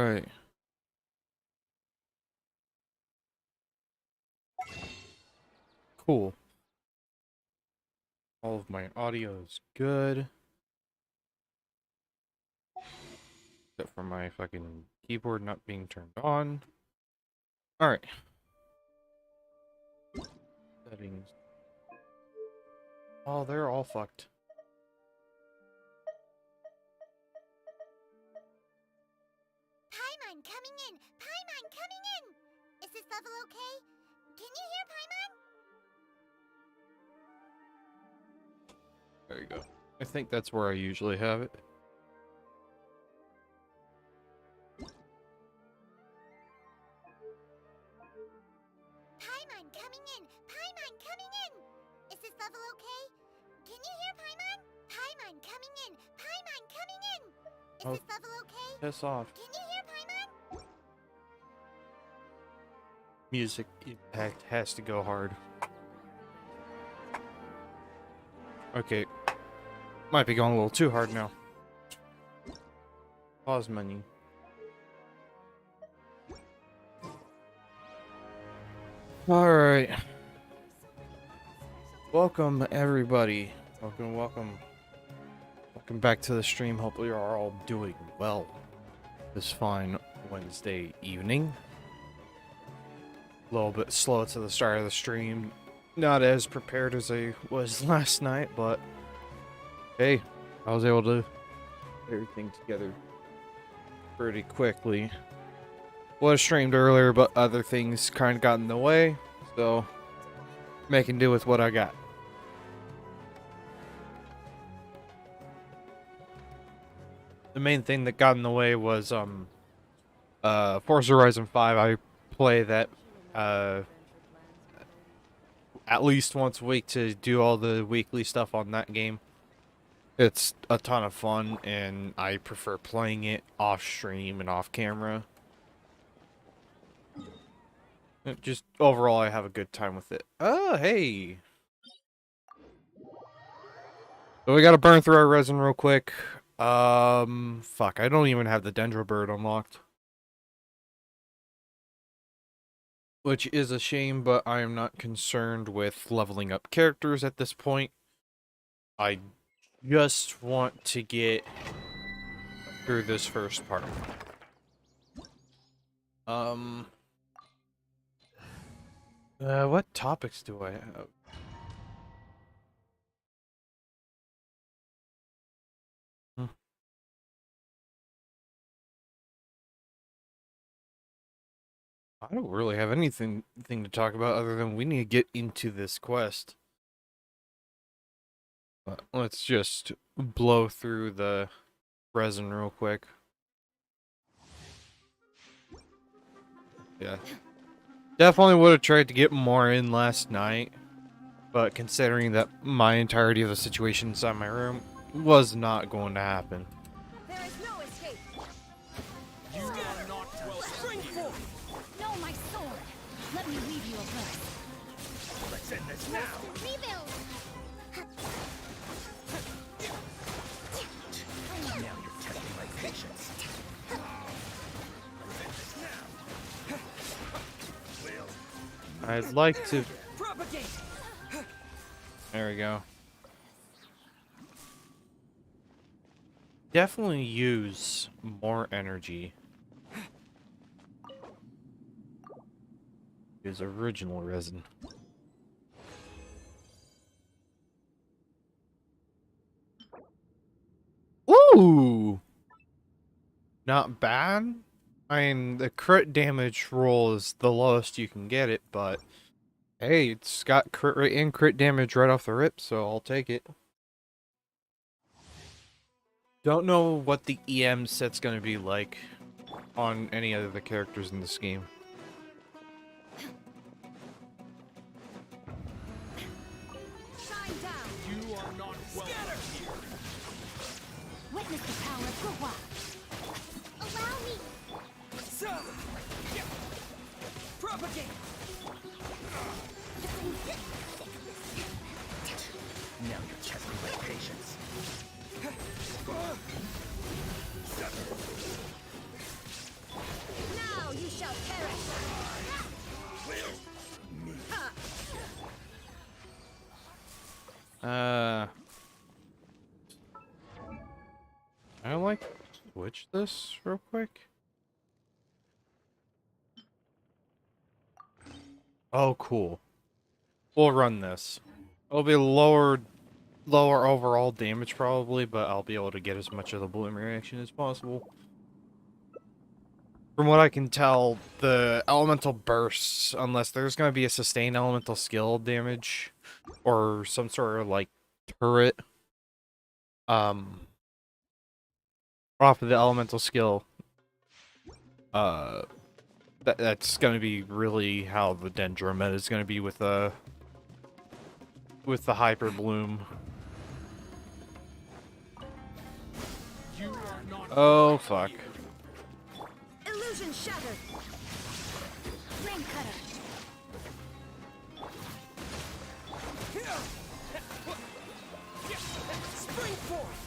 Alright. Cool. All of my audio is good. Except for my fucking keyboard not being turned on. Alright. Settings. Oh, they're all fucked. Paimon coming in! Paimon coming in! Is this level okay? Can you hear Paimon? There you go. I think that's where I usually have it. Paimon coming in! Paimon coming in! Is this level okay? Can you hear Paimon? Paimon coming in! Paimon coming in! Is Oh, this level okay? piss off. Can you hear Paimon? Music Impact has to go hard. Okay. Might be going a little too hard now. Pause menu. Alright. Welcome, everybody. Welcome. Welcome back to the stream. Hope you are all doing well this fine Wednesday evening. A little bit slow to the start of the stream. Not as prepared as I was last night, but hey, I was able to put everything together pretty quickly. Would have streamed earlier, but other things kind of got in the way, so making do with what I got. The main thing that got in the way was Forza Horizon 5. I play that at least once a week to do all the weekly stuff on that game. It's a ton of fun, and I prefer playing it off stream and off camera. Just overall, I have a good time with it. Oh, hey! So we gotta burn through our resin real quick. Fuck, I don't even have the Dendro bird unlocked. Which is a shame, but I am not concerned with leveling up characters at this point. I just want to get through this first part. What topics do I have? I don't really have anything to talk about other than we need to get into this quest. But let's just blow through the resin real quick. Yeah. Definitely would have tried to get more in last night, but considering that my entirety of the situation inside my room was not going to happen. There is no escape! You are not welcome here. No, my sword! Let me leave you a breath. Let's end this now. Rebuild! Now you're testing my patience. Let's end this now. I'd like to... Propagate. There we go. Definitely use more energy. Use original resin. Ooh! Not bad. I mean, the crit damage roll is the lowest you can get it, but hey, it's got crit rate and crit damage right off the rip, so I'll take it. Don't know what the EM set's gonna be like on any of the characters in this game. Shine down! You are not welcome here. Witness the power of Gua. Allow me! Propagate. Now you're testing my patience. I like switch this real quick. Oh, cool. We'll run this. It'll be lower overall damage probably, but I'll be able to get as much of the bloom reaction as possible. From what I can tell, the elemental bursts, unless there's going to be a sustained elemental skill damage or some sort of like turret off of the elemental skill, that's going to be really how the Dendro meta is going to be with the hyper bloom. You are not Oh fuck. Illusion shattered. Rain cutter. spring forth.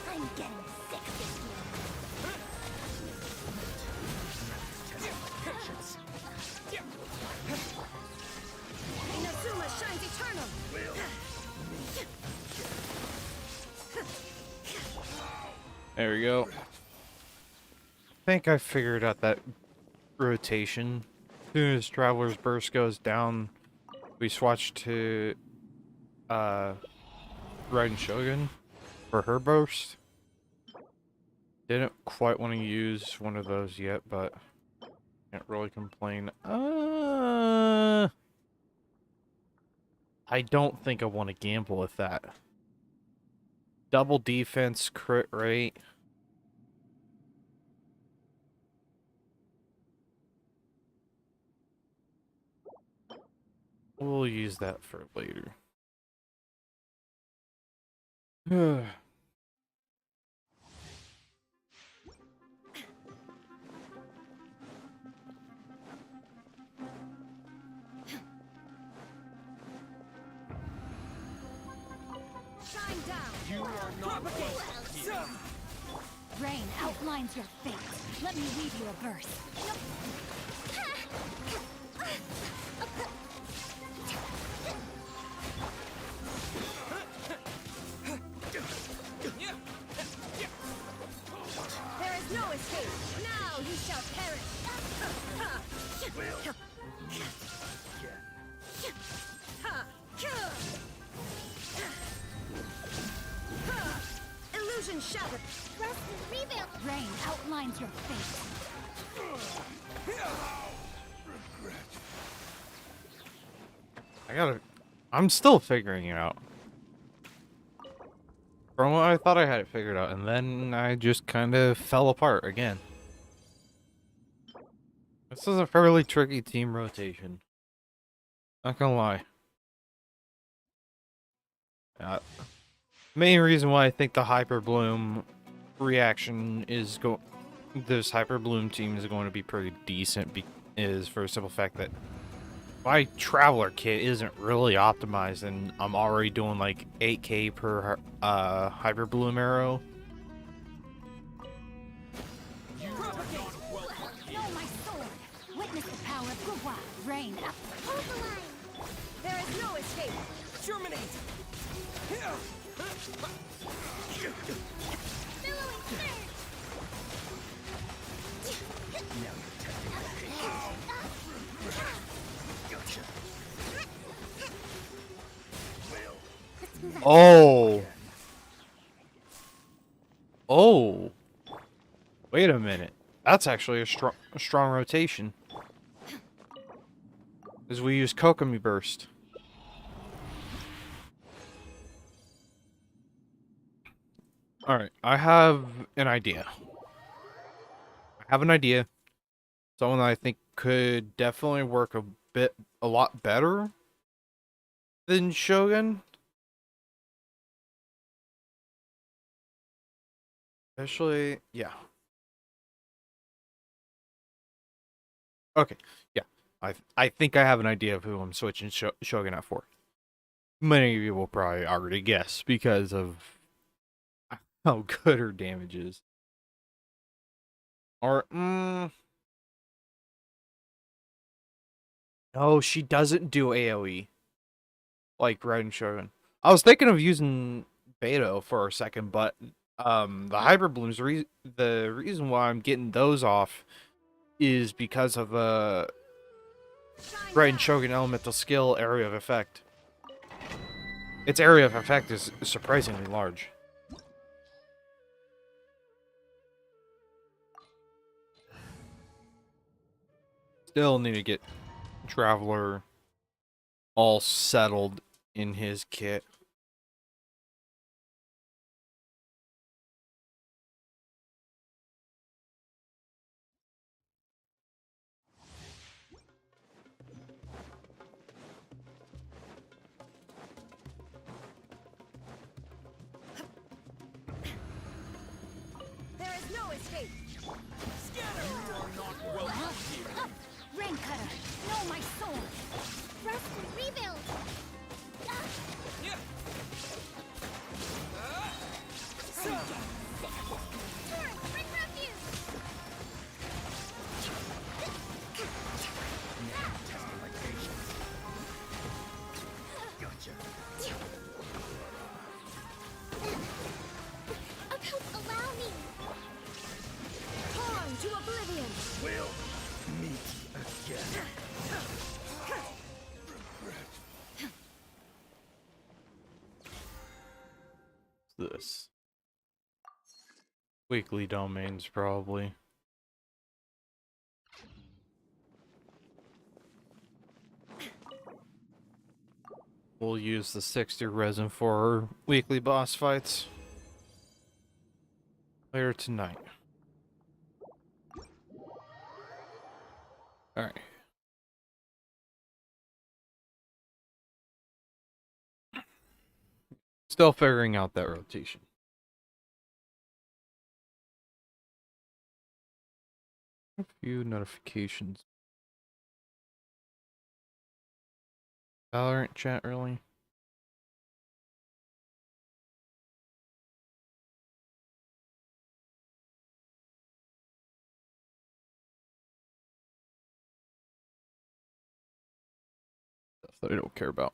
I'm getting sick of this year. Inazuma shines eternal. There we go. I think I figured out that rotation. As soon as Traveler's Burst goes down, we swatch to Raiden Shogun for her burst. Didn't quite want to use one of those yet, but can't really complain. I don't think I want to gamble with that. Double defense, crit rate. We'll use that for later. Shine down. You are not welcome here. Rain outlines your fate. Let me weave you a verse. There is no escape. Now you shall perish. Illusion shattered. Rest and rebuild. Rain outlines your fate. I'm still figuring it out. From what I thought I had it figured out, and then I just kind of fell apart again. This is a fairly tricky team rotation. Not gonna lie. Main reason why I think the Hyper Bloom reaction is this Hyper Bloom team is going to be pretty decent is for a simple fact that my Traveler kit isn't really optimized, and I'm already doing like 8k per Hyper Bloom arrow. You are not welcome here. Know my sword. Witness the power of Gugwa. Rain up. Hold the line. There is no escape. Germinate. Billowing surge. Oh. Oh. Wait a minute. That's actually a strong rotation. As we use Kokomi Burst. Alright, I have an idea. Someone that I think could definitely work a lot better than Shogun. Especially, yeah. Okay, yeah. I think I have an idea of who I'm switching Shogun out for. Many of you will probably already guess because of how good her damage is. Or, no, she doesn't do AoE. like Red and Shogun. I was thinking of using Beta for a second, but the Hybrid Blooms, the reason why I'm getting those off is because of Red and Shogun Elemental Skill area of effect. Its area of effect is surprisingly large. Still need to get Traveler all settled in his kit. There is no escape. Scatter! You are not welcome here. Rain cutter, no my soul. Rest and rebuild. Yeah. Torrent, bring refuge. Allow me. Torn to oblivion. We'll meet again. This weekly domains probably. We'll use the 60 resin for our weekly boss fights later tonight. All right. Still figuring out that rotation. A few notifications. Valorant chat early. Stuff that I don't care about.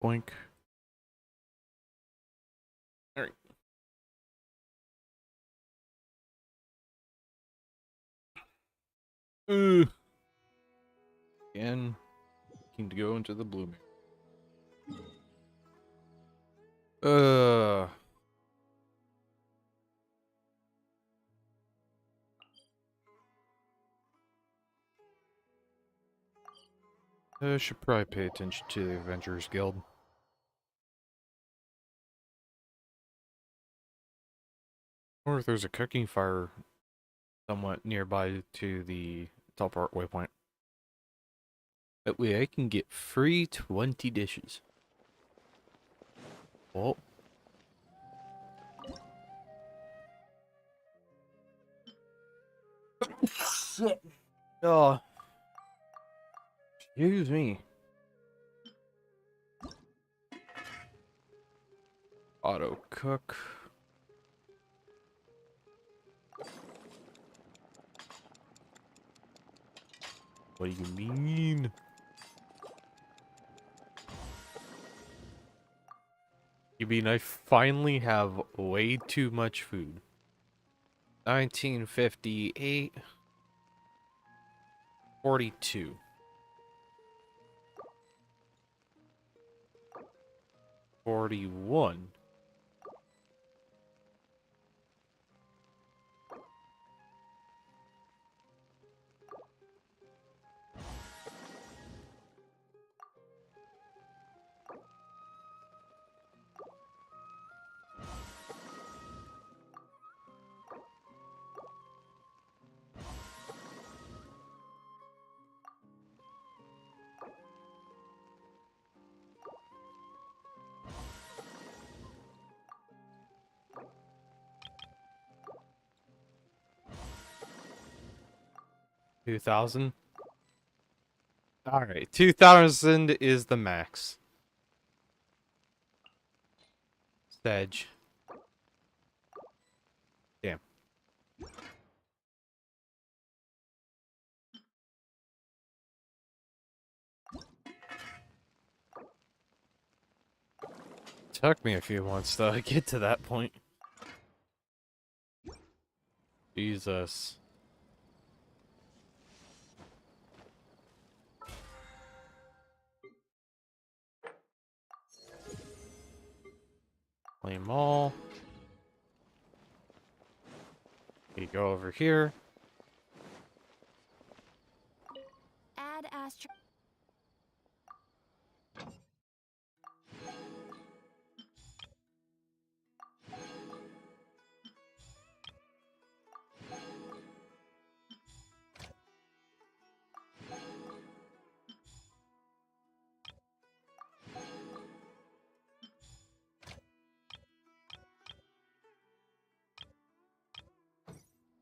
Boink. Alright. Again, looking to go into the blooming. I should probably pay attention to the Adventurers Guild. Or if there's a cooking fire somewhat nearby to the teleport waypoint. That way I can get free 20 dishes. Oh. Shit. Oh. Excuse me. Auto cook. What do you mean? You mean I finally have way too much food? 1958. 42. 41. $2,000. All right, 2,000 is the max. Sedge. Damn. Took me a few months though to get to that point. Jesus. Claim all. You go over here. Add astro.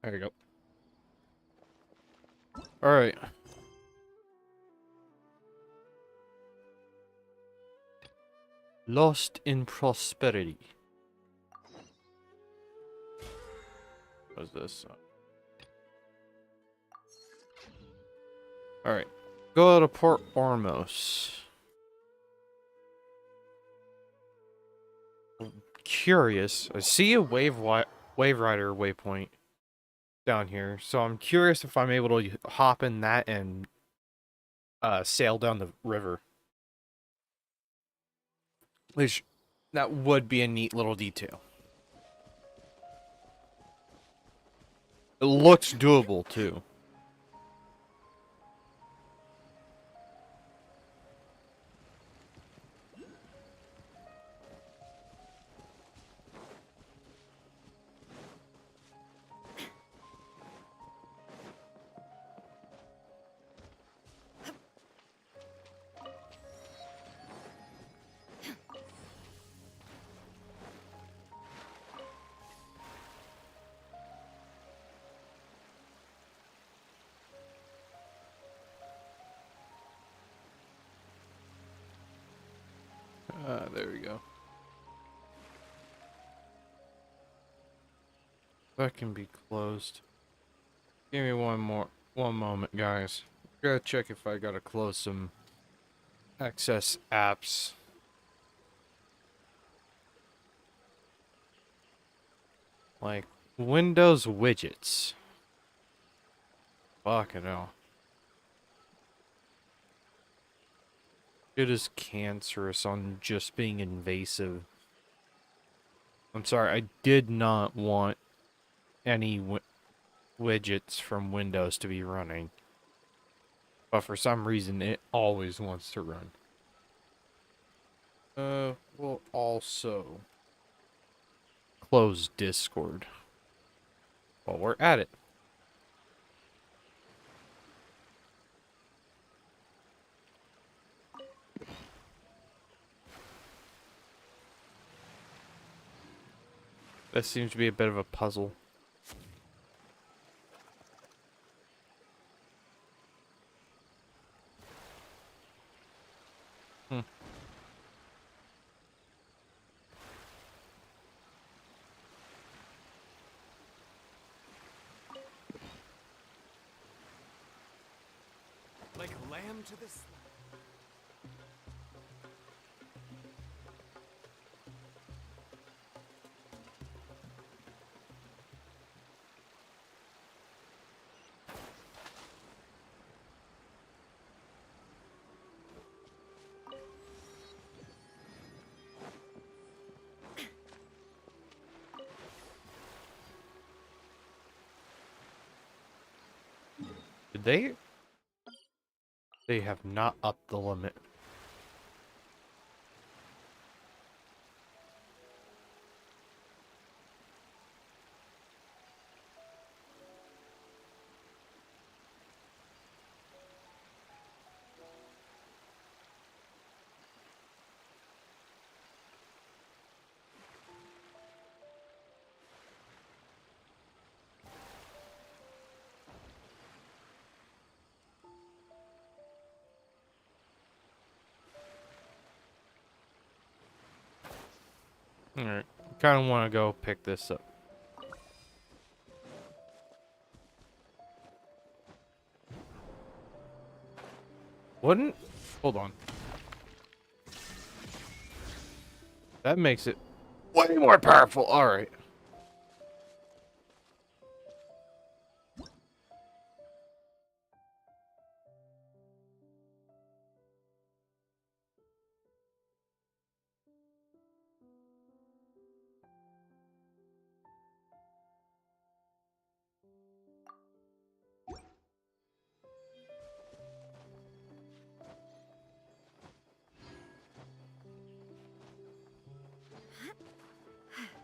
There you go. Alright. Lost in prosperity. What's this? Alright. Go to Port Ormos. Curious. I see a wave rider waypoint down here, so I'm curious if I'm able to hop in that and sail down the river. Which that would be a neat little detail. It looks doable too. There we go. That can be closed. Give me one moment, guys. Gotta check if I gotta close some access apps. Like Windows widgets. Fucking hell. It is cancerous on just being invasive. I'm sorry, I did not want any widgets from Windows to be running. But for some reason, it always wants to run. We'll also close Discord while we're at it. That seems to be a bit of a puzzle. Like a lamb to the slaughter. Did they? They have not upped the limit. Alright, kind of want to go pick this up. Wouldn't? Hold on. That makes it way more powerful. All right.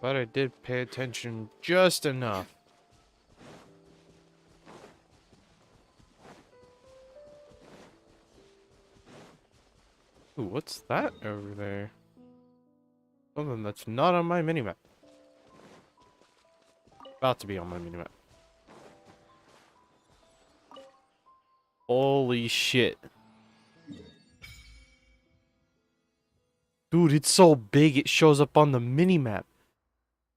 But I did pay attention just enough. Ooh, what's that over there? Something that's not on my minimap. About to be on my minimap. Holy shit. Dude, it's so big it shows up on the minimap.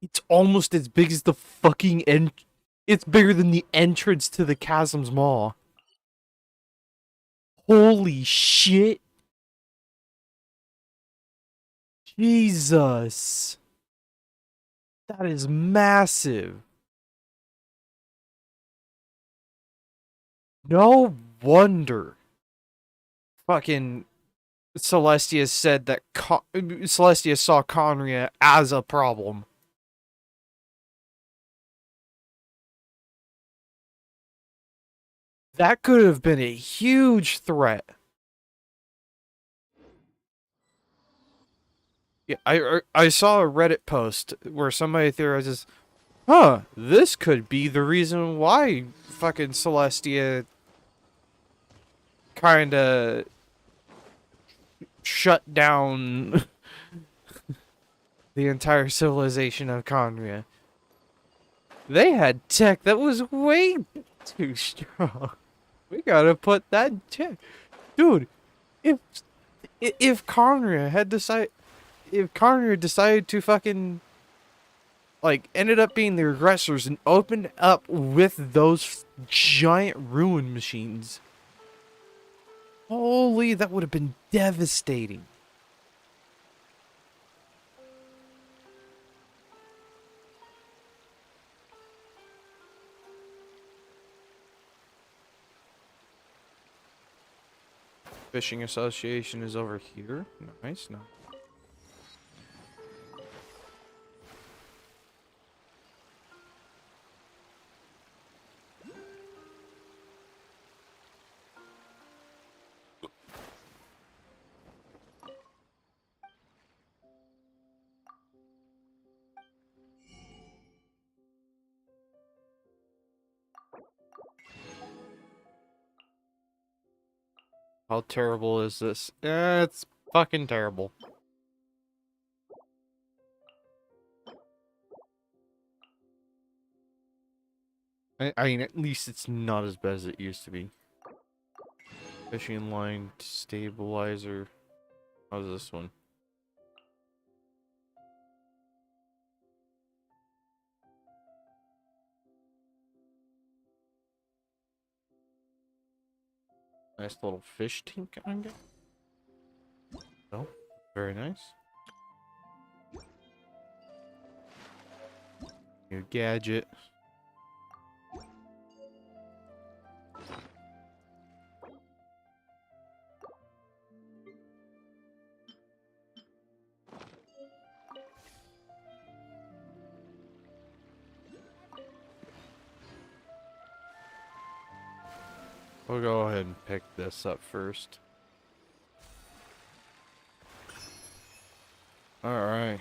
It's almost as big as the fucking It's bigger than the entrance to the Chasm's Maw. Holy shit. Jesus. That is massive. No wonder fucking Celestia said that Celestia saw Conria as a problem. That could have been a huge threat. Yeah, I saw a Reddit post where somebody theorizes, huh, this could be the reason why fucking Celestia kinda shut down the entire civilization of Conria. They had tech that was way too strong. We gotta put that in check. Dude, if Conria had decided, if Conria decided to fucking, like, ended up being the aggressors and opened up with those giant ruin machines, holy, that would have been devastating. Fishing Association is over here. Nice, no. How terrible is this? It's fucking terrible. I mean, at least it's not as bad as it used to be. Fishing line stabilizer. How's this one? Nice little fish tank, I guess. Oh, very nice. New gadget. We'll go ahead and pick this up first. Alright.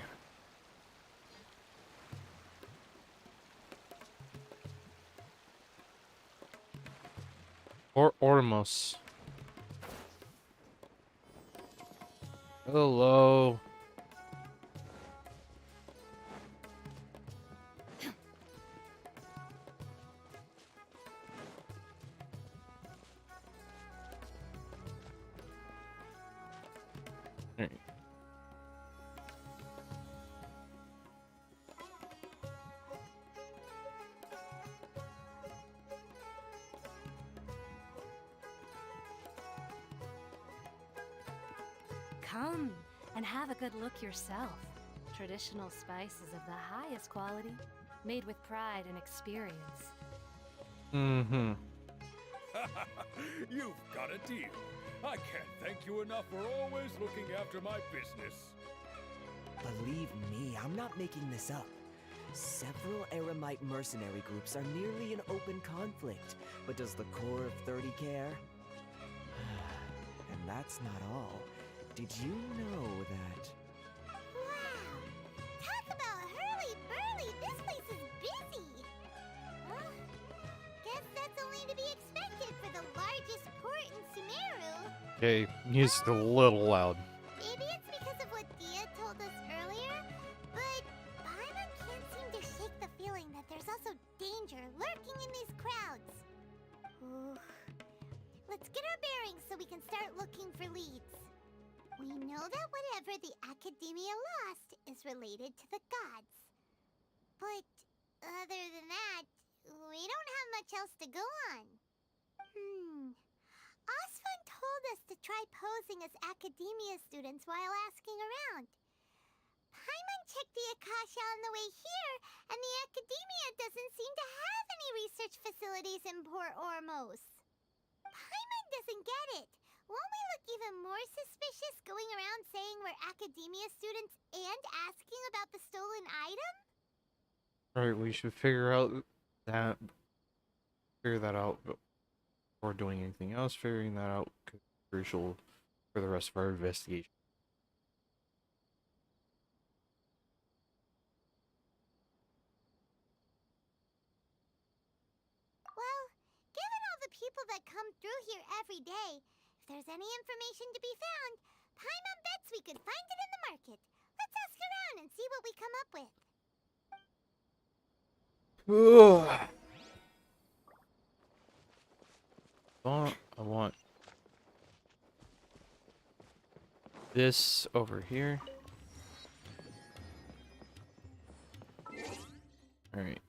Ormos. Hello. Alright. Come and have a good look yourself. Traditional spices of the highest quality, made with pride and experience. Mm-hmm. You've got a deal. I can't thank you enough for always looking after my business. Believe me, I'm not making this up. Several Eremite mercenary groups are nearly in open conflict, but does the core of 30 care? And that's not all. Did you know that... Wow! Talk about hurly-burly! This place is busy! Guess that's only to be expected for the largest port in Sumeru. Okay, he's a little loud. Maybe it's because of what Dia told us earlier, but Paimon can't seem to shake the feeling that there's also danger lurking in these crowds. Ooh. Let's get our bearings so we can start looking for leads. We know that whatever the Academia lost is related to the gods. But other than that, we don't have much else to go on. Osfun told us to try posing as Academia students while asking around. Paimon checked the Akasha on the way here, and the Academia doesn't seem to have any research facilities in Port Ormos. Paimon doesn't get it. Won't we look even more suspicious going around saying we're Academia students and asking about the stolen item? Alright, we should figure that out before doing anything else. Figuring that out could be crucial for the rest of our investigation. Well, given all the people that come through here every day, if there's any information to be found, Paimon bets we could find it in the market. Let's ask around and see what we come up with. Ugh. I want this over here. Alright.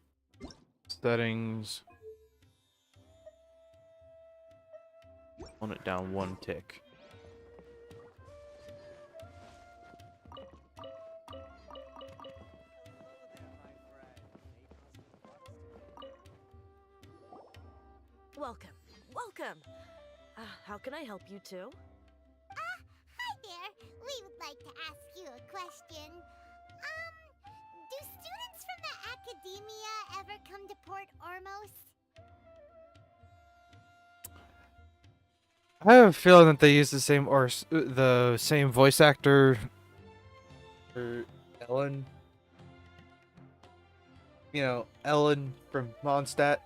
Settings. Want it down one tick. Welcome. Welcome. How can I help you two? Hi there. We would like to ask you a question. Do students from the Academia ever come to Port Ormos? I have a feeling that they use the same voice actor for Ellen. You know, Ellen from Mondstadt.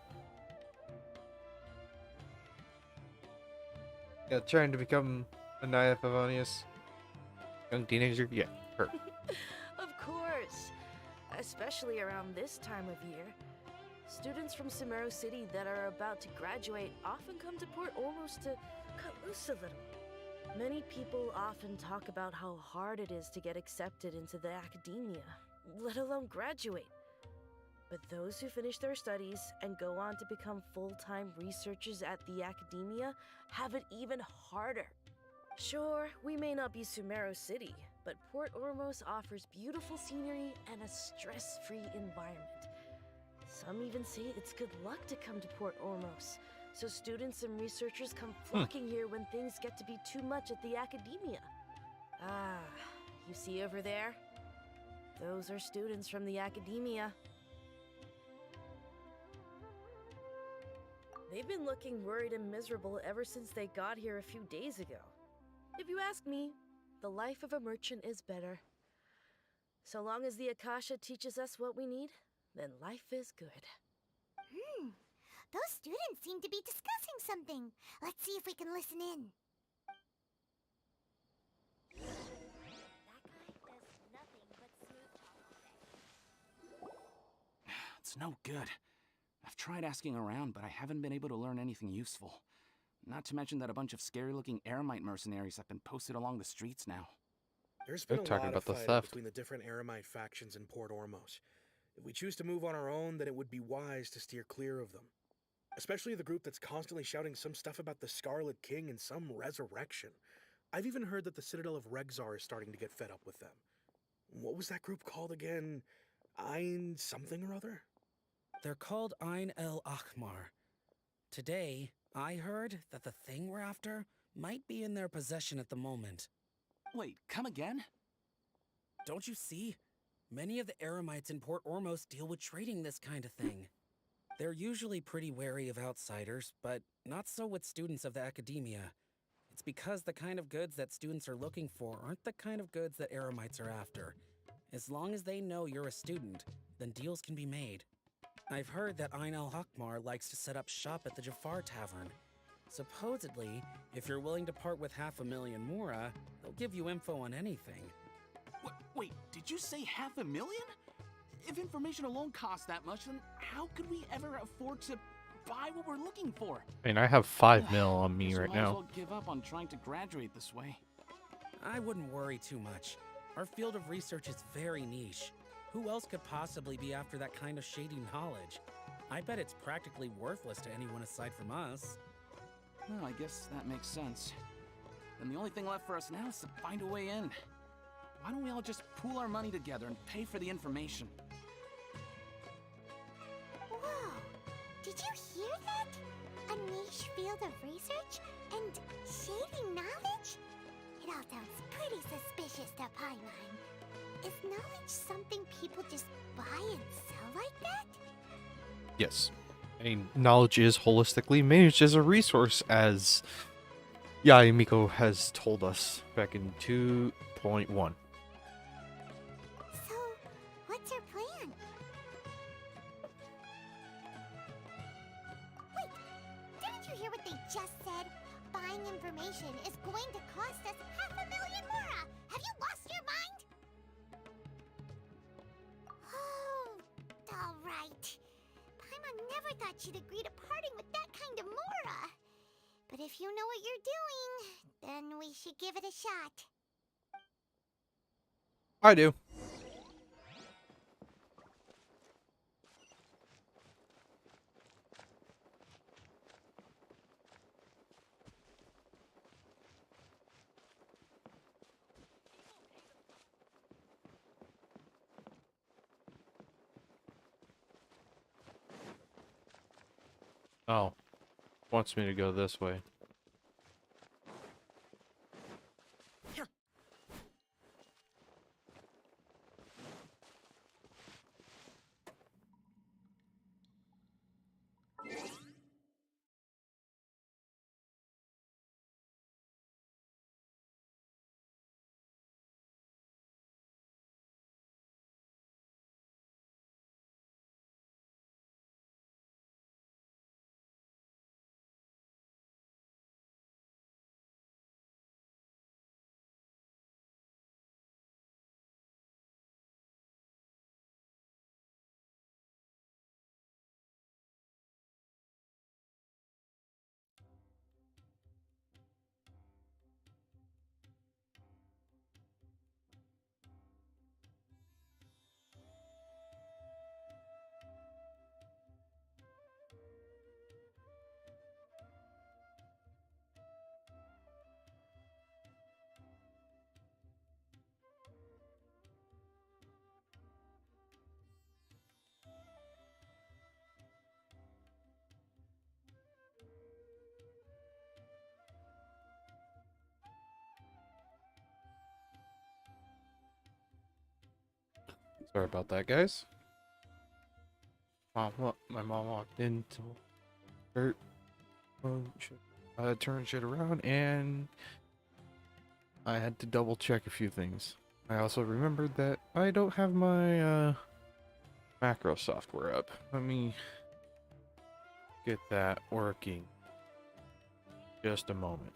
Yeah, trying to become a Naya Favonius. Young teenager? Yeah, her. Of course. Especially around this time of year. Students from Sumeru City that are about to graduate often come to Port Ormos to cut loose a little. Many people often talk about how hard it is to get accepted into the academia, let alone graduate. But those who finish their studies and go on to become full-time researchers at the academia have it even harder. Sure, we may not be Sumeru City, but Port Ormos offers beautiful scenery and a stress-free environment. Some even say it's good luck to come to Port Ormos, so students and researchers come flocking here when things get to be too much at the academia. Ah, you see over there? Those are students from the academia. They've been looking worried and miserable ever since they got here a few days ago. If you ask me, the life of a merchant is better. So long as the Akasha teaches us what we need, then life is good. Those students seem to be discussing something. Let's see if we can listen in. That guy does nothing but smooth talk all day. It's no good. I've tried asking around, but I haven't been able to learn anything useful. Not to mention that a bunch of scary-looking Eremite mercenaries have been posted along the streets now. There's been They're a talking lot about of the fighting theft. between the different Eremite factions in Port Ormos. If we choose to move on our own, then it would be wise to steer clear of them. Especially the group that's constantly shouting some stuff about the Scarlet King and some resurrection. I've even heard that the Citadel of Regzar is starting to get fed up with them. What was that group called again? Ein something or other? They're called Ein El Akhmar. Today, I heard that the thing we're after might be in their possession at the moment. Wait, come again? Don't you see? Many of the Eremites in Port Ormos deal with trading this kind of thing. They're usually pretty wary of outsiders, but not so with students of the academia. It's because the kind of goods that students are looking for aren't the kind of goods that Eremites are after. As long as they know you're a student, then deals can be made. I've heard that Ein El Hakmar likes to set up shop at the Jafar Tavern. Supposedly, if you're willing to part with 500,000 Mora, they'll give you info on anything. Wait, did you say 500,000? If information alone costs that much, then how could we ever afford to buy what we're looking for? I mean, I have 5 mil on me Guess right might as now. well give up on trying to graduate this way. I wouldn't worry too much. Our field of research is very niche. Who else could possibly be after that kind of shady knowledge? I bet it's practically worthless to anyone aside from us. Well, I guess that makes sense. Then the only thing left for us now is to find a way in. Why don't we all just pool our money together and pay for the information? Whoa! Did you hear that? A niche field of research and shady knowledge? It all sounds pretty suspicious to Paimon. Is knowledge something people just buy and sell like that? Yes. I mean, knowledge is holistically managed as a resource, as Miko has told us back in 2.1. So, what's your plan? Wait, didn't you hear what they just said? Buying information is going to cost us 500,000 Mora! Have you lost your mind? Oh, alright. Paimon never thought she'd agree to parting with that kind of Mora. But if you know what you're doing, then we should give it a shot. I do. Oh. Wants me to go this way. Sorry about that, guys. My mom walked in to turn shit around, and I had to double check a few things. I also remembered that I don't have my macro software up. Let me get that working. Just a moment.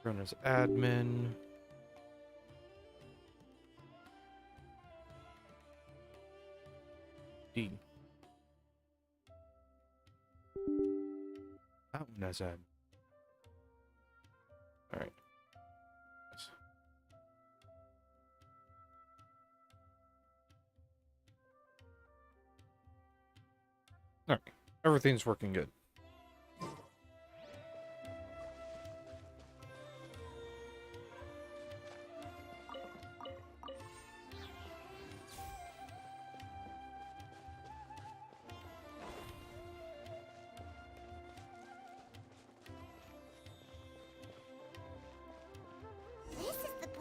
Run as admin. D. That one has admin. Alright. Alright. Everything's working good.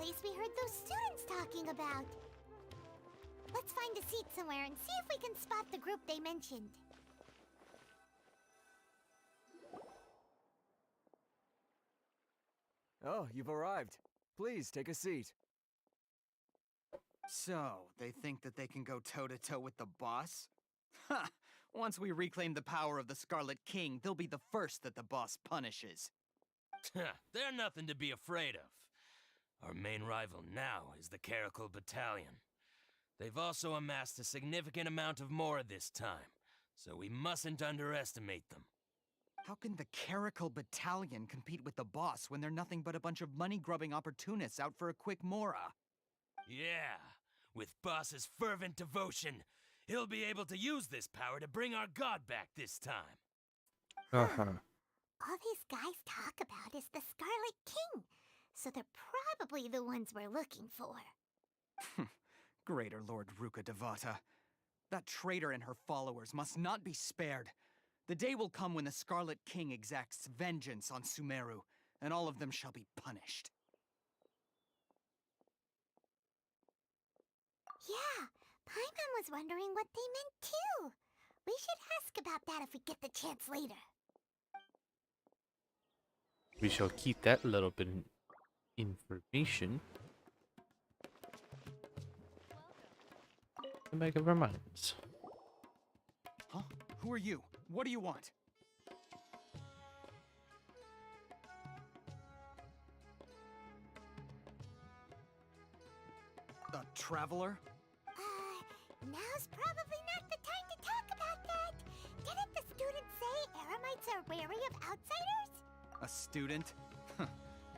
place we heard those students talking about. Let's find a seat somewhere and see if we can spot the group they mentioned. Oh, you've arrived. Please, take a seat. So, they think that they can go toe-to-toe with the boss? Ha! Once we reclaim the power of the Scarlet King, they'll be the first that the boss punishes. They're nothing to be afraid of. Our main rival now is the Caracal Battalion. They've also amassed a significant amount of more this time, so we mustn't underestimate them. How can the Caracal Battalion compete with the boss when they're nothing but a bunch of money-grubbing opportunists out for a quick mora? Yeah, with boss's fervent devotion, he'll be able to use this power to bring our god back this time. All these guys talk about is the Scarlet King, so they're probably the ones we're looking for. Greater Lord Ruka Devata. That traitor and her followers must not be spared. The day will come when the Scarlet King exacts vengeance on Sumeru, and all of them shall be punished. Yeah, Paimon was wondering what they meant too. We should ask about that if we get the chance later. We shall keep that little bit of information in the back of our minds. Huh? Who are you? What do you want? A traveler? Now's probably not the time to talk about that. Didn't the student say Eremites are wary of outsiders? A student?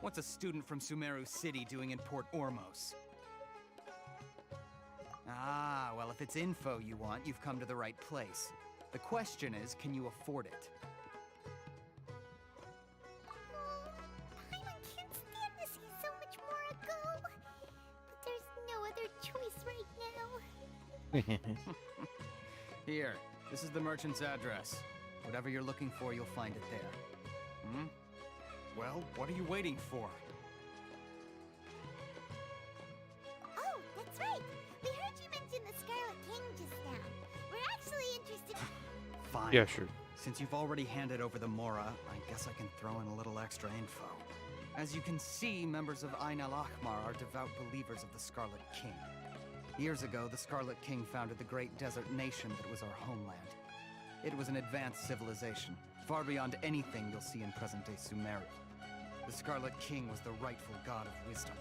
What's a student from Sumeru City doing in Port Ormos? Ah, well, if it's info you want, you've come to the right place. The question is, can you afford it? Paimon can't stand to see so much more go. But there's no other choice right now. Here, this is the merchant's address. Whatever you're looking for, you'll find it there. Hmm? Well, what are you waiting for? Oh, that's right. We heard you mention the Scarlet King just now. We're actually interested. Fine. Yeah, sure. Since you've already handed over the Mora, I guess I can throw in a little extra info. As you can see, members of Ain al-Ahmar are devout believers of the Scarlet King. Years ago, the Scarlet King founded the great desert nation that was our homeland. It was an advanced civilization, far beyond anything you'll see in present-day Sumeru. The Scarlet King was the rightful god of wisdom,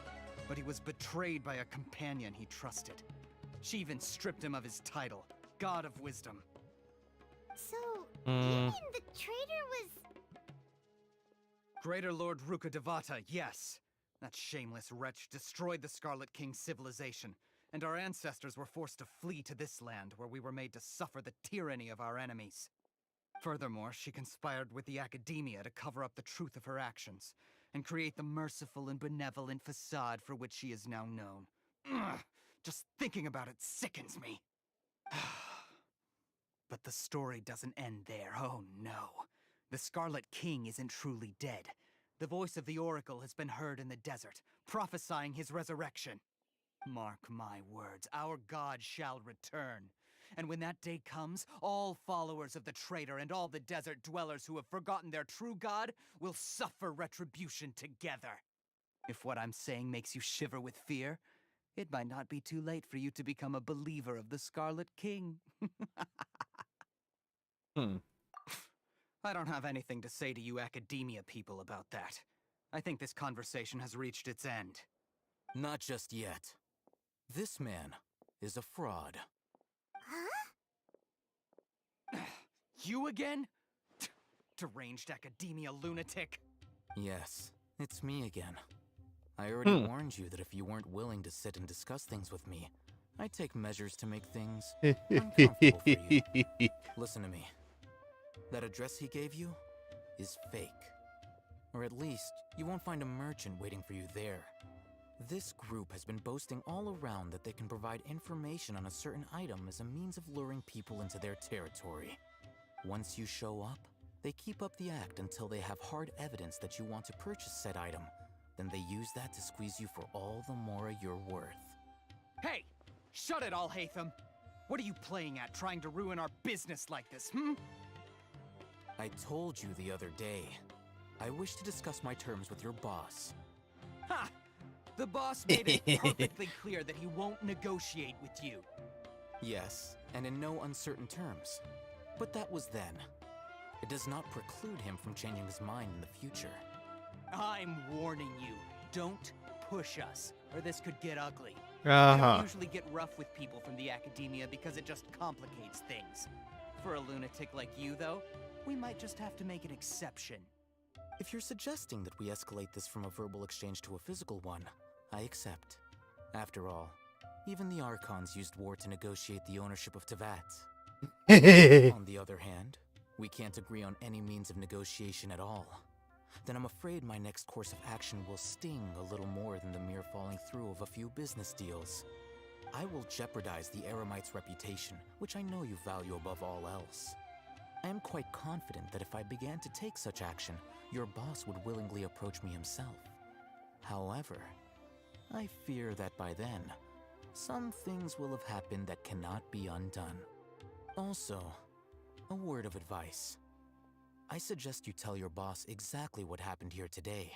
but he was betrayed by a companion he trusted. She even stripped him of his title, God of Wisdom. So, you mean the traitor was... Greater Lord Ruka Devata, yes. That shameless wretch destroyed the Scarlet King's civilization, and our ancestors were forced to flee to this land where we were made to suffer the tyranny of our enemies. Furthermore, she conspired with the Academia to cover up the truth of her actions, and create the merciful and benevolent facade for which she is now known. Ugh, just thinking about it sickens me. But the story doesn't end there, oh no. The Scarlet King isn't truly dead. The voice of the Oracle has been heard in the desert, prophesying his resurrection. Mark my words, our god shall return. And when that day comes, all followers of the traitor and all the desert dwellers who have forgotten their true god will suffer retribution together. If what I'm saying makes you shiver with fear, it might not be too late for you to become a believer of the Scarlet King. I don't have anything to say to you Academia people about that. I think this conversation has reached its end. Not just yet. This man is a fraud. Huh? You again? Deranged Academia lunatic. Yes, it's me again. I already warned you that if you weren't willing to sit and discuss things with me, I'd take measures to make things uncomfortable for you. Listen to me. That address he gave you is fake. Or at least, you won't find a merchant waiting for you there. This group has been boasting all around that they can provide information on a certain item as a means of luring people into their territory. Once you show up, they keep up the act until they have hard evidence that you want to purchase said item, then they use that to squeeze you for all the mora you're worth. Hey! Shut it, Alhaitham! What are you playing at, trying to ruin our business like this, hmm? I told you the other day. I wish to discuss my terms with your boss. Ha! The boss made it perfectly clear that he won't negotiate with you. Yes, and in no uncertain terms. But that was then. It does not preclude him from changing his mind in the future. I'm warning you, don't push us, or this could get ugly. We Uh-huh. don't usually get rough with people from the academia because it just complicates things. For a lunatic like you, though, we might just have to make an exception. If you're suggesting that we escalate this from a verbal exchange to a physical one, I accept. After all, even the Archons used war to negotiate the ownership of Teyvat. On the other hand, we can't agree on any means of negotiation at all. Then I'm afraid my next course of action will sting a little more than the mere falling through of a few business deals. I will jeopardize the Eremite's reputation, which I know you value above all else. I am quite confident that if I began to take such action, your boss would willingly approach me himself. However, I fear that by then, some things will have happened that cannot be undone. Also, a word of advice. I suggest you tell your boss exactly what happened here today.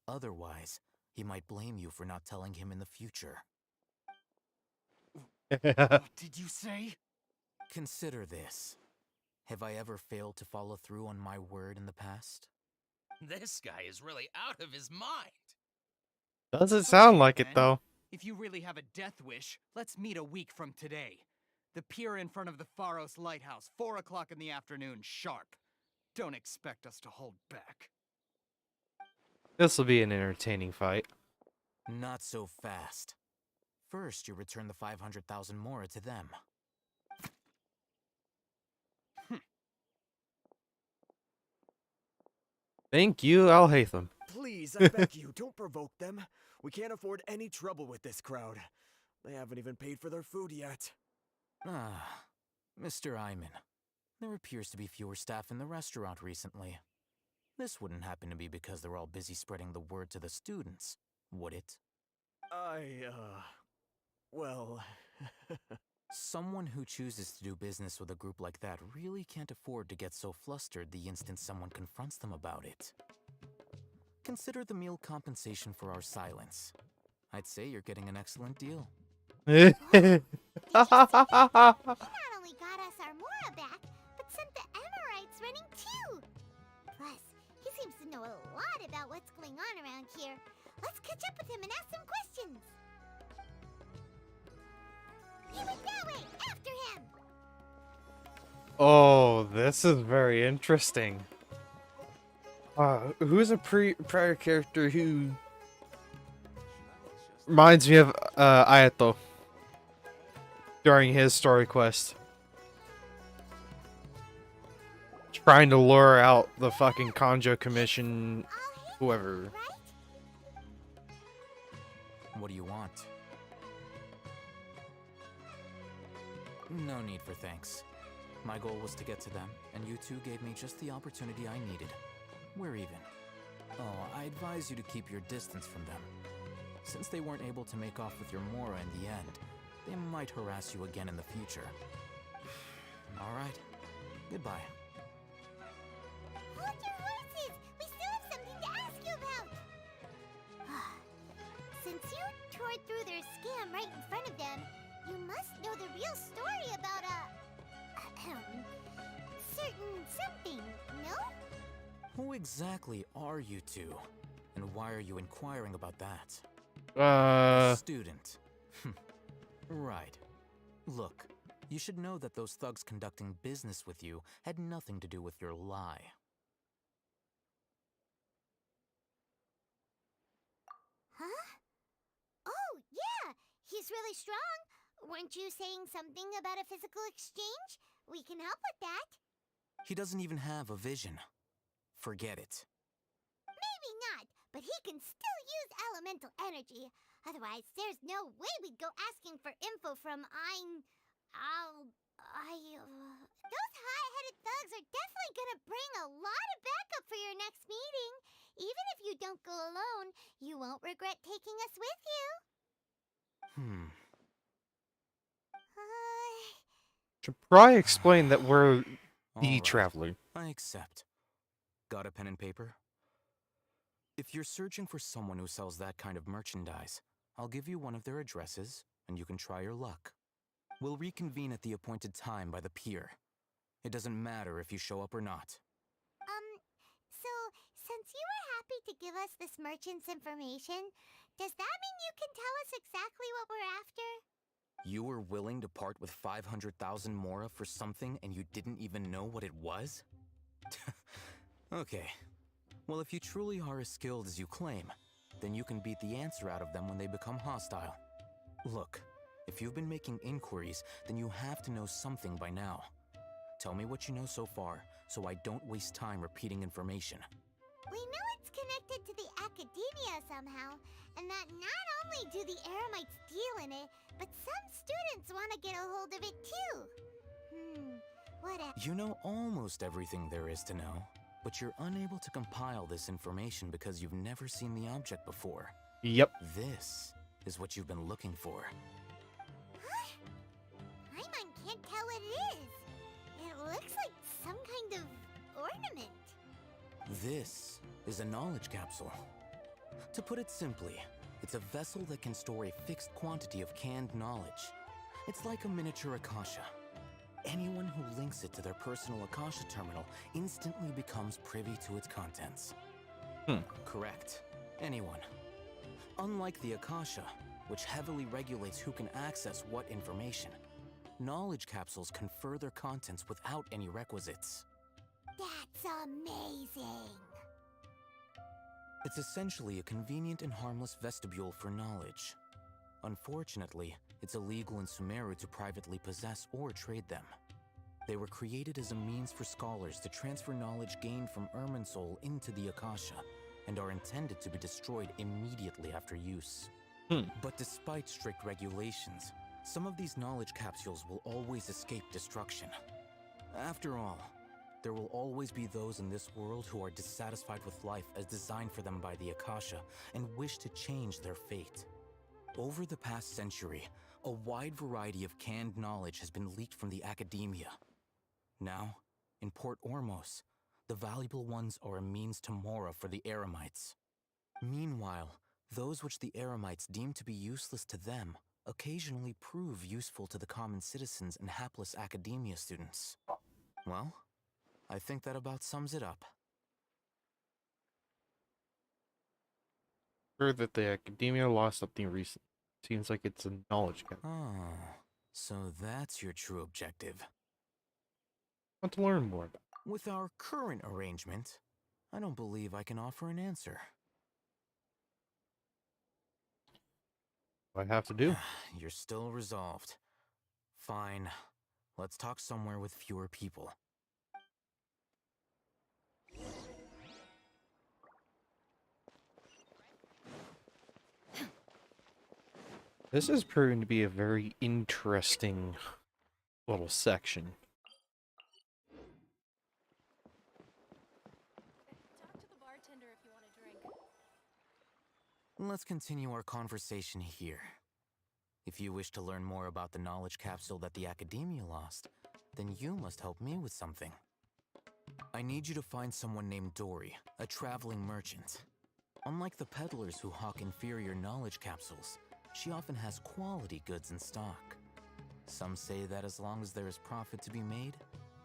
Otherwise, he might blame you for not telling him in the future. What did you say? Consider this. Have I ever failed to follow through on my word in the past? This guy is really out of his mind. Doesn't sound like it, then. though. If you really have a death wish, let's meet a week from today. The pier in front of the Pharos Lighthouse, 4 o'clock in the afternoon, sharp. Don't expect us to hold back. This will be an entertaining fight. Not so fast. First, you return the 500,000 mora to them. Thank you, Alhaitham. Please, I beg you, don't provoke them. We can't afford any trouble with this crowd. They haven't even paid for their food yet. Ah, Mr. Iman. There appears to be fewer staff in the restaurant recently. This wouldn't happen to be because they're all busy spreading the word to the students, would it? Well... Someone who chooses to do business with a group like that really can't afford to get so flustered the instant someone confronts them about it. Consider the meal compensation for our silence. I'd say you're getting an excellent deal. He not only got us our Mora back, but sent the Amorites running too. Plus, he seems to know a lot about what's going on around here. Let's catch up with him and ask some questions. He went that way, after him. Oh, this is very interesting. Who's a prior character who reminds me of Ayato during his story quest? Trying to lure out the fucking Kanjo Commission, whoever. What do you want? No need for thanks. My goal was to get to them, and you two gave me just the opportunity I needed. We're even. Oh, I advise you to keep your distance from them. Since they weren't able to make off with your Mora in the end, they might harass you again in the future. Alright. Goodbye. Hold your horses! We still have something to ask you about! Since you tore through their scam right in front of them, you must know the real story about certain something, no? Who exactly are you two? And why are you inquiring about that? Student. Right. Look, you should know that those thugs conducting business with you had nothing to do with your lie. Huh? Oh, yeah! He's really strong! Weren't you saying something about a physical exchange? We can help with that. He doesn't even have a vision. Forget it. Maybe not, but he can still use elemental energy. Otherwise, there's no way we'd go asking for info from those high-headed thugs are definitely gonna bring a lot of backup for your next meeting. Even if you don't go alone, you won't regret taking us with you. Should probably explain that we're the Alright, traveler. I accept. Got a pen and paper? If you're searching for someone who sells that kind of merchandise, I'll give you one of their addresses, and you can try your luck. We'll reconvene at the appointed time by the pier. It doesn't matter if you show up or not. So, since you were happy to give us this merchant's information, does that mean you can tell us exactly what we're after? You were willing to part with 500,000 mora for something and you didn't even know what it was? Okay. Well, if you truly are as skilled as you claim, then you can beat the answer out of them when they become hostile. Look, if you've been making inquiries, then you have to know something by now. Tell me what you know so far, so I don't waste time repeating information. We know it's connected to the academia somehow, and that not only do the Eremites deal in it, but some students want to get a hold of it too. What else? You know almost everything there is to know, but you're unable to compile this information because you've never seen the object before. Yep. This is what you've been looking for. Paimon can't tell what it is. It looks like some kind of ornament. This is a knowledge capsule. To put it simply, it's a vessel that can store a fixed quantity of canned knowledge. It's like a miniature Akasha. Anyone who links it to their personal Akasha terminal instantly becomes privy to its contents. Correct. Anyone. Unlike the Akasha, which heavily regulates who can access what information, knowledge capsules confer their contents without any requisites. That's amazing. It's essentially a convenient and harmless vestibule for knowledge. Unfortunately, it's illegal in Sumeru to privately possess or trade them. They were created as a means for scholars to transfer knowledge gained from Irminsul into the Akasha, and are intended to be destroyed immediately after use. But despite strict regulations, some of these knowledge capsules will always escape destruction. After all, there will always be those in this world who are dissatisfied with life as designed for them by the Akasha and wish to change their fate. Over the past century, a wide variety of canned knowledge has been leaked from the academia. Now, in Port Ormos, the valuable ones are a means to mora for the Eremites. Meanwhile, those which the Eremites deem to be useless to them occasionally prove useful to the common citizens and hapless academia students. Well, I think that about sums it up. Heard that the academia lost something recent. Seems like it's a knowledge gap. Oh, so that's your true objective. I want to learn more about it. With our current arrangement, I don't believe I can offer an answer. What I have to do? You're still resolved. Fine. Let's talk somewhere with fewer people. This is proving to be a very interesting little section. Talk to the bartender if you want a drink. Let's continue our conversation here. If you wish to learn more about the knowledge capsule that the Academia lost, then you must help me with something. I need you to find someone named Dory, a traveling merchant. Unlike the peddlers who hawk inferior knowledge capsules, she often has quality goods in stock. Some say that as long as there is profit to be made,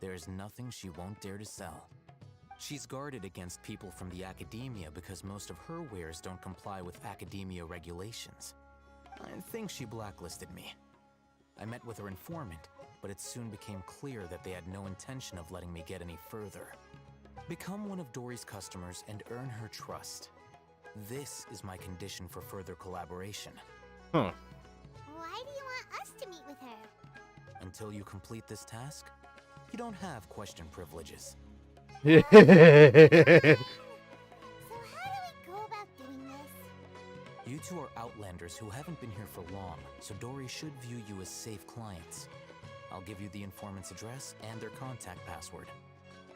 there is nothing she won't dare to sell. She's guarded against people from the Academia because most of her wares don't comply with Academia regulations. I think she blacklisted me. I met with her informant, but it soon became clear that they had no intention of letting me get any further. Become one of Dory's customers and earn her trust. This is my condition for further collaboration. Why do you want us to meet with her? Until you complete this task, you don't have question privileges. So how do we go about doing this? You two are outlanders who haven't been here for long, so Dory should view you as safe clients. I'll give you the informant's address and their contact password.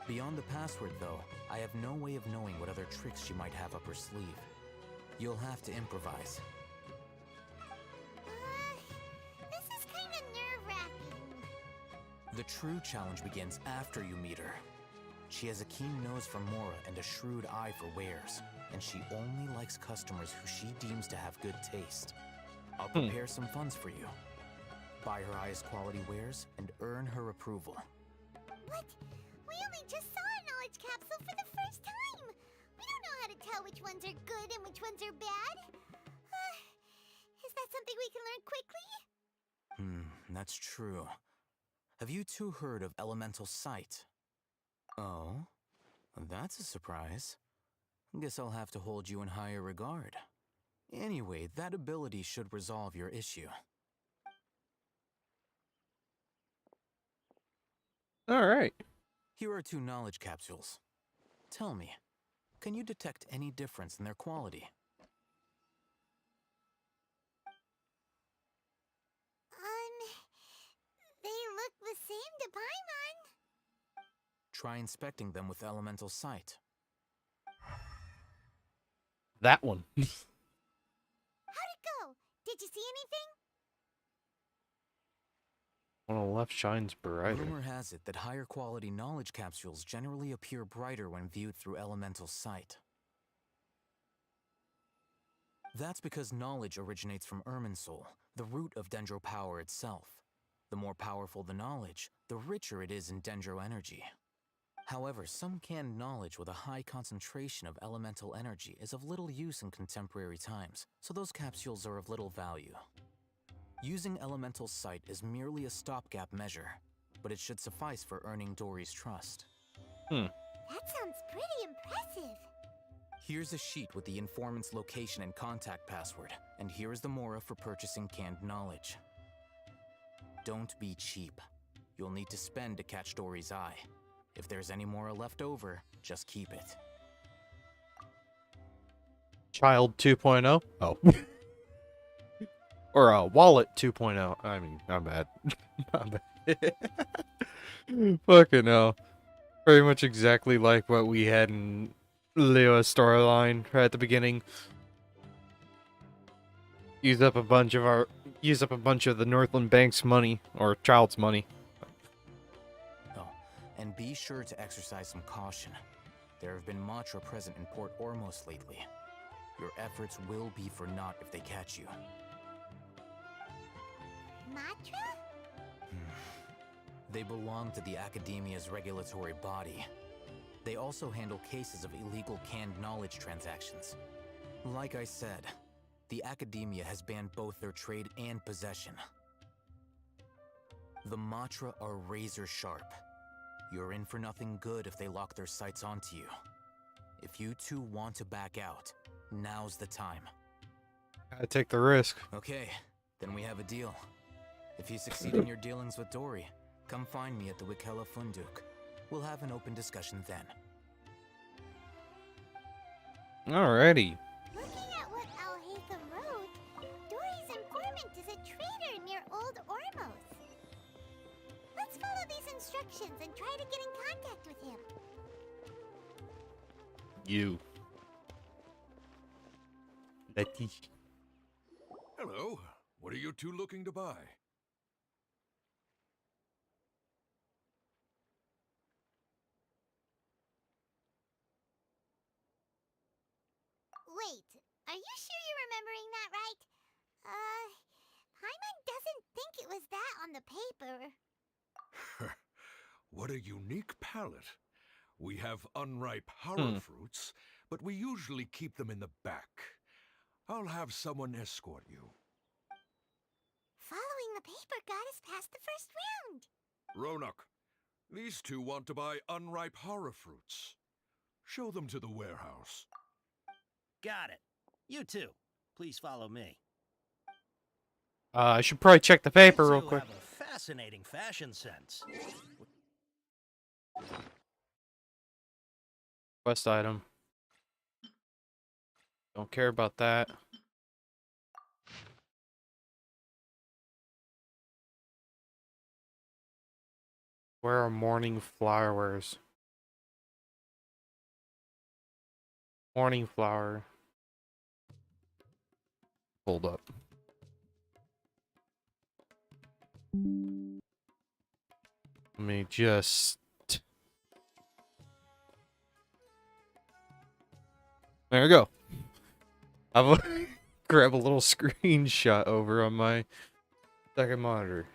Beyond the password, though, I have no way of knowing what other tricks she might have up her sleeve. You'll have to improvise. This is kind of nerve-wracking. The true challenge begins after you meet her. She has a keen nose for mora and a shrewd eye for wares, and she only likes customers who she deems to have good taste. I'll prepare some funds for you. Buy her highest quality wares and earn her approval. But we only just saw a knowledge capsule for the first time. We don't know how to tell which ones are good and which ones are bad. Is that something we can learn quickly? That's true. Have you two heard of elemental sight? Oh, that's a surprise. Guess I'll have to hold you in higher regard. Anyway, that ability should resolve your issue. Alright. Here are 2 knowledge capsules. Tell me, can you detect any difference in their quality? They look the same to Paimon. Try inspecting them with elemental sight. That one. How'd it go? Did you see anything? One on the left shines brighter. Rumor has it that higher quality knowledge capsules generally appear brighter when viewed through elemental sight. That's because knowledge originates from Irminsul, the root of Dendro power itself. The more powerful the knowledge, the richer it is in Dendro energy. However, some canned knowledge with a high concentration of elemental energy is of little use in contemporary times, so those capsules are of little value. Using elemental sight is merely a stopgap measure, but it should suffice for earning Dory's trust. That sounds pretty impressive. Here's a sheet with the informant's location and contact password, and here is the mora for purchasing canned knowledge. Don't be cheap. You'll need to spend to catch Dory's eye. If there's any mora left over, just keep it. Child 2.0? Oh. Or Wallet 2.0. I mean, I'm bad. I'm bad. Fucking hell. Pretty much exactly like what we had in Leo's storyline right at the beginning. Use up a bunch of the Northland Bank's money, or Child's money. Oh, and be sure to exercise some caution. There have been Matra present in Port Ormos lately. Your efforts will be for naught if they catch you. Matra? They belong to the Academia's regulatory body. They also handle cases of illegal canned knowledge transactions. Like I said, the Academia has banned both their trade and possession. The Matra are razor sharp. You're in for nothing good if they lock their sights onto you. If you two want to back out, now's the time. Gotta take the risk. Okay, then we have a deal. If you succeed in your dealings with Dory, come find me at the Wikela Funduk. We'll have an open discussion then. Alrighty. Looking at what Al-Haytham wrote, Dory's informant is a trader near Old Ormos. Let's follow these instructions and try to get in contact with him. You. Letty. Hello. What are you two looking to buy? Wait, are you sure you're remembering that right? Paimon doesn't think it was that on the paper. What a unique palette. We have unripe horror fruits, but we usually keep them in the back. I'll have someone escort you. Following the paper got us past the first round. Ronak, these two want to buy unripe horror fruits. Show them to the warehouse. Got it. You too. Please follow me. I should probably check the paper You real two quick. have a fascinating fashion sense. Quest item. Don't care about that. Where are morning flowers? Morning flower. Hold up. Let me just... There we go. I will grab a little screenshot over on my second monitor.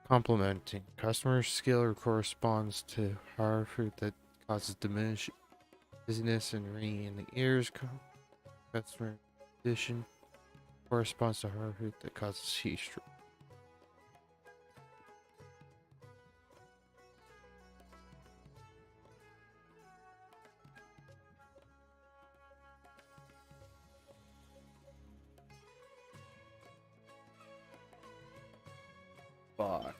Complementing. Customer skill corresponds to hard fruit that causes diminished dizziness and ringing in the ears. Customer condition corresponds to hard fruit that causes heat stroke. Fuck.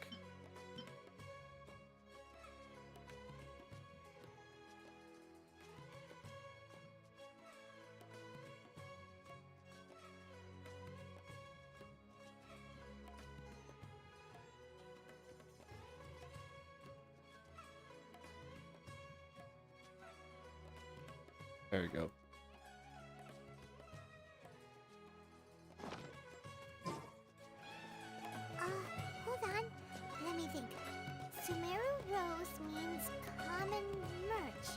There you go. Hold on. Let me think. Sumeru Rose means common merch.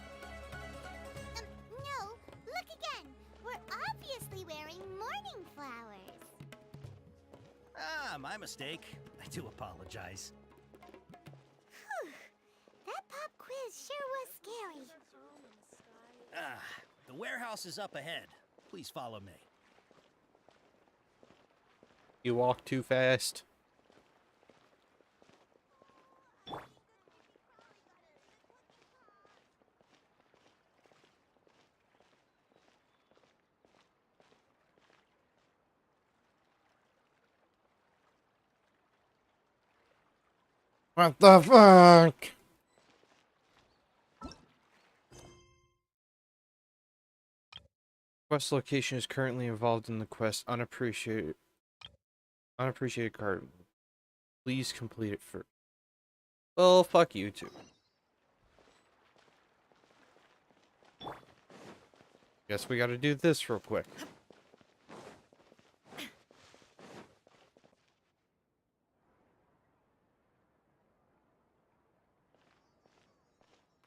No, look again. We're obviously wearing morning flowers. Ah, my mistake. I do apologize. Whew. That pop quiz sure was scary. Ah, the warehouse is up ahead. Please follow me. You walk too fast. What the fuck? Quest location is currently involved in the quest unappreciated card. Please complete it first. Well, fuck you too. Guess we gotta do this real quick.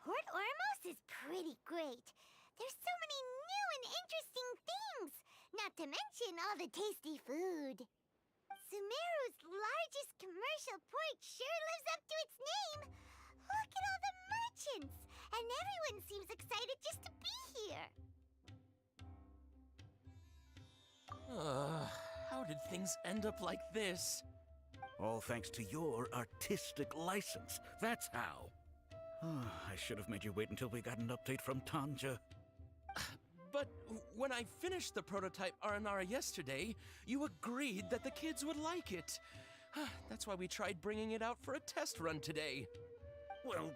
Port Ormos is pretty great. There's so many new and interesting things, not to mention all the tasty food. Sumeru's largest commercial port sure lives up to its name. Look at all the merchants, and everyone seems excited just to be here. How did things end up like this? All thanks to your artistic license. That's how. I should have made you wait until we got an update from Tanja. But when I finished the prototype Aranara yesterday, you agreed that the kids would like it. That's why we tried bringing it out for a test run today. Well,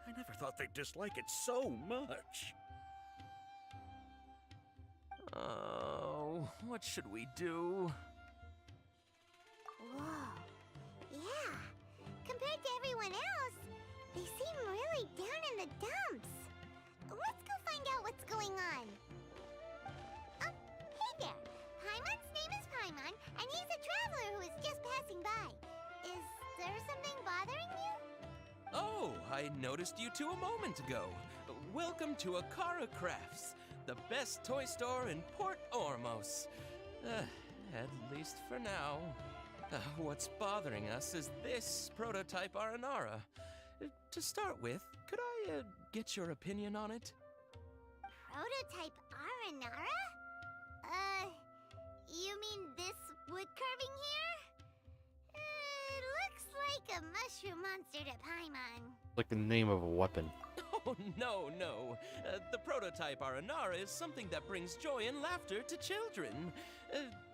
I never thought they'd dislike it so much. Oh, what should we do? Whoa. Yeah. Compared to everyone else, they seem really down in the dumps. Let's go find out what's going on. Oh, hey there. Paimon's name is Paimon, and he's a traveler who is just passing by. Is there something bothering you? Oh, I noticed you two a moment ago. Welcome to Akara Crafts, the best toy store in Port Ormos. At least for now. What's bothering us is this prototype Aranara. To start with, could I get your opinion on it? Prototype Aranara? You mean this wood carving here? It looks like a mushroom monster to Paimon. Like the name of a weapon. Oh, no. The prototype Aranara is something that brings joy and laughter to children.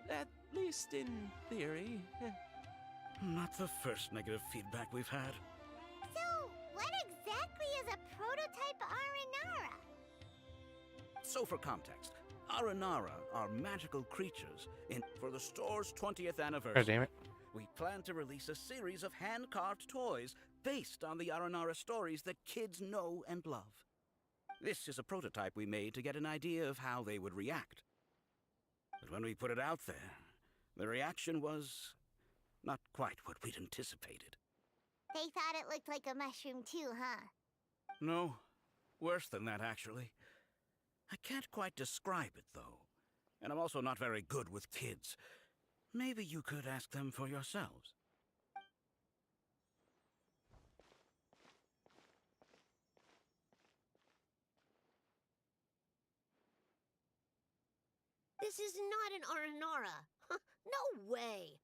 At least in theory. Not the first negative feedback we've had. So, what exactly is a prototype Aranara? So for context, Aranara are magical creatures for the store's 20th anniversary. God damn it. We plan to release a series of hand-carved toys based on the Aranara stories that kids know and love. This is a prototype we made to get an idea of how they would react. But when we put it out there, the reaction was not quite what we'd anticipated. They thought it looked like a mushroom too, huh? No, worse than that, actually. I can't quite describe it, though. And I'm also not very good with kids. Maybe you could ask them for yourselves. This is not an Aranara. No way.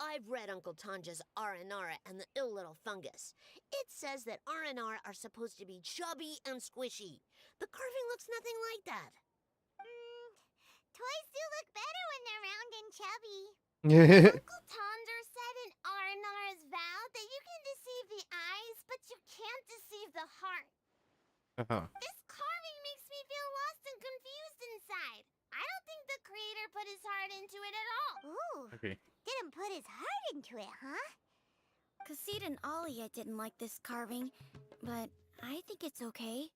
I've read Uncle Tanja's Aranara and the Ill Little Fungus. It says that Aranara are supposed to be chubby and squishy. The carving looks nothing like that. Toys do look better when they're round and chubby. Uncle Tonder said in Aranara's vow that you can deceive the eyes, but you can't deceive the heart. This carving makes me feel lost and confused inside. I don't think the creator put his heart into it at all. Ooh. Okay. Didn't put his heart into it, huh? Kassid and Alia didn't like this carving, but I think it's okay.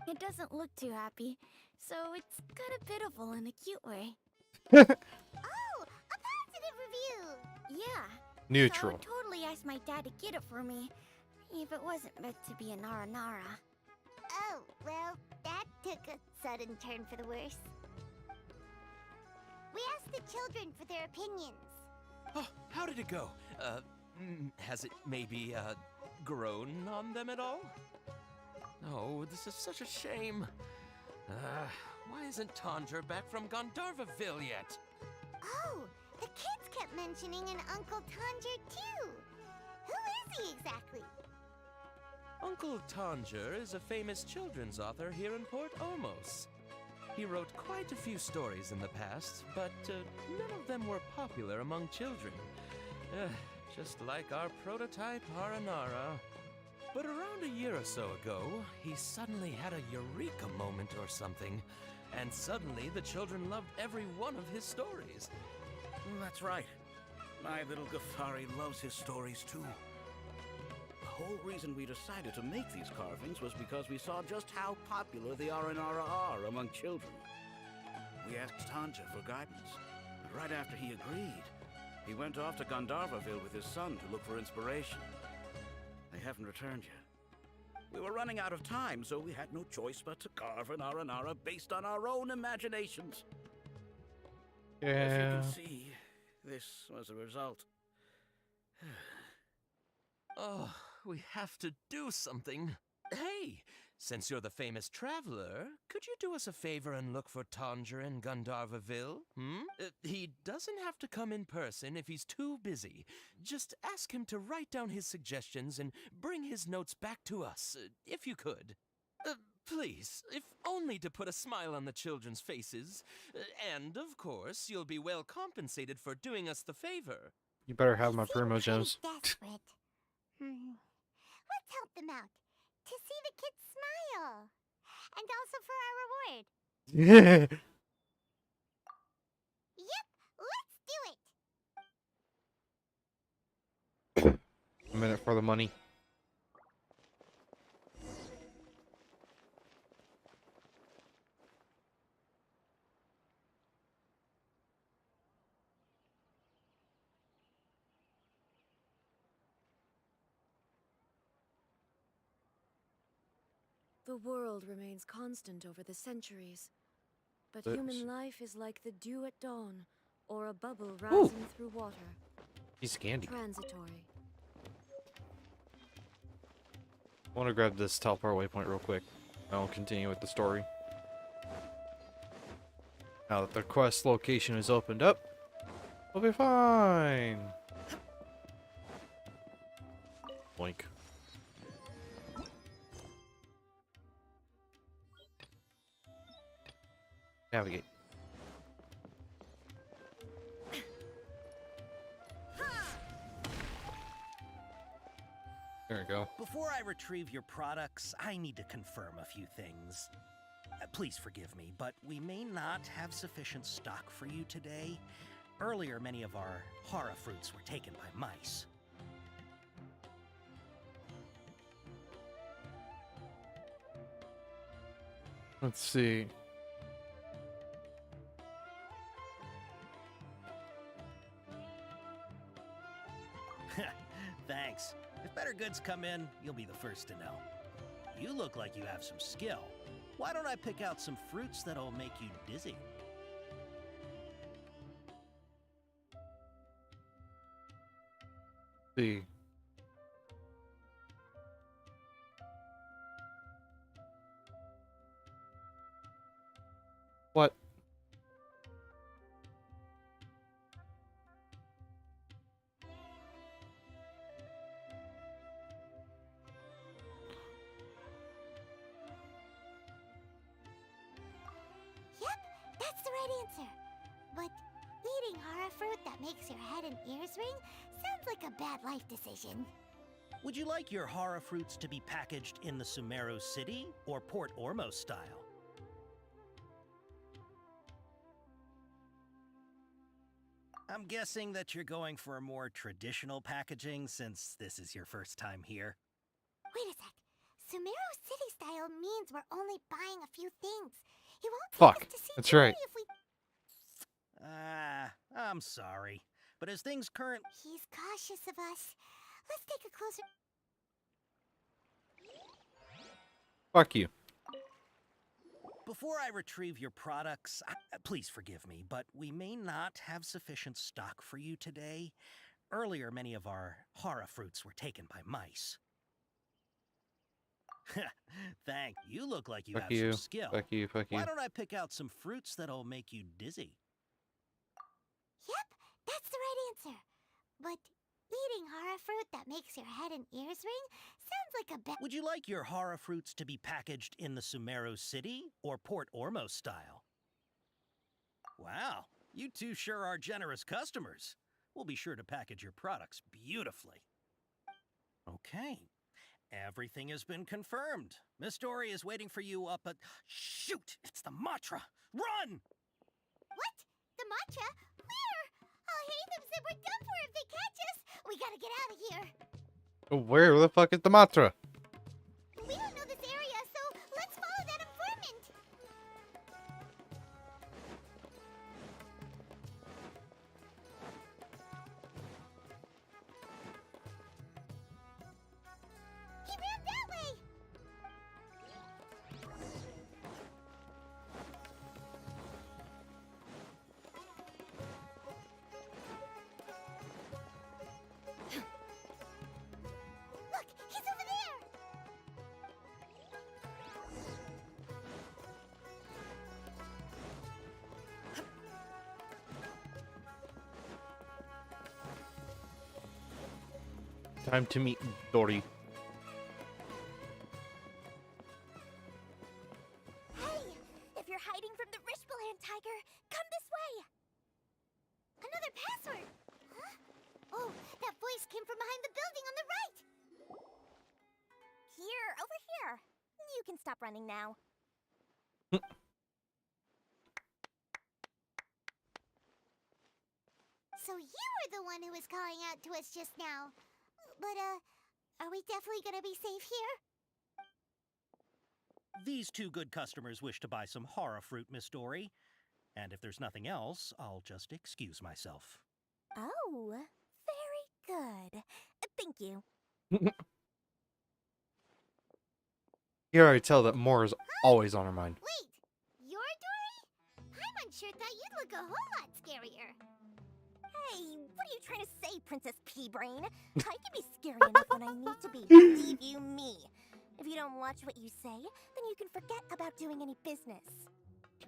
It doesn't look too happy, so it's kind of pitiful in a cute way. Oh, a positive review! Yeah. Neutral. So I would totally ask my dad to get it for me, if it wasn't meant to be an Aranara. Oh, well, that took a sudden turn for the worse. We asked the children for their opinions. Oh, how did it go? Has it maybe, grown on them at all? Oh, this is such a shame. Why isn't Tondra back from Gandharvaville yet? Oh, the kids kept mentioning an Uncle Tondra too. Who is he exactly? Uncle Tondra is a famous children's author here in Port Ormos. He wrote quite a few stories in the past, but none of them were popular among children. Just like our prototype Aranara. But around a year or so ago, he suddenly had a eureka moment or something. And suddenly the children loved every one of his stories. That's right. My little Ghaffari loves his stories too. The whole reason we decided to make these carvings was because we saw just how popular the Aranara are among children. We asked Tanja for guidance, and right after he agreed, he went off to Gandharvaville with his son to look for inspiration. They haven't returned yet. We were running out of time, so we had no choice but to carve an Aranara based on our own imaginations. Yeah. As you can see, this was the result. Oh, we have to do something. Hey, since you're the famous traveler, could you do us a favor and look for Tondra in Gandharvaville? He doesn't have to come in person if he's too busy. Just ask him to write down his suggestions and bring his notes back to us, if you could. Please, if only to put a smile on the children's faces. And, of course, you'll be well compensated for doing us the favor. You better have my Primo Gems. Desperate. Let's help them out. To see the kids smile. And also for our reward. Yeah. Yep, let's do it. A minute for the money. The world remains constant over the centuries, but Oops. human life is like the dew at dawn, or a bubble rising through water. He's candy. Transitory. I want to grab this teleport waypoint real quick. I'll continue with the story. Now that the quest location is opened up, we'll be fine. Boink. Navigate. There we go. Before I retrieve your products, I need to confirm a few things. Please forgive me, but we may not have sufficient stock for you today. Earlier, many of our hara fruits were taken by mice. Let's see. Thanks. If better goods come in, you'll be the first to know. You look like you have some skill. Why don't I pick out some fruits that'll make you dizzy? See. What? Yep, that's the right answer. But eating horror fruit that makes your head and ears ring sounds like a bad life decision. Would you like your horror fruits to be packaged in the Sumeru City or Port Ormos style? I'm guessing that you're going for a more traditional packaging since this is your first time here. Wait a sec. Sumeru City style means we're only buying a few things. He won't take Fuck. us to see That's Joey right. if we... I'm sorry. But as things current... He's cautious of us. Let's take a closer... Fuck you. Before I retrieve your products, please forgive me, but we may not have sufficient stock for you today. Earlier, many of our horror fruits were taken by mice. Thank you. Look like you Fuck have you. some skill. Fuck you. Fuck you. Why don't I pick out some fruits that'll make you dizzy? Yep, that's the right answer. But eating horror fruit that makes your head and ears ring sounds like a bad... Would you like your horror fruits to be packaged in the Sumeru City or Port Ormos style? Wow, you two sure are generous customers. We'll be sure to package your products beautifully. Okay, everything has been confirmed. Miss Dory is waiting for you up at... Shoot, it's the Matra! Run! What? The matcha? Where? I'll hate them said we're done for if they catch us. We gotta get out of here. Where the fuck is the Matra? We don't know this area, so let's follow that informant. He ran that way. Look, he's over there. Time to meet Dory. Hey, if you're hiding from the Rishbaland tiger, come this way. Another password. Huh? Oh, that voice came from behind the building on the right. Here, over here. You can stop running now. So you were the one who was calling out to us just now. But, are we definitely gonna be safe here? These two good customers wish to buy some horror fruit, Miss Dory. And if there's nothing else, I'll just excuse myself. Oh, very good. Thank you. You already tell that more is always on her mind. Wait, you're Dory? Paimon sure thought you'd look a whole lot scarier. Hey, what are you trying to say, Princess Pea-Brain? I can be scary enough when I need to be, believe you me. If you don't watch what you say, then you can forget about doing any business.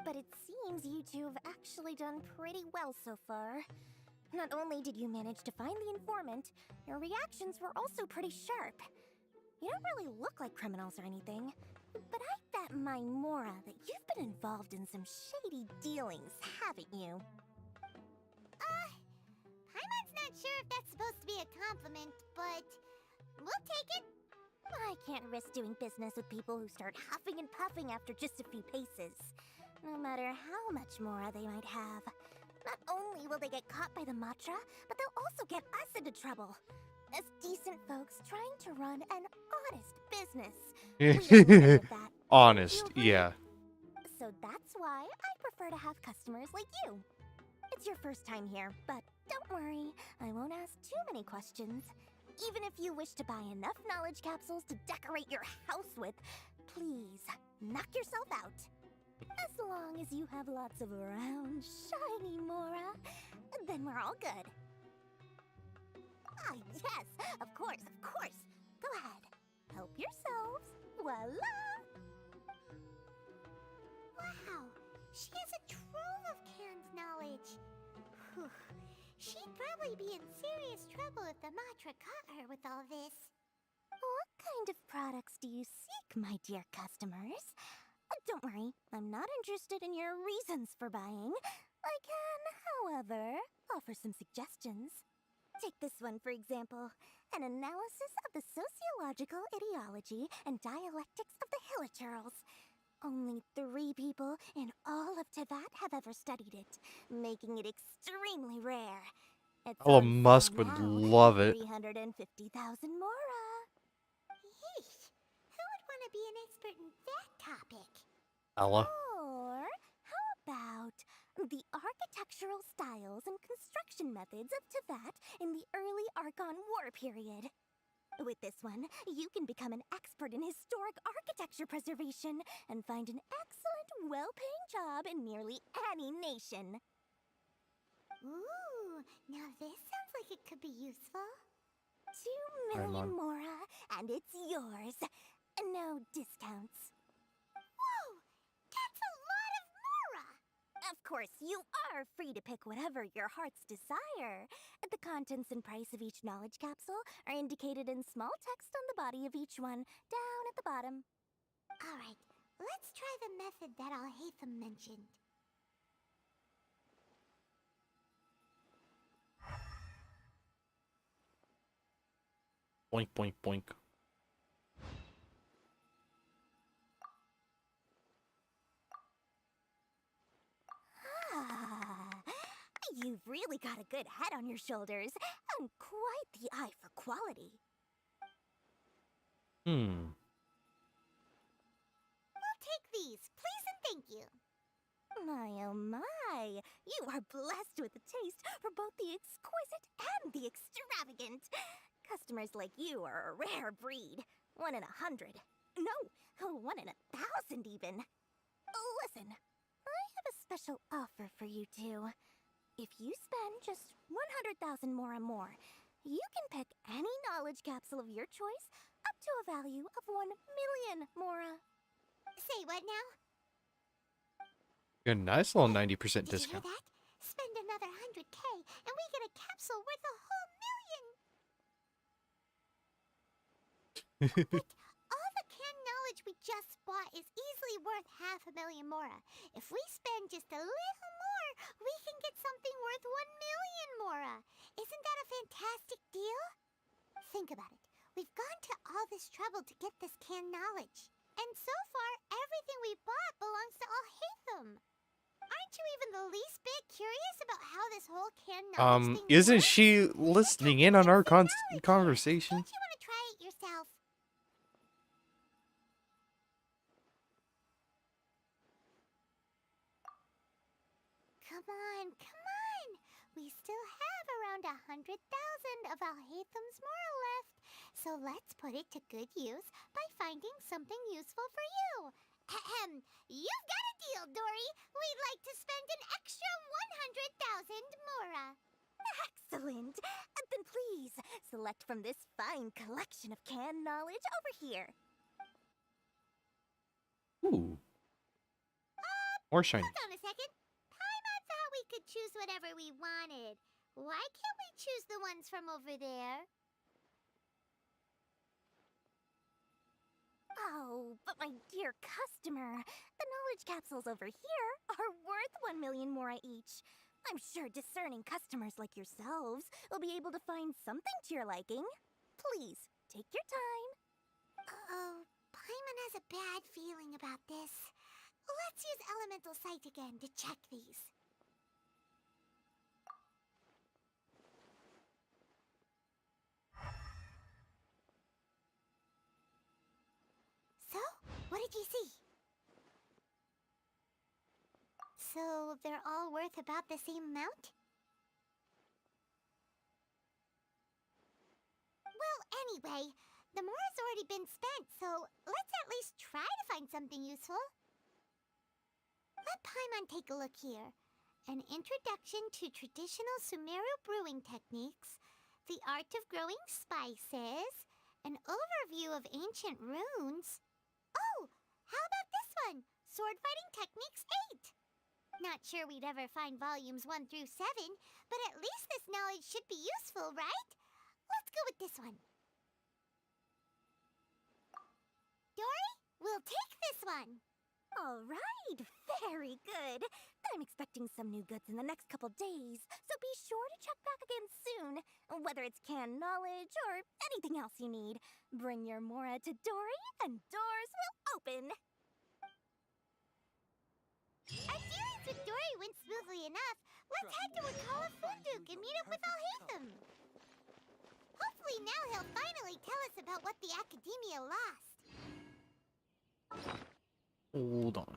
But it seems you two have actually done pretty well so far. Not only did you manage to find the informant, your reactions were also pretty sharp. You don't really look like criminals or anything, but I bet my Mora that you've been involved in some shady dealings, haven't you? Paimon's not sure if that's supposed to be a compliment, but we'll take it. I can't risk doing business with people who start huffing and puffing after just a few paces. No matter how much Mora they might have. Not only will they get caught by the Matra, but they'll also get us into trouble. As decent folks trying to run an honest business. We don't agree with that. Honest, yeah. So that's why I prefer to have customers like you. It's your first time here, but don't worry, I won't ask too many questions. Even if you wish to buy enough knowledge capsules to decorate your house with, please, knock yourself out. As long as you have lots of round, shiny Mora, then we're all good. Ah, yes, of course, of course. Go ahead. Help yourselves. Voila! Wow, she has a trove of canned knowledge. Whew. She'd probably be in serious trouble if the Matra caught her with all this. What kind of products do you seek, my dear customers? Don't worry, I'm not interested in your reasons for buying. I can, however, offer some suggestions. Take this one, for example. An analysis of the sociological ideology and dialectics of the Hilichurls. Only 3 people in all of Teyvat have ever studied it, making it extremely rare. It's Elon on Musk sale would now love at it. 350,000 Mora. Yeesh, who would want to be an expert in that topic? Ella. Or how about the architectural styles and construction methods of Teyvat in the early Archon War period? With this one, you can become an expert in historic architecture preservation and find an excellent, well-paying job in nearly any nation. Ooh, now this sounds like it could be useful. 2 Alright, million Mom. Mora, and it's yours. No discounts. Whoa, that's a lot of Mora! Of course, you are free to pick whatever your heart's desire. The contents and price of each knowledge capsule are indicated in small text on the body of each one, down at the bottom. Alright, let's try the method that Alhaitham mentioned. Boink, boink, boink. Ah, you've really got a good head on your shoulders, and quite the eye for quality. Hmm. We'll take these, please and thank you. My oh my, you are blessed with a taste for both the exquisite and the extravagant. Customers like you are a rare breed. 1 in 100. No, 1 in 1,000 even. Listen, I have a special offer for you two. If you spend just 100,000 Mora more, you can pick any knowledge capsule of your choice up to a value of 1 million Mora. Say what now? A nice little 90% Did you hear discount. that? Spend another 100K and we get a capsule worth a whole million! But all the canned knowledge we just bought is easily worth 500,000 Mora. If we spend just a little more, we can get something worth 1 million Mora. Isn't that a fantastic deal? Think about it. We've gone to all this trouble to get this canned knowledge. And so far, everything we bought belongs to Alhaitham. Aren't you even the least bit curious about how this whole canned knowledge thing Isn't works? she listening in on our conversation? Don't you want to try it yourself? Come on, come on! We still have around 100,000 of Alhaitham's Mora left, so let's put it to good use by finding something useful for you. Ahem! You've got a deal, Dory! We'd like to spend an extra 100,000 Mora. Excellent! Then please, select from this fine collection of canned knowledge over here. Ooh. More shiny. Hold on a second. Paimon thought we could choose whatever we wanted. Why can't we choose the ones from over there? Oh, but my dear customer, the knowledge capsules over here are worth 1 million Mora each. I'm sure discerning customers like yourselves will be able to find something to your liking. Please, take your time. Uh-oh, Paimon has a bad feeling about this. Let's use Elemental Sight again to check these. So, what did you see? So they're all worth about the same amount? Well, anyway, the more has already been spent, so let's at least try to find something useful. Let Paimon take a look here. An introduction to traditional Sumeru brewing techniques, the art of growing spices, an overview of ancient runes. Oh, how about this one? Sword Fighting Techniques 8. Not sure we'd ever find volumes 1 through 7, but at least this knowledge should be useful, right? Let's go with this one. Dory, we'll take this one. All right, very good. I'm expecting some new goods in the next couple days, so be sure to check back again soon. Whether it's canned knowledge or anything else you need, bring your Mora to Dory and doors will open. Our dealings with Dory went smoothly enough. Let's head to Wakala Funduk and meet up with Alhaitham. Hopefully now he'll finally tell us about what the Academia lost. Hold on.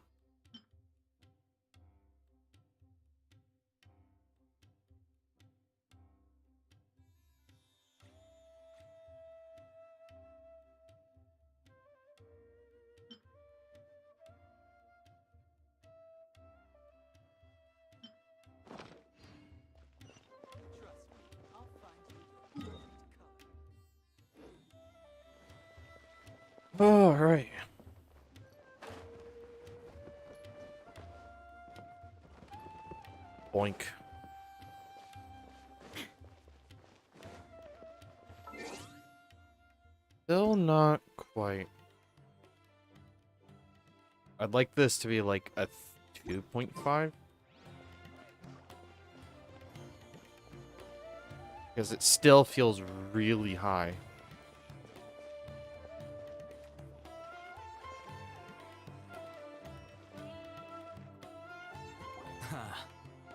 All right. Boink. Still not quite. I'd like this to be like a 2.5. Because it still feels really high.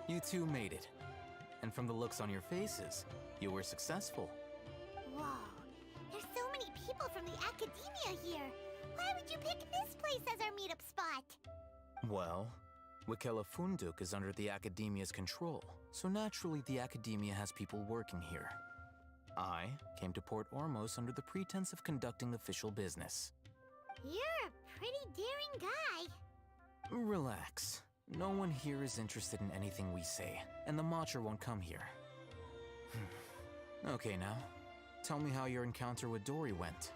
You two made it. And from the looks on your faces, you were successful. Whoa, there's so many people from the Academia here. Why would you pick this place as our meetup spot? Well, Wakela Funduk is under the Academia's control, so naturally the Academia has people working here. I came to Port Ormos under the pretense of conducting official business. You're a pretty daring guy. Relax. No one here is interested in anything we say, and the Matcher won't come here. Okay now, tell me how your encounter with Dory went.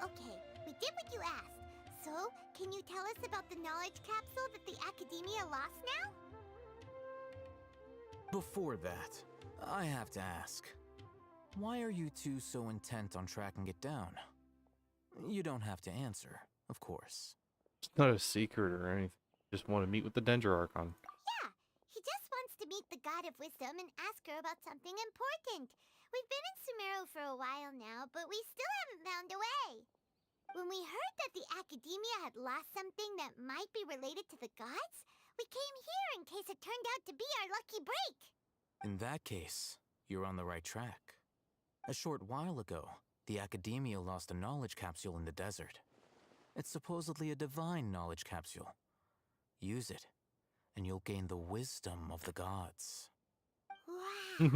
Okay, we did what you asked. So, can you tell us about the knowledge capsule that the Academia lost now? Before that, I have to ask, why are you two so intent on tracking it down? You don't have to answer, of course. It's not a secret or anything. Just want to meet with the Dendro Archon. Yeah, he just wants to meet the God of Wisdom and ask her about something important. We've been in Sumeru for a while now, but we still haven't found a way. When we heard that the Academia had lost something that might be related to the gods, we came here in case it turned out to be our lucky break. In that case, you're on the right track. A short while ago, the Academia lost a knowledge capsule in the desert. It's supposedly a divine knowledge capsule. Use it, and you'll gain the wisdom of the gods. Wow,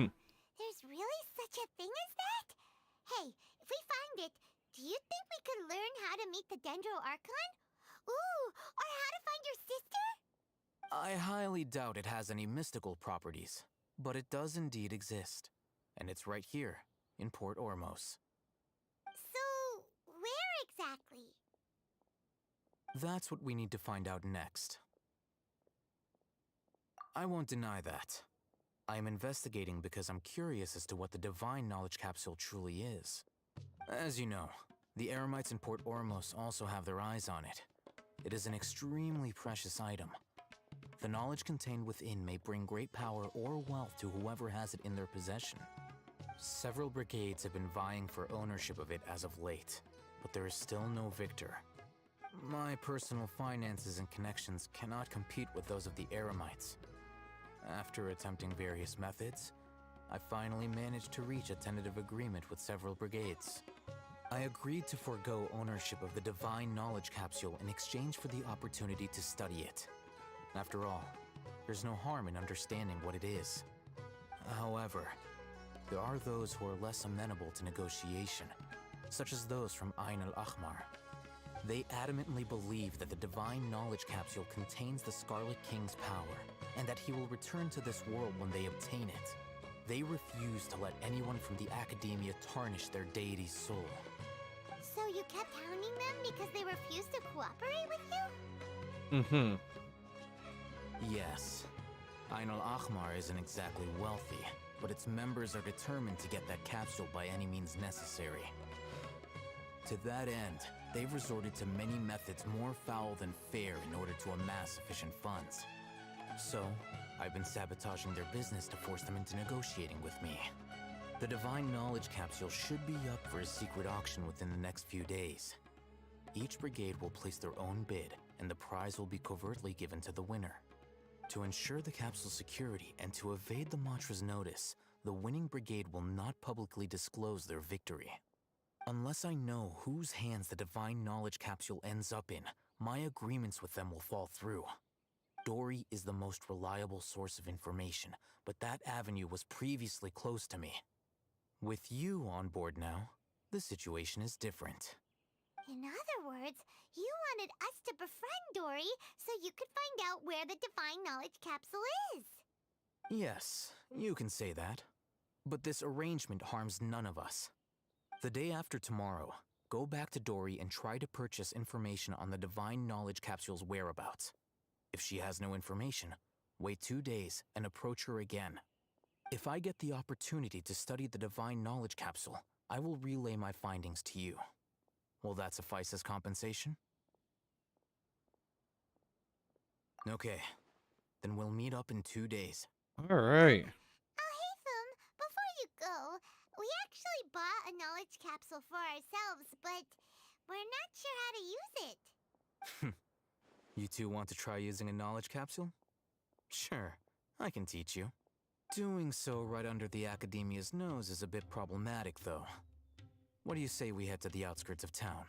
there's really such a thing as that? Hey, if we find it, do you think we could learn how to meet the Dendro Archon? Ooh, or how to find your sister? I highly doubt it has any mystical properties, but it does indeed exist. And it's right here, in Port Ormos. So, where exactly? That's what we need to find out next. I won't deny that. I am investigating because I'm curious as to what the divine knowledge capsule truly is. As you know, the Eremites in Port Ormos also have their eyes on it. It is an extremely precious item. The knowledge contained within may bring great power or wealth to whoever has it in their possession. Several brigades have been vying for ownership of it as of late, but there is still no victor. My personal finances and connections cannot compete with those of the Eremites. After attempting various methods, I finally managed to reach a tentative agreement with several brigades. I agreed to forego ownership of the Divine Knowledge Capsule in exchange for the opportunity to study it. After all, there's no harm in understanding what it is. However, there are those who are less amenable to negotiation, such as those from Ain al-Ahmar. They adamantly believe that the Divine Knowledge Capsule contains the Scarlet King's power, and that he will return to this world when they obtain it. They refuse to let anyone from the Academia tarnish their deity's soul. So you kept hounding them because they refused to cooperate with you? Yes. Ain al-Ahmar isn't exactly wealthy, but its members are determined to get that capsule by any means necessary. To that end, they've resorted to many methods more foul than fair in order to amass sufficient funds. So, I've been sabotaging their business to force them into negotiating with me. The Divine Knowledge Capsule should be up for a secret auction within the next few days. Each brigade will place their own bid, and the prize will be covertly given to the winner. To ensure the capsule's security and to evade the Matra's notice, the winning brigade will not publicly disclose their victory. Unless I know whose hands the Divine Knowledge Capsule ends up in, my agreements with them will fall through. Dory is the most reliable source of information, but that avenue was previously closed to me. With you on board now, the situation is different. In other words, you wanted us to befriend Dory so you could find out where the Divine Knowledge Capsule is. Yes, you can say that. But this arrangement harms none of us. The day after tomorrow, go back to Dory and try to purchase information on the Divine Knowledge Capsule's whereabouts. If she has no information, wait 2 days and approach her again. If I get the opportunity to study the Divine Knowledge Capsule, I will relay my findings to you. Will that suffice as compensation? Okay, then we'll meet up in 2 days. Alright. Before you go, we actually bought a knowledge capsule for ourselves, but we're not sure how to use it. You two want to try using a knowledge capsule? Sure, I can teach you. Doing so right under the Academia's nose is a bit problematic, though. What do you say we head to the outskirts of town?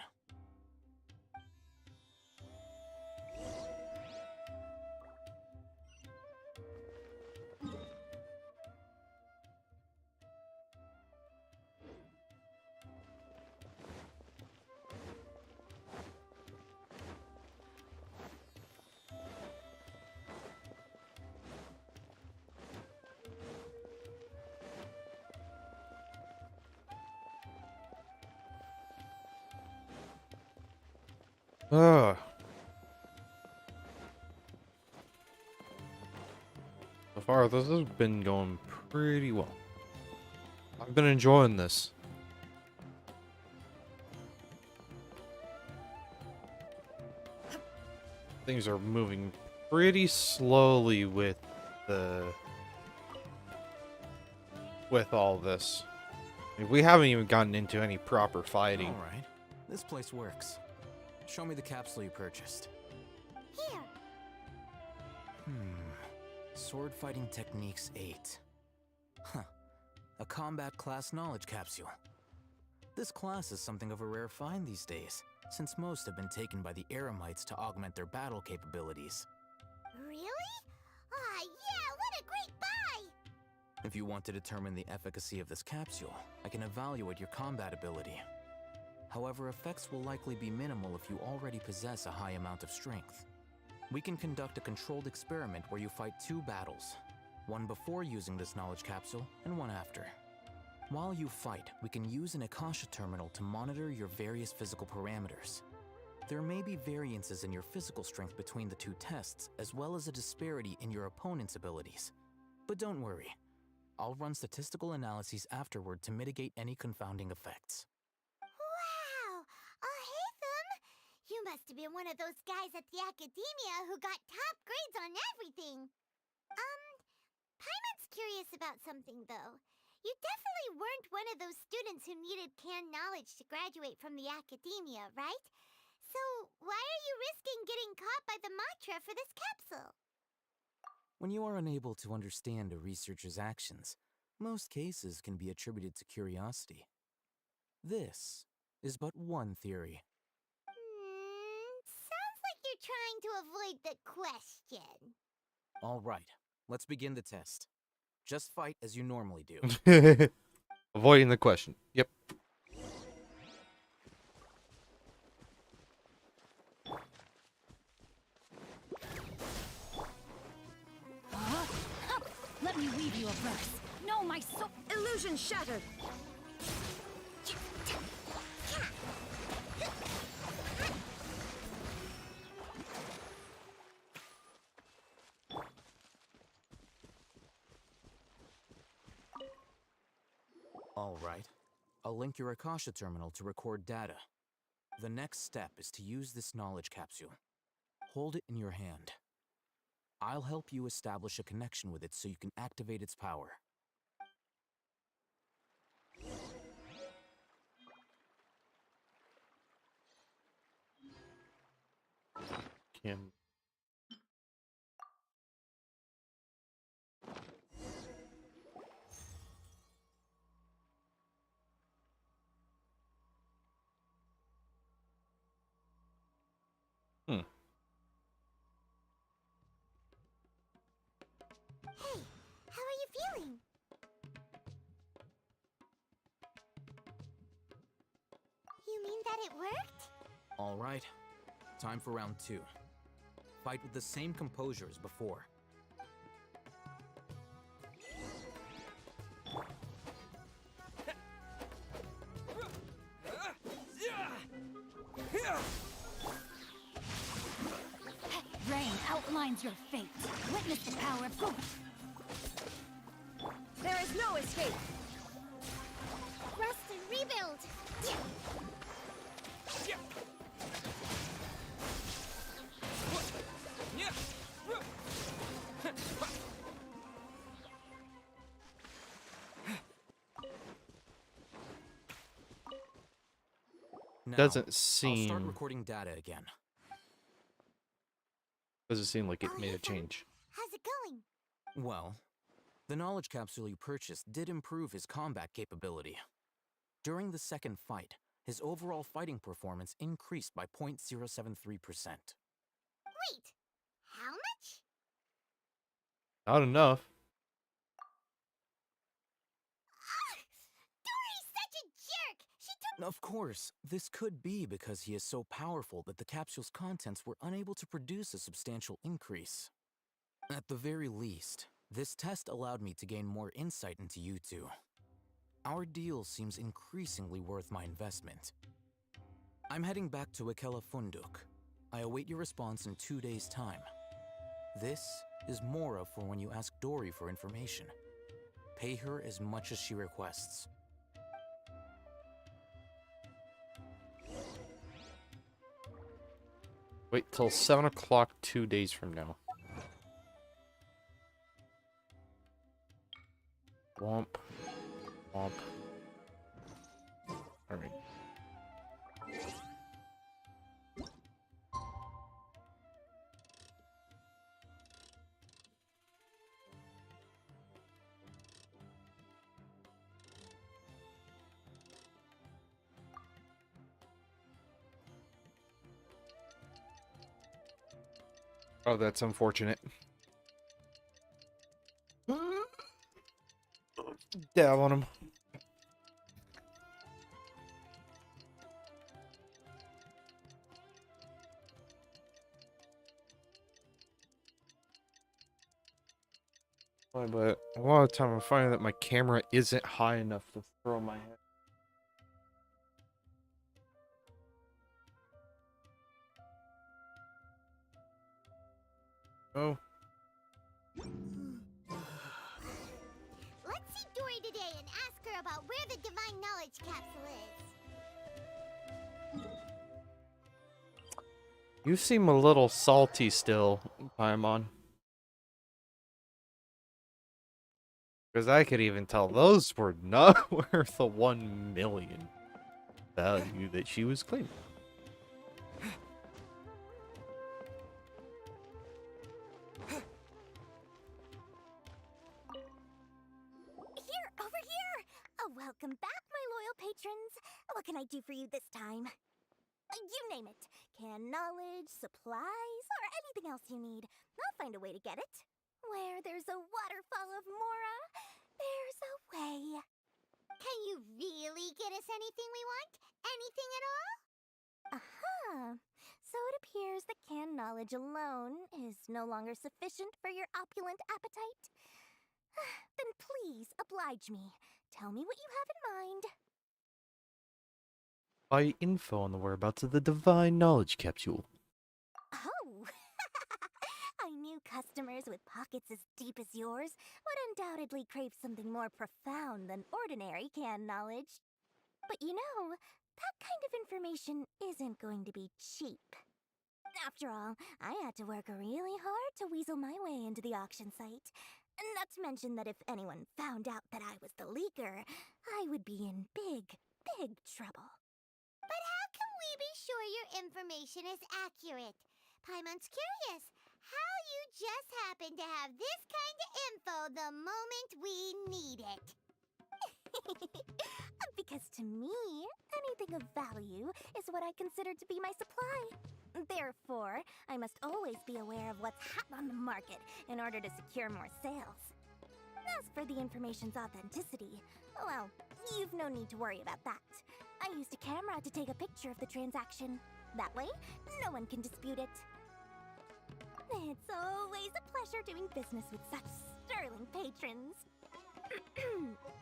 Ugh. So far, this has been going pretty well. I've been enjoying this. Things are moving pretty slowly with all this. I mean, we haven't even gotten into any proper fighting. All right, this place works. Show me the capsule you purchased. Here. Sword Fighting Techniques 8. Huh. A combat class knowledge capsule. This class is something of a rare find these days, since most have been taken by the Eremites to augment their battle capabilities. Really? Ah, yeah, what a great buy! If you want to determine the efficacy of this capsule, I can evaluate your combat ability. However, effects will likely be minimal if you already possess a high amount of strength. We can conduct a controlled experiment where you fight 2 battles, one before using this knowledge capsule and one after. While you fight, we can use an Akasha terminal to monitor your various physical parameters. There may be variances in your physical strength between the 2 tests, as well as a disparity in your opponent's abilities. But don't worry, I'll run statistical analyses afterward to mitigate any confounding effects. You must have been one of those guys at the Academia who got top grades on everything. Paimon's curious about something, though. You definitely weren't one of those students who needed canned knowledge to graduate from the Academia, right? So, why are you risking getting caught by the Matra for this capsule? When you are unable to understand a researcher's actions, most cases can be attributed to curiosity. This is but one theory. Sounds like you're trying to avoid the question. All right, let's begin the test. Just fight as you normally do. Avoiding the question. Yep. Let me weave you a verse. No, my soul. Illusion shattered. All right. I'll link your Akasha terminal to record data. The next step is to use this knowledge capsule. Hold it in your hand. I'll help you establish a connection with it so you can activate its power. Can. Hey, how are you feeling? You mean that it worked? All right. Time for round 2. Fight with the same composure as before. Rain outlines your fate. Witness the power of God. There is no escape. Rest and rebuild. Now, Doesn't I'll start seem. recording data again. Doesn't seem like it Oh, made hey, a change. How's it going? Well, the knowledge capsule you purchased did improve his combat capability. During the second fight, his overall fighting performance increased by 0.073%. Wait, how much? Not enough. Dory's such a jerk! She took. Of course, this could be because he is so powerful that the capsule's contents were unable to produce a substantial increase. At the very least, this test allowed me to gain more insight into you two. Our deal seems increasingly worth my investment. I'm heading back to Ikela Funduk. I await your response in 2 days' time. This is Mora for when you ask Dory for information. Pay her as much as she requests. Wait till 7 o'clock 2 days from now. Womp. Womp. Alright. Oh, that's unfortunate. Dab on him. But a lot of time I'm finding that my camera isn't high enough to throw my head. Oh. Let's see Dory today and ask her about where the divine knowledge capsule is. You seem a little salty still, Paimon. Because I could even tell those were not worth the 1 million value that she was claiming. Here, over here! Welcome back, my loyal patrons. What can I do for you this time? You name it. Can knowledge, supplies, or anything else you need. I'll find a way to get it. Where there's a waterfall of Mora, there's a way. Can you really get us anything we want? Anything at all? Aha! So it appears that canned knowledge alone is no longer sufficient for your opulent appetite. Then please oblige me. Tell me what you have in mind. Buy info on the whereabouts of the Divine Knowledge Capsule. Oh! I knew customers with pockets as deep as yours would undoubtedly crave something more profound than ordinary canned knowledge. But you know, that kind of information isn't going to be cheap. After all, I had to work really hard to weasel my way into the auction site. Not to mention that if anyone found out that I was the leaker, I would be in big, big trouble. But how can we be sure your information is accurate? Paimon's curious how you just happen to have this kind of info the moment we need it. Because to me, anything of value is what I consider to be my supply. Therefore, I must always be aware of what's hot on the market in order to secure more sales. As for the information's authenticity, well, you've no need to worry about that. I used a camera to take a picture of the transaction. That way, no one can dispute it. It's always a pleasure doing business with such sterling patrons.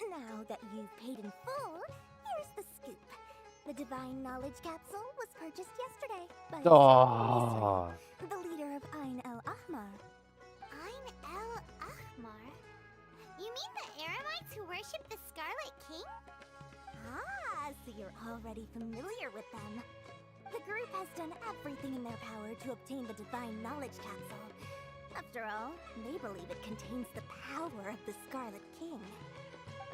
Now that you've paid in full, here's the scoop. The Divine Knowledge Capsule was purchased yesterday by the leader of Ain el-Ahmar. Ain el-Ahmar? You mean the Eremites who worship the Scarlet King? Ah, so you're already familiar with them. The group has done everything in their power to obtain the Divine Knowledge Capsule. After all, they believe it contains the power of the Scarlet King.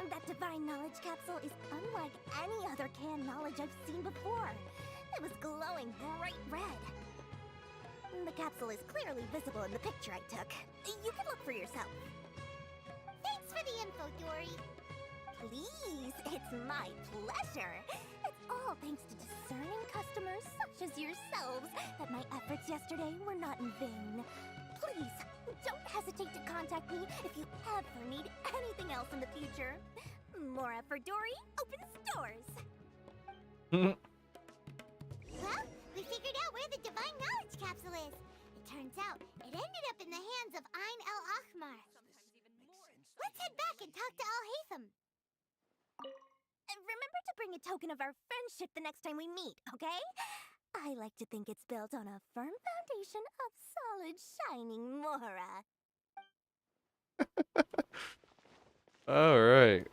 That Divine Knowledge Capsule is unlike any other canned knowledge I've seen before. It was glowing bright red. The capsule is clearly visible in the picture I took. You can look for yourself. Thanks for the info, Dory. Please, it's my pleasure. It's all thanks to discerning customers such as yourselves that my efforts yesterday were not in vain. Please, don't hesitate to contact me if you ever need anything else in the future. Mora for Dory opens doors. Well, we figured out where the Divine Knowledge Capsule is. It turns out it ended up in the hands of Ain el-Ahmar. Let's head back and talk to Al-Haytham. Remember to bring a token of our friendship the next time we meet, okay? I like to think it's built on a firm foundation of solid, shining Mora. All right.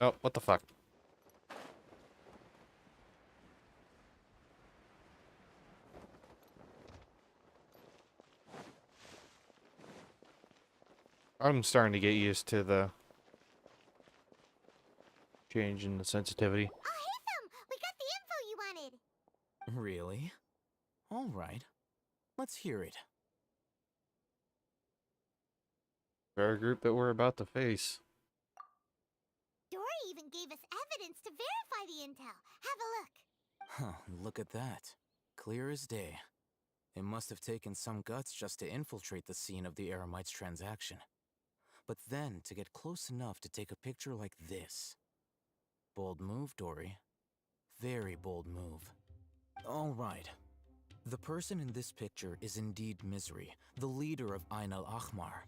Oh, what the fuck? I'm starting to get used to the change in the sensitivity. Al-Haytham, we got the info you wanted. Really? All right. Let's hear it. Our group that we're about to face. Dory even gave us evidence to verify the intel. Have a look. Huh, look at that. Clear as day. It must have taken some guts just to infiltrate the scene of the Eremites transaction. But then to get close enough to take a picture like this. Bold move, Dory. Very bold move. All right. The person in this picture is indeed Misery, the leader of Ain el-Ahmar.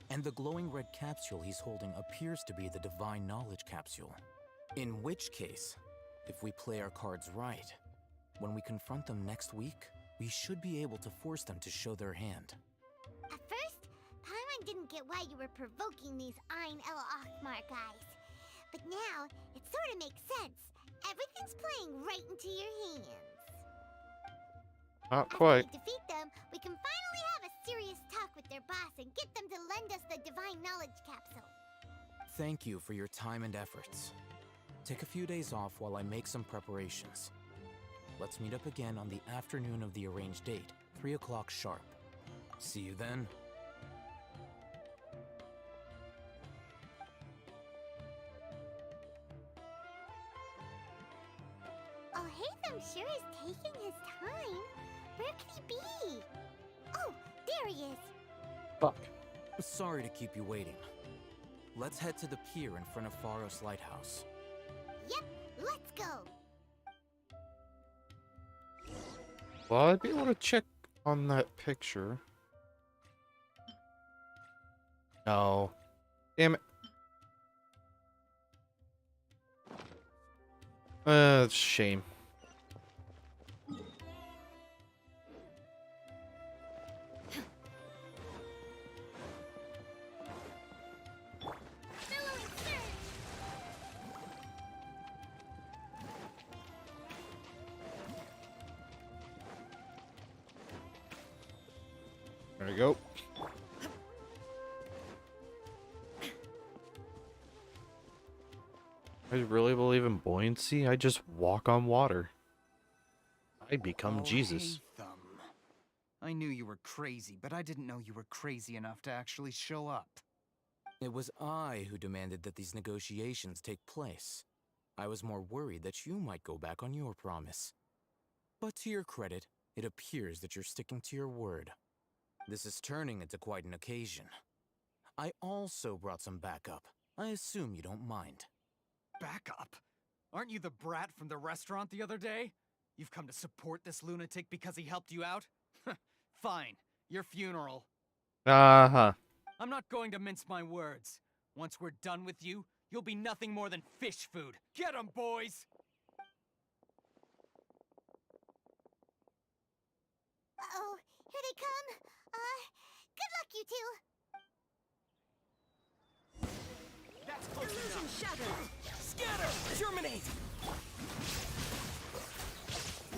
And the glowing red capsule he's holding appears to be the Divine Knowledge Capsule. In which case, if we play our cards right, when we confront them next week, we should be able to force them to show their hand. At first, Paimon didn't get why you were provoking these Ain el-Ahmar guys. But now, it sort of makes sense. Everything's playing right into your hands. Not quite. After we defeat them, we can finally have a serious talk with their boss and get them to lend us the Divine Knowledge Capsule. Thank you for your time and efforts. Take a few days off while I make some preparations. Let's meet up again on the afternoon of the arranged date, 3 o'clock sharp. See you then. Oh, Haytham sure is taking his time. Where could he be? Oh, there he is. Fuck. Sorry to keep you waiting. Let's head to the pier in front of Faros Lighthouse. Yep, let's go. Well, I'd be able to check on that picture. No. Damn it. It's a shame. There we go. I really believe in buoyancy. I just walk on water. I become Jesus. Haytham. I knew you were crazy, but I didn't know you were crazy enough to actually show up. It was I who demanded that these negotiations take place. I was more worried that you might go back on your promise. But to your credit, it appears that you're sticking to your word. This is turning into quite an occasion. I also brought some backup. I assume you don't mind. Backup? Aren't you the brat from the restaurant the other day? You've come to support this lunatic because he helped you out? Fine. Your funeral. Uh-huh. I'm not going to mince my words. Once we're done with you, you'll be nothing more than fish food. Get 'em, boys! Uh-oh, here they come. Good luck, you two. That's close Illusion enough. shatter. Scatter! Germinate!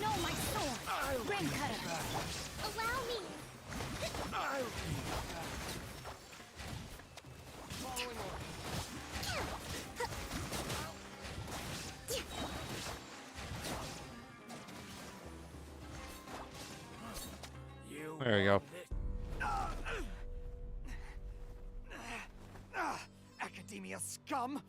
No, my sword! Ring cutter! Allow me. Following order. There we go. Academia scum!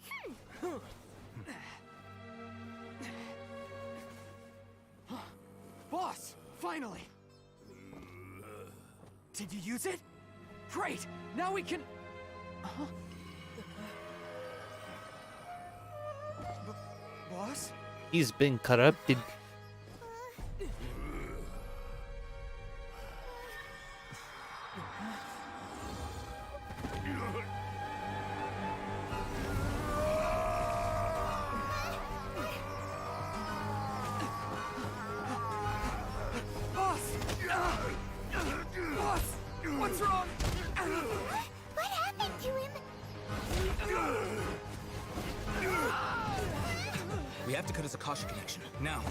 Boss! Finally! Did you use it? Great! Now we can... Boss? He's been corrupted. Boss! Boss! What's wrong? What happened to him? We have to cut his Akasha connection, now.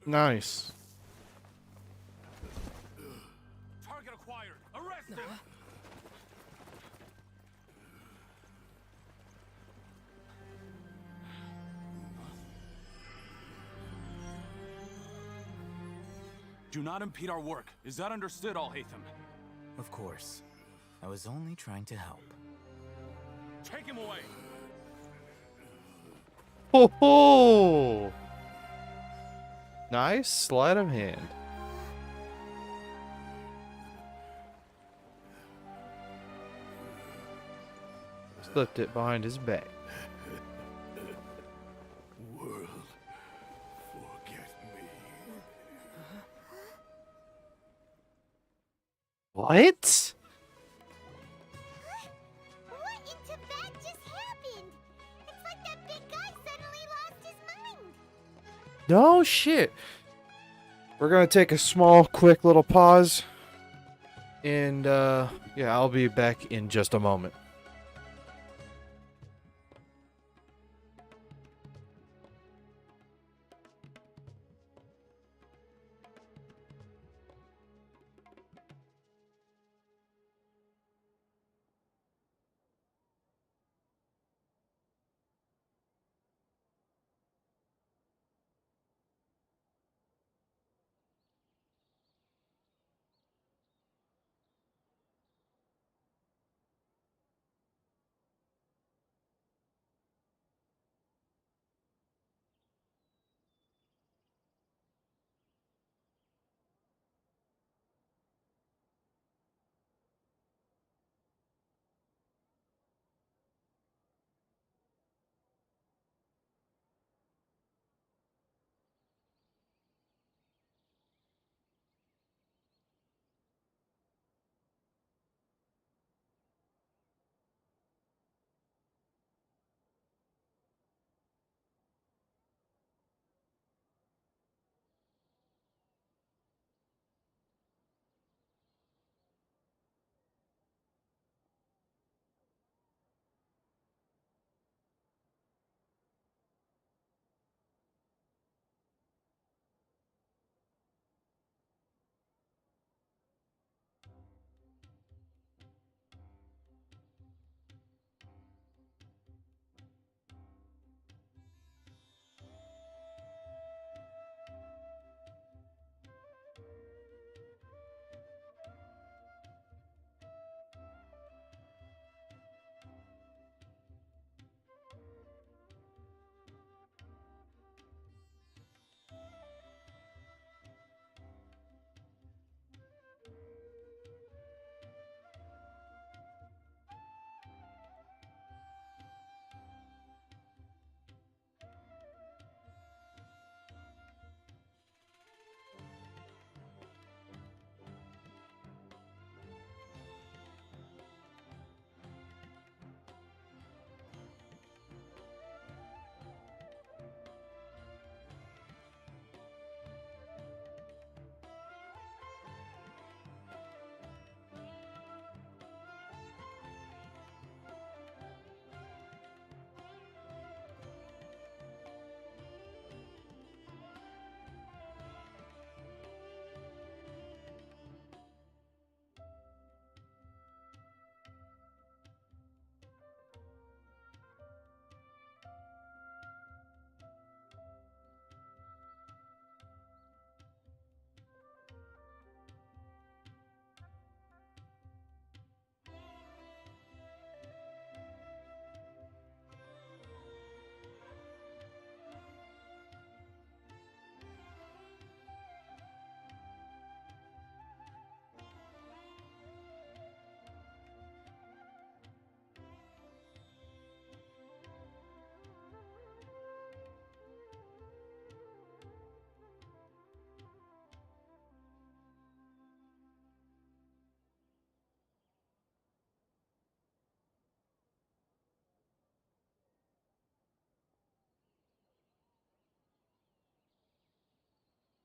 Nice. Target acquired. Arrest him. Do not impede our work. Is that understood, Al-Haytham? Of course. I was only trying to help. Take him away. Ho ho! Nice sleight of hand. Slipped it behind his back. World, forget me. What? What in Tibet just happened? It's like that big guy suddenly lost his mind. No shit. We're gonna take a small, quick little pause. And, yeah, I'll be back in just a moment.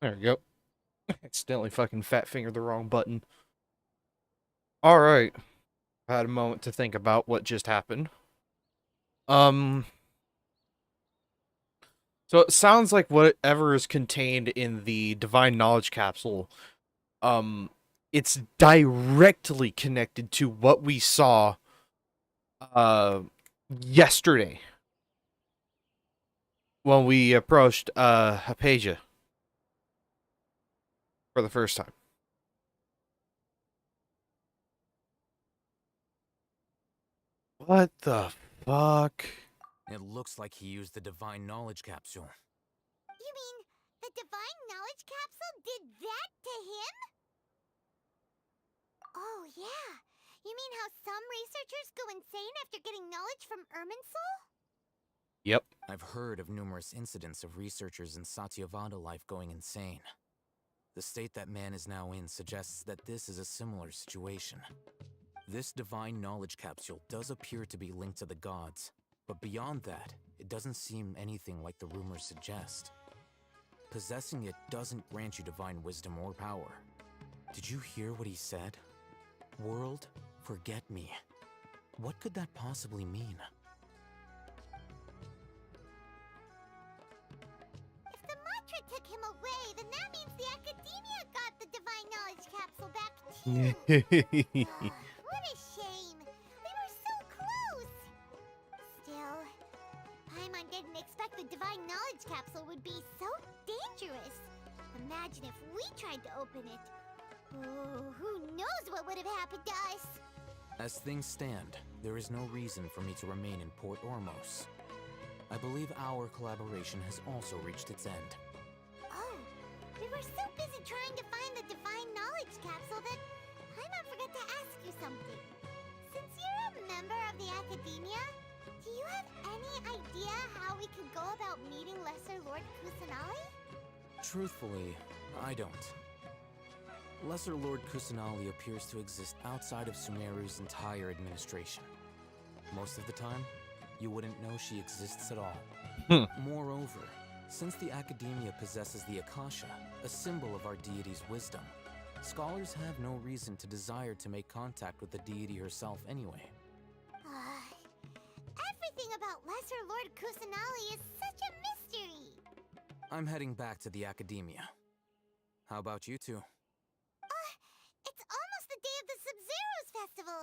There we go. Accidentally fucking fat fingered the wrong button. Alright. I had a moment to think about what just happened. So it sounds like whatever is contained in the Divine Knowledge Capsule, it's directly connected to what we saw, yesterday. When we approached, Hypatia. For the first time. What the fuck? It looks like he used the Divine Knowledge Capsule. You mean the Divine Knowledge Capsule did that to him? Oh, yeah. You mean how some researchers go insane after getting knowledge from Irminsul? Yep. I've heard of numerous incidents of researchers in Satyavada life going insane. The state that man is now in suggests that this is a similar situation. This Divine Knowledge Capsule does appear to be linked to the gods, but beyond that, it doesn't seem anything like the rumors suggest. Possessing it doesn't grant you divine wisdom or power. Did you hear what he said? World, forget me. What could that possibly mean? If the mantra took him away, then that means the Academia got the Divine Knowledge Capsule back too. What a shame. We were so close. Still, Paimon didn't expect the Divine Knowledge Capsule would be so dangerous. Imagine if we tried to open it. Oh, who knows what would have happened to us? As things stand, there is no reason for me to remain in Port Ormos. I believe our collaboration has also reached its end. Oh, we were so busy trying to find the Divine Knowledge Capsule that Paimon forgot to ask you something. Since you're a member of the Academia, do you have any idea how we could go about meeting Lesser Lord Kusanali? Truthfully, I don't. Lesser Lord Kusanali appears to exist outside of Sumeru's entire administration. Most of the time, you wouldn't know she exists at all. Moreover, since the Academia possesses the Akasha, a symbol of our deity's wisdom, scholars have no reason to desire to make contact with the deity herself anyway. Everything about Lesser Lord Kusanali is such a mystery. I'm heading back to the Academia. How about you two? It's almost the day of the Sub-Zero's festival.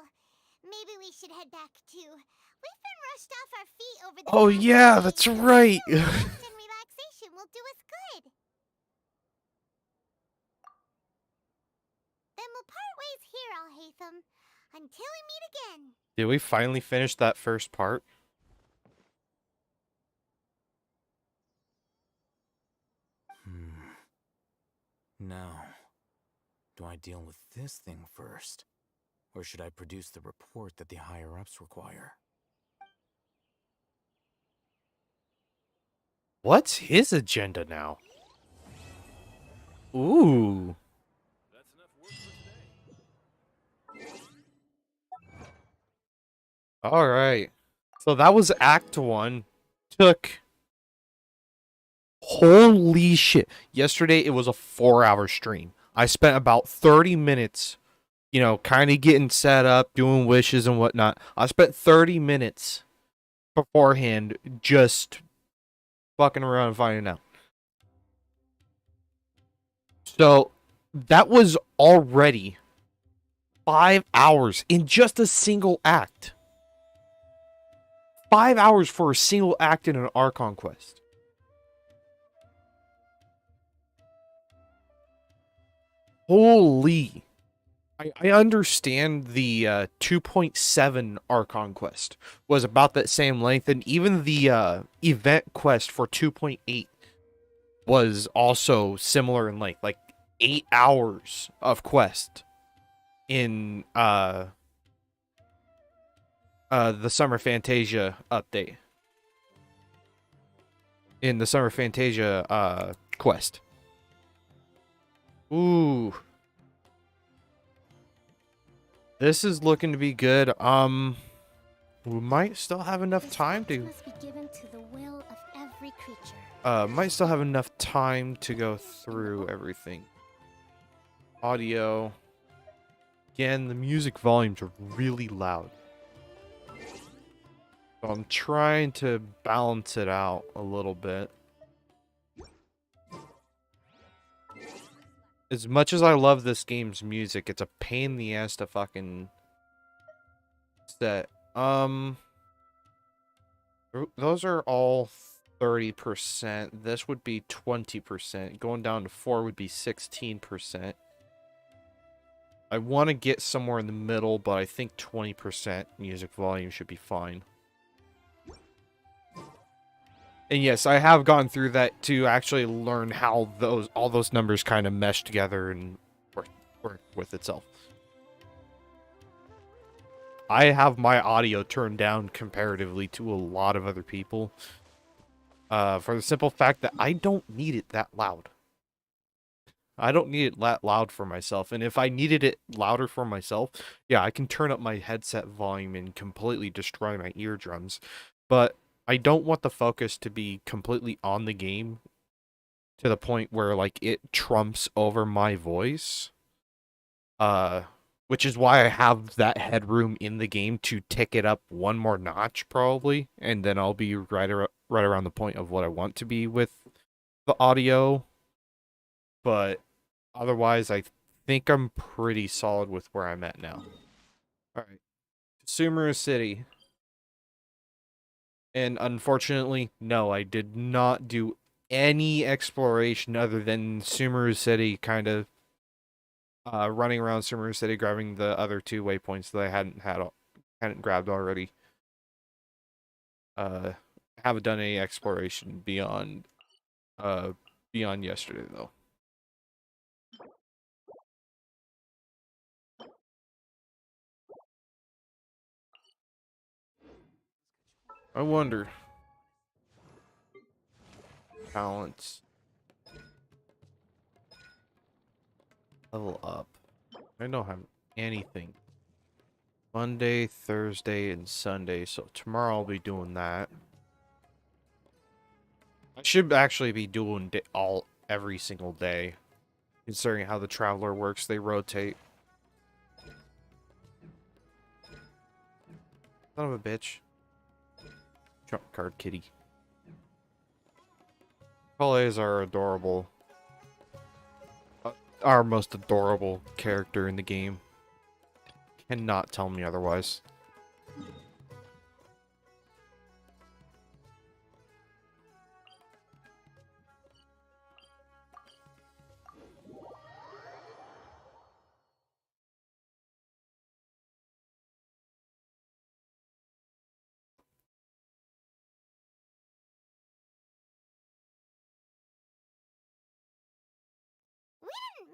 Maybe we should head back too. We've been rushed off our feet over the Oh past yeah, few that's days, so right. a little rest and relaxation will do us good. Then we'll part ways here, Alhaitham, until we meet again. Did we finally finish that first part? Now, do I deal with this thing first? Or should I produce the report that the higher-ups require? What's his agenda now? Ooh. Alright. So that was Act 1. Took... Holy shit. Yesterday, it was a 4-hour stream. I spent about 30 minutes, you know, kind of getting set up, doing wishes and whatnot. I spent 30 minutes beforehand just fucking around and finding out. So, that was already 5 hours in just a single act. 5 hours for a single act in an Archon quest. Holy. I understand the 2.7 Archon quest was about that same length, and even the event quest for 2.8 was also similar in length, like 8 hours of quest in the Summer Fantasia update. In the Summer Fantasia quest. Ooh. This is looking to be good. We might still have enough time to... must be given to the will of every creature. Might still have enough time to go through everything. Audio. Again, the music volumes are really loud. So I'm trying to balance it out a little bit. As much as I love this game's music, it's a pain in the ass to fucking set. Those are all 30%. This would be 20%. Going down to 4 would be 16%. I want to get somewhere in the middle, but I think 20% music volume should be fine. And yes, I have gone through that to actually learn how all those numbers kind of mesh together and work with itself. I have my audio turned down comparatively to a lot of other people. For the simple fact that I don't need it that loud. I don't need it that loud for myself. And if I needed it louder for myself, yeah, I can turn up my headset volume and completely destroy my eardrums. But I don't want the focus to be completely on the game to the point where, like, it trumps over my voice. Which is why I have that headroom in the game to tick it up one more notch, probably. And then I'll be right around the point of what I want to be with the audio. But otherwise, I think I'm pretty solid with where I'm at now. Alright. Sumeru City. And unfortunately, no, I did not do any exploration other than Sumeru City, kind of running around Sumeru City, grabbing the other 2 waypoints that I hadn't grabbed already. Haven't done any exploration beyond yesterday though. I wonder. Balance. Level up. I don't have anything. Monday, Thursday, and Sunday, so tomorrow I'll be doing that. I should actually be doing every single day, considering how the Traveler works. They rotate. Son of a bitch. Trump card kitty. Collays are adorable. Our most adorable character in the game. Cannot tell me otherwise.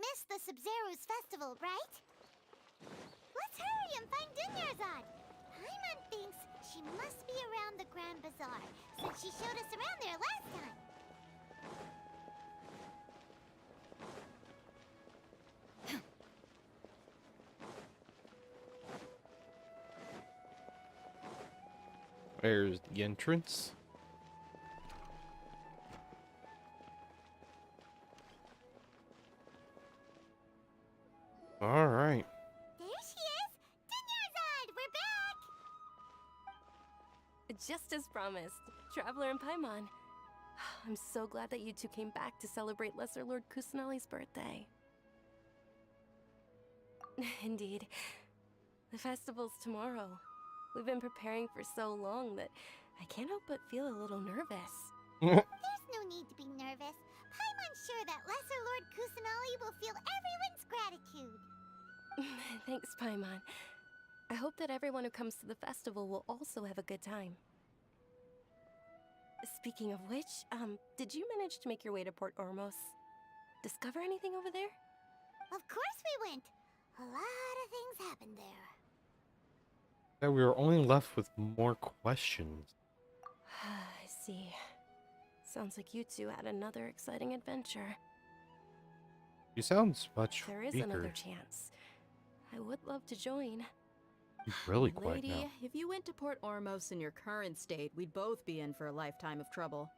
Miss the Sumeru's festival, right? Let's hurry and find Dunyarzad. Paimon thinks she must be around the Grand Bazaar, since she showed us around there last time. Where's the entrance? All right. There she is! Dunyarzad, we're back! Just as promised, Traveler and Paimon. I'm so glad that you two came back to celebrate Lesser Lord Kusanali's birthday. Indeed. The festival's tomorrow. We've been preparing for so long that I can't help but feel a little nervous. There's no need to be nervous. Paimon's sure that Lesser Lord Kusanali will feel everyone's gratitude. Thanks, Paimon. I hope that everyone who comes to the festival will also have a good time. Speaking of which, did you manage to make your way to Port Ormos? Discover anything over there? Of course we went. A lot of things happened there. Yeah, we were only left with more questions. I see. Sounds like you two had another exciting adventure. You sounds much There is weaker. another chance. I would love to join. You're really quiet Lady, now. if you went to Port Ormos in your current state, we'd both be in for a lifetime of trouble.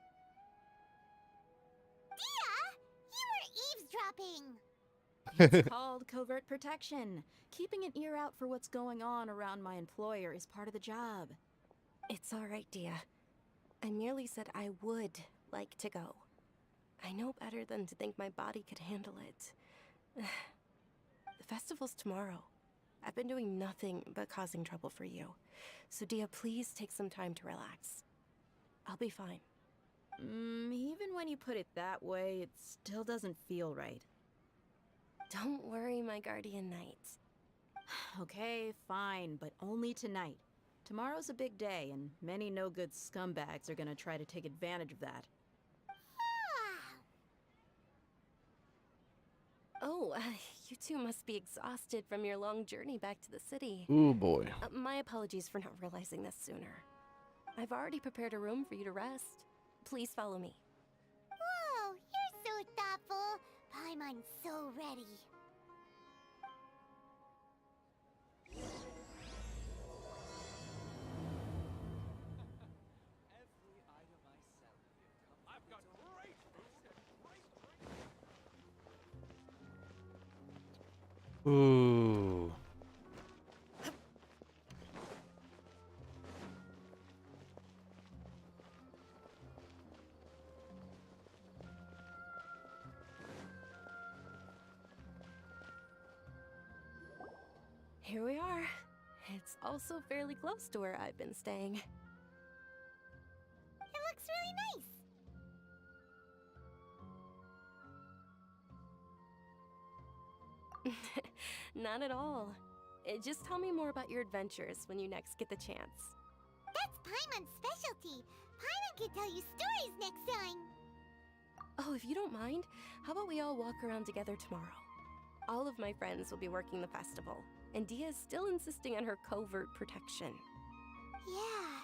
eavesdropping. It's called covert protection. Keeping an ear out for what's going on around my employer is part of the job. It's all right, Dia. I merely said I would like to go. I know better than to think my body could handle it. The festival's tomorrow. I've been doing nothing but causing trouble for you. So Dia, please take some time to relax. I'll be fine. Even when you put it that way, it still doesn't feel right. Don't worry, my guardian knight. Okay, fine, but only tonight. Tomorrow's a big day, and many no-good scumbags are gonna try to take advantage of that. Oh, you two must be exhausted from your long journey back to the city. Ooh, boy. My apologies for not realizing this sooner. I've already prepared a room for you to rest. Please follow me. Whoa, you're so thoughtful. Paimon's so ready. Ooh. Here we are. It's also fairly close to where I've been staying. It looks really nice. Not at all. Just tell me more about your adventures when you next get the chance. That's Paimon's specialty. Paimon can tell you stories next time. Oh, if you don't mind, how about we all walk around together tomorrow? All of my friends will be working the festival, and Dia is still insisting on her covert protection. Yeah.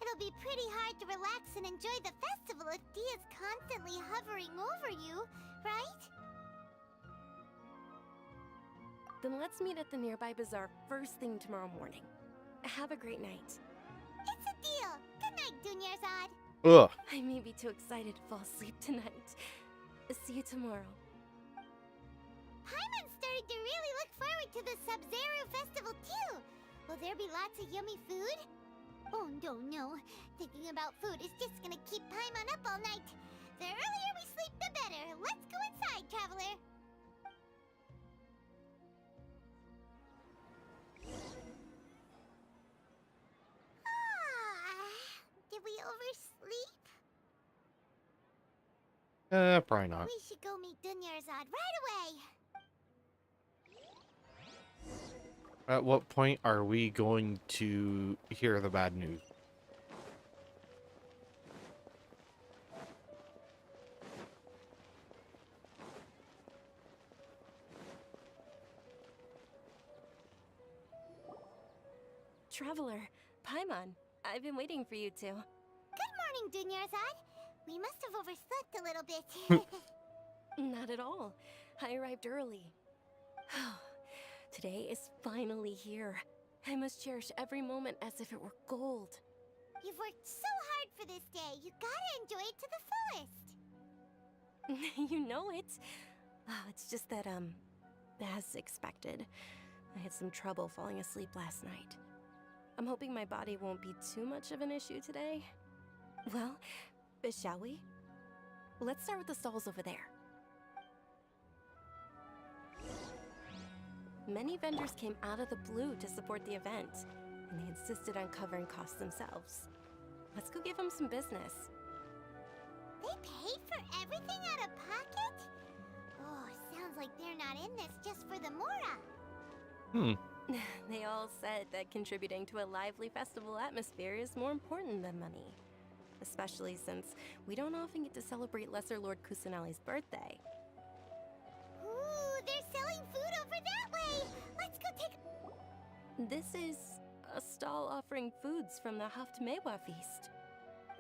It'll be pretty hard to relax and enjoy the festival if Dia's constantly hovering over you, right? Then let's meet at the nearby bazaar first thing tomorrow morning. Have a great night. It's a deal. Good night, Dunyarzad. Ugh. I may be too excited to fall asleep tonight. See you tomorrow. Paimon's starting to really look forward to the Sub-Zero festival too. Will there be lots of yummy food? Oh no. Thinking about food is just gonna keep Paimon up all night. The earlier we sleep, the better. Let's go inside, traveler. Did we oversleep? Probably not. We should go meet Dunyarzad right away. At what point are we going to hear the bad news? Traveler, Paimon, I've been waiting for you two. Good morning, Dunyarzad. We must have overslept a little bit. Not at all. I arrived early. Today is finally here. I must cherish every moment as if it were gold. You've worked so hard for this day. You gotta enjoy it to the fullest. You know it. Oh, it's just that, as expected, I had some trouble falling asleep last night. I'm hoping my body won't be too much of an issue today. Well, shall we? Let's start with the stalls over there. Many vendors came out of the blue to support the event, and they insisted on covering costs themselves. Let's go give them some business. They paid for everything out of pocket? Oh, sounds like they're not in this just for the Mora. They all said that contributing to a lively festival atmosphere is more important than money. Especially since we don't often get to celebrate Lesser Lord Kusanali's birthday. Ooh, they're selling food over that way! Let's go take... This is a stall offering foods from the Haftmewa feast.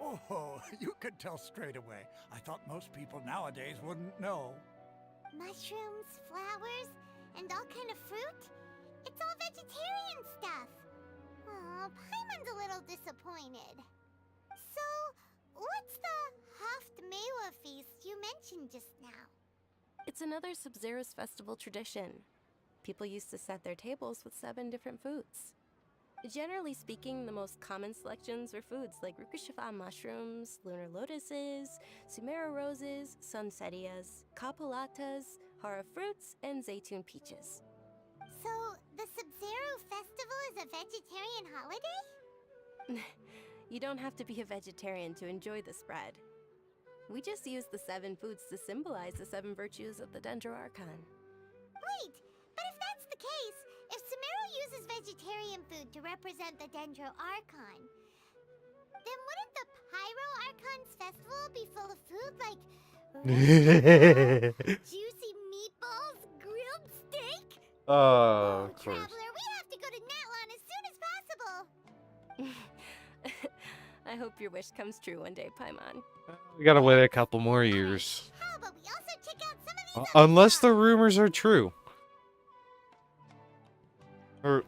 Oh, you could tell straight away. I thought most people nowadays wouldn't know. Mushrooms, flowers, and all kind of fruit? It's all vegetarian stuff. Oh, Paimon's a little disappointed. So, what's the Haftmewa feast you mentioned just now? It's another Sub-Zero's festival tradition. People used to set their tables with 7 different foods. Generally speaking, the most common selections were foods like Rukushifa mushrooms, lunar lotuses, Sumeru roses, sunsetias, kapulatas, hara fruits, and zaytun peaches. So, the Sub-Zero festival is a vegetarian holiday? You don't have to be a vegetarian to enjoy the spread. We just use the 7 foods to symbolize the 7 virtues of the Dendro Archon. Wait, but if that's the case, if Sumeru uses vegetarian food to represent the Dendro Archon, then wouldn't the Pyro Archon's festival be full of food like juicy meatballs, grilled steak? Oh, of course. Traveler, we have to go to Natlan as soon as possible. I hope your wish comes true one day, Paimon. We gotta wait a couple more years. How about we also check out some of these Unless the rumors are true.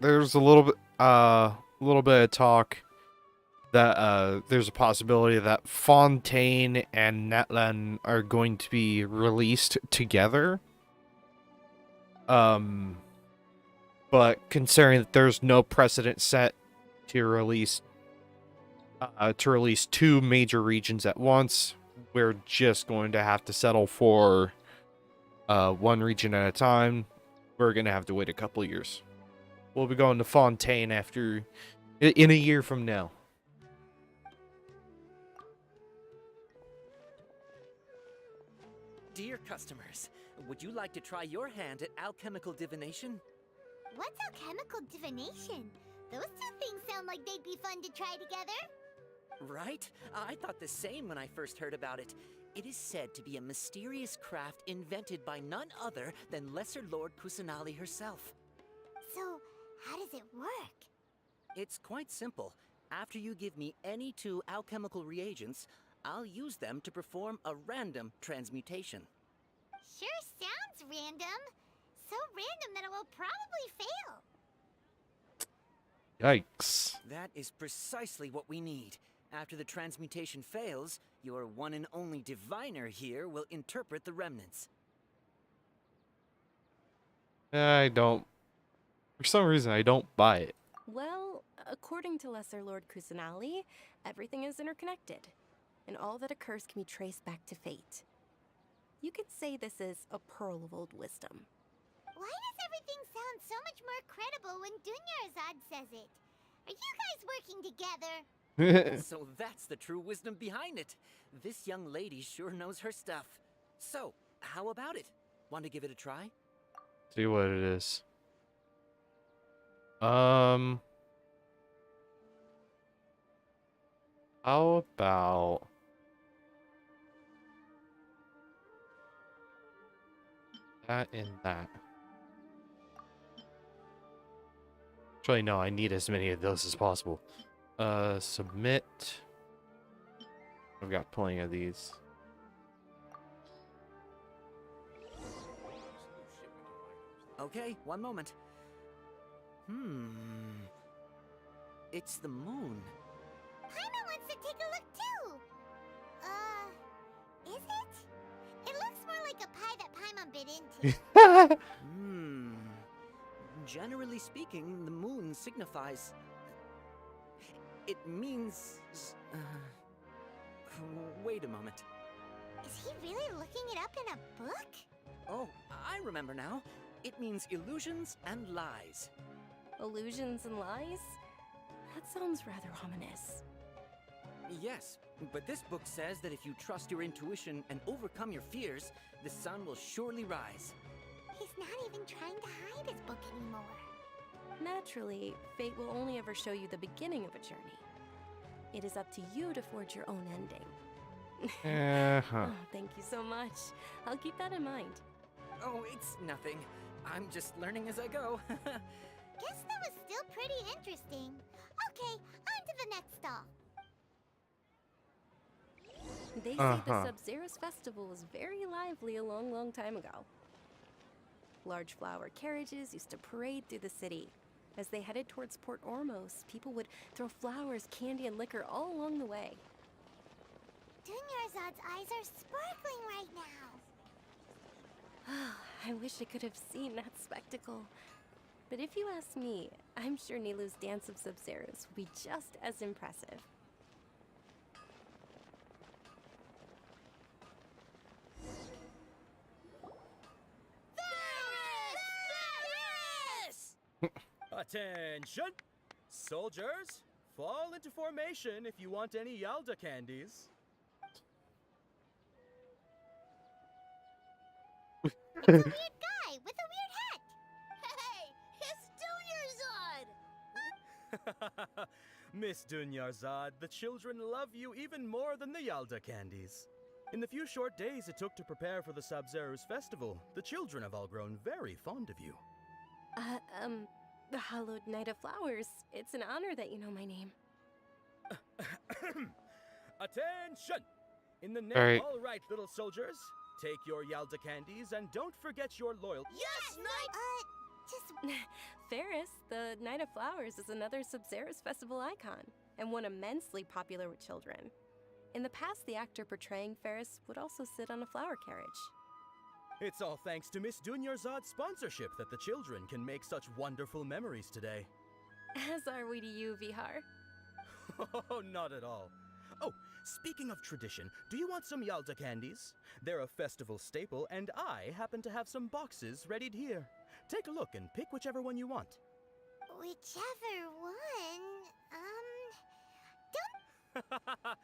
There's a little bit of talk that there's a possibility that Fontaine and Natlan are going to be released together. But considering that there's no precedent set to release 2 major regions at once, we're just going to have to settle for 1 region at a time. We're gonna have to wait a couple of years. We'll be going to Fontaine in a year from now. Dear customers, would you like to try your hand at alchemical divination? What's alchemical divination? Those 2 things sound like they'd be fun to try together. Right? I thought the same when I first heard about it. It is said to be a mysterious craft invented by none other than Lesser Lord Kusanali herself. So, how does it work? It's quite simple. After you give me any 2 alchemical reagents, I'll use them to perform a random transmutation. Sure sounds random. So random that it will probably fail. Yikes. That is precisely what we need. After the transmutation fails, your one and only diviner here will interpret the remnants. For some reason, I don't buy it. Well, according to Lesser Lord Kusanali, everything is interconnected, and all that occurs can be traced back to fate. You could say this is a pearl of old wisdom. Why does everything sound so much more credible when Dunyarzad says it? Are you guys working together? So that's the true wisdom behind it. This young lady sure knows her stuff. So, how about it? Want to give it a try? See what it is. How about that and that? Actually, no, I need as many of those as possible. Submit. I've got plenty of these. Okay, one moment. It's the moon. Paimon wants to take a look too. Is it? It looks more like a pie that Paimon bit into. Generally speaking, the moon signifies... It means... Wait a moment. Is he really looking it up in a book? Oh, I remember now. It means illusions and lies. Illusions and lies? That sounds rather ominous. Yes, but this book says that if you trust your intuition and overcome your fears, the sun will surely rise. He's not even trying to hide his book anymore. Naturally, fate will only ever show you the beginning of a journey. It is up to you to forge your own ending. Oh, thank you so much. I'll keep that in mind. Oh, it's nothing. I'm just learning as I go. Guess that was still pretty interesting. Okay, on to the next stall. They say the Sub-Zero's festival was very lively a long, long time ago. Large flower carriages used to parade through the city. As they headed towards Port Ormos, people would throw flowers, candy, and liquor all along the way. Dunyarzad's eyes are sparkling right now. I wish I could have seen that spectacle. But if you ask me, I'm sure Nilu's dance of Sub-Zeros will be just as impressive. Attention! Soldiers, fall into formation if you want any Yalda candies. It's a weird guy with a weird hat. Hey, it's Dunyarzad! Miss Dunyarzad, the children love you even more than the Yalda candies. In the few short days it took to prepare for the Sub-Zero's festival, the children have all grown very fond of you. The Hallowed Knight of Flowers. It's an honor that you know my name. Attention! In the name, all right, little soldiers, take your Yalda candies and don't forget your loyalty. Yes, Knight! Just... Ferris, the Knight of Flowers, is another Sub-Zeros festival icon, and one immensely popular with children. In the past, the actor portraying Ferris would also sit on a flower carriage. It's all thanks to Miss Dunyarzad's sponsorship that the children can make such wonderful memories today. As are we to you, Vihar. Oh, not at all. Oh, speaking of tradition, do you want some Yalda candies? They're a festival staple, and I happen to have some boxes readied here. Take a look and pick whichever one you want. Whichever one... don't...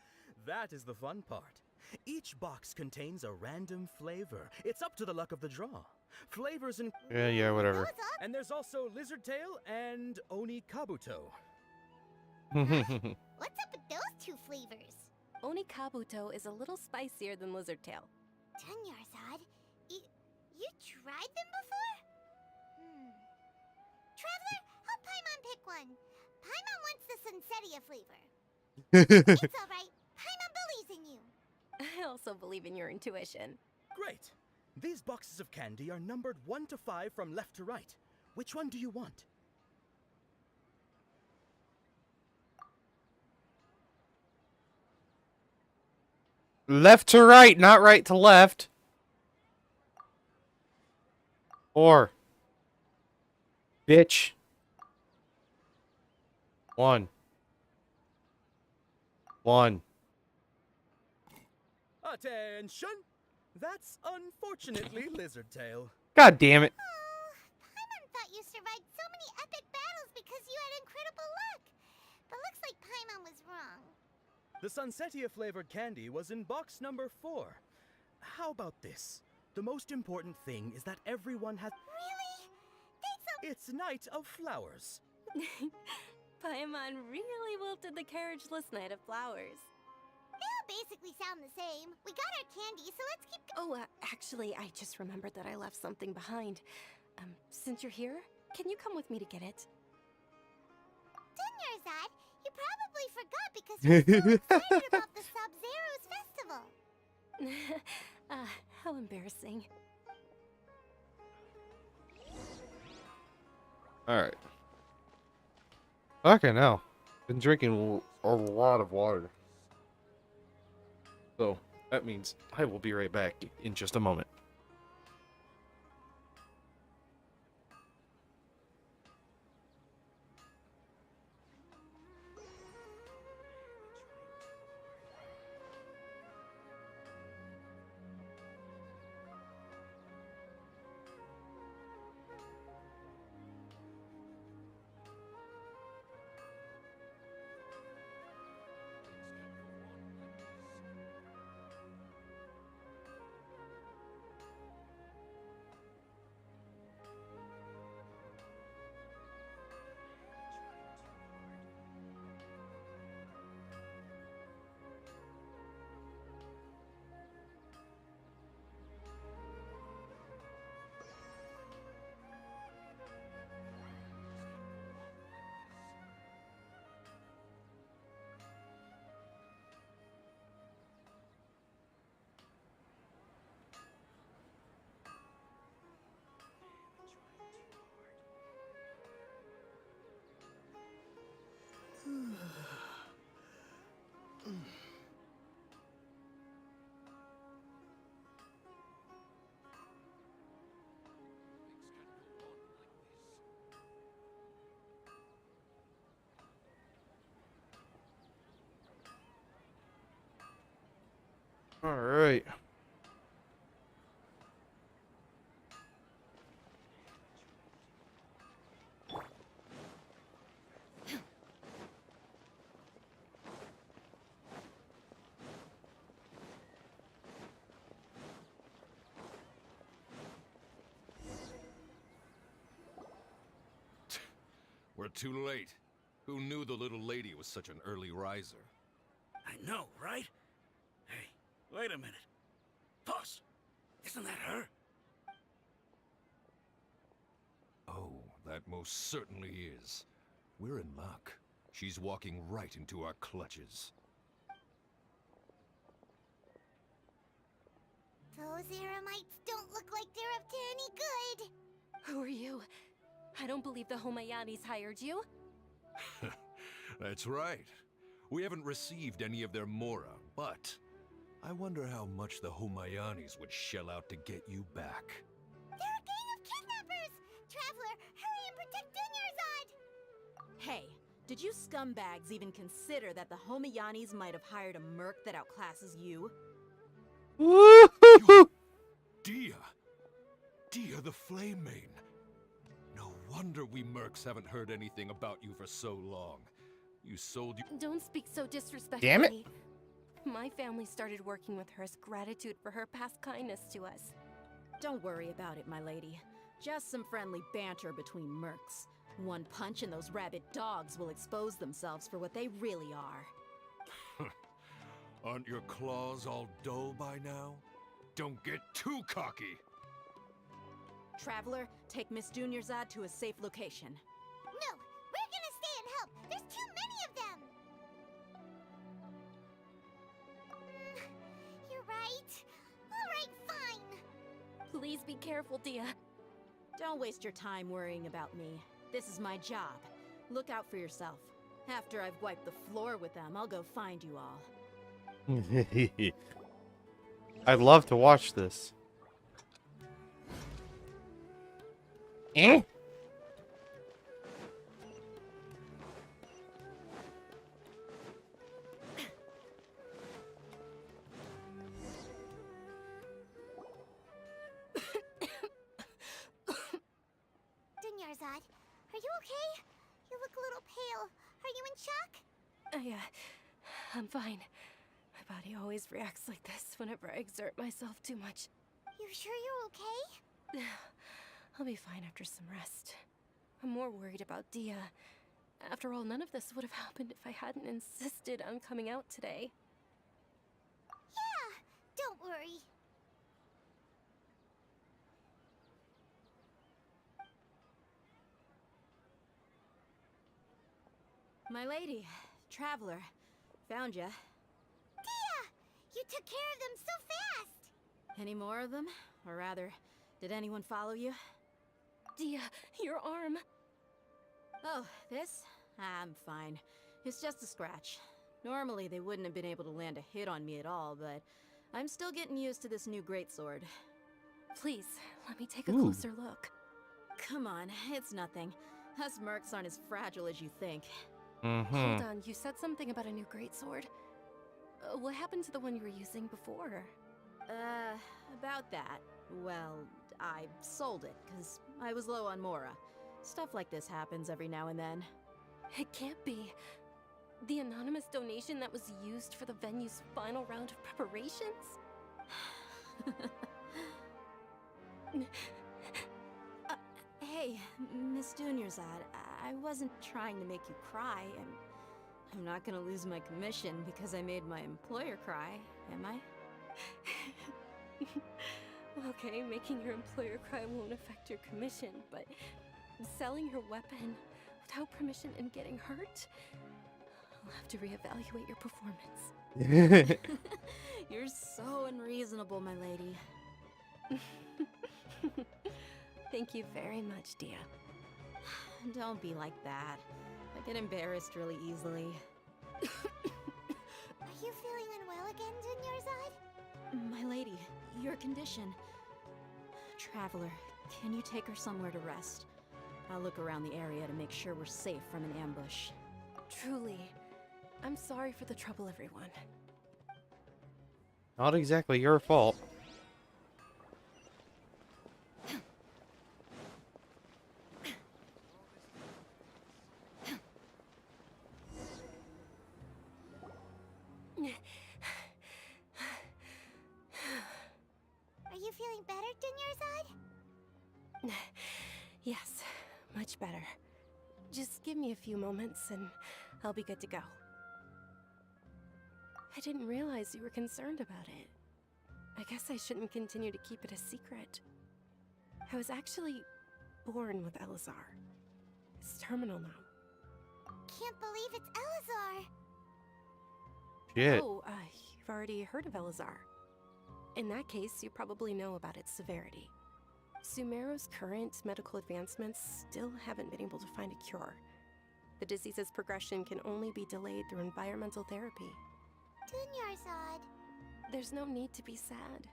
That is the fun part. Each box contains a random flavor. It's up to the luck of the draw. Flavors in... Yeah, whatever. And there's also Lizard Tail and Oni Kabuto. What's up with those two flavors? Oni Kabuto is a little spicier than Lizard Tail. Dunyarzad, you tried them before? Traveler, help Paimon pick one. Paimon wants the Sunsetia flavor. It's alright. Paimon believes in you. I also believe in your intuition. Great. These boxes of candy are numbered 1 to 5 from left to right. Which one do you want? Left to right, not right to left. 4. Bitch. 1. 1. Attention! That's unfortunately Lizard Tail. God damn it. Paimon thought you survived so many epic battles because you had incredible luck. But looks like Paimon was wrong. The Sunsetia flavored candy was in box number 4. How about this? The most important thing is that everyone has... Really? It's Night of Flowers. Paimon really wilted the carriageless Knight of Flowers. They all basically sound the same. We got our candy, so let's keep Oh, actually, I just remembered that I left something behind. Since you're here, can you come with me to get it? Dunyarzad, you probably forgot because you're so excited about the Sub-Zero's festival. How embarrassing. Alright. Okay, now. Been drinking a lot of water. So, that means I will be right back in just a moment. All right. We're too late. Who knew the little lady was such an early riser? I know, right? Hey, wait a minute. Pause. Isn't that her? Oh, that most certainly is. We're in luck. She's walking right into our clutches. Those Eremites don't look like they're up to any good. Who are you? I don't believe the Homayanis hired you. That's right. We haven't received any of their mora, but I wonder how much the Homayanis would shell out to get you back. They're a gang of kidnappers! Traveler, hurry and protect Dunyarzad! Hey, did you scumbags even consider that the Homayanis might have hired a merc that outclasses you? Dia! Dia the Flame Main! No wonder we mercs haven't heard anything about you for so long. You sold you— Don't speak so disrespectfully. Damn it. My family started working with her as gratitude for her past kindness to us. Don't worry about it, my lady. Just some friendly banter between mercs. One punch and those rabid dogs will expose themselves for what they really are. Aren't your claws all dull by now? Don't get too cocky! Traveler, take Miss Dunyarzad to a safe location. No, we're gonna stay and help. There's too many of them. You're right. All right, fine. Please be careful, Dia. Don't waste your time worrying about me. This is my job. Look out for yourself. After I've wiped the floor with them, I'll go find you all. I'd love to watch this. Eh? Dunyarzad, are you okay? You look a little pale. Are you in shock? I'm fine. My body always reacts like this whenever I exert myself too much. You sure you're okay? I'll be fine after some rest. I'm more worried about Dia. After all, none of this would have happened if I hadn't insisted on coming out today. Yeah, don't worry. My lady, Traveler, found ya. Dia! You took care of them so fast! Any more of them? Or rather, did anyone follow you? Dia, your arm. Oh, this? I'm fine. It's just a scratch. Normally, they wouldn't have been able to land a hit on me at all, but I'm still getting used to this new greatsword. Please, let me take a closer look. Come on, it's nothing. Us mercs aren't as fragile as you think. Hold on, you said something about a new greatsword. What happened to the one you were using before? About that. Well, I sold it, because I was low on mora. Stuff like this happens every now and then. It can't be. The anonymous donation that was used for the venue's final round of preparations? Hey, Miss Dunyarzad, I wasn't trying to make you cry. I'm not gonna lose my commission because I made my employer cry, am I? Okay, making your employer cry won't affect your commission, but selling your weapon without permission and getting hurt? I'll have to reevaluate your performance. You're so unreasonable, my lady. Thank you very much, Dia. Don't be like that. I get embarrassed really easily. Are you feeling unwell again, Dunyarzad? My lady, your condition. Traveler, can you take her somewhere to rest? I'll look around the area to make sure we're safe from an ambush. Truly, I'm sorry for the trouble, everyone. Not exactly your fault. Are you feeling better, Dunyarzad? Yes, much better. Just give me a few moments and I'll be good to go. I didn't realize you were concerned about it. I guess I shouldn't continue to keep it a secret. I was actually born with Elazar. It's terminal now. Can't believe it's Elazar. Shit. Oh, you've already heard of Elazar. In that case, you probably know about its severity. Sumeru's current medical advancements still haven't been able to find a cure. The disease's progression can only be delayed through environmental therapy. Dunyarzad. There's no need to be sad.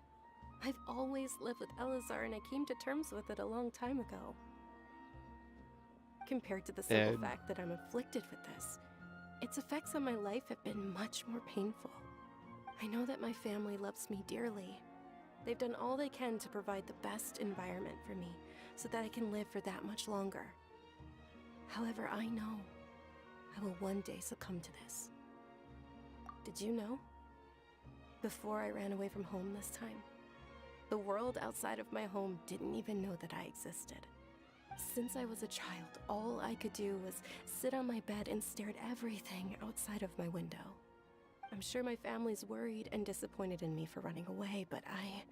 I've always lived with Elazar and I came to terms with it a long time ago. Compared to the simple fact that I'm afflicted with this, its effects on my life have been much more painful. I know that my family loves me dearly. They've done all they can to provide the best environment for me so that I can live for that much longer. However, I know I will one day succumb to this. Did you know? Before I ran away from home this time, the world outside of my home didn't even know that I existed. Since I was a child, all I could do was sit on my bed and stare at everything outside of my window. I'm sure my family's worried and disappointed in me for running away, but I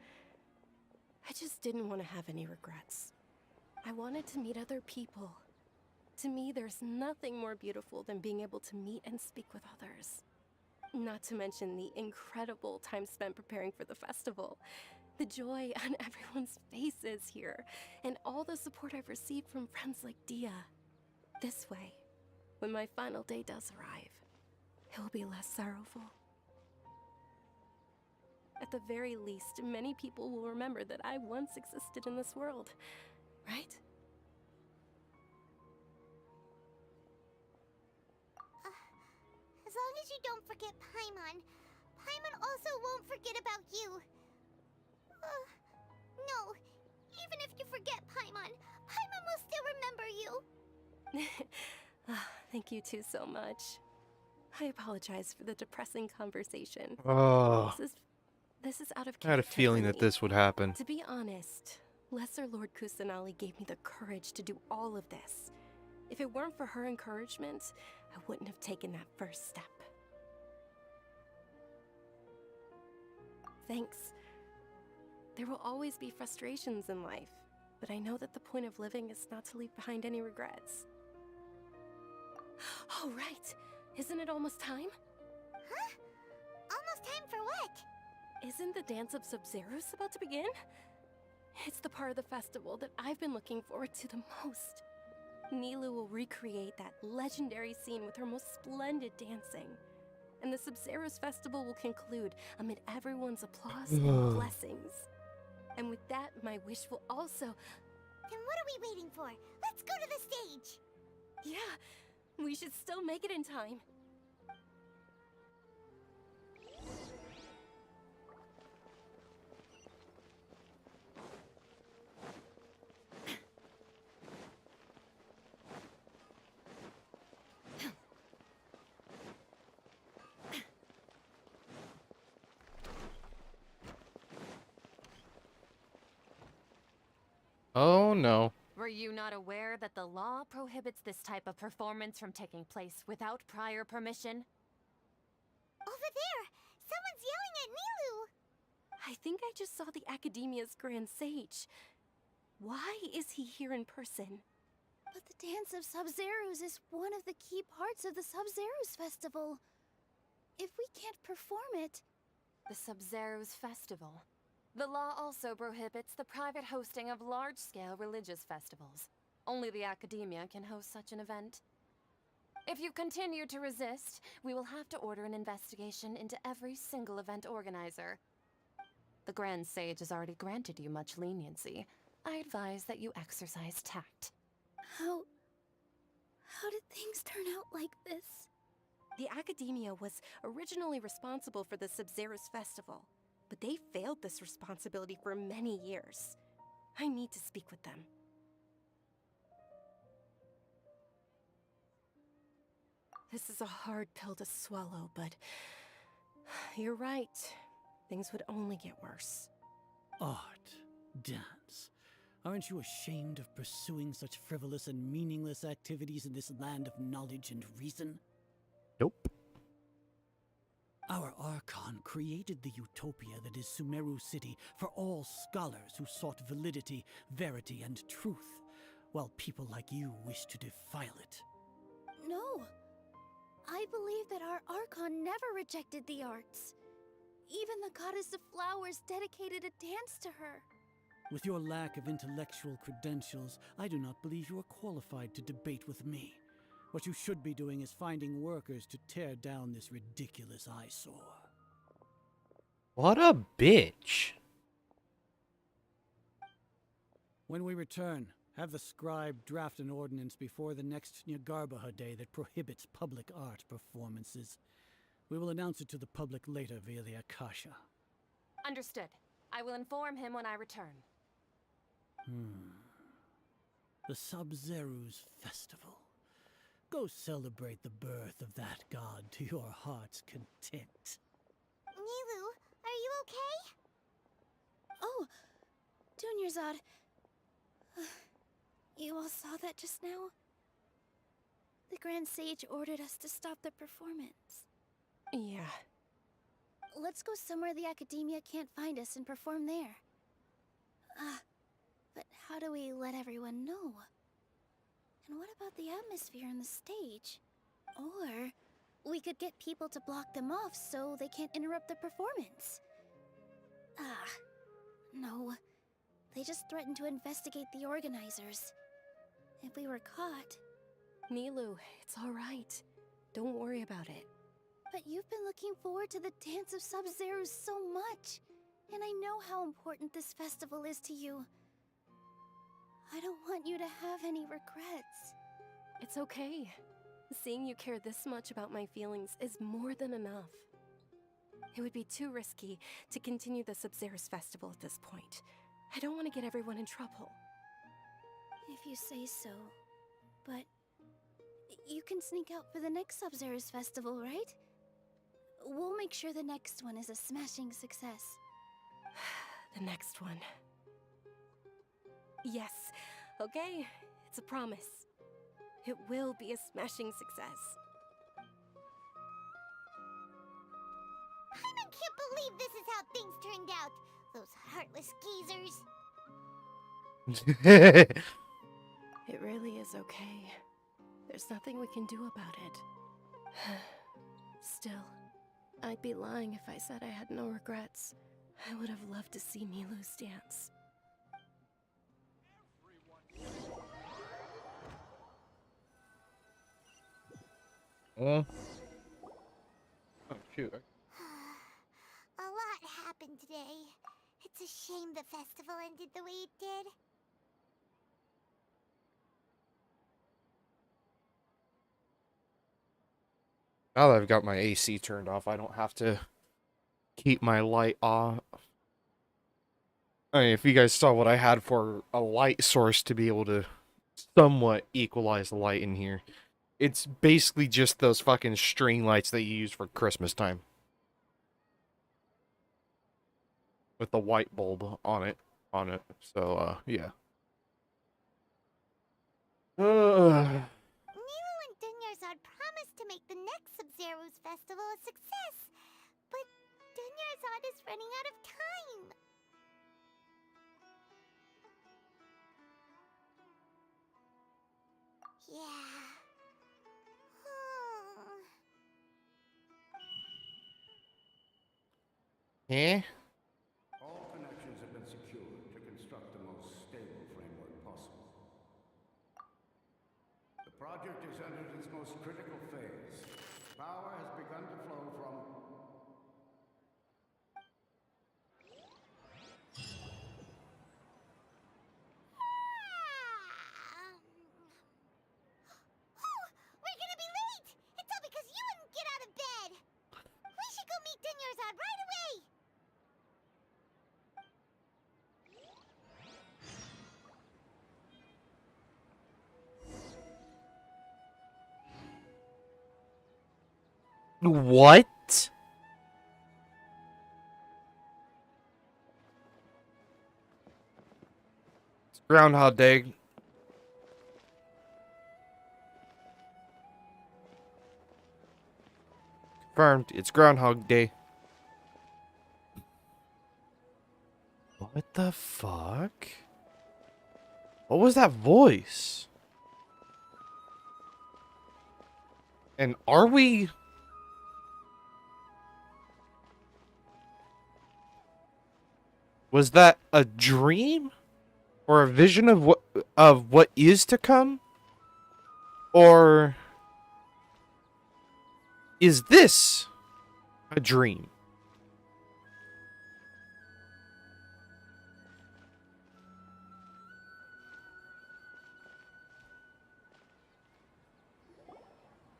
just didn't want to have any regrets. I wanted to meet other people. To me, there's nothing more beautiful than being able to meet and speak with others. Not to mention the incredible time spent preparing for the festival. The joy on everyone's faces here, and all the support I've received from friends like Dia. This way, when my final day does arrive, it will be less sorrowful. At the very least, many people will remember that I once existed in this world, right? As long as you don't forget Paimon, Paimon also won't forget about you. No, even if you forget Paimon, Paimon will still remember you. Thank you two so much. I apologize for the depressing conversation. Oh. This is out of character. I had a feeling that this would happen. To be honest, Lesser Lord Kusanali gave me the courage to do all of this. If it weren't for her encouragement, I wouldn't have taken that first step. Thanks. There will always be frustrations in life, but I know that the point of living is not to leave behind any regrets. Oh, right. Isn't it almost time? Huh? Almost time for what? Isn't the Dance of Sub-Zeros about to begin? It's the part of the festival that I've been looking forward to the most. Nilu will recreate that legendary scene with her most splendid dancing. And the Sub-Zeros festival will conclude amid everyone's applause and blessings. And with that, my wish will also... Then what are we waiting for? Let's go to the stage! Yeah, we should still make it in time. Oh no. Were you not aware that the law prohibits this type of performance from taking place without prior permission? Over there! Someone's yelling at Nilu! I think I just saw the Academia's Grand Sage. Why is he here in person? But the Dance of Sub-Zeros is one of the key parts of the Sub-Zeros festival. If we can't perform it... The Sub-Zeros festival. The law also prohibits the private hosting of large-scale religious festivals. Only the Academia can host such an event. If you continue to resist, we will have to order an investigation into every single event organizer. The Grand Sage has already granted you much leniency. I advise that you exercise tact. How did things turn out like this? The Academia was originally responsible for the Sub-Zeros festival. but they failed this responsibility for many years. I need to speak with them. This is a hard pill to swallow, but you're right. Things would only get worse. Art, dance. Aren't you ashamed of pursuing such frivolous and meaningless activities in this land of knowledge and reason? Nope. Our Archon created the utopia that is Sumeru City for all scholars who sought validity, verity, and truth, while people like you wish to defile it. No. I believe that our Archon never rejected the arts. Even the goddess of flowers dedicated a dance to her. With your lack of intellectual credentials, I do not believe you are qualified to debate with me. What you should be doing is finding workers to tear down this ridiculous eyesore. What a bitch. When we return, have the scribe draft an ordinance before the next Nyagarbha Day that prohibits public art performances. We will announce it to the public later via the Akasha. Understood. I will inform him when I return. The Sub-Zeru's festival. Go celebrate the birth of that god to your heart's content. Nilu, are you okay? Oh, Dunyarzad. You all saw that just now? The Grand Sage ordered us to stop the performance. Yeah. Let's go somewhere the Academia can't find us and perform there. But how do we let everyone know? And what about the atmosphere on the stage? Or we could get people to block them off so they can't interrupt the performance. No. They just threatened to investigate the organizers. If we were caught... Nilu, it's alright. Don't worry about it. But you've been looking forward to the Dance of Sub-Zero so much. And I know how important this festival is to you. I don't want you to have any regrets. It's okay. Seeing you care this much about my feelings is more than enough. It would be too risky to continue the Sub-Zero's festival at this point. I don't want to get everyone in trouble. If you say so. But you can sneak out for the next Sub-Zero's festival, right? We'll make sure the next one is a smashing success. The next one. Yes. Okay, it's a promise. It will be a smashing success. I can't believe this is how things turned out. Those heartless geezers. It really is okay. There's nothing we can do about it. Still, I'd be lying if I said I had no regrets. I would have loved to see Milu's dance. Oh, shoot. A lot happened today. It's a shame the festival ended the way it did. Now that I've got my AC turned off, I don't have to keep my light off. I mean, if you guys saw what I had for a light source to be able to somewhat equalize the light in here, it's basically just those fucking string lights that you use for Christmas time. With the white bulb on it. So, yeah. Nilu and Dunyarzad promised to make the next Sub-Zero's festival a success, but Dunyarzad is running out of time. Yeah. Eh? All connections have been secured to construct the most stable framework possible. The project is entered its most critical phase. Power has begun to flow from... We're gonna be late! It's all because you wouldn't get out of bed! We should go meet Dunyarzad right away! What? It's Groundhog Day. Confirmed. It's Groundhog Day. What the fuck? What was that voice? And are we... Was that a dream? Or a vision of what is to come? Or is this a dream?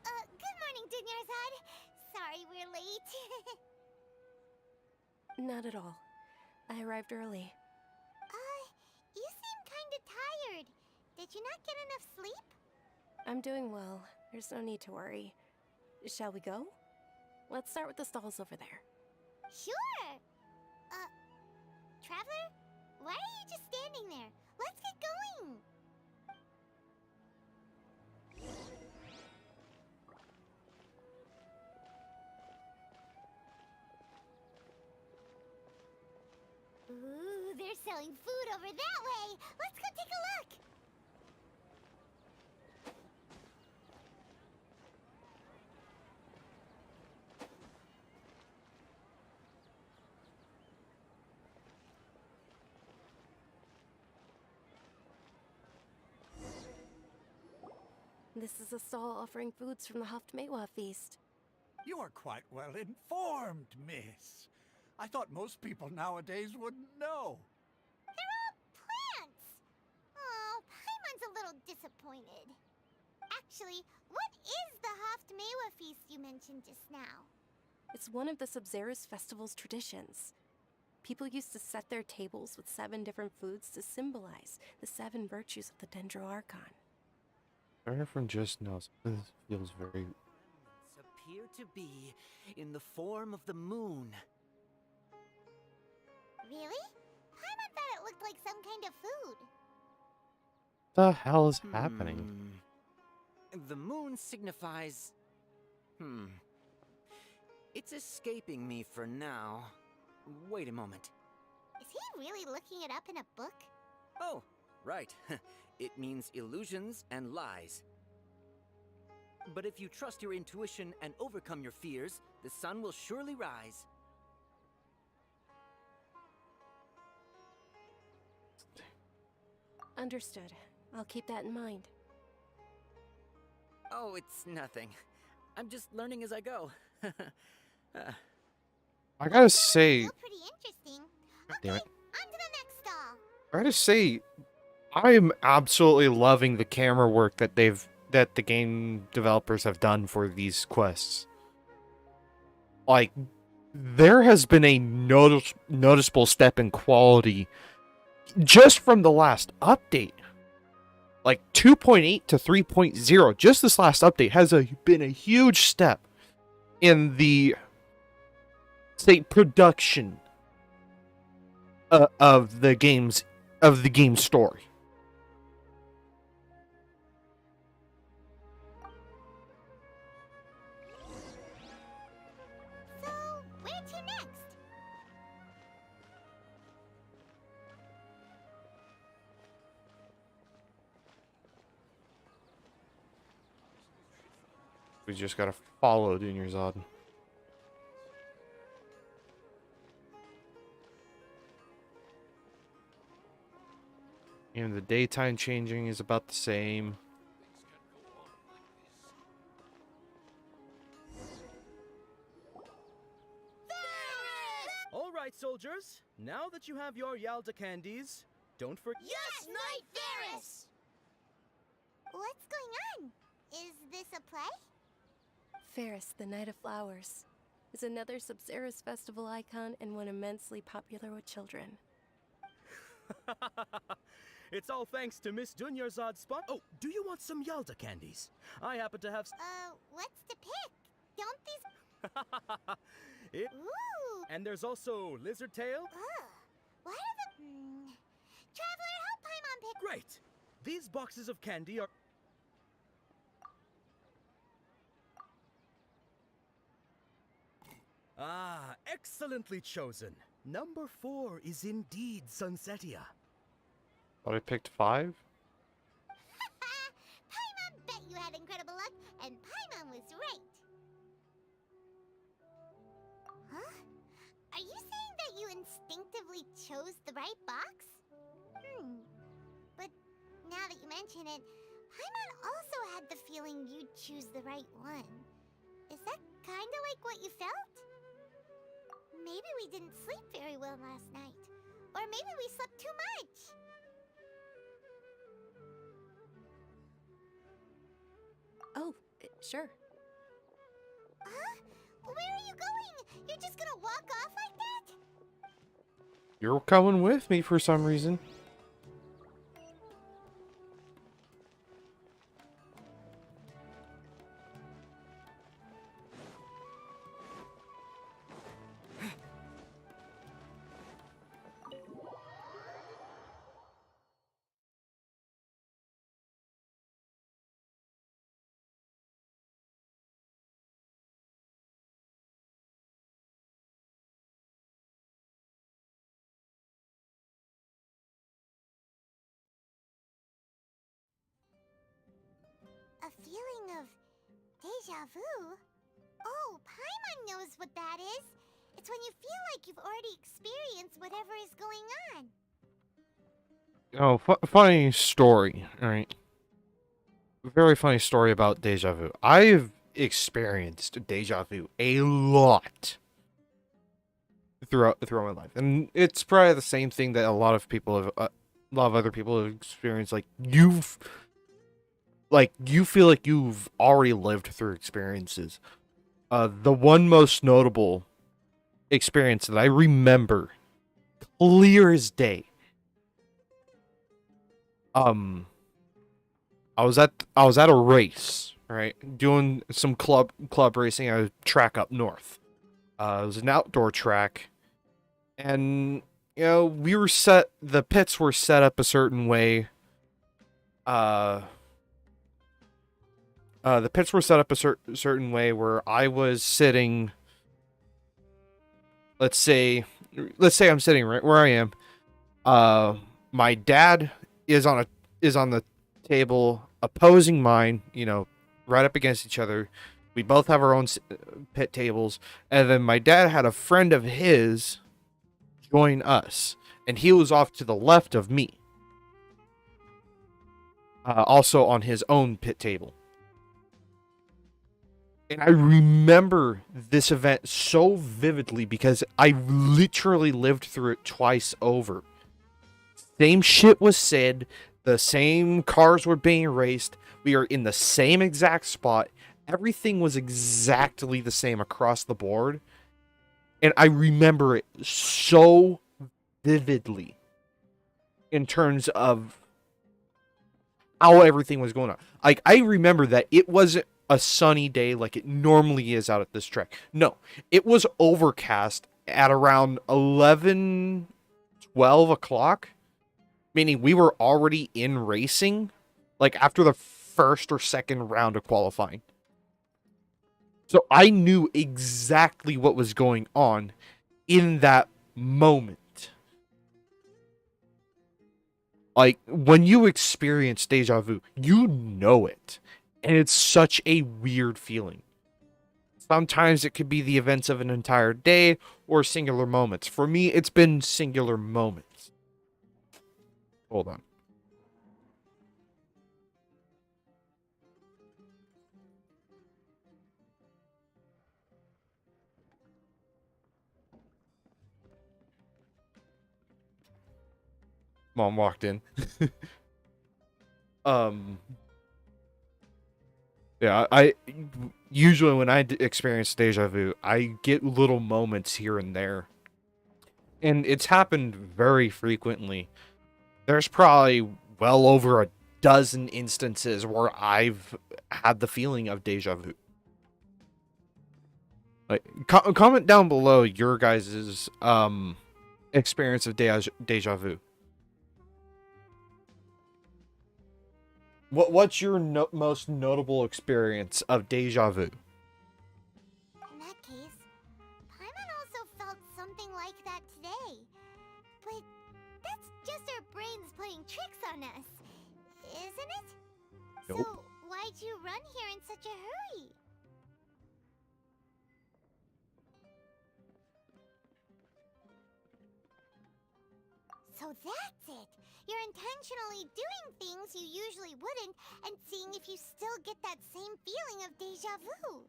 Good morning, Dunyarzad. Sorry we're late. Not at all. I arrived early. You seem kinda tired. Did you not get enough sleep? I'm doing well. There's no need to worry. Shall we go? Let's start with the stalls over there. Sure! Traveler? Why are you just standing there? Let's get going! Ooh, they're selling food over that way! Let's go take a look! This is a stall offering foods from the Haftmewa feast. You are quite well informed, miss. I thought most people nowadays wouldn't know. They're all plants! Oh, Paimon's a little disappointed. Actually, what is the Haftmewa feast you mentioned just now? It's one of the Subzerus festival's traditions. People used to set their tables with 7 different foods to symbolize the 7 virtues of the Dendro Archon. Everyone just knows. This feels very... Appear to be in the form of the moon. Really? Paimon thought it looked like some kind of food. The hell is happening? The moon signifies... It's escaping me for now. Wait a moment. Is he really looking it up in a book? Oh, right. It means illusions and lies. But if you trust your intuition and overcome your fears, the sun will surely rise. Understood. I'll keep that in mind. Oh, it's nothing. I'm just learning as I go. I gotta say... Still pretty interesting. Damn it. On to the next stall. I gotta say, I'm absolutely loving the camera work that the game developers have done for these quests. Like, there has been a noticeable step in quality just from the last update. Like 2.8 to 3.0, just this last update has been a huge step in the, say, production of the game's story. So, where to next? We just gotta follow Dunyarzad. And the daytime changing is about the same. All right, soldiers. Now that you have your Yalda candies, don't forget. Yes, Knight Varus! What's going on? Is this a play? Ferris, the Night of Flowers, is another Subzerus festival icon and one immensely popular with children. It's all thanks to Miss Dunyarzad's spot. Oh, do you want some Yalda candies? I happen to have... What's to pick? Don't these... Ooh! And there's also Lizard Tail. What are the... Traveler, help Paimon pick... Great! These boxes of candy are... Ah, excellently chosen. Number 4 is indeed Sunsetia. But I picked 5? Paimon bet you had incredible luck, and Paimon was right. Huh? Are you saying that you instinctively chose the right box? But now that you mention it, Paimon also had the feeling you'd choose the right one. Is that kinda like what you felt? Maybe we didn't sleep very well last night. Or maybe we slept too much. Oh, sure. Huh? Where are you going? You're just gonna walk off like that? You're coming with me for some reason. A feeling of deja vu? Oh, Paimon knows what that is. It's when you feel like you've already experienced whatever is going on. Oh, funny story, alright? Very funny story about deja vu. I've experienced deja vu a lot throughout my life, and it's probably the same thing that a lot of other people have experienced. You feel like you've already lived through experiences. The one most notable experience that I remember clear as day. I was at a race, right? Doing some club racing at a track up north. It was an outdoor track, and the pits were set up a certain way. The pits were set up a certain way where I was sitting. Let's say I'm sitting right where I am. My dad is on the table opposing mine, right up against each other. We both have our own pit tables, and then my dad had a friend of his join us, and he was off to the left of me, also on his own pit table. And I remember this event so vividly because I literally lived through it twice over. Same shit was said. The same cars were being raced. We are in the same exact spot. Everything was exactly the same across the board. And I remember it so vividly in terms of how everything was going on. Like, I remember that it wasn't a sunny day like it normally is out at this track. No, it was overcast at around 11, 12 o'clock. Meaning we were already in racing, like after the first or second round of qualifying. So I knew exactly what was going on in that moment. Like, when you experience deja vu, you know it. And it's such a weird feeling. Sometimes it could be the events of an entire day or singular moments. For me, it's been singular moments. Hold on. Mom walked in. Yeah, I usually when I experience deja vu, I get little moments here and there. And it's happened very frequently. There's probably well over a dozen instances where I've had the feeling of deja vu. Like, comment down below your guys' experience of Deja Vu. What's your most notable experience of Deja Vu? In that case, Paimon also felt something like that today. But that's just our brains playing tricks on us, isn't it? Nope. So, why'd you run here in such a hurry? So that's it! You're intentionally doing things you usually wouldn't and seeing if you still get that same feeling of deja vu.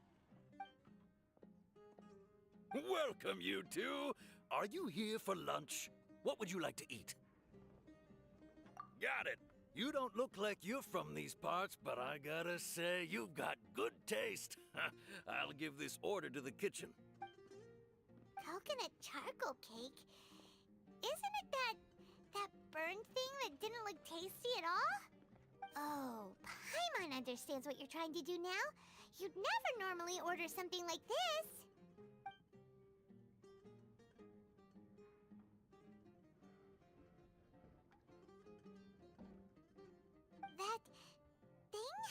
Welcome, you two. Are you here for lunch? What would you like to eat? Got it. You don't look like you're from these parts, but I gotta say, you've got good taste. I'll give this order to the kitchen. Coconut charcoal cake? Isn't it that burned thing that didn't look tasty at all? Oh, Paimon understands what you're trying to do now. You'd never normally order something like this. That thing?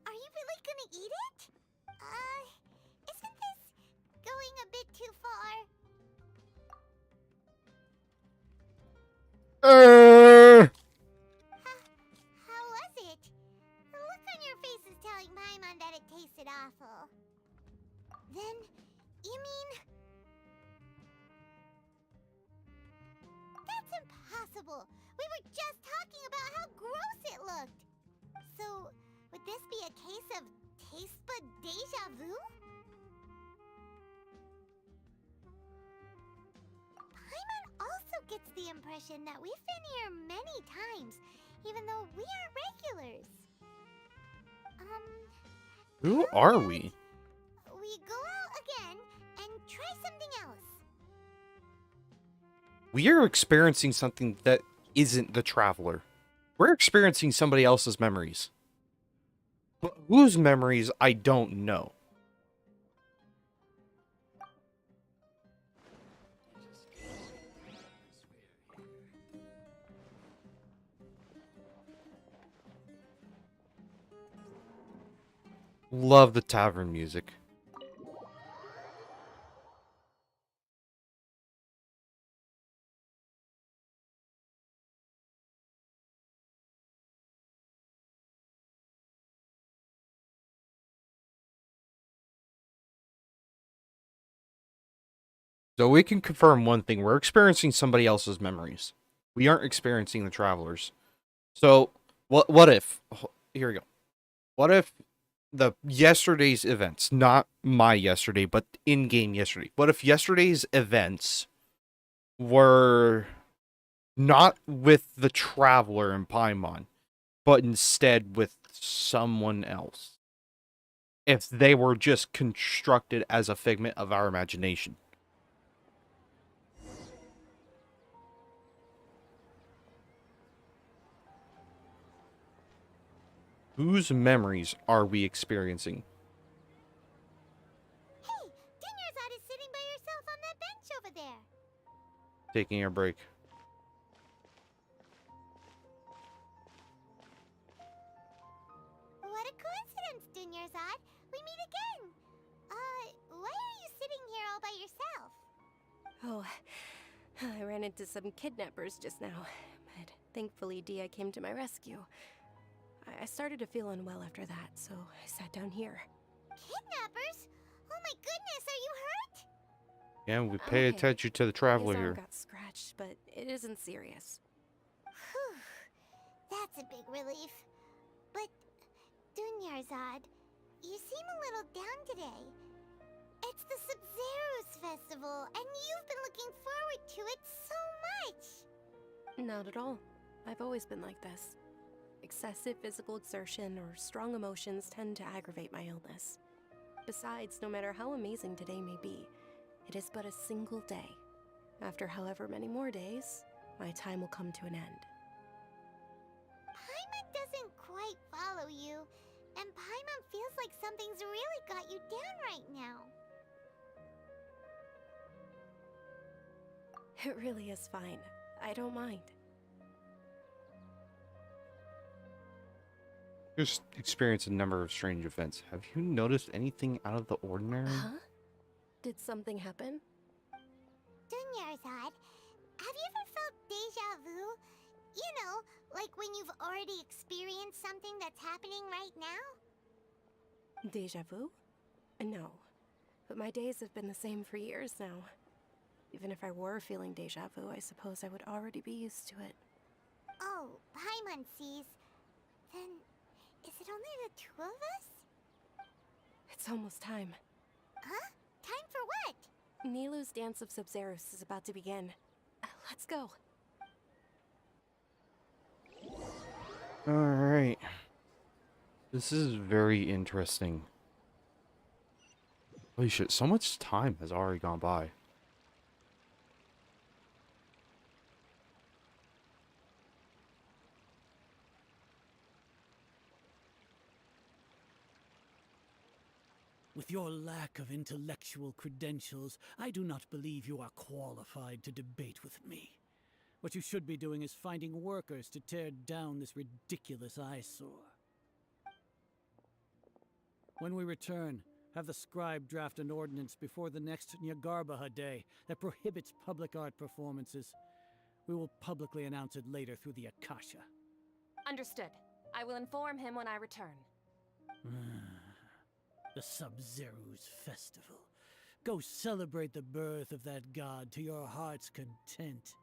Are you really gonna eat it? Isn't this going a bit too far? How was it? The look on your face is telling Paimon that it tasted awful. Then, you mean... That's impossible! We were just talking about how gross it looked! So, would this be a case of taste bud deja vu? Paimon also gets the impression that we've been here many times, even though we aren't regulars. Who are we? We go out again and try something else. We are experiencing something that isn't the Traveler. We're experiencing somebody else's memories. But whose memories, I don't know. Love the tavern music. So we can confirm one thing. We're experiencing somebody else's memories. We aren't experiencing the Travelers. So, what if... Here we go. What if the yesterday's events, not my yesterday, but in-game yesterday. What if yesterday's events were not with the Traveler in Paimon, but instead with someone else? If they were just constructed as a figment of our imagination. Whose memories are we experiencing? Hey, Dinnerzad is sitting by yourself on that bench over there. Taking a break. What a coincidence, Dinnerzad. We meet again. Why are you sitting here all by yourself? Oh, I ran into some kidnappers just now, but thankfully Dia came to my rescue. I started to feel unwell after that, so I sat down here. Kidnappers? Oh my goodness, are you hurt? Yeah, we pay attention to the Traveler His arm here. got scratched, but it isn't serious. Whew. That's a big relief. But, Dinnerzad, you seem a little down today. It's the Sumeru's festival, and you've been looking forward to it so much. Not at all. I've always been like this. Excessive physical exertion or strong emotions tend to aggravate my illness. Besides, no matter how amazing today may be, it is but a single day. After however many more days, my time will come to an end. Paimon doesn't quite follow you, and Paimon feels like something's really got you down right now. It really is fine. I don't mind. Just experience a number of strange events. Have you noticed anything out of the ordinary? Huh? Did something happen? Dunyarzad, have you ever felt deja vu? You know, like when you've already experienced something that's happening right now? Deja vu? No. But my days have been the same for years now. Even if I were feeling deja vu, I suppose I would already be used to it. Oh, Paimon sees. Then, is it only the two of us? It's almost time. Huh? Time for what? Nilou's Dance of Sub-Zerus is about to begin. Let's go. Alright. This is very interesting. Holy shit, so much time has already gone by. With your lack of intellectual credentials, I do not believe you are qualified to debate with me. What you should be doing is finding workers to tear down this ridiculous eyesore. When we return, have the scribe draft an ordinance before the next Nyagarbha Day that prohibits public art performances. We will publicly announce it later through the Akasha. Understood. I will inform him when I return. The Sub-Zeru's festival. Go celebrate the birth of that god to your heart's content.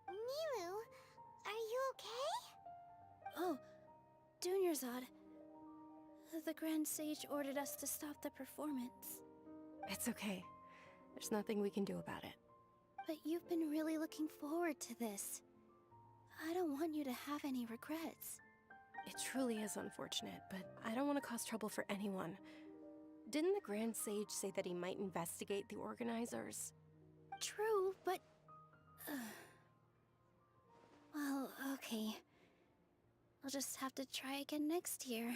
Nilou, are you okay? Oh, Dunyarzad. The Grand Sage ordered us to stop the performance. It's okay. There's nothing we can do about it. But you've been really looking forward to this. I don't want you to have any regrets. It truly is unfortunate, but I don't want to cause trouble for anyone. Didn't the Grand Sage say that he might investigate the organizers? True, but... well, okay. I'll just have to try again next year.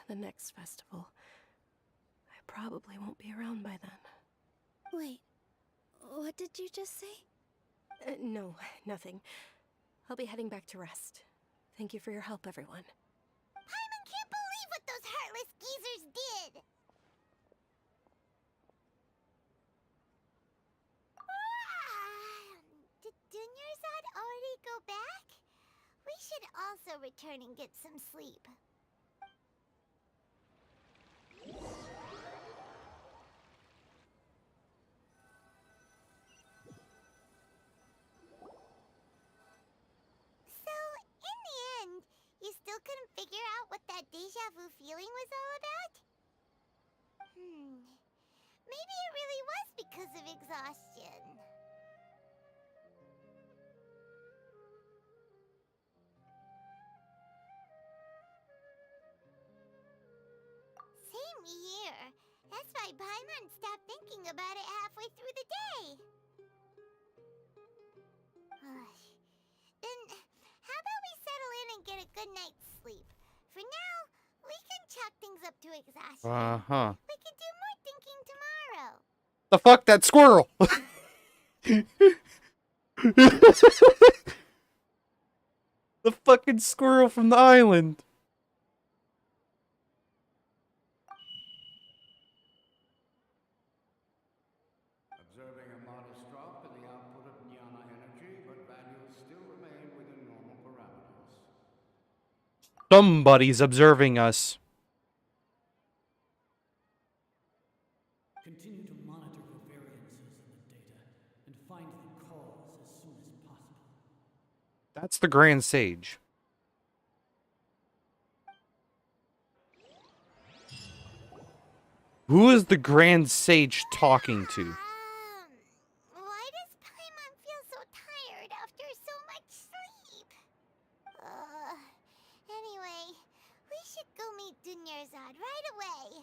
The next festival. I probably won't be around by then. Wait, what did you just say? No, nothing. I'll be heading back to rest. Thank you for your help, everyone. Paimon can't believe what those heartless geezers did! Did Dunyarzad already go back? We should also return and get some sleep. So, in the end, you still couldn't figure out what that deja vu feeling was all about? Maybe it really was because of exhaustion. Same here. That's why Paimon stopped thinking about it halfway through the day. Then, how about we settle in and get a good night's sleep? For now, we can chalk things up to exhaustion. Uh-huh. We can do more thinking tomorrow. The fuck, that squirrel! The fucking squirrel from the island. Observing a modest drop in the output of jnana energy, but values still remain within normal parameters. Somebody's observing us. Continue to monitor for variances in the data and find the cause as soon as possible. That's the Grand Sage. Who is the Grand Sage talking to? Why does Paimon feel so tired after so much sleep? Anyway, we should go meet Dunyarzad right away.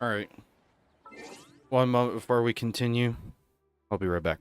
Alright. One moment before we continue. I'll be right back.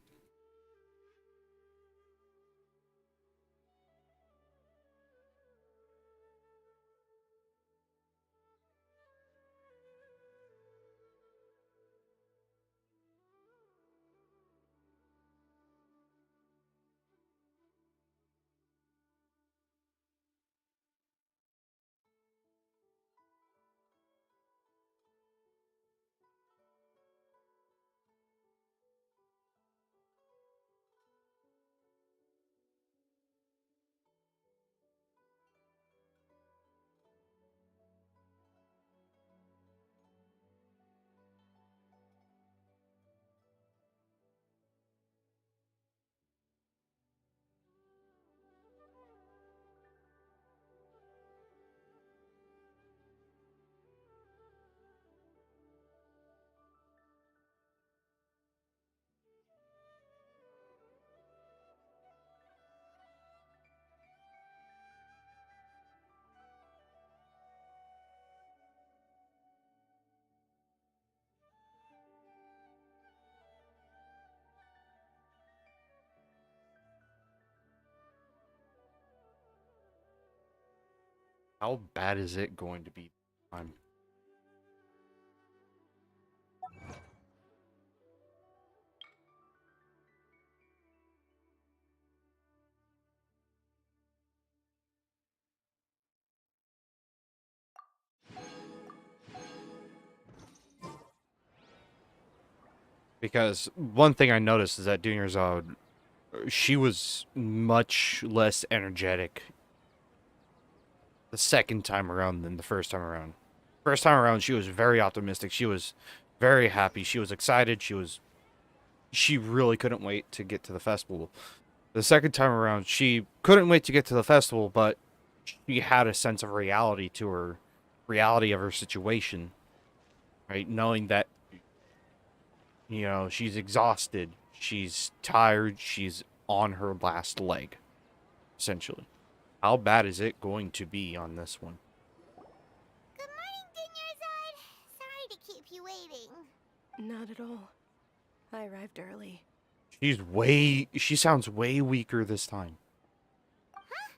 How bad is it going to be? Because one thing I noticed is that Dunyarzad, she was much less energetic the second time around than the first time around. First time around, she was very optimistic. She was very happy. She was excited. She really couldn't wait to get to the festival. The second time around, she couldn't wait to get to the festival, but she had a sense of reality to her, reality of her situation, right? Knowing that, you know, she's exhausted, she's tired, she's on her last leg, essentially. How bad is it going to be on this one? Good morning, Dinyarzad. Sorry to keep you waiting. Not at all. I arrived early. She sounds way weaker this time. Huh?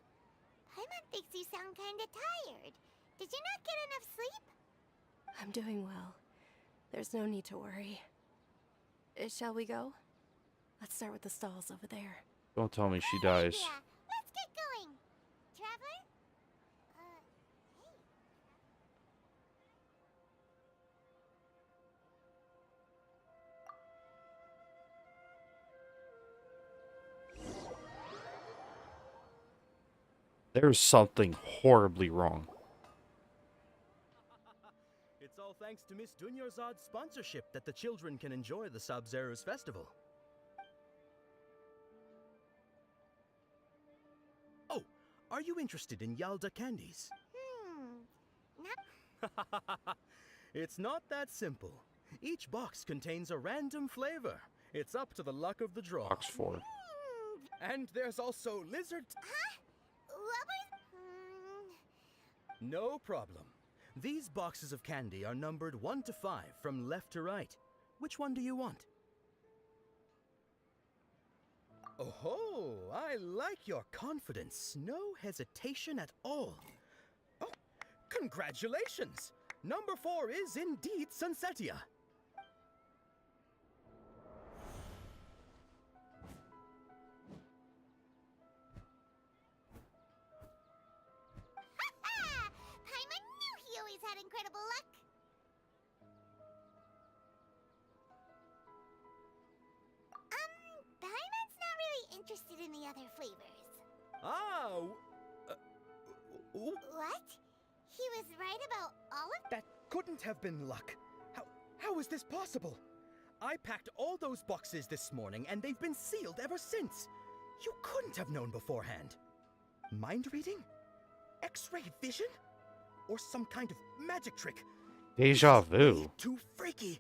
Paimon thinks you sound kinda tired. Did you not get enough sleep? I'm doing well. There's no need to worry. Shall we go? Let's start with the stalls over there. Don't tell me she dies. Yeah, let's get going. Traveler? There's something horribly wrong. It's all thanks to Miss Dunyarzad's sponsorship that the children can enjoy the Sub-Zero's festival. Oh, are you interested in Yalda candies? It's not that simple. Each box contains a random flavor. It's up to the luck of the draw. Box 4. And there's also lizard... Huh? No problem. These boxes of candy are numbered 1 to 5 from left to right. Which one do you want? Oh, I like your confidence. No hesitation at all. Oh, congratulations! Number 4 is indeed Sunsetia. Paimon knew he always had incredible luck. Paimon's not really interested in the other flavors. What? He was right about all of That couldn't have been luck. How is this possible? I packed all those boxes this morning and they've been sealed ever since. You couldn't have known beforehand. Mind reading? X-ray vision? Or some kind of magic trick? Deja Vu. Too freaky.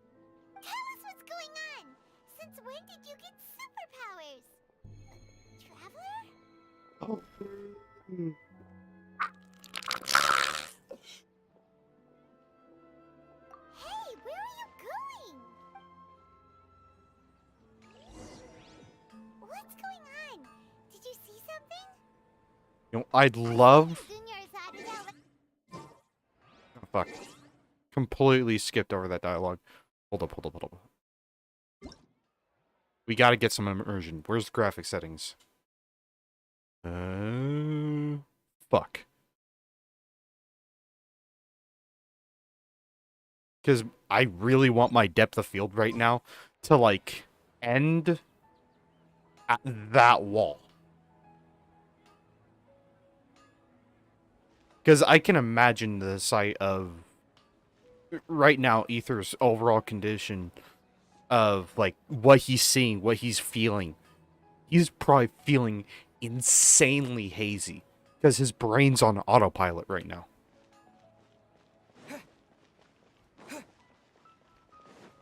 Tell us what's going on. Since when did you get superpowers? Traveler? Oh. Hey, we're You know, I'd love... Oh, fuck. Completely skipped over that dialogue. Hold up. We gotta get some immersion. Where's the graphic settings? Fuck. Because I really want my depth of field right now to, like, end at that wall. Because I can imagine the sight of, right now, Ether's overall condition of, like, what he's seeing, what he's feeling. He's probably feeling insanely hazy. Because his brain's on autopilot right now.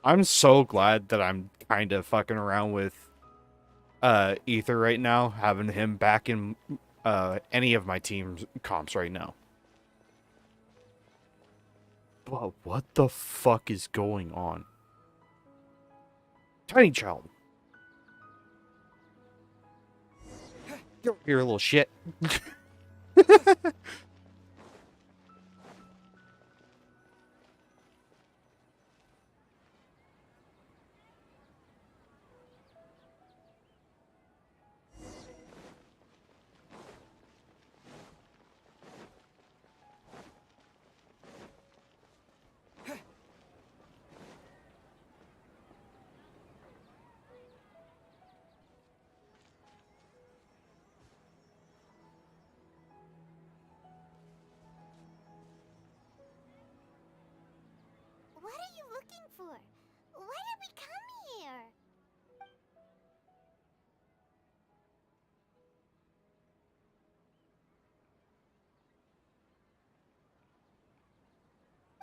I'm so glad that I'm kind of fucking around with Ether right now, having him back in any of my team's comps right now. But what the fuck is going on? Tiny child. Get over here, little shit. What are you looking for? Why did we come here?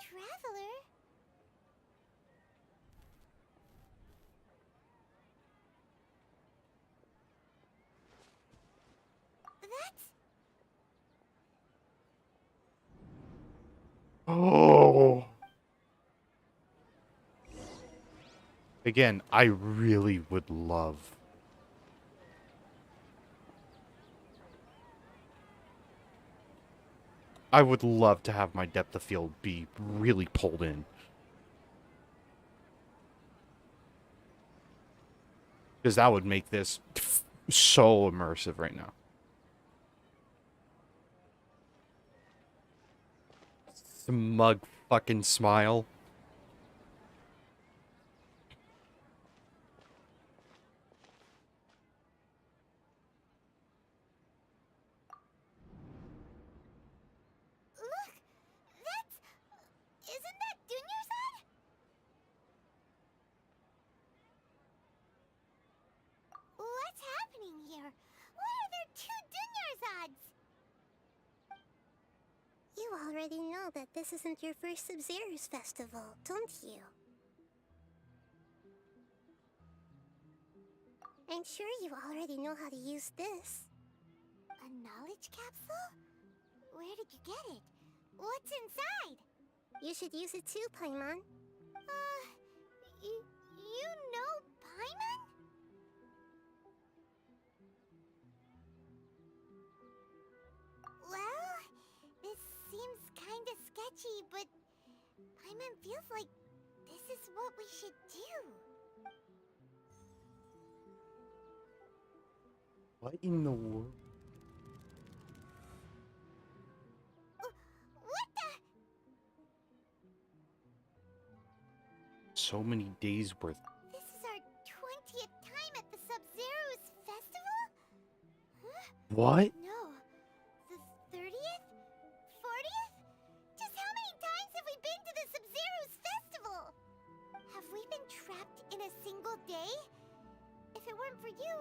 Traveler? That's... Oh. Again, I really would love... I would love to have my depth of field be really pulled in. Because that would make this so immersive right now. Smug fucking smile. Look! That's... Isn't that Dunyarzad? What's happening here? Why are there two Dunyarzads? You already know that this isn't your first Sub-Zero's festival, don't you? I'm sure you already know how to use this. A knowledge capsule? Where did you get it? What's inside? You should use it too, Paimon. You know Paimon? Well, this seems kinda sketchy, but Paimon feels like this is what we should do. What in the world? What the? So many days worth. This is our 20th time at the Sub-Zero's festival? Huh? What? No. The 30th? 40th? Just how many times have we been to the Sub-Zero's festival? Have we been trapped in a single day? If it weren't for you,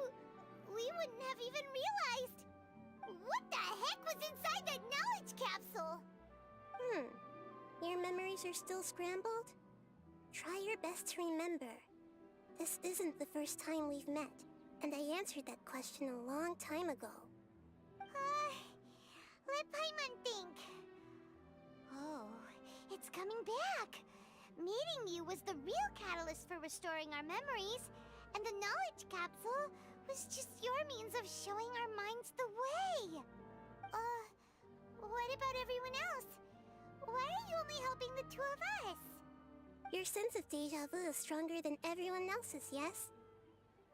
we wouldn't have even realized. What the heck was inside that knowledge capsule? Your memories are still scrambled? Try your best to remember. This isn't the first time we've met, and I answered that question a long time ago. Let Paimon think. Oh, it's coming back. Meeting you was the real catalyst for restoring our memories, and the knowledge capsule was just your means of showing our minds the way. what about everyone else? Why are you only helping the two of us? Your sense of deja vu is stronger than everyone else's, yes?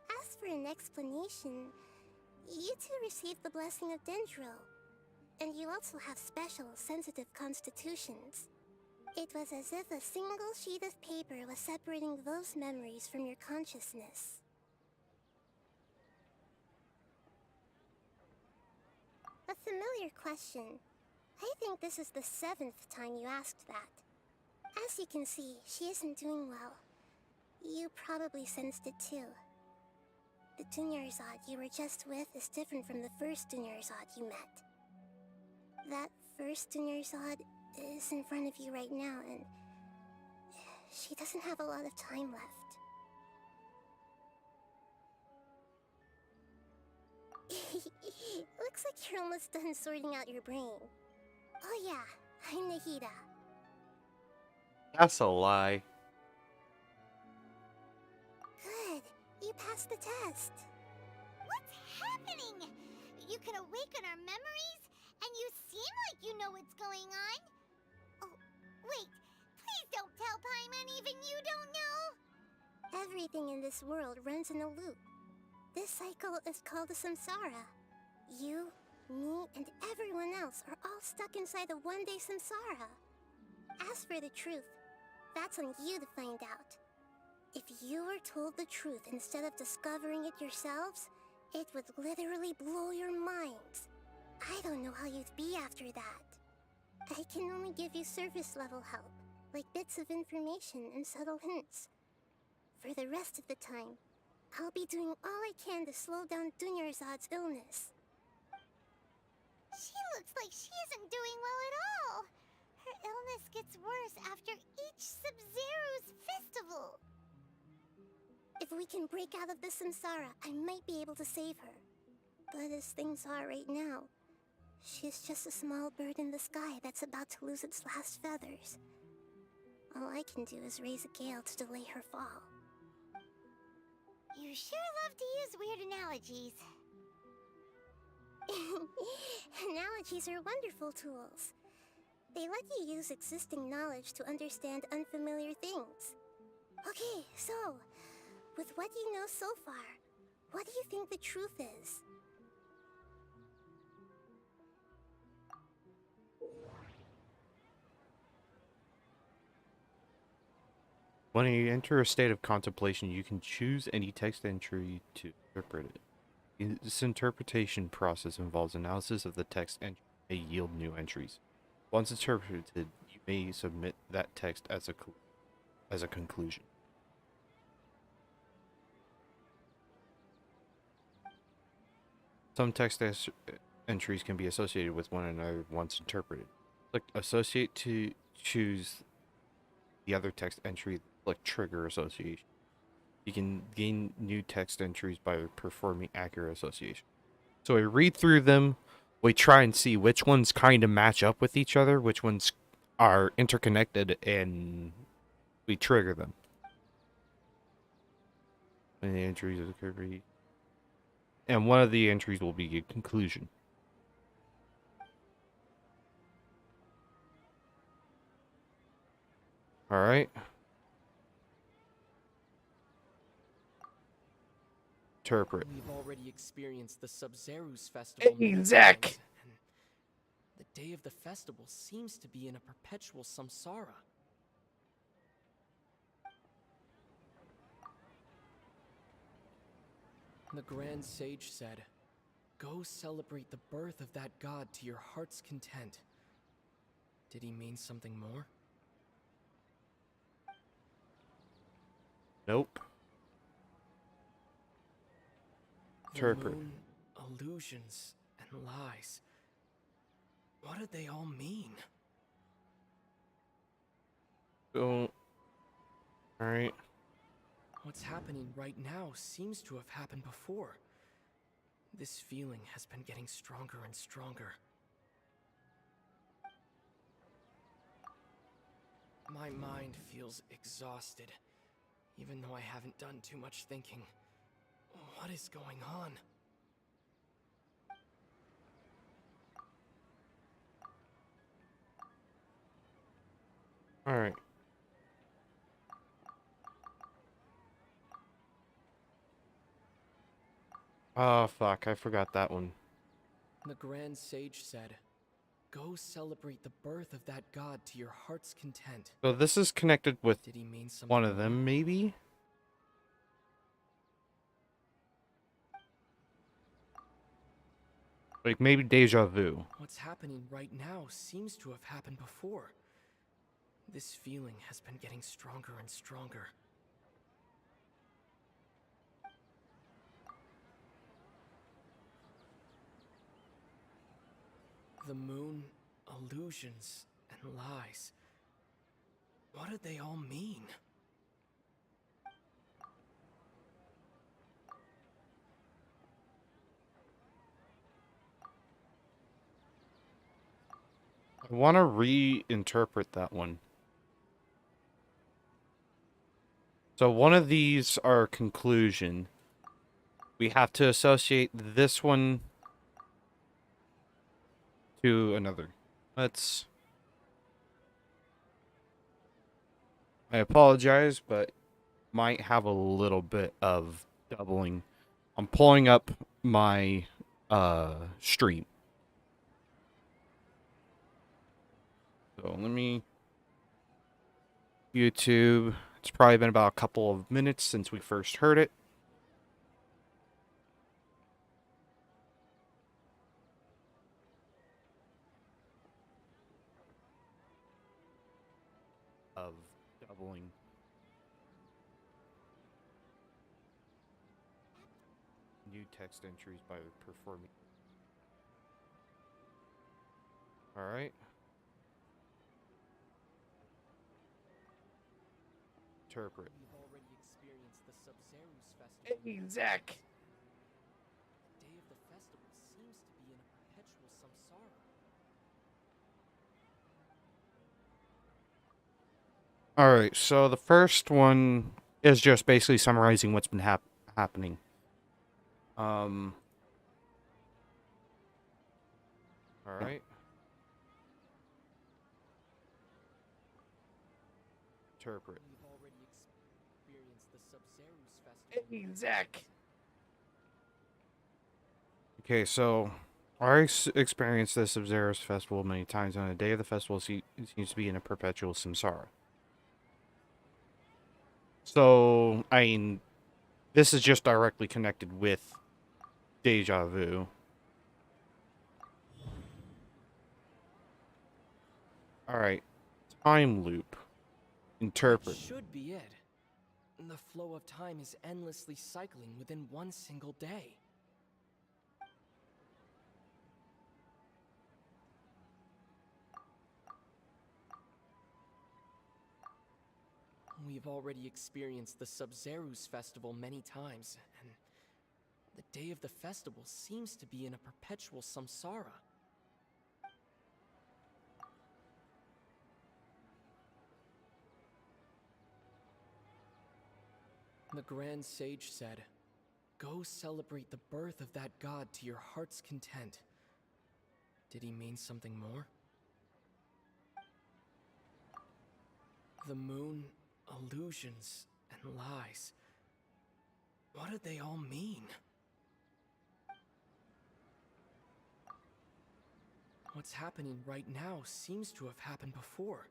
As for an explanation, you two received the blessing of Dendro. And you also have special, sensitive constitutions. It was as if a single sheet of paper was separating those memories from your consciousness. A familiar question. I think this is the 7th time you asked that. As you can see, she isn't doing well. You probably sensed it too. The Dunyarzad you were just with is different from the first Dunyarzad you met. That first Dunyarzad is in front of you right now, and she doesn't have a lot of time left. Looks like you're almost done sorting out your brain. Oh yeah, I'm Nahida. That's a lie. Good, you passed the test. What's happening? You can awaken our memories, and you seem like you know what's going on. Oh, wait, please don't tell Paimon even you don't know. Everything in this world runs in a loop. This cycle is called the samsara. You, me, and everyone else are all stuck inside the one-day samsara. As for the truth, that's on you to find out. If you were told the truth instead of discovering it yourselves, it would literally blow your minds. I don't know how you'd be after that. I can only give you surface-level help, like bits of information and subtle hints. For the rest of the time, I'll be doing all I can to slow down Dunyarzad's illness. She looks like she isn't doing well at all. Her illness gets worse after each Sub-Zero's festival. If we can break out of the samsara, I might be able to save her. But as things are right now, she's just a small bird in the sky that's about to lose its last feathers. All I can do is raise a gale to delay her fall. You sure love to use weird analogies. Analogies are wonderful tools. They let you use existing knowledge to understand unfamiliar things. Okay, so, with what you know so far, what do you think the truth is? When you enter a state of contemplation, you can choose any text entry to interpret it. This interpretation process involves analysis of the text entry and may yield new entries. Once interpreted, you may submit that text as a conclusion. Some text entries can be associated with one another once interpreted. Click Associate to choose the other text entry. Click Trigger Association. You can gain new text entries by performing accurate association. So we read through them, we try and see which ones kind of match up with each other, which ones are interconnected, and we trigger them. And the entries occur. And one of the entries will be a conclusion. Alright. Interpret. We've already experienced the Sub-Zero's festival. Exact. The day of the festival seems to be in a perpetual samsara. The Grand Sage said, "Go celebrate the birth of that god to your heart's content." Did he mean something more? Nope. Interpret. The moon, illusions, and lies. What did they all mean? So, alright. What's happening right now seems to have happened before. This feeling has been getting stronger and stronger. My mind feels exhausted, even though I haven't done too much thinking. What is going on? Alright. Oh, fuck. I forgot that one. The Grand Sage said, "Go celebrate the birth of that god to your heart's content." So this is connected with Did he mean something one of more? them, maybe? Like, maybe Deja Vu. What's happening right now seems to have happened before. This feeling has been getting stronger and stronger. The moon, illusions, and lies. What did they all mean? I want to reinterpret that one. So one of these are conclusion. We have to associate this one to another. Let's... I apologize, but might have a little bit of doubling. I'm pulling up my stream. So let me... YouTube. It's probably been about a couple of minutes since we first heard it. Of doubling. New text entries by performing. Alright. Interpret. We've already experienced the Sub-Zeru's festival. Hey, Zach! The day of the festival seems to be in a perpetual samsara. Alright, so the first one is just basically summarizing what's been happening. Alright. Interpret. We've already experienced the Sub-Zeru's festival. Hey, Zach! Okay, so I experienced this Sub-Zeru's festival many times. On the day of the festival, it seems to be in a perpetual samsara. So, I mean, this is just directly connected with Deja Vu. Alright. Time loop. Interpret. That should be it. The flow of time is endlessly cycling within one single day. We've already experienced the Sub-Zeru's festival many times, and the day of the festival seems to be in a perpetual samsara. The Grand Sage said, "Go celebrate the birth of that god to your heart's content." Did he mean something more? The moon, illusions, and lies. What did they all mean? What's happening right now seems to have happened before.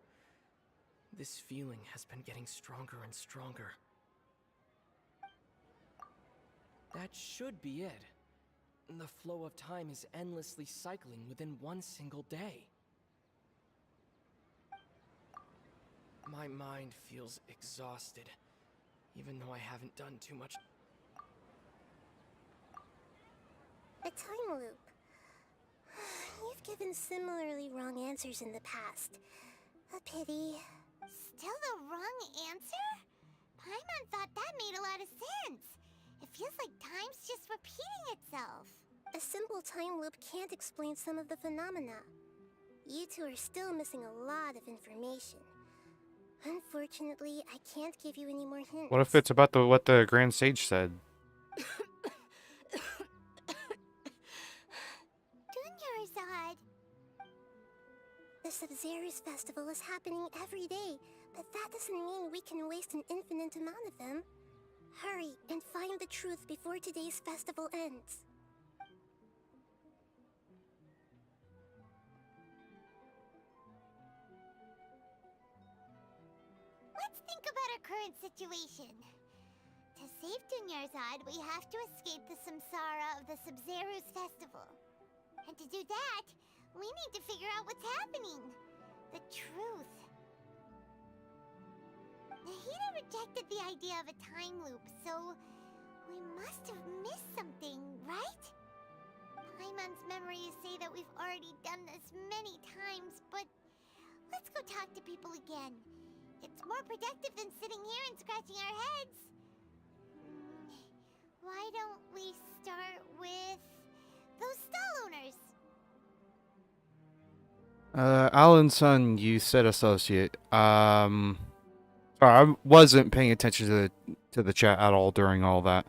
This feeling has been getting stronger and stronger. That should be it. The flow of time is endlessly cycling within one single day. My mind feels exhausted, even though I haven't done too much. A time loop. You've given similarly wrong answers in the past. A pity. Still the wrong answer? Paimon thought that made a lot of sense. It feels like time's just repeating itself. A simple time loop can't explain some of the phenomena. You two are still missing a lot of information. Unfortunately, I can't give you any more hints. What if it's about what the Grand Sage said? Dunyarzad. The Sumeru's festival is happening every day, but that doesn't mean we can waste an infinite amount of them. Hurry and find the truth before today's festival ends. Let's think about our current situation. To save Dunyarzad, we have to escape the samsara of the Sumeru's festival. And to do that, we need to figure out what's happening. The truth. Nahida rejected the idea of a time loop, so we must have missed something, right? Paimon's memories say that we've already done this many times, but let's go talk to people again. It's more productive than sitting here and scratching our heads. Why don't we start with those stall owners? Alan Sun, you said associate. Sorry, I wasn't paying attention to the chat at all during all that.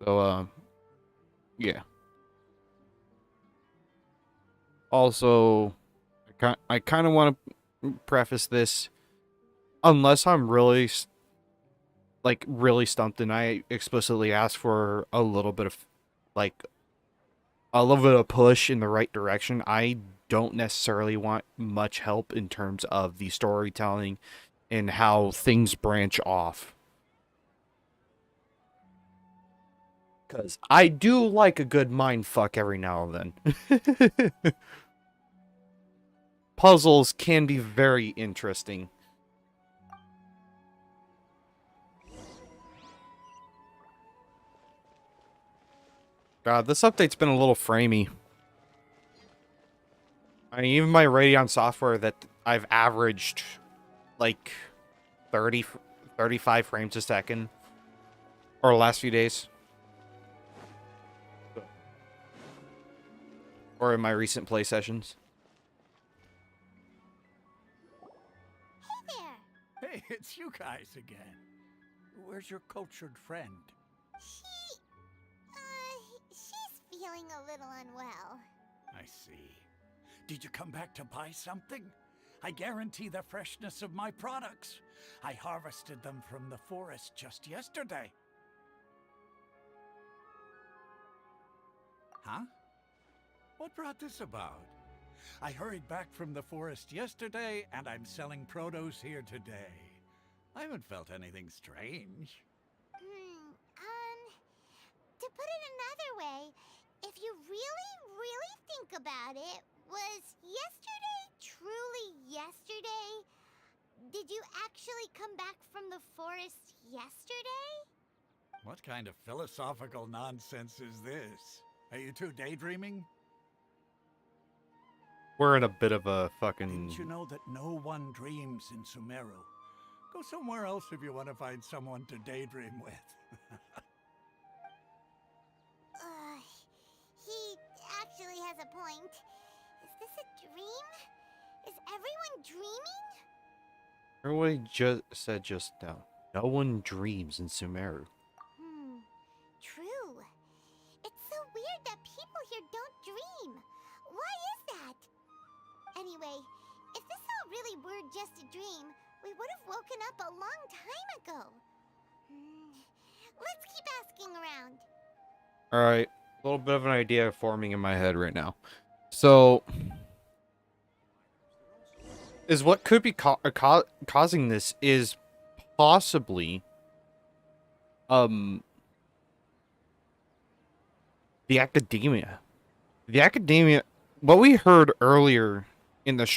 So, yeah. Also, I kind of want to preface this, unless I'm really really stumped and I explicitly ask for a little bit of push in the right direction. I don't necessarily want much help in terms of the storytelling and how things branch off. Because I do like a good mindfuck every now and then. Puzzles can be very interesting. God, this update's been a little framey. I mean, even my Radeon software that I've averaged like 35 frames a second or the last few days. Or in my recent play sessions. Hey, it's you guys again. Where's your cultured friend? She's feeling a little unwell. I see. Did you come back to buy something? I guarantee the freshness of my products. I harvested them from the forest just yesterday. Huh? What brought this about? I hurried back from the forest yesterday, and I'm selling produce here today. I haven't felt anything strange. To put it another way, if you really think about it, was yesterday truly yesterday? Did you actually come back from the forest yesterday? What kind of philosophical nonsense is this? Are you two daydreaming? We're in a bit of a fucking... Didn't you know that no one dreams in Sumeru? Go somewhere else if you want to find someone to daydream with. He actually has a point. Is this a dream? Is everyone dreaming? Everybody just said just now. No one dreams in Sumeru. True. It's so weird that people here don't dream. Why is that? Anyway, if this all really were just a dream, we would have woken up a long time ago. Let's keep asking around. Alright, a little bit of an idea forming in my head right now. So, is what could be causing this is possibly the academia. The academia, what we heard earlier in this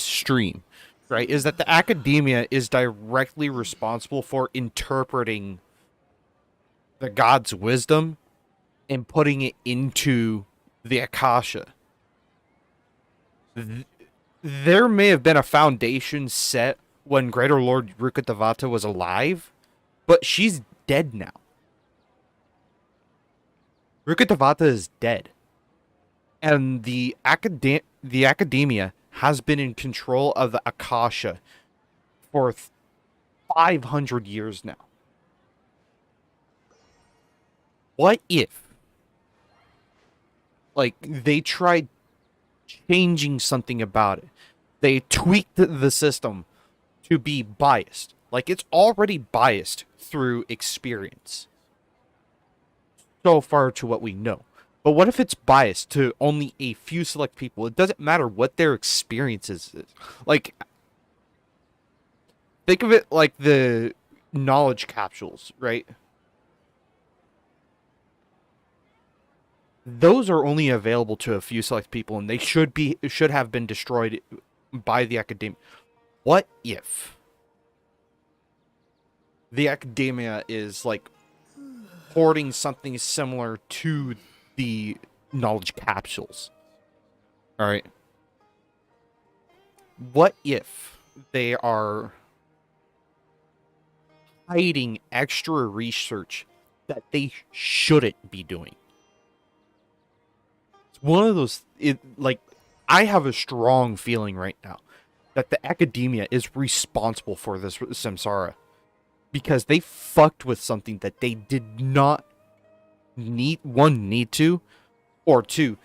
stream, right, is that the academia is directly responsible for interpreting the god's wisdom and putting it into the Akasha. There may have been a foundation set when Greater Lord Rukkhadevata was alive, but she's dead now. Rukkhadevata is dead. And the academia has been in control of the Akasha for 500 years now. What if, like, they tried changing something about it? They tweaked the system to be biased. Like, it's already biased through experience. So far to what we know. But what if it's biased to only a few select people? It doesn't matter what their experiences is. Like, think of it like the knowledge capsules, right? Those are only available to a few select people, and they should have been destroyed by the academia. What if the academia is like hoarding something similar to the knowledge capsules? All right. What if they are hiding extra research that they shouldn't be doing? It's one of those, like, I have a strong feeling right now that the academia is responsible for this samsara, because they fucked with something that they did not need to, or two,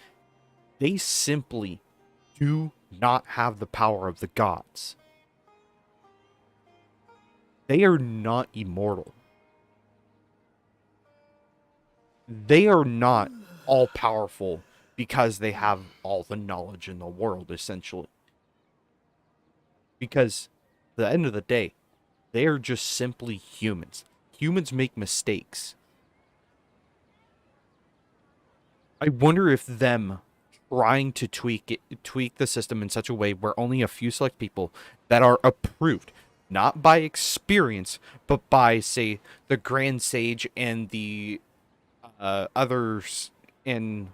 they simply do not have the power of the gods. They are not immortal. They are not all powerful because they have all the knowledge in the world, essentially. Because at the end of the day, they are just simply humans. Humans make mistakes. I wonder if them trying to tweak the system in such a way where only a few select people that are approved, not by experience, but by, say, the Grand Sage and the others in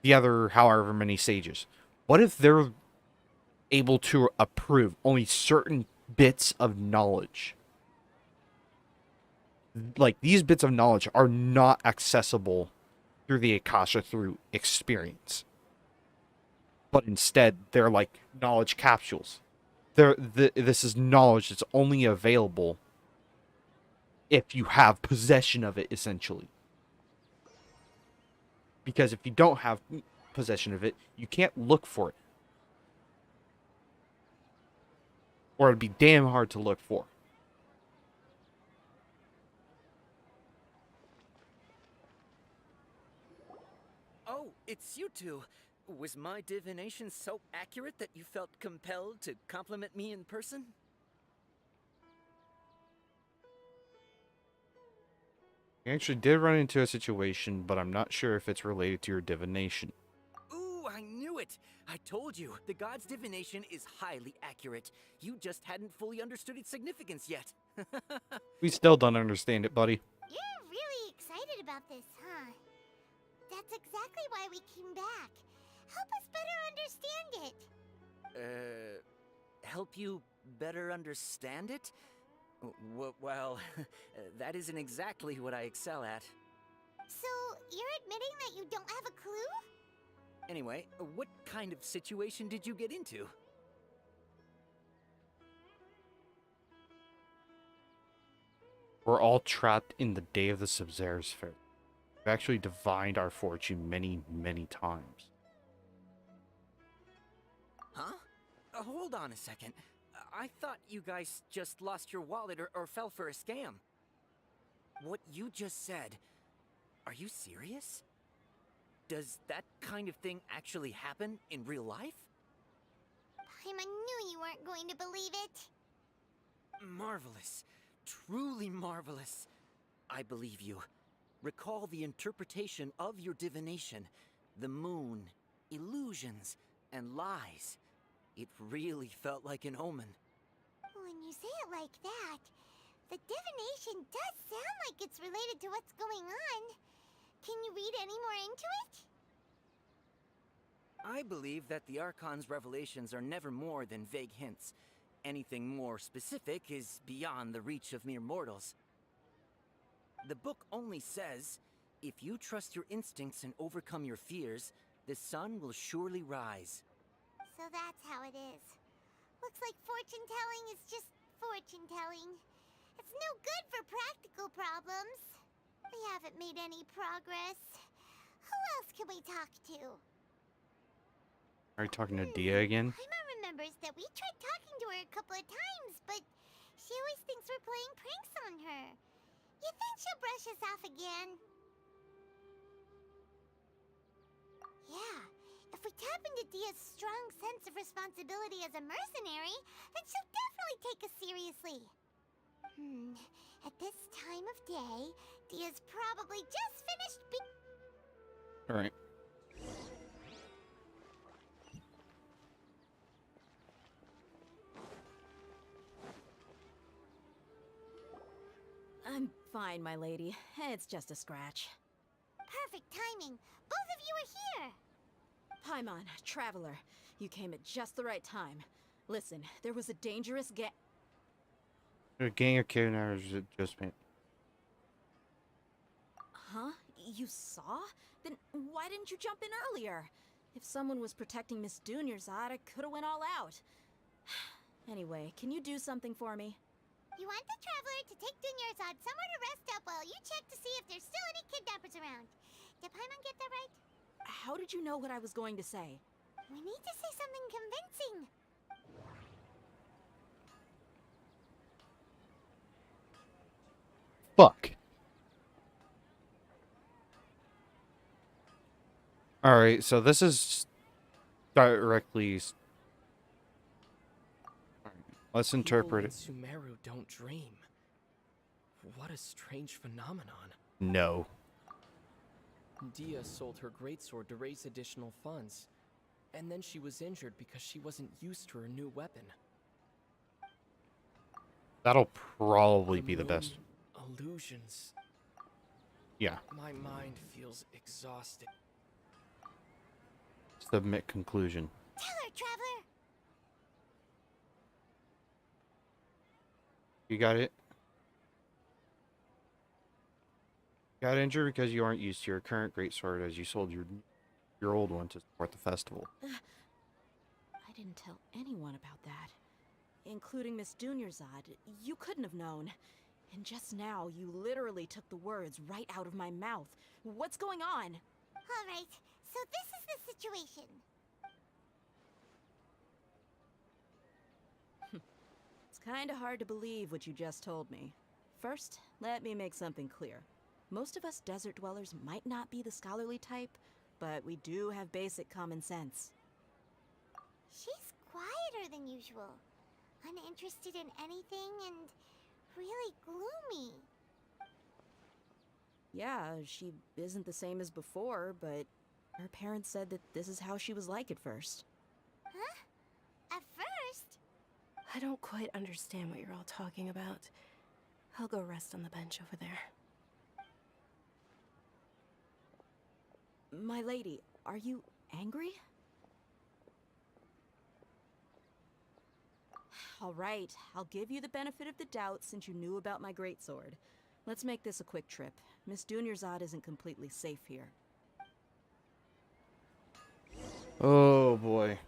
the other however many sages. What if they're able to approve only certain bits of knowledge? Like, these bits of knowledge are not accessible through the Akasha through experience. But instead, they're like knowledge capsules. This is knowledge that's only available if you have possession of it, essentially. Because if you don't have possession of it, you can't look for it. Or it'd be damn hard to look for. Oh, it's you two. Was my divination so accurate that you felt compelled to compliment me in person? You actually did run into a situation, but I'm not sure if it's related to your divination. Ooh, I knew it! I told you, the god's divination is highly accurate. You just hadn't fully understood its significance yet. We still don't understand it, buddy. You're really excited about this, huh? That's exactly why we came back. Help us better understand it. Help you better understand it? Well, that isn't exactly what I excel at. So, you're admitting that you don't have a clue? Anyway, what kind of situation did you get into? We're all trapped in the day of the Sub-Zero's fair. We've actually divined our fortune many, many times. Huh? Hold on a second. I thought you guys just lost your wallet or fell for a scam. What you just said, are you serious? Does that kind of thing actually happen in real life? Paimon knew you weren't going to believe it. Marvelous. Truly marvelous. I believe you. Recall the interpretation of your divination. The moon, illusions, and lies. It really felt like an omen. When you say it like that, the divination does sound like it's related to what's going on. Can you read any more into it? I believe that the Archon's revelations are never more than vague hints. Anything more specific is beyond the reach of mere mortals. The book only says, if you trust your instincts and overcome your fears, the sun will surely rise. So that's how it is. Looks like fortune-telling is just fortune-telling. It's no good for practical problems. We haven't made any progress. Who else can we talk to? Are you talking to Dia again? Paimon remembers that we tried talking to her a couple of times, but she always thinks we're playing pranks on her. You think she'll brush us off again? Yeah, if we tap into Dia's strong sense of responsibility as a mercenary, then she'll definitely take us seriously. At this time of day, Dia's probably just finished Alright. I'm fine, my lady. It's just a scratch. Perfect timing. Both of you are here. Paimon, Traveler, you came at just the right time. Listen, there was a dangerous A gang of kidnappers just been. Huh? You saw? Then why didn't you jump in earlier? If someone was protecting Miss Dunyarzad, I could have went all out. Anyway, can you do something for me? You want the Traveler to take Dunyarzad somewhere to rest up while you check to see if there's still any kidnappers around. Did Paimon get that right? How did you know what I was going to say? We need to say something convincing. Fuck. Alright, so this is directly. Let's interpret it. People in Sumeru don't dream. What a strange phenomenon. No. Dia sold her greatsword to raise additional funds, and then she was injured because she wasn't used to her new weapon. That'll probably be the best. Illusions. Yeah. My mind feels exhausted. Submit conclusion. Tell her, Traveler. You got it? Got injured because you aren't used to your current greatsword as you sold your old one to support the festival. I didn't tell anyone about that. Including Miss Dunyarzad. You couldn't have known. And just now, you literally took the words right out of my mouth. What's going on? All right, so this is the situation. It's kinda hard to believe what you just told me. First, let me make something clear. Most of us desert dwellers might not be the scholarly type, but we do have basic common sense. She's quieter than usual. Uninterested in anything and really gloomy. Yeah, she isn't the same as before, but her parents said that this is how she was like at first. Huh? At first? I don't quite understand what you're all talking about. I'll go rest on the bench over there. My lady, are you angry? All right, I'll give you the benefit of the doubt since you knew about my greatsword. Let's make this a quick trip. Miss Dunyarzad isn't completely safe here. Oh boy.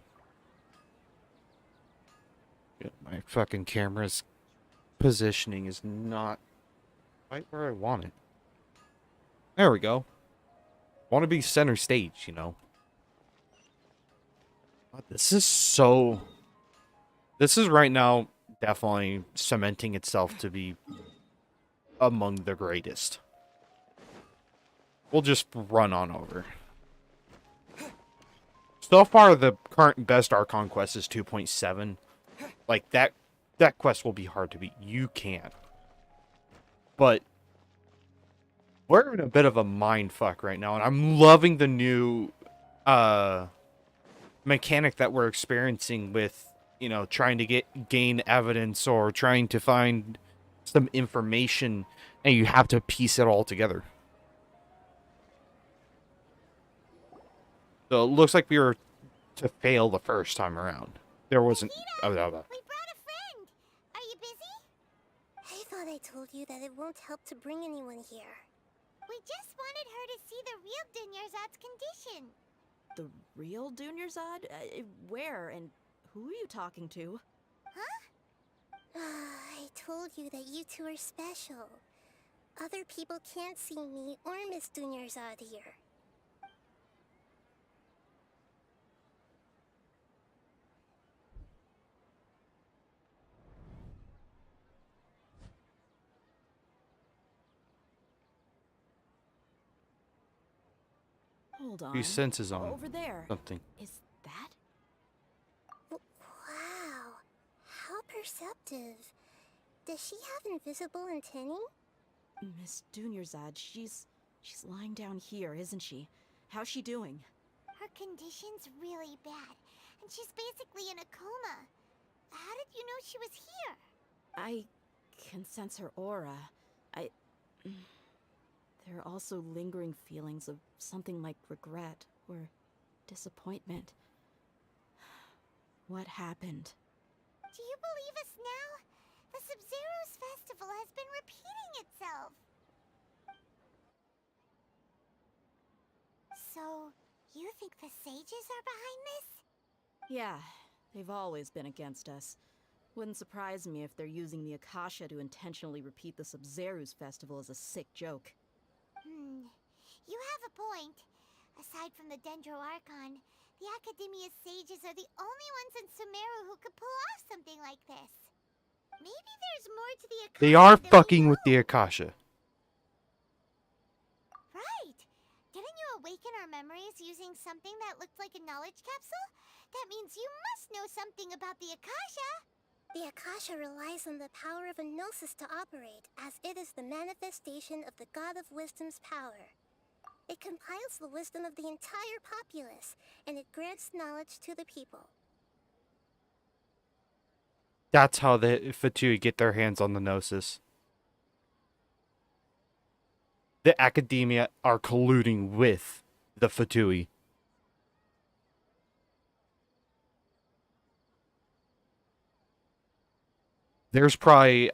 Yeah, my fucking camera's positioning is not right where I want it. There we go. Want to be center stage, you know. This is so... This is right now definitely cementing itself to be among the greatest. We'll just run on over. So far, the current best Archon quest is 2.7. Like, that quest will be hard to beat. You can. But we're in a bit of a mindfuck right now, and I'm loving the new mechanic that we're experiencing with, you know, trying to gain evidence or trying to find some information, and you have to piece it all together. So it looks like we were to fail the first time around. There wasn't... We brought a friend. Are you busy? I thought I told you that it won't help to bring anyone here. We just wanted her to see the real Dunyarzad's condition. The real Dunyarzad? Where and who are you talking to? Huh? I told you that you two are special. Other people can't see me or Miss Dunyarzad here. Hold on. He senses on Over there. something. Is that? Wow, how perceptive. Does she have invisible antennae? Miss Dunyarzad, she's lying down here, isn't she? How's she doing? Her condition's really bad, and she's basically in a coma. How did you know she was here? I can sense her aura. There are also lingering feelings of something like regret or disappointment. What happened? Do you believe us now? The Sub-Zero's festival has been repeating itself. So, you think the sages are behind this? Yeah, they've always been against us. Wouldn't surprise me if they're using the Akasha to intentionally repeat the Sub-Zero's festival as a sick joke. You have a point. Aside from the Dendro Archon, the Academia's sages are the only ones in Sumeru who could pull off something like this. Maybe there's more to the Akasha. They are fucking with the Akasha. Right. Didn't you awaken our memories using something that looked like a knowledge capsule? That means you must know something about the Akasha. The Akasha relies on the power of a gnosis to operate, as it is the manifestation of the God of Wisdom's power. It compiles the wisdom of the entire populace, and it grants knowledge to the people. That's how the Fatui get their hands on the Gnosis. The Academia are colluding with the Fatui. There's probably,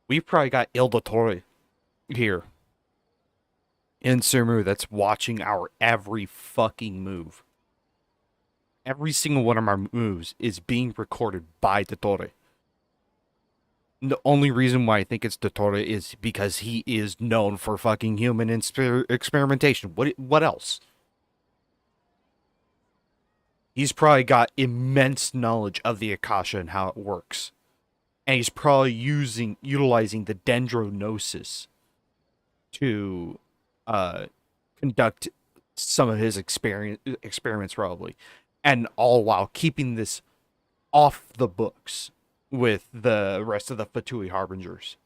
we've probably got Ildatore here in Sumeru that's watching our every fucking move. Every single one of our moves is being recorded by Dottore. The only reason why I think it's Dottore is because he is known for fucking human experimentation. What else? He's probably got immense knowledge of the Akasha and how it works. And he's probably utilizing the Dendro Gnosis to conduct some of his experiments probably. And all while keeping this off the books with the rest of the Fatui Harbingers.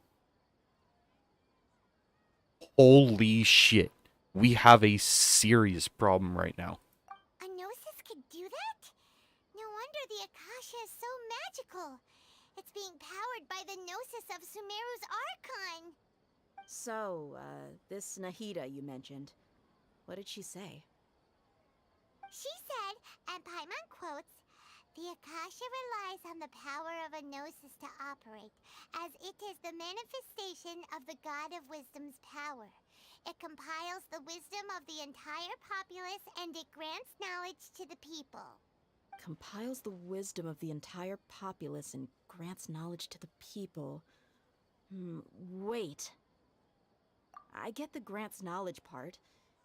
Holy shit. We have a serious problem right now. A gnosis could do that? No wonder the Akasha is so magical. It's being powered by the gnosis of Sumeru's Archon. So, this Nahida you mentioned, what did she say? She said, and Paimon quotes, "The Akasha relies on the power of a gnosis to operate, as it is the manifestation of the God of Wisdom's power. It compiles the wisdom of the entire populace and it grants knowledge to the people." Compiles the wisdom of the entire populace and grants knowledge to the people. Wait. I get the grants knowledge part.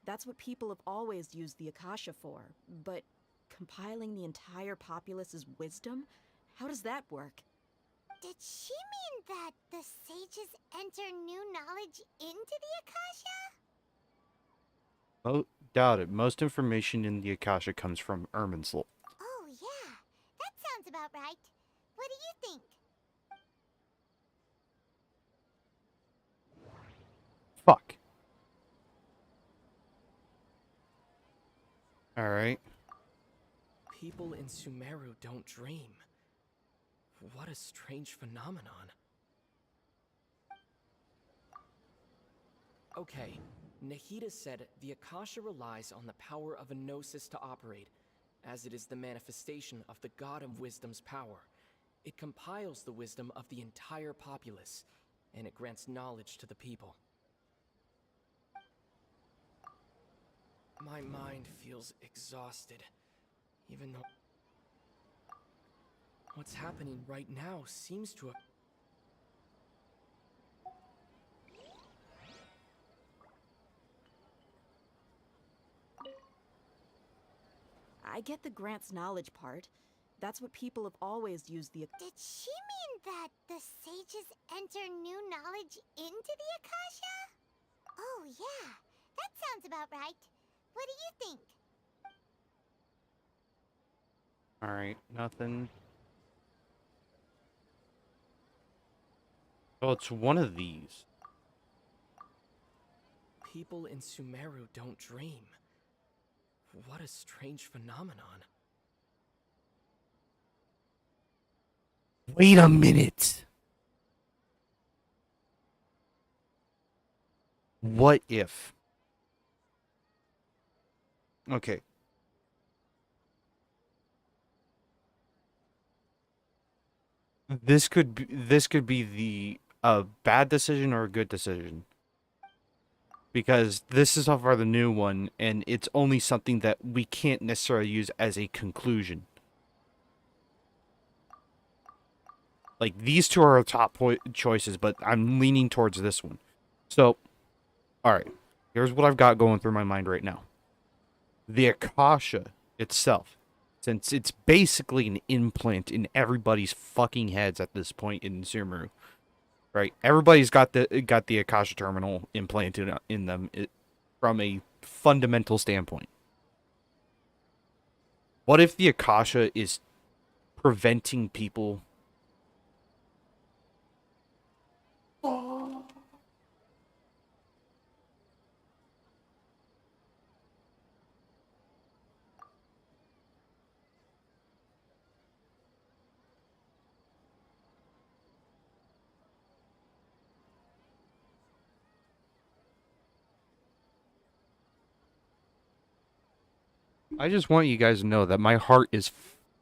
That's what people have always used the Akasha for. But compiling the entire populace's wisdom? How does that work? Did she mean that the sages enter new knowledge into the Akasha? Oh, doubt it. Most information in the Akasha comes from Irminsul. Oh, yeah. That sounds about right. What do you think? Fuck. Alright. People in Sumeru don't dream. What a strange phenomenon. Okay, Nahida said the Akasha relies on the power of a gnosis to operate, as it is the manifestation of the God of Wisdom's power. It compiles the wisdom of the entire populace, and it grants knowledge to the people. My mind feels exhausted, even though what's happening right now seems to have... I get the grants knowledge part. That's what people have always used the... Did she mean that the sages enter new knowledge into the Akasha? Oh yeah, that sounds about right. What do you think? Alright, nothing. Oh, it's one of these. People in Sumeru don't dream. What a strange phenomenon. Wait a minute. What if? Okay. This could be the bad decision or a good decision. Because this is so far the new one, and it's only something that we can't necessarily use as a conclusion. Like, these two are our top choices, but I'm leaning towards this one. So, alright. Here's what I've got going through my mind right now. The Akasha itself, since it's basically an implant in everybody's fucking heads at this point in Sumeru, right? Everybody's got the Akasha terminal implanted in them from a fundamental standpoint. What if the Akasha is preventing people? I just want you guys to know that my heart is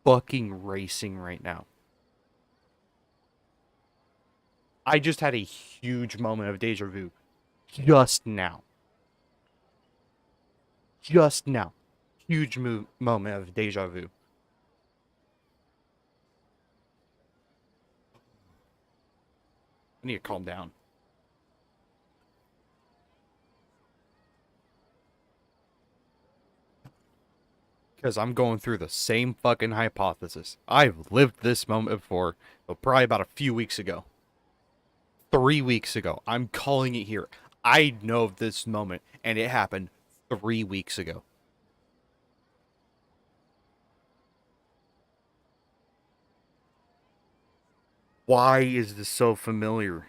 fucking racing right now. I just had a huge moment of deja vu. Just now. Just now. Huge moment of deja vu. I need to calm down. Because I'm going through the same fucking hypothesis. I've lived this moment before, but probably about a few weeks ago. 3 weeks ago. I'm calling it here. I know of this moment, and it happened 3 weeks ago. Why is this so familiar?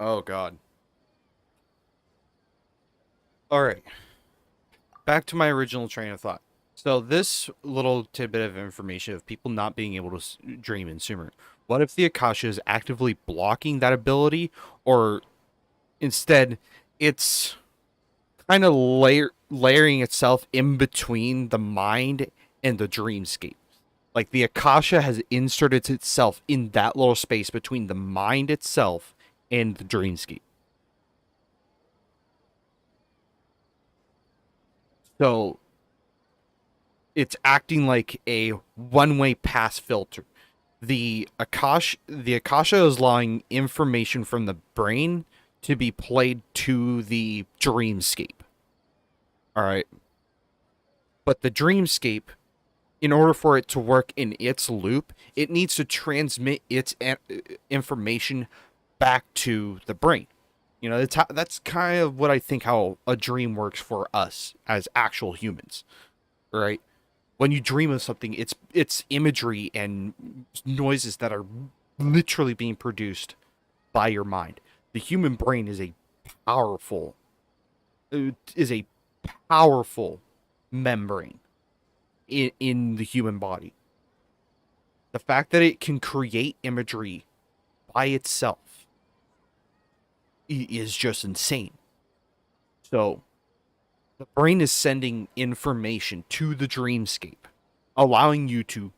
Oh, God. Alright. Back to my original train of thought. So this little tidbit of information of people not being able to dream in Sumeru. What if the Akasha is actively blocking that ability? Or instead, it's kind of layering itself in between the mind and the dreamscape. Like the Akasha has inserted itself in that little space between the mind itself and the dreamscape. So it's acting like a one-way pass filter. The Akasha is allowing information from the brain to be played to the dreamscape. Alright. But the dreamscape, in order for it to work in its loop, it needs to transmit its information back to the brain. You know, that's kind of what I think how a dream works for us as actual humans. Right? When you dream of something, it's imagery and noises that are literally being produced by your mind. The human brain is a powerful membrane in the human body. The fact that it can create imagery by itself is just insane. So the brain is sending information to the dreamscape, allowing you to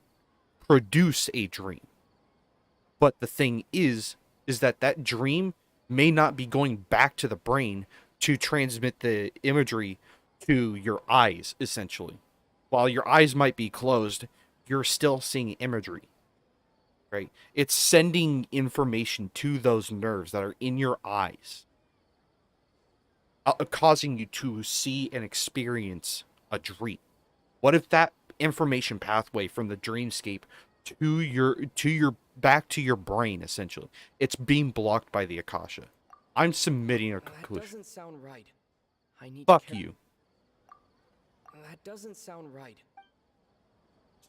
produce a dream. But the thing is that dream may not be going back to the brain to transmit the imagery to your eyes, essentially. While your eyes might be closed, you're still seeing imagery. Right? It's sending information to those nerves that are in your eyes. causing you to see and experience a dream. What if that information pathway from the dreamscape to your back to your brain, essentially, it's being blocked by the Akasha? I'm submitting a That conclusion. doesn't sound right. I need Fuck to you. That doesn't sound right.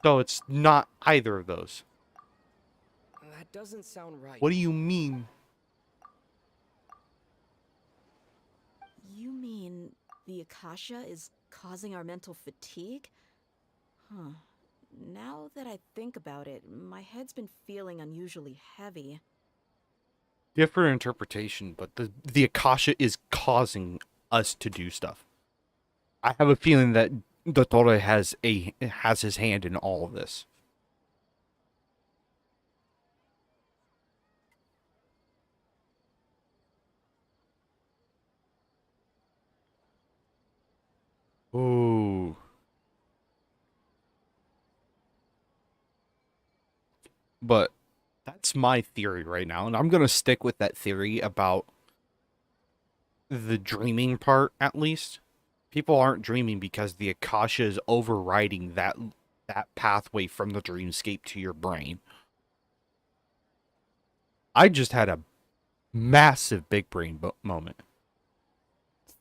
So it's not either of those. That doesn't sound right. What do you mean? You mean the Akasha is causing our mental fatigue? Huh. Now that I think about it, my head's been feeling unusually heavy. Different interpretation, but the Akasha is causing us to do stuff. I have a feeling that Dottore has his hand in all of this. Ooh. But that's my theory right now, and I'm going to stick with that theory about the dreaming part, at least. People aren't dreaming because the Akasha is overriding that pathway from the dreamscape to your brain. I just had a massive big brain moment.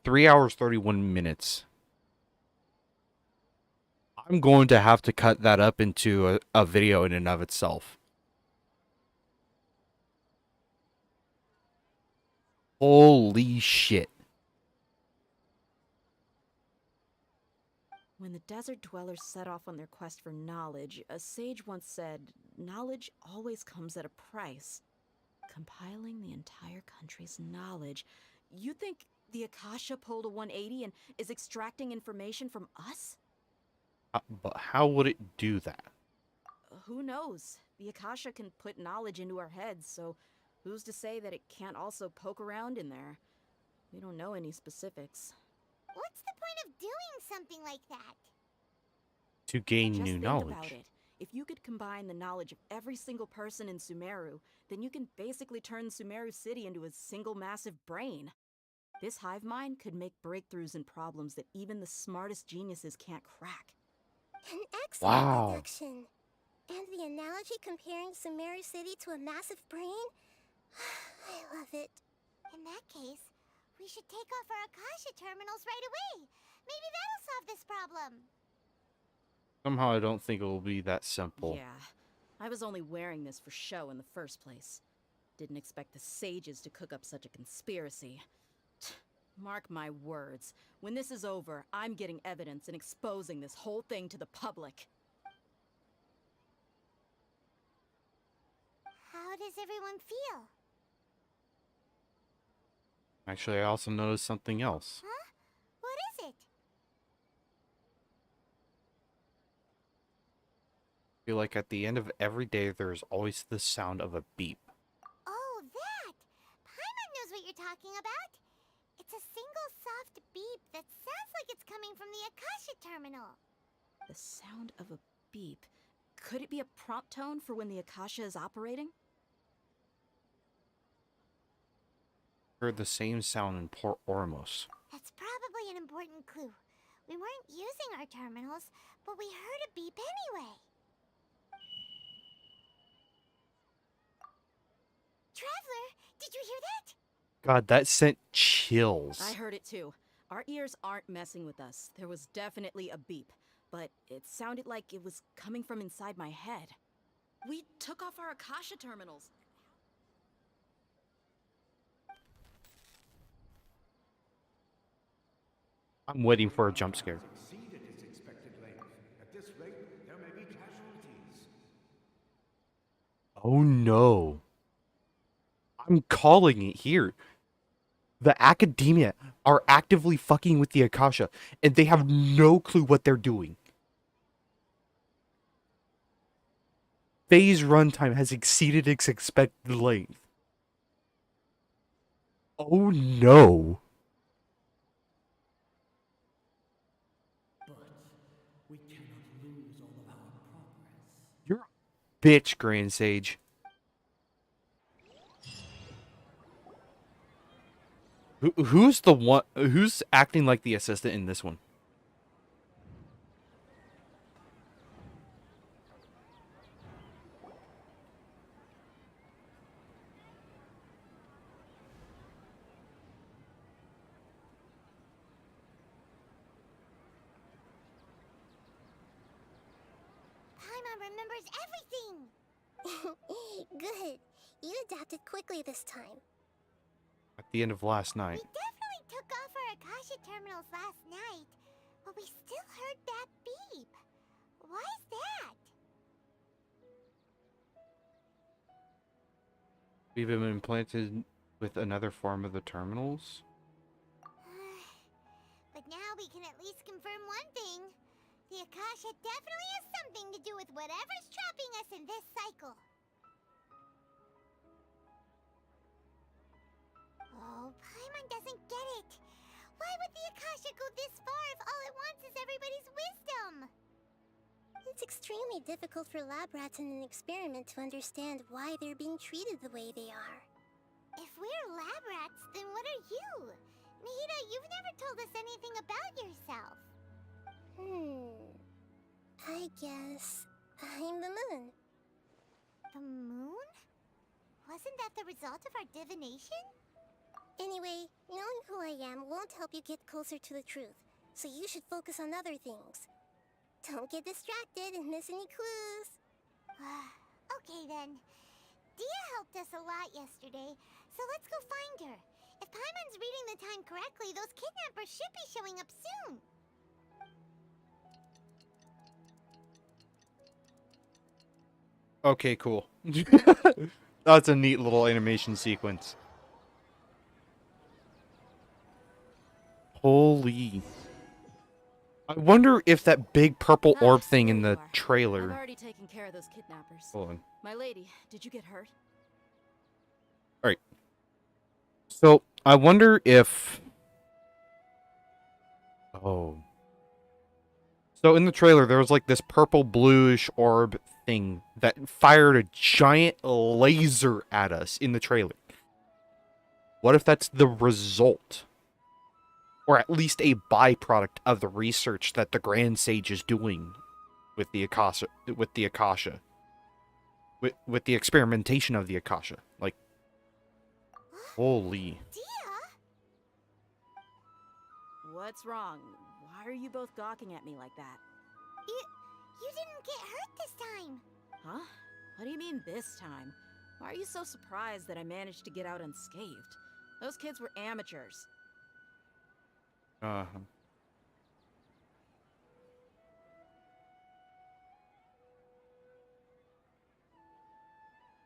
3 hours, 31 minutes. I'm going to have to cut that up into a video in and of itself. Holy shit. When the desert dwellers set off on their quest for knowledge, a sage once said, knowledge always comes at a price. Compiling the entire country's knowledge. You think the Akasha pulled a 180 and is extracting information from us? But how would it do that? Who knows? The Akasha can put knowledge into our heads, so who's to say that it can't also poke around in there? We don't know any specifics. What's the point of doing something like that? To gain Just new think knowledge. about it. If you could combine the knowledge of every single person in Sumeru, then you can basically turn Sumeru City into a single massive brain. This hive mind could make breakthroughs in problems that even the smartest geniuses can't crack. An excellent Wow. deduction. And the analogy comparing Sumeru City to a massive brain? I love it. In that case, we should take off our Akasha terminals right away. Maybe that'll solve this problem. Somehow I don't think it will be that simple. Yeah, I was only wearing this for show in the first place. Didn't expect the sages to cook up such a conspiracy. Mark my words, when this is over, I'm getting evidence and exposing this whole thing to the public. How does everyone feel? Actually, I also noticed something else. Huh? What is it? I feel like at the end of every day, there's always the sound of a beep. Oh, that! Paimon knows what you're talking about. It's a single soft beep that sounds like it's coming from the Akasha terminal. The sound of a beep. Could it be a prompt tone for when the Akasha is operating? Heard the same sound in Port Ormos. That's probably an important clue. We weren't using our terminals, but we heard a beep anyway. Traveler, did you hear that? God, that sent chills. I heard it too. Our ears aren't messing with us. There was definitely a beep, but it sounded like it was coming from inside my head. We took off our Akasha terminals. I'm waiting for a jump scare. Exceeded its expected length. At this rate, there may be casualties. Oh no. I'm calling it here. The academia are actively fucking with the Akasha, and they have no clue what they're doing. Phase runtime has exceeded its expected length. Oh no. But we cannot lose all of our progress. You're a bitch, Grand Sage. Who's the one? Who's acting like the assistant in this one? Paimon remembers everything! Good. You adapted quickly this time. At the end of last night. We definitely took off our Akasha terminals last night, but we still heard that beep. Why is that? We've been implanted with another form of the terminals. But now we can at least confirm one thing. The Akasha definitely has something to do with whatever's trapping us in this cycle. Oh, Paimon doesn't get it. Why would the Akasha go this far if all it wants is everybody's wisdom? It's extremely difficult for lab rats in an experiment to understand why they're being treated the way they are. If we're lab rats, then what are you? Nahida, you've never told us anything about yourself. I guess I'm the moon. The moon? Wasn't that the result of our divination? Anyway, knowing who I am won't help you get closer to the truth, so you should focus on other things. Don't get distracted and miss any clues. Okay then. Dia helped us a lot yesterday, so let's go find her. If Paimon's reading the time correctly, those kidnappers should be showing up soon. Okay, cool. That's a neat little animation sequence. Holy. I wonder if that big purple orb thing in the trailer. I've already taken care of those kidnappers. Hold on. My lady, did you get hurt? Alright. So, I wonder if... Oh. So, in the trailer, there was like this purple bluish orb thing that fired a giant laser at us in the trailer. What if that's the result? Or at least a byproduct of the research that the Grand Sage is doing with the Akasha, with the experimentation of the Akasha. Like, holy. What's wrong? Why are you both gawking at me like that? You didn't get hurt this time. Huh? What do you mean this time? Why are you so surprised that I managed to get out unscathed? Those kids were amateurs.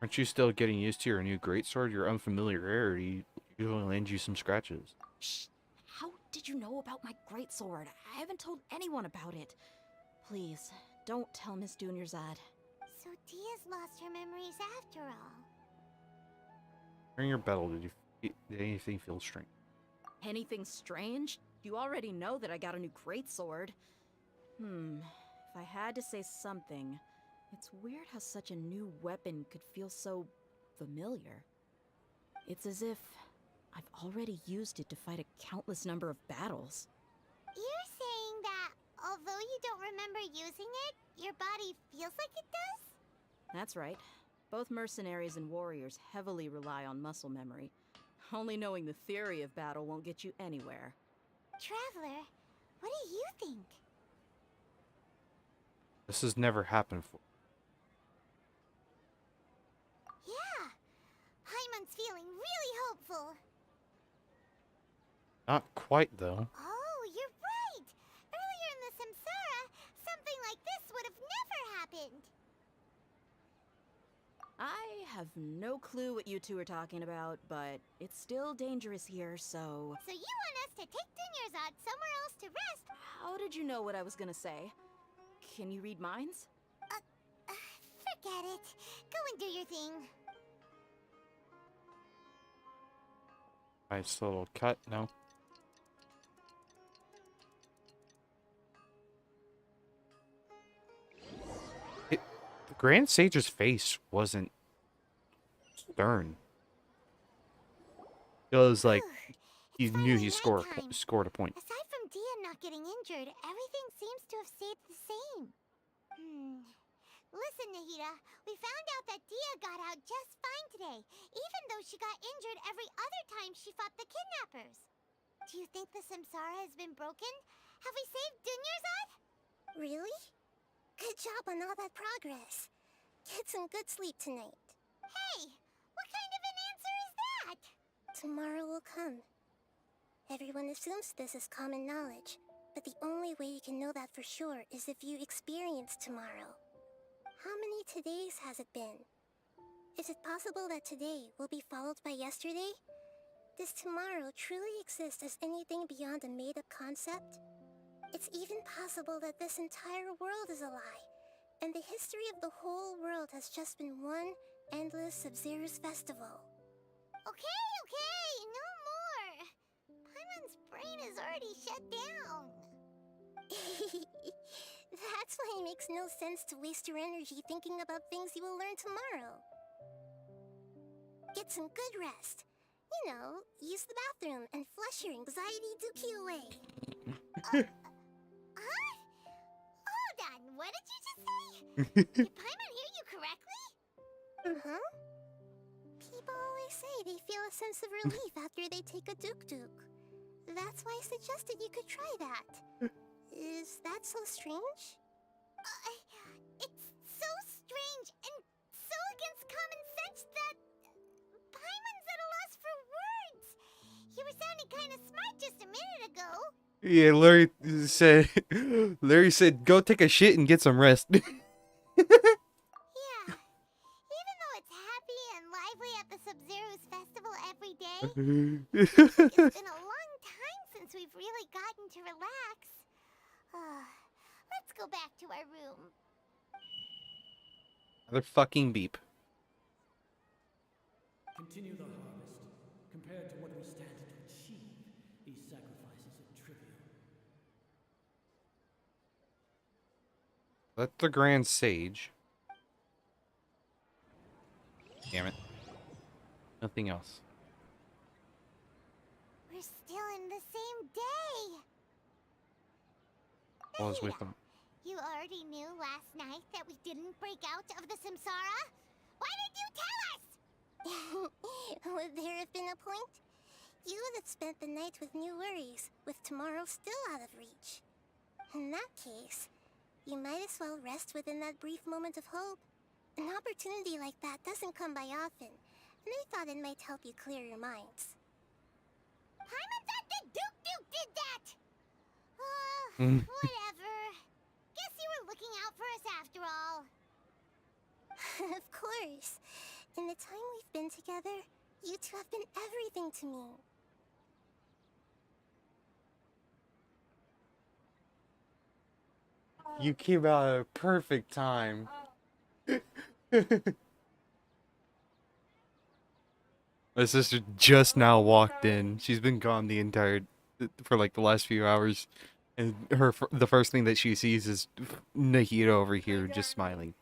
Aren't you still getting used to your new greatsword? Your unfamiliarity usually lands you some scratches. Shh! How did you know about my greatsword? I haven't told anyone about it. Please, don't tell Miss Dunyarzad. So Dia's lost her memories after all. During your battle, did anything feel strange? Anything strange? You already know that I got a new greatsword. If I had to say something, it's weird how such a new weapon could feel so familiar. It's as if I've already used it to fight a countless number of battles. You're saying that although you don't remember using it, your body feels like it does? That's right. Both mercenaries and warriors heavily rely on muscle memory. Only knowing the theory of battle won't get you anywhere. Traveler, what do you think? This has never happened before. Yeah, Paimon's feeling really hopeful. Not quite, though. Oh, you're right! Earlier in the Samsara, something like this would have never happened. I have no clue what you two are talking about, but it's still dangerous here, so... So you want us to take Dunyarzad somewhere else to rest? How did you know what I was gonna say? Can you read minds? Forget it. Go and do your thing. Nice little cut, no? The Grand Sage's face wasn't stern. It was like He knew he scored a point. Aside from Dia not getting injured, everything seems to have stayed the same. Listen, Nahida, we found out that Dia got out just fine today, even though she got injured every other time she fought the kidnappers. Do you think the Samsara has been broken? Have we saved Dunyarzad? Really? Good job on all that progress. Get some good sleep tonight. Hey, what kind of an answer is that? Tomorrow will come. Everyone assumes this is common knowledge, but the only way you can know that for sure is if you experience tomorrow. How many todays has it been? Is it possible that today will be followed by yesterday? Does tomorrow truly exist as anything beyond a made-up concept? It's even possible that this entire world is a lie, and the history of the whole world has just been one endless Sub-Zero's festival. Okay, no more. Paimon's brain is already shut down. That's why it makes no sense to waste your energy thinking about things you will learn tomorrow. Get some good rest. You know, use the bathroom and flush your anxiety dookie away. Hold on, what did you just say? Did Paimon hear you correctly? Huh? People always say they feel a sense of relief after they take a duk-duk. That's why I suggested you could try that. Is that so strange? It's so strange and so against common sense that Paimon's at a loss for words. You were sounding kind of smart just a minute ago. Yeah, Larry said, go take a shit and get some rest. Yeah, even though it's happy and lively at the Sub-Zero's festival every day, it's been a long time since we've really gotten to relax. Let's go back to our room. Another fucking beep. Continue the harvest. Compared to what we stand to achieve, these sacrifices are trivial. Let the Grand Sage. Damn it. Nothing else. We're still in the same day. I was with them. You already knew last night that we didn't break out of the Samsara? Why did you tell us? Would there have been a point? You would have spent the night with new worries, with tomorrow still out of reach. In that case, you might as well rest within that brief moment of hope. An opportunity like that doesn't come by often, and I thought it might help you clear your minds. Paimon thought the Duke did that! Whatever. Guess you were looking out for us after all. Of course. In the time we've been together, you two have been everything to me. You came out at a perfect time. My sister just now walked in. She's been gone for like the last few hours. And the first thing that she sees is Nahida over here just smiling.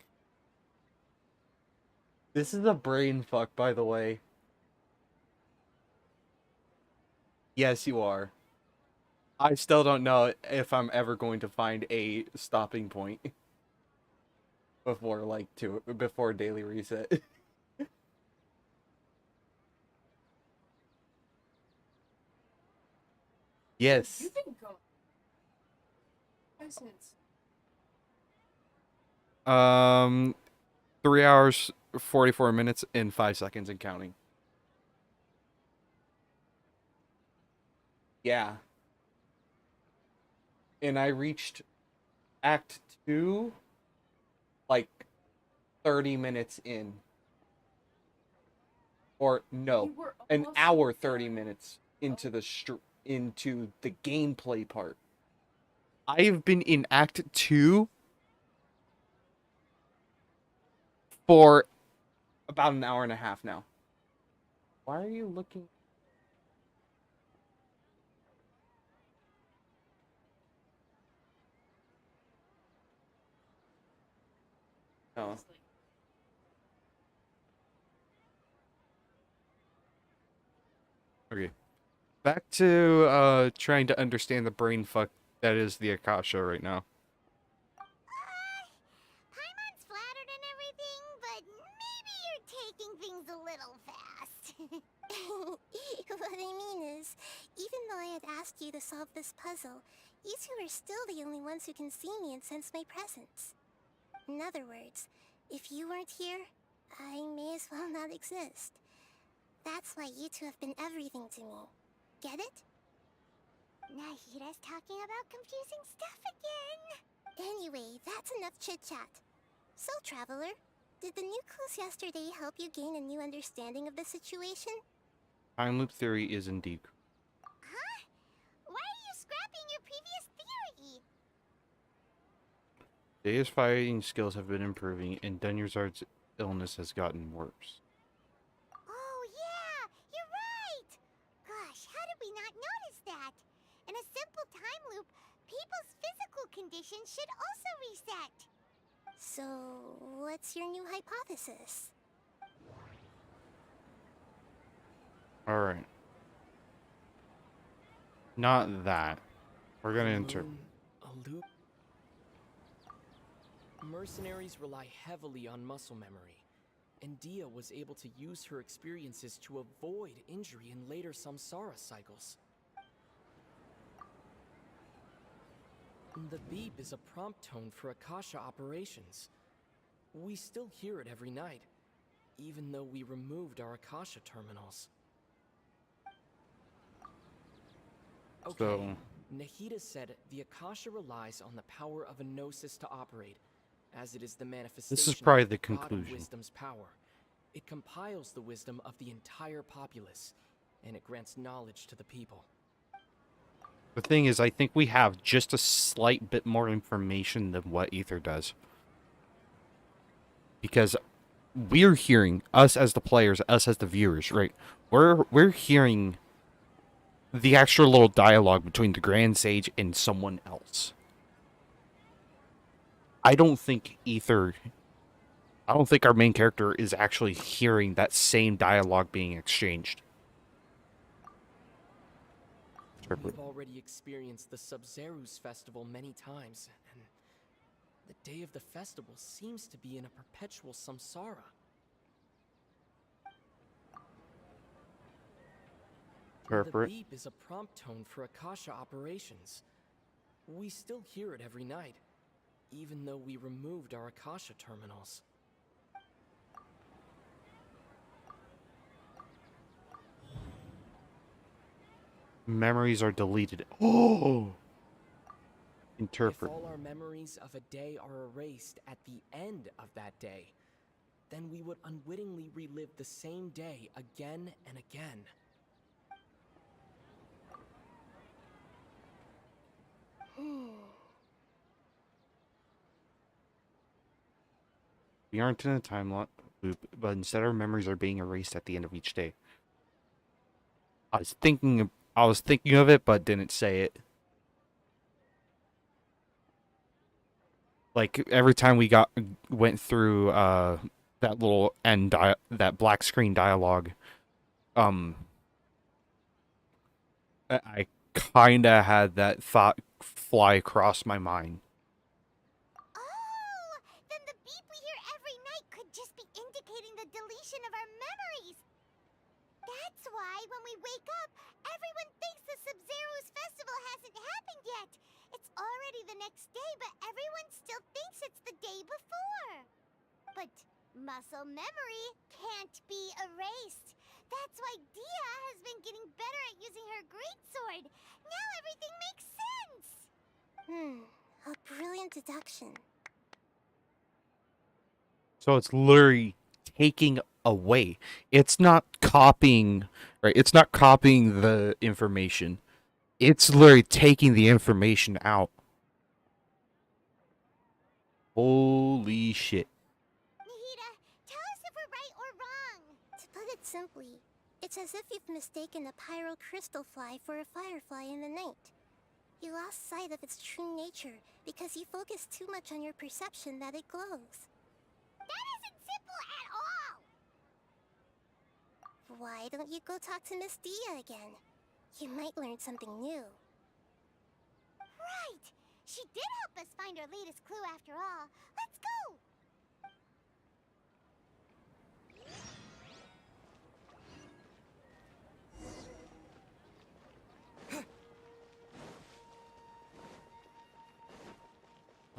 This is a brain fuck, by the way. Yes, you are. I still don't know if I'm ever going to find a stopping point before daily reset. Yes. You can go. 3 hours, 44 minutes, and 5 seconds and counting. Yeah. And I reached Act 2 like 30 minutes in. Or no, an hour 30 minutes into the gameplay part. I've been in Act 2 for about an hour and a half now. Why are you looking? Oh. Okay. Back to trying to understand the brain fuck that is the Akasha right now. Paimon's flattered and everything, but maybe you're taking things a little fast. What I mean is, even though I had asked you to solve this puzzle, you two are still the only ones who can see me and sense my presence. In other words, if you weren't here, I may as well not exist. That's why you two have been everything to me. Get it? Nahira's talking about confusing stuff again. Anyway, that's enough chit-chat. So, Traveler, did the new clues yesterday help you gain a new understanding of the situation? Time loop theory is indeed. Huh? Why are you scrapping your previous theory? Deja's fighting skills have been improving, and Denyazard's illness has gotten worse. Oh, yeah! You're right! Gosh, how did we not notice that? In a simple time loop, people's physical conditions should also reset. So, what's your new hypothesis? Alright. Not that. We're gonna enter. A loop. Mercenaries rely heavily on muscle memory, and Dia was able to use her experiences to avoid injury in later samsara cycles. The beep is a prompt tone for Akasha operations. We still hear it every night, even though we removed our Akasha terminals. Okay, So, Nahida said the Akasha relies on the power of a gnosis to operate, as it is the manifestation probably of the God of conclusion. wisdom's power. It compiles the wisdom of the entire populace, and it grants knowledge to the people. the thing is, I think we have just a slight bit more information than what Ether does. Because we're hearing, us as the players, us as the viewers, right? We're hearing the actual little dialogue between the Grand Sage and someone else. I don't think our main character is actually hearing that same dialogue being exchanged. We've already experienced the Sub-Zeru's festival many times, and the day of the festival seems to be in a perpetual samsara. The beep is a prompt tone for Akasha operations. We still hear it every night, even though we removed our Akasha terminals. Memories are deleted. Oh! Interpret. If all our memories of a day are erased at the end of that day, then we would unwittingly relive the same day again and again. We aren't in a time loop, but instead our memories are being erased at the end of each day. I was thinking of it, but didn't say it. Like every time we went through that little that black screen dialogue, I kinda had that thought fly across my mind. Oh, then the beep we hear every night could just be indicating the deletion of our memories. That's why when we wake up, everyone thinks the Sub-Zeru's festival hasn't happened yet. It's already the next day, but everyone still thinks it's the day before. But muscle memory can't be erased. That's why Dia has been getting better at using her greatsword. Now everything makes sense. A brilliant deduction. So it's literally taking away. It's not copying, right? It's not copying the information. It's literally taking the information out. Holy shit. Nahida, tell us if we're right or wrong. To put it simply, it's as if you've mistaken a pyro crystal fly for a firefly in the night. You lost sight of its true nature because you focused too much on your perception that it glows. That isn't simple at all. Why don't you go talk to Miss Dia again? You might learn something new. Right! She did help us find our latest clue after all. Let's go!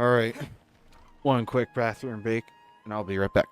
Alright. One quick bathroom break, and I'll be right back.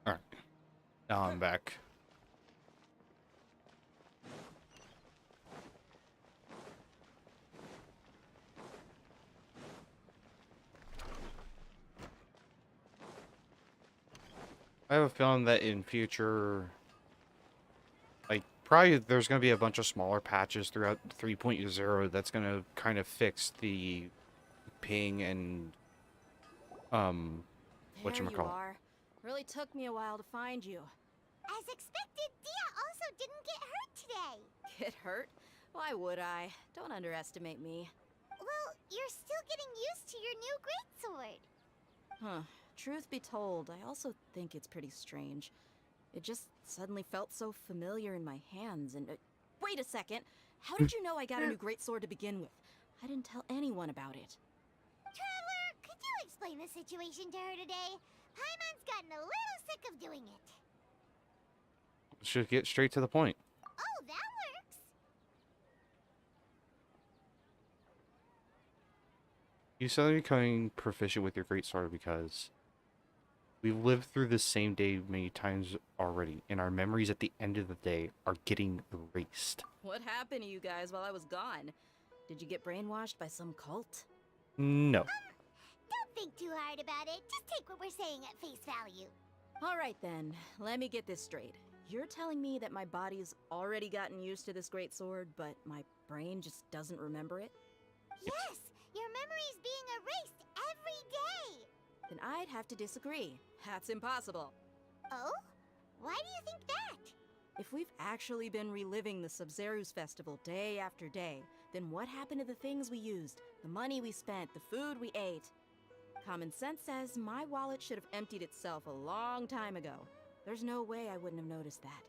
Alright. Now I'm back. I have a feeling that in future, like, probably there's going to be a bunch of smaller patches throughout 3.0 that's going to kind of fix the ping and, There you whatchamacallit. are. Really took me a while to find you. As expected, Dia also didn't get hurt today. Get hurt? Why would I? Don't underestimate me. Well, you're still getting used to your new greatsword. Huh. Truth be told, I also think it's pretty strange. It just suddenly felt so familiar in my hands and... wait a second! How did you know I got a new greatsword to begin with? I didn't tell anyone about it. Traveler, could you explain the situation to her today? Paimon's gotten a little sick of doing it. Should get straight to the point. Oh, that works. You suddenly becoming proficient with your greatsword because we've lived through the same day many times already, and our memories at the end of the day are getting erased. What happened to you guys while I was gone? Did you get brainwashed by some cult? No. Don't think too hard about it. Just take what we're saying at face value. Alright then, let me get this straight. You're telling me that my body's already gotten used to this great sword, but my brain just doesn't remember it? Yes, your memory's being erased every day. Then I'd have to disagree. That's impossible. Oh? Why do you think that? If we've actually been reliving the Sumeru's festival day after day, then what happened to the things we used, the money we spent, the food we ate? Common sense says my wallet should have emptied itself a long time ago. There's no way I wouldn't have noticed that.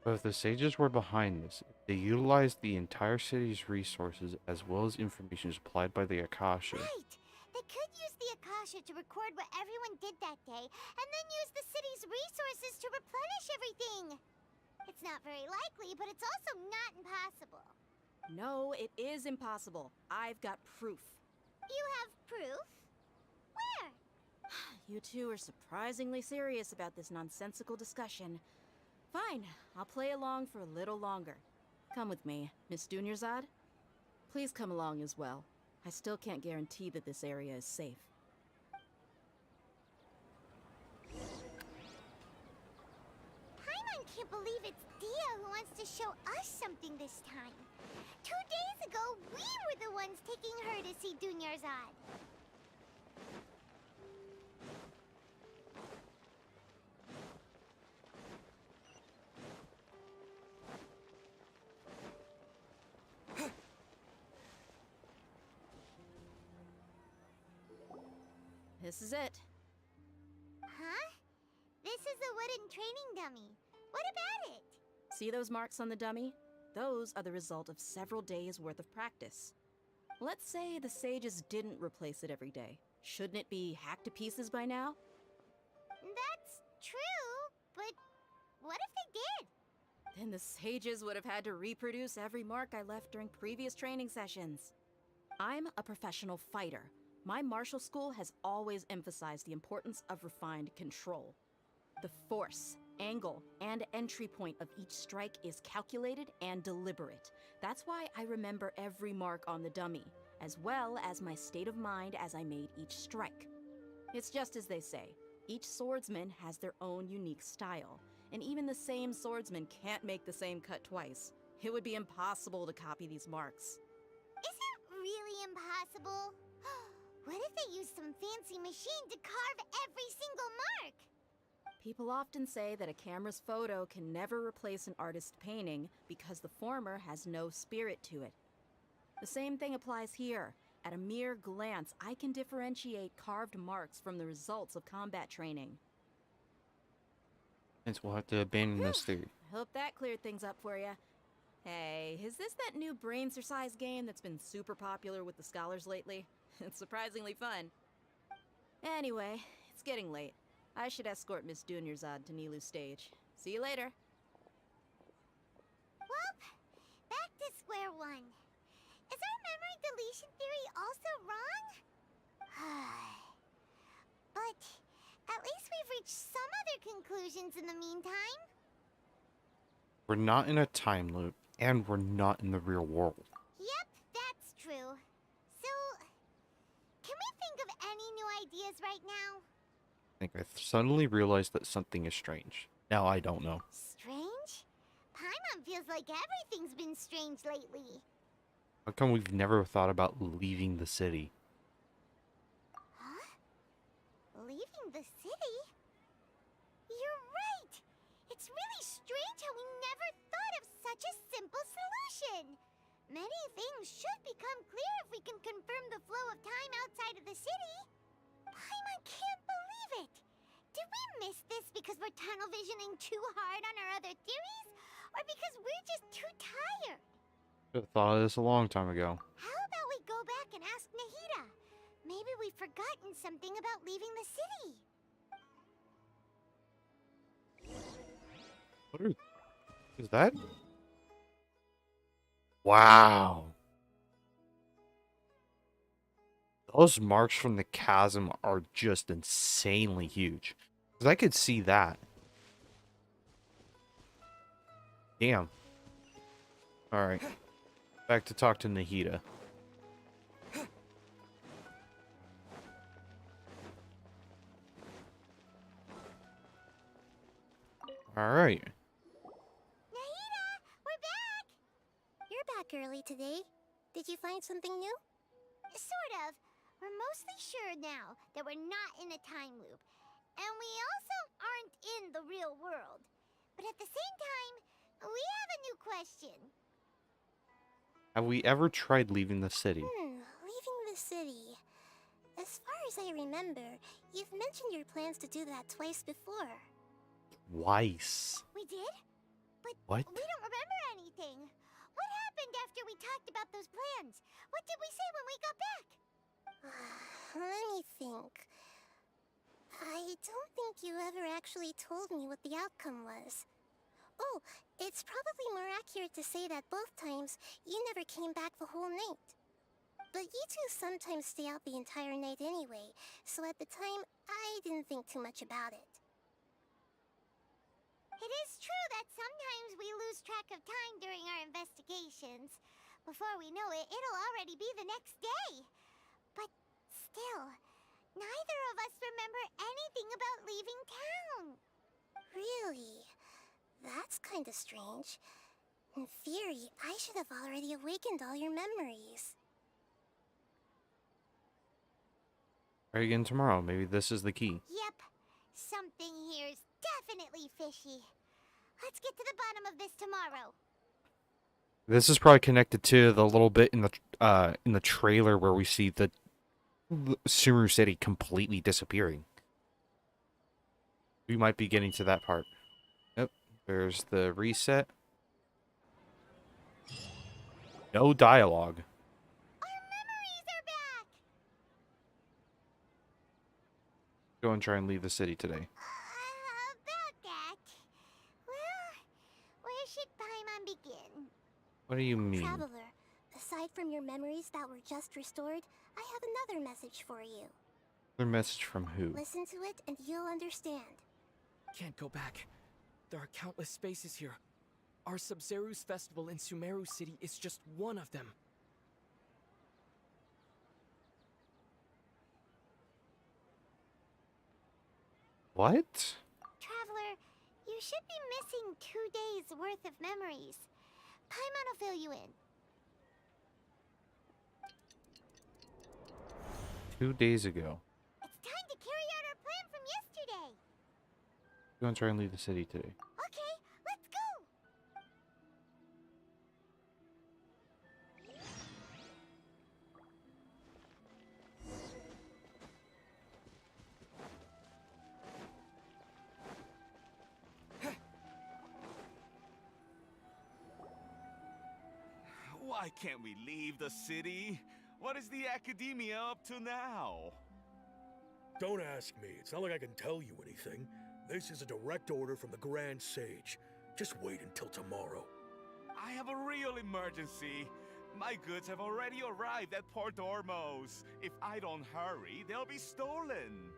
But if the sages were behind this, if they utilized the entire city's resources as well as information supplied by the Akasha. Right! They could use the Akasha to record what everyone did that day, and then use the city's resources to replenish everything! It's not very likely, but it's also not impossible. No, it is impossible. I've got proof. You have proof? Where? You two are surprisingly serious about this nonsensical discussion. Fine, I'll play along for a little longer. Come with me, Miss Dunyarzad. Please come along as well. I still can't guarantee that this area is safe. Paimon can't believe it's Dia who wants to show us something this time. 2 days ago, we were the ones taking her to see Dunyarzad. This is it. Huh? This is a wooden training dummy. What about it? See those marks on the dummy? Those are the result of several days' worth of practice. Let's say the sages didn't replace it every day. Shouldn't it be hacked to pieces by now? That's true, but what if they did? Then the sages would have had to reproduce every mark I left during previous training sessions. I'm a professional fighter. My martial school has always emphasized the importance of refined control. The force, angle, and entry point of each strike is calculated and deliberate. That's why I remember every mark on the dummy, as well as my state of mind as I made each strike. It's just as they say, each swordsman has their own unique style, and even the same swordsman can't make the same cut twice. It would be impossible to copy these marks. Is it really impossible? What if they use some fancy machine to carve every single mark? People often say that a camera's photo can never replace an artist's painting because the former has no spirit to it. The same thing applies here. At a mere glance, I can differentiate carved marks from the results of combat training. Hence, we'll have to abandon this theory. I hope that cleared things up for you. Hey, is this that new brain-exercise game that's been super popular with the scholars lately? It's surprisingly fun. Anyway, it's getting late. I should escort Miss Dunyarzad to Nilu's stage. See you later. Well, back to square one. Is our memory deletion theory also wrong? But at least we've reached some other conclusions in the meantime. We're not in a time loop, and we're not in the real world. Yep, that's true. So, can we think of any new ideas right now? I think I suddenly realized that something is strange. Now I don't know. Strange? Paimon feels like everything's been strange lately. How come we've never thought about leaving the city? Huh? Leaving the city? You're right! It's really strange how we never thought of such a simple solution! Many things should become clear if we can confirm the flow of time outside of the city. Paimon can't believe it! Did we miss this because we're tunnel visioning too hard on our other theories? Or because we're just too tired? Should have thought of this a long time ago. How about we go back and ask Nahida? Maybe we've forgotten something about leaving the city. What is that? Wow. Those marks from the chasm are just insanely huge. Because I could see that. Damn. Alright. Back to talk to Nahida. Alright. Nahida, we're back! You're back early today. Did you find something new? Sort of. We're mostly sure now that we're not in a time loop. And we also aren't in the real world. But at the same time, we have a new question. Have we ever tried leaving the city? Leaving the city. As far as I remember, you've mentioned your plans to do that twice before. Twice. We did? But What? we don't remember anything. What happened after we talked about those plans? What did we say when we got back? Let me think. I don't think you ever actually told me what the outcome was. Oh, it's probably more accurate to say that both times you never came back the whole night. But you two sometimes stay out the entire night anyway, so at the time, I didn't think too much about it. It is true that sometimes we lose track of time during our investigations. Before we know it, it'll already be the next day. But still, neither of us remember anything about leaving town. Really? That's kinda strange. In theory, I should have already awakened all your memories. Try again tomorrow. Maybe this is the key. Yep. Something here's definitely fishy. Let's get to the bottom of this tomorrow. This is probably connected to the little bit in the trailer where we see the Sumeru City completely disappearing. We might be getting to that part. Yep. There's the reset. No dialogue. Our memories are back! Go and try and leave the city today. About that. Well, where should Paimon begin? What do you mean? Traveler, aside from your memories that were just restored, I have another message for you. Another message from who? Listen to it and you'll understand. Can't go back. There are countless spaces here. Our Sub-Zeru's festival in Sumeru City is just one of them. What? Traveler, you should be missing 2 days worth of memories. Paimon will fill you in. 2 days ago. It's time to carry out our plan from yesterday. Go and try and leave the city today. Okay, let's go. Why can't we leave the city? What is the Academia up to now? Don't ask me. It's not like I can tell you anything. This is a direct order from the Grand Sage. Just wait until tomorrow. I have a real emergency. My goods have already arrived at Port Ormos. If I don't hurry, they'll be stolen.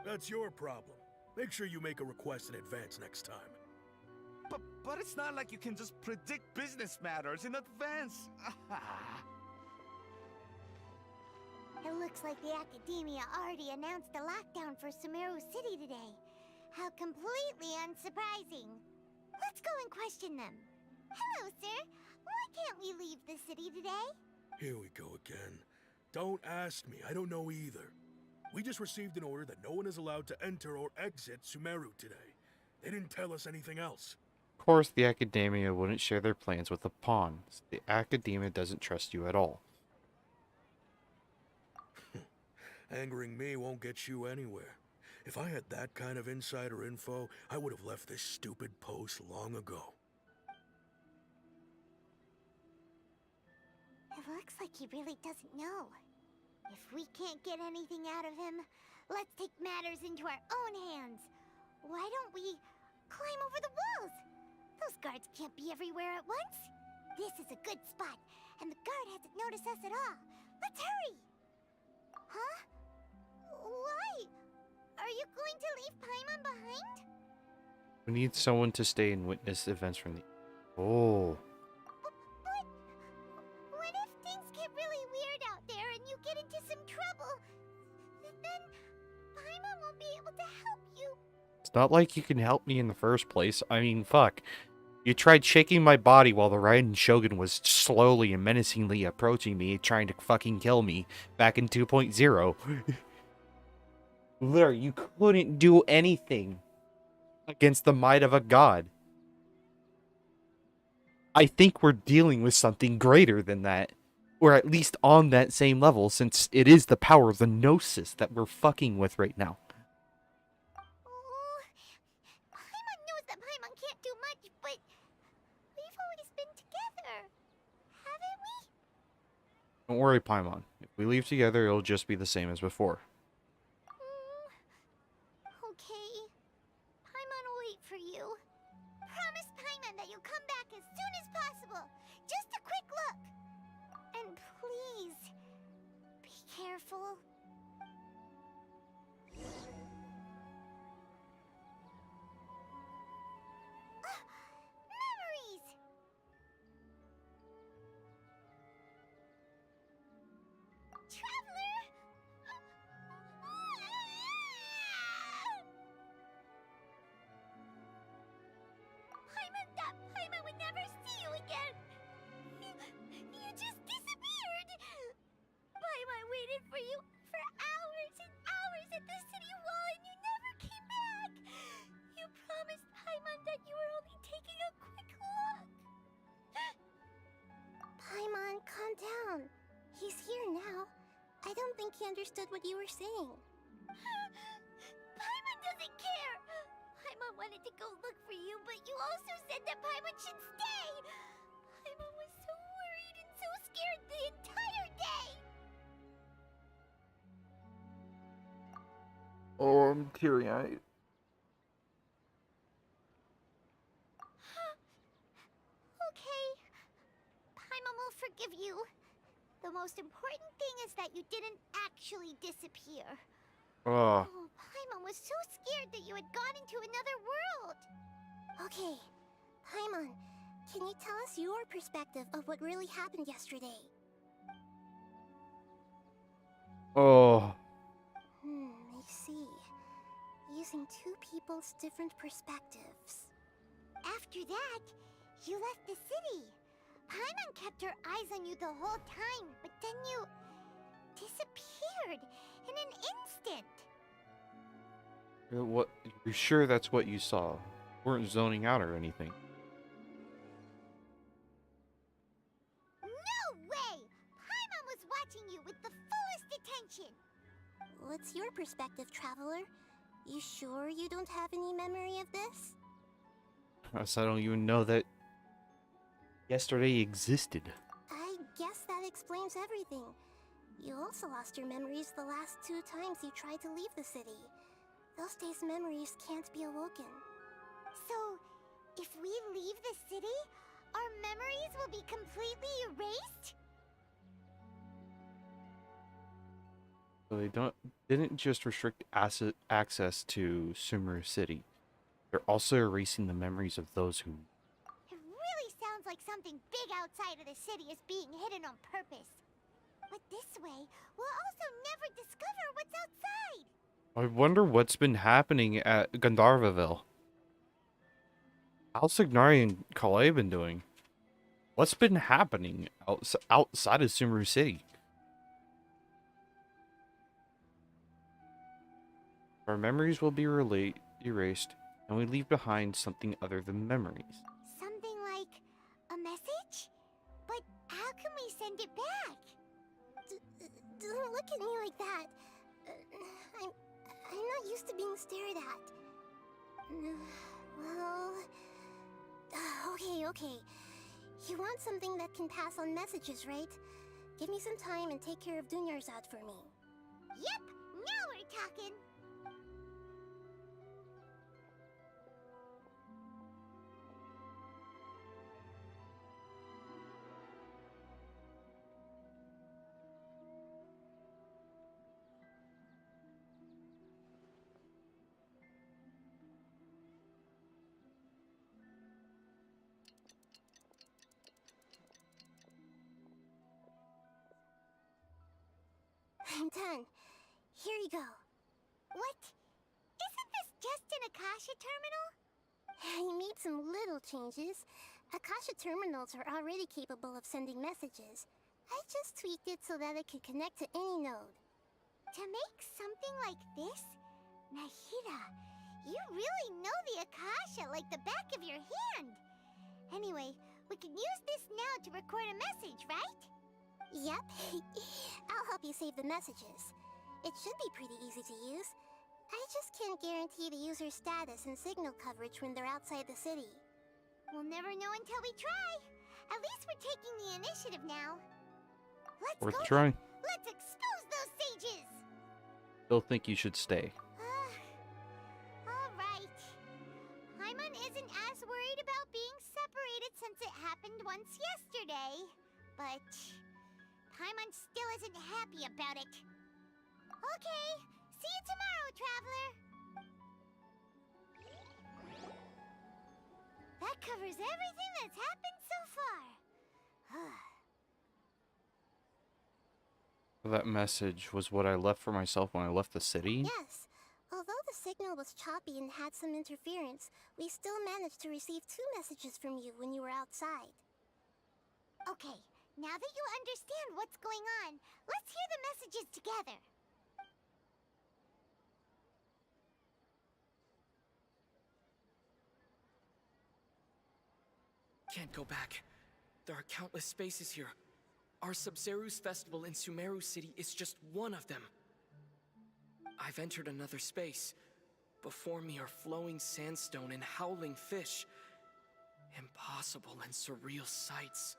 That's your problem. Make sure you make a request in advance next time. But it's not like you can just predict business matters in advance. It looks like the Academia already announced a lockdown for Sumeru City today. How completely unsurprising. Let's go and question them. Hello, sir. Why can't we leave the city today? Here we go again. Don't ask me. I don't know either. We just received an order that no one is allowed to enter or exit Sumeru today. They didn't tell us anything else. Of course, the Academia wouldn't share their plans with the pawns. The Academia doesn't trust you at all. Angering me won't get you anywhere. If I had that kind of insider info, I would have left this stupid post long ago. It looks like he really doesn't know. If we can't get anything out of him, let's take matters into our own hands. Why don't we climb over the walls? Those guards can't be everywhere at once. This is a good spot, and the guard hasn't noticed us at all. Let's hurry! Huh? Why? Are you you going to leave Paimon behind? We need someone to stay and witness events from the... Oh. But what if things get really weird out there and you get into some trouble? Then Paimon won't be able to help you. It's not like you can help me in the first place. I mean, fuck. You tried shaking my body while the Raiden Shogun was slowly and menacingly approaching me, trying to fucking kill me back in 2.0. Literally, you couldn't do anything against the might of a god. I think we're dealing with something greater than that. Or at least on that same level, since it is the power of the Gnosis that we're fucking with right now. Paimon knows that Paimon can't do much, but we've always been together, haven't we? Don't worry, Paimon. If we leave together, it'll just be the same as before. Okay. Paimon will wait for you. Promise Paimon that you'll come back as soon as possible. Just a quick look. And please, be careful. Memories! Traveler! Paimon thought Paimon would never see you again. You just disappeared. Paimon waited for you for hours and hours at the city wall and you never came back. You promised Paimon that you were only taking a quick look. Paimon, calm down. He's here now. I don't think he understood what you were saying. Paimon doesn't care. Paimon wanted to go look for you, but you also said that Paimon should stay. Paimon was so worried and so scared the entire day. Oh, I'm teary-eyed. Okay. Paimon will forgive you. The most important thing is that you didn't actually disappear. Oh. Oh, Paimon was so scared that you had gone into another world. Okay, Paimon, can you tell us your perspective of what really happened yesterday? Oh. I see. Using two people's different perspectives. After that, you left the city. Paimon kept her eyes on you the whole time, but then you disappeared in an instant. What? You're sure that's what you saw? You weren't zoning out or anything. No way! Paimon was watching you with the fullest attention. What's your perspective, Traveler? You sure you don't have any memory of this? I don't even know that yesterday existed. I guess that explains everything. You also lost your memories the last 2 times you tried to leave the city. Those days' memories can't be awoken. So, if we leave the city, our memories will be completely erased? So they didn't just restrict access to Sumeru City. They're also erasing the memories of those who... It really sounds like something big outside of the city is being hidden on purpose. But this way, we'll also never discover what's outside. I wonder what's been happening at Gandharvaville. How's Signari and Kalei been doing? What's been happening outside of Sumeru City? Our memories will be erased, and we leave behind something other than memories. Something like a message? But how can we send it back? Don't look at me like that. I'm not used to being stared at. Well... Okay. You want something that can pass on messages, right? Give me some time and take care of Dunyarzad for me. Yep, now we're talking. I'm done. Here you go. What? Isn't this just an Akasha terminal? I made some little changes. Akasha terminals are already capable of sending messages. I just tweaked it so that it could connect to any node. To make something like this? Nahida, you really know the Akasha like the back of your hand. Anyway, we can use this now to record a message, right? Yep. I'll help you save the messages. It should be pretty easy to use. I just can't guarantee the user's status and signal coverage when they're outside the city. We'll never know until we try. At least we're taking the initiative now. Let's Worth go. trying. Let's expose those sages. Still think you should stay. Alright. Paimon isn't as worried about being separated since it happened once yesterday. But Paimon still isn't happy about it. Okay, see you tomorrow, Traveler. That covers everything that's happened so far. That message was what I left for myself when I left the city? Yes. Although the signal was choppy and had some interference, we still managed to receive 2 messages from you when you were outside. Okay, now that you understand what's going on, let's hear the messages together. Can't go back. There are countless spaces here. Our Sub-Zeru's festival in Sumeru City is just one of them. I've entered another space. Before me are flowing sandstone and howling fish. Impossible and surreal sights.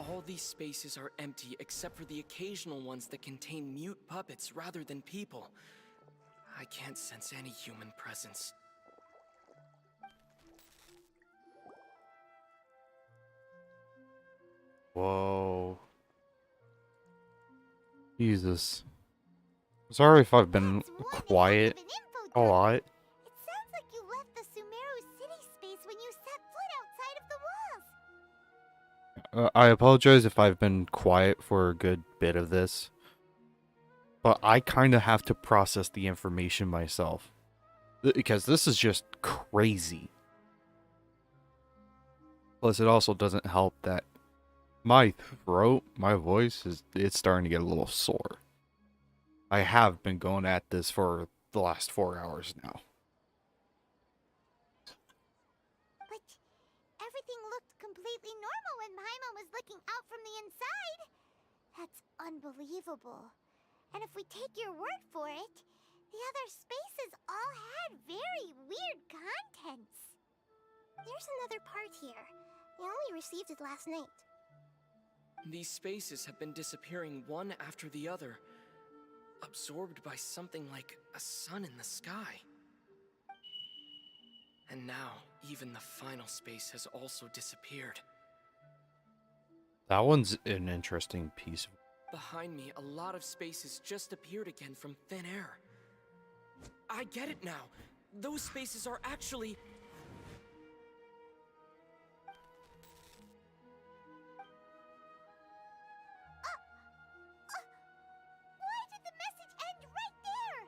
All these spaces are empty except for the occasional ones that contain mute puppets rather than people. I can't sense any human presence. Whoa. Jesus. Sorry if I've been quiet a lot. It sounds like you left the Sumeru city space when you set foot outside of the walls. I apologize if I've been quiet for a good bit of this. But I kind of have to process the information myself. Because this is just crazy. Plus, it also doesn't help that my throat, my voice, it's starting to get a little sore. I have been going at this for the last 4 hours now. But everything looked completely normal when Paimon was looking out from the inside. That's unbelievable. And if we take your word for it, the other spaces all had very weird contents. There's another part here. We only received it last night. These spaces have been disappearing one after the other, absorbed by something like a sun in the sky. And now, even the final space has also disappeared. That one's an interesting piece of... Behind me, a lot of spaces just appeared again from thin air. I get it now. Those spaces are actually... Why did the message end right there?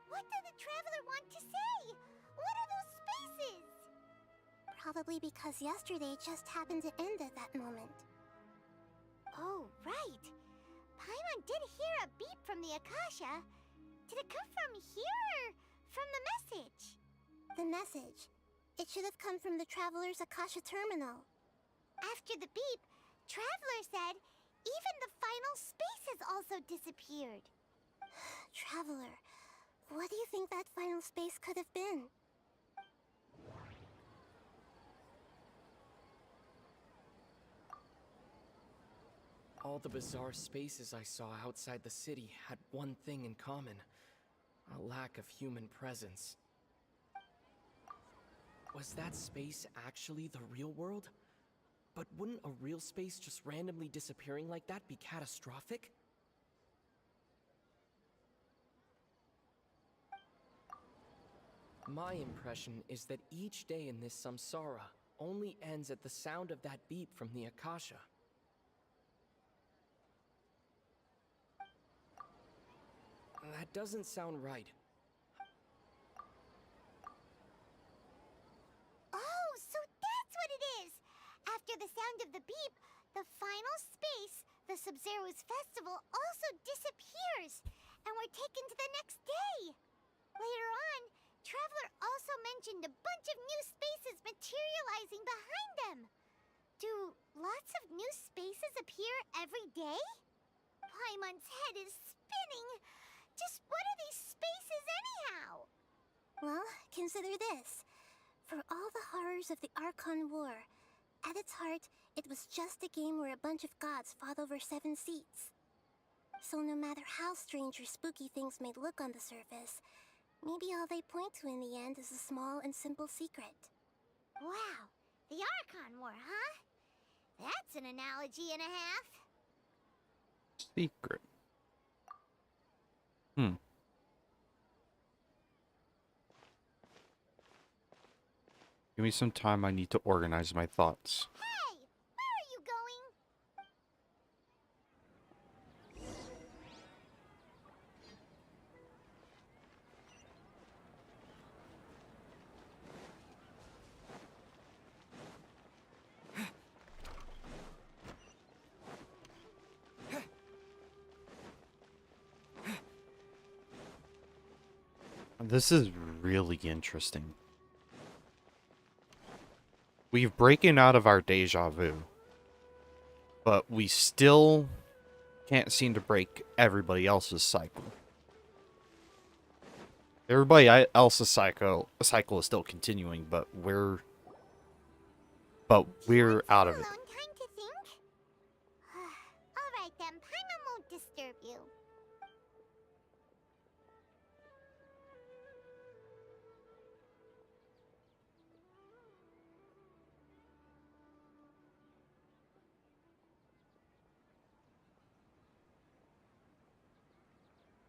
What did the Traveler want to say? What are those spaces? Probably because yesterday just happened to end at that moment. Oh, right. Paimon did hear a beep from the Akasha. Did it come from here or from the message? The message. It should have come from the Traveler's Akasha terminal. After the beep, Traveler said even the final spaces also disappeared. Traveler, what do you think that final space could have been? All the bizarre spaces I saw outside the city had one thing in common: a lack of human presence. Was that space actually the real world? But wouldn't a real space just randomly disappearing like that be catastrophic? My impression is that each day in this samsara only ends at the sound of that beep from the Akasha. doesn't sound right. Oh, so that's what it is! After the sound of the beep, the final space, the Sub-Zero's festival, also disappears, and we're taken to the next day. Later on, Traveler also mentioned a bunch of new spaces materializing behind them. Do lots of new spaces appear every day? Paimon's head is spinning. Just what are these spaces anyhow? Well, consider this. For all the horrors of the Archon War, at its heart, it was just a game where a bunch of gods fought over 7 seats. So no matter how strange or spooky things may look on the surface, maybe all they point to in the end is a small and simple secret. Wow, the Archon War, huh? That's an analogy and a half. Secret. Give me some time, I need to organize my thoughts. Hey, where are you going? This is really interesting. We've broken out of our Deja Vu, but we still can't seem to break everybody else's cycle. Everybody else's cycle is still continuing, but we're out of it. Alone time to think? Alright then, Paimon won't disturb you.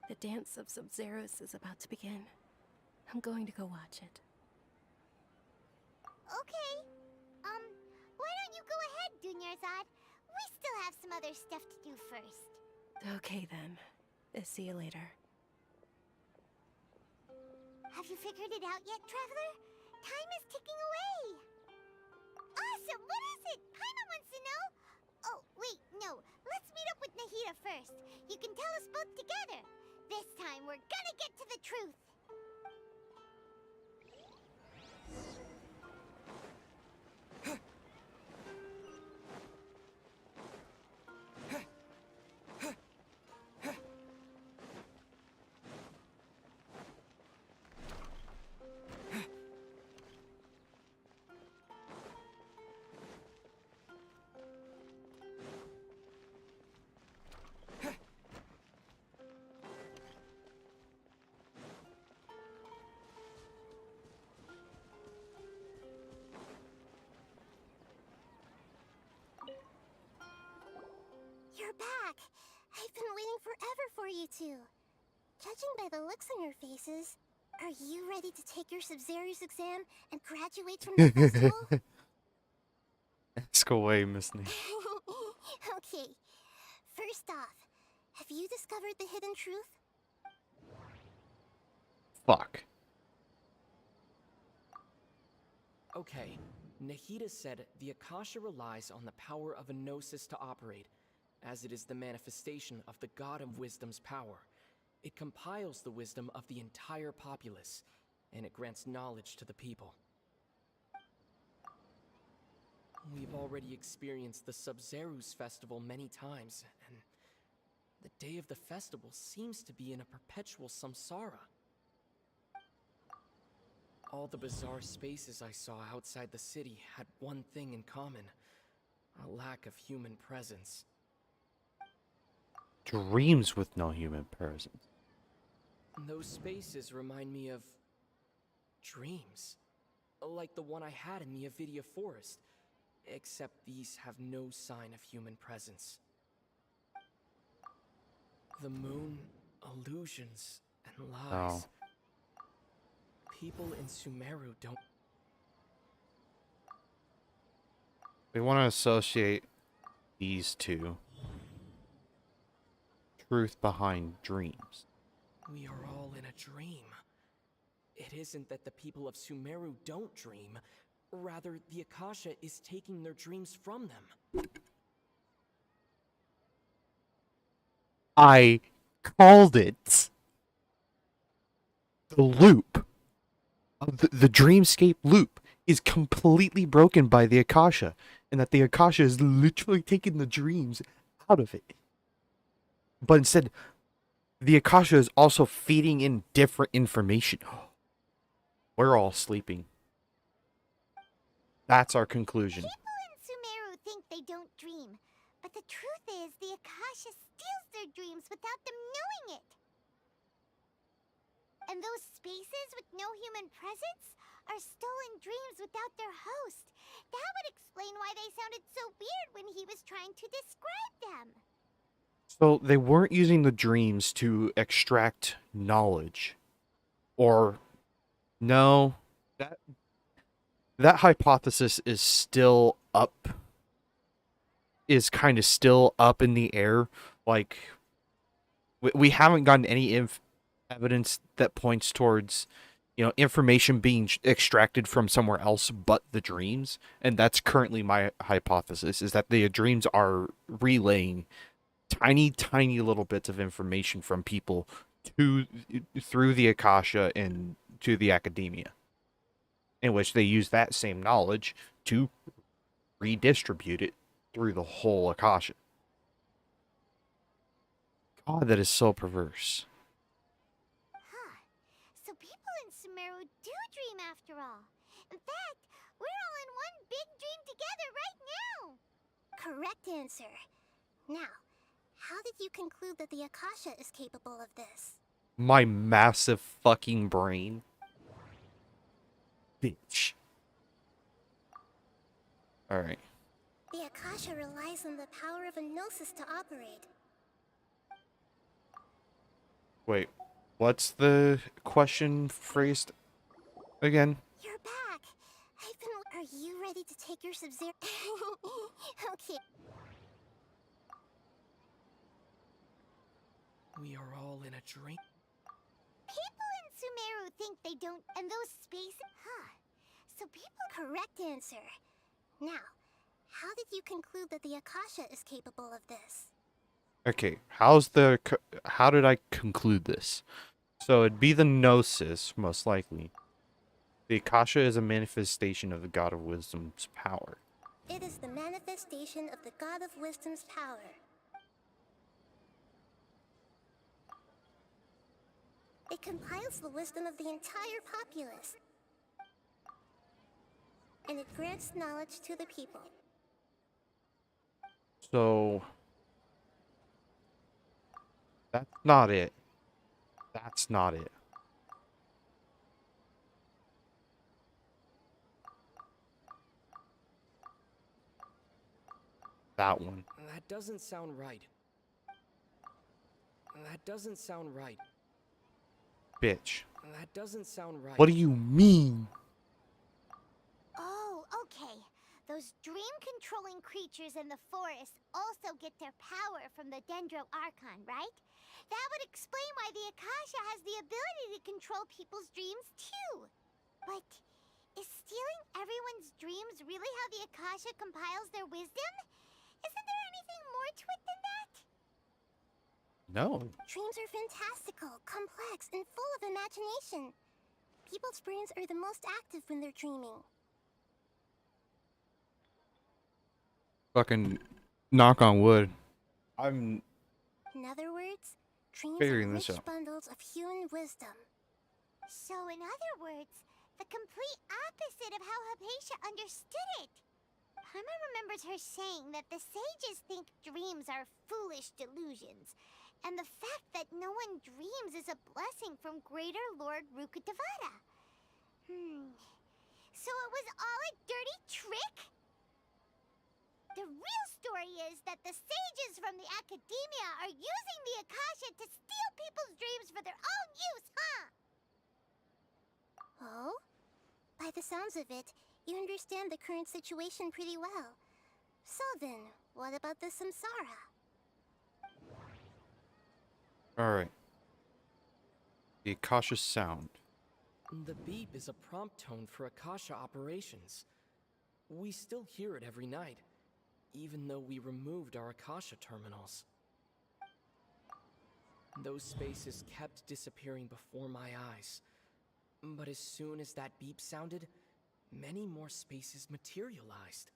The dance of Sub-Zeros is about to begin. I'm going to go watch it. Okay. Why don't you go ahead, Dunyarzad? We still have some other stuff to do first. Okay then. See you later. Have you figured it out yet, Traveler? Time is ticking away. Awesome! What is it? Paimon wants to know. Oh, wait, no. Let's meet up with Nahida first. You can tell us both together. This time, we're gonna get to the truth. You're back! I've been waiting forever for you two. Judging by the looks on your faces, are you ready to take your Sub-Zero's exam and graduate from the festival? Let's go away, Miss Nee. Okay. First off, have you discovered the hidden truth? Fuck. Okay, Nahida said the Akasha relies on the power of a gnosis to operate, as it is the manifestation of the God of Wisdom's power. It compiles the wisdom of the entire populace, and it grants knowledge to the people. We've already experienced the Sub-Zero's festival many times, and the day of the festival seems to be in a perpetual samsara. All the bizarre spaces I saw outside the city had one thing in common: a lack of human presence. Dreams with no human presence. Those spaces remind me of dreams, like the one I had in the Avidia Forest, except these have no sign of human presence. The moon, illusions, and lies. People in Sumeru don't... We want to associate these two. Truth behind dreams. We are all in a dream. It isn't that the people of Sumeru don't dream. Rather, the Akasha is taking their dreams from them. I called it. The loop. The dreamscape loop is completely broken by the Akasha, and that the Akasha is literally taking the dreams out of it. But instead, the Akasha is also feeding in different information. We're all sleeping. That's our conclusion. People in Sumeru think they don't dream, but the truth is the Akasha steals their dreams without them knowing it. And those spaces with no human presence are stolen dreams without their host. That would explain why they sounded so weird when he was trying to describe them. So they weren't using the dreams to extract knowledge. Or no, that hypothesis is still up. Is kind of still up in the air. Like, we haven't gotten any evidence that points towards, information being extracted from somewhere else but the dreams. And that's currently my hypothesis, is that the dreams are relaying tiny little bits of information from people through the Akasha and to the academia, in which they use that same knowledge to redistribute it through the whole Akasha. God, that is so perverse. So people in Sumeru do dream after all. In fact, we're all in one big dream together right now. Correct answer. Now, how did you conclude that the Akasha is capable of this? My massive fucking brain. Bitch. Alright. The Akasha relies on the power of a gnosis to operate. Wait, what's the question phrased again? You're back. Are you ready to take your Sub-Zero? Okay. We are all in a dream. People in Sumeru think they don't, and those spaces... So people... Correct answer. Now, how did you conclude that the Akasha is capable of this? Okay, how did I conclude this? So it'd be the Gnosis, most likely. The Akasha is a manifestation of the God of Wisdom's power. It is the manifestation of the God of Wisdom's power. It compiles the wisdom of the entire populace. And it grants knowledge to the people. So... that's not it. That's not it. That one. That doesn't sound right. That doesn't sound right. Bitch. That doesn't sound right. What do you mean? Oh, okay. Those dream-controlling creatures in the forest also get their power from the Dendro Archon, right? That would explain why the Akasha has the ability to control people's dreams, too. But is stealing everyone's dreams really how the Akasha compiles their wisdom? Isn't there anything more to it than that? No. Dreams are fantastical, complex, and full of imagination. People's brains are the most active when they're dreaming. Fucking knock on wood. In other words, dreams figuring are this rich out. bundles of human wisdom. So in other words, the complete opposite of how Hypatia understood it. Paimon remembers her saying that the sages think dreams are foolish delusions, and the fact that no one dreams is a blessing from Greater Lord Rukkhadevata. So it was all a dirty trick? The real story is that the sages from the academia are using the Akasha to steal people's dreams for their own use, huh? Oh? By the sounds of it, you understand the current situation pretty well. So then, what about the samsara? Alright. The Akasha sound. The beep is a prompt tone for Akasha operations. We still hear it every night, even though we removed our Akasha terminals. Those spaces kept disappearing before my eyes. But as soon as that beep sounded, many more spaces materialized.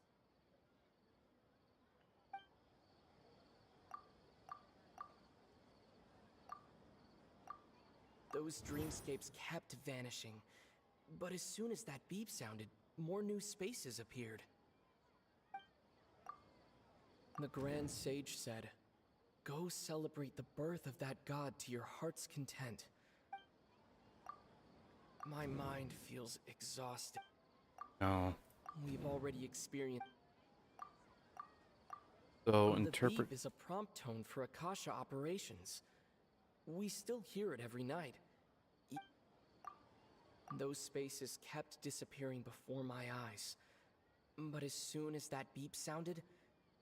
Those dreamscapes kept vanishing, but as soon as that beep sounded, more new spaces appeared. The Grand Sage said, "Go celebrate the birth of that god to your heart's content." My mind feels exhausted. No. We've already experienced. So The interpret. beep is a prompt tone for Akasha operations. We still hear it every night. Those spaces kept disappearing before my eyes. But as soon as that beep sounded,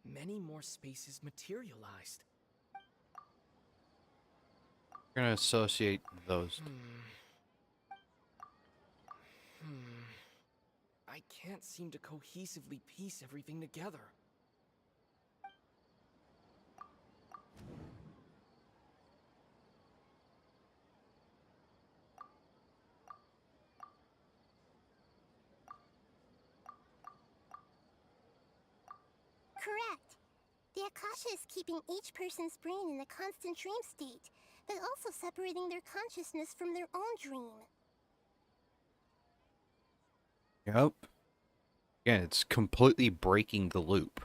many more spaces materialized. We're gonna associate those. I can't seem to cohesively piece everything together. Correct. The Akasha is keeping each person's brain in a constant dream state, but also separating their consciousness from their own dream. Yep. Again, it's completely breaking the loop.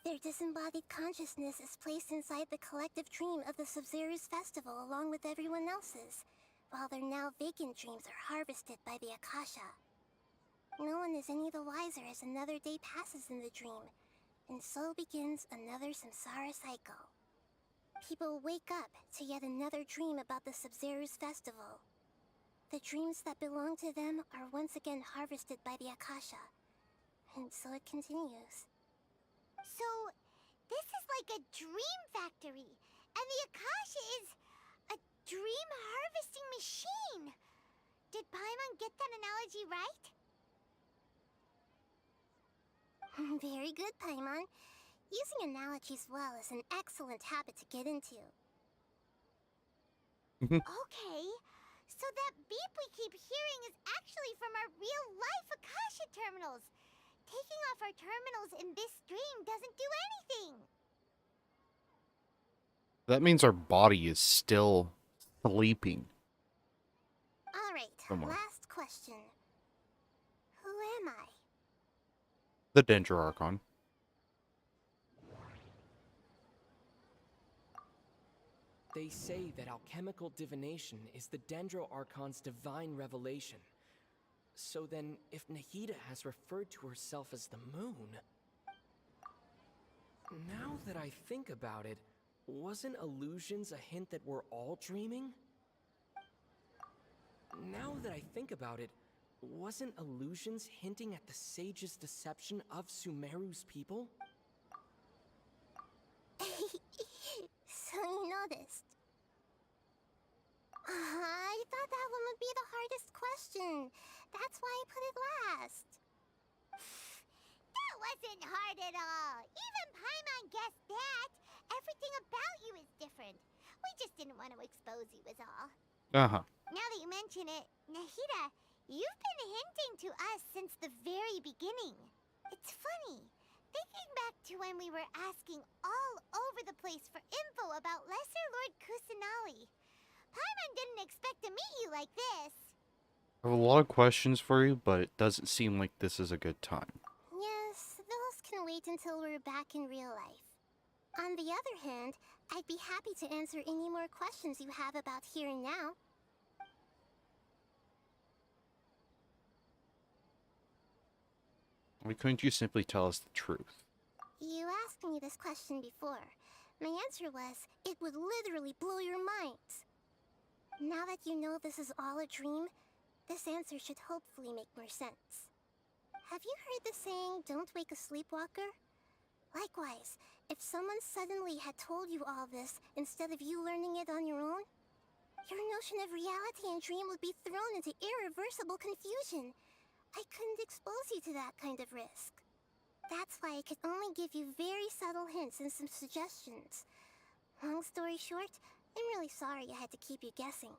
Their disembodied consciousness is placed inside the collective dream of the Sumeru's festival along with everyone else's, while their now vacant dreams are harvested by the Akasha. No one is any the wiser as another day passes in the dream, and so begins another samsara cycle. People wake up to yet another dream about the Sumeru's festival. The dreams that belong to them are once again harvested by the Akasha, and so it continues. So, this is like a dream factory, and the Akasha is a dream harvesting machine. Did Paimon get that analogy right? Very good, Paimon. Using analogies well is an excellent habit to get into. Okay, so that beep we keep hearing is actually from our real-life Akasha terminals. Taking off our terminals in this stream doesn't do anything. That means our body is still sleeping. Alright, Somewhere. last question. Who am I? The Dendro Archon. They say that alchemical divination is the Dendro Archon's divine revelation. So then, if Nahida has referred to herself as the moon... Now that I think about it, wasn't illusions a hint that we're all dreaming? Now that I think about it, wasn't illusions hinting at the sage's deception of Sumeru's people? So you noticed. I thought that one would be the hardest question. That's why I put it last. That wasn't hard at all. Even Paimon guessed that. Everything about you is different. We just didn't want to expose you, is all. Uh-huh. Now that you mention it, Nahida, you've been hinting to us since the very beginning. It's funny. Thinking back to when we were asking all over the place for info about Lesser Lord Kusanali. Paimon didn't expect to meet you like this. I have a lot of questions for you, but it doesn't seem like this is a good time. Yes, those can wait until we're back in real life. On the other hand, I'd be happy to answer any more questions you have about here and now. Why couldn't you simply tell us the truth? You asked me this question before. My answer was, it would literally blow your minds. Now that you know this is all a dream, this answer should hopefully make more sense. Have you heard the saying, don't wake a sleepwalker? Likewise, if someone suddenly had told you all this instead of you learning it on your own, your notion of reality and dream would be thrown into irreversible confusion. I couldn't expose you to that kind of risk. That's why I could only give you very subtle hints and some suggestions. Long story short, I'm really sorry I had to keep you guessing.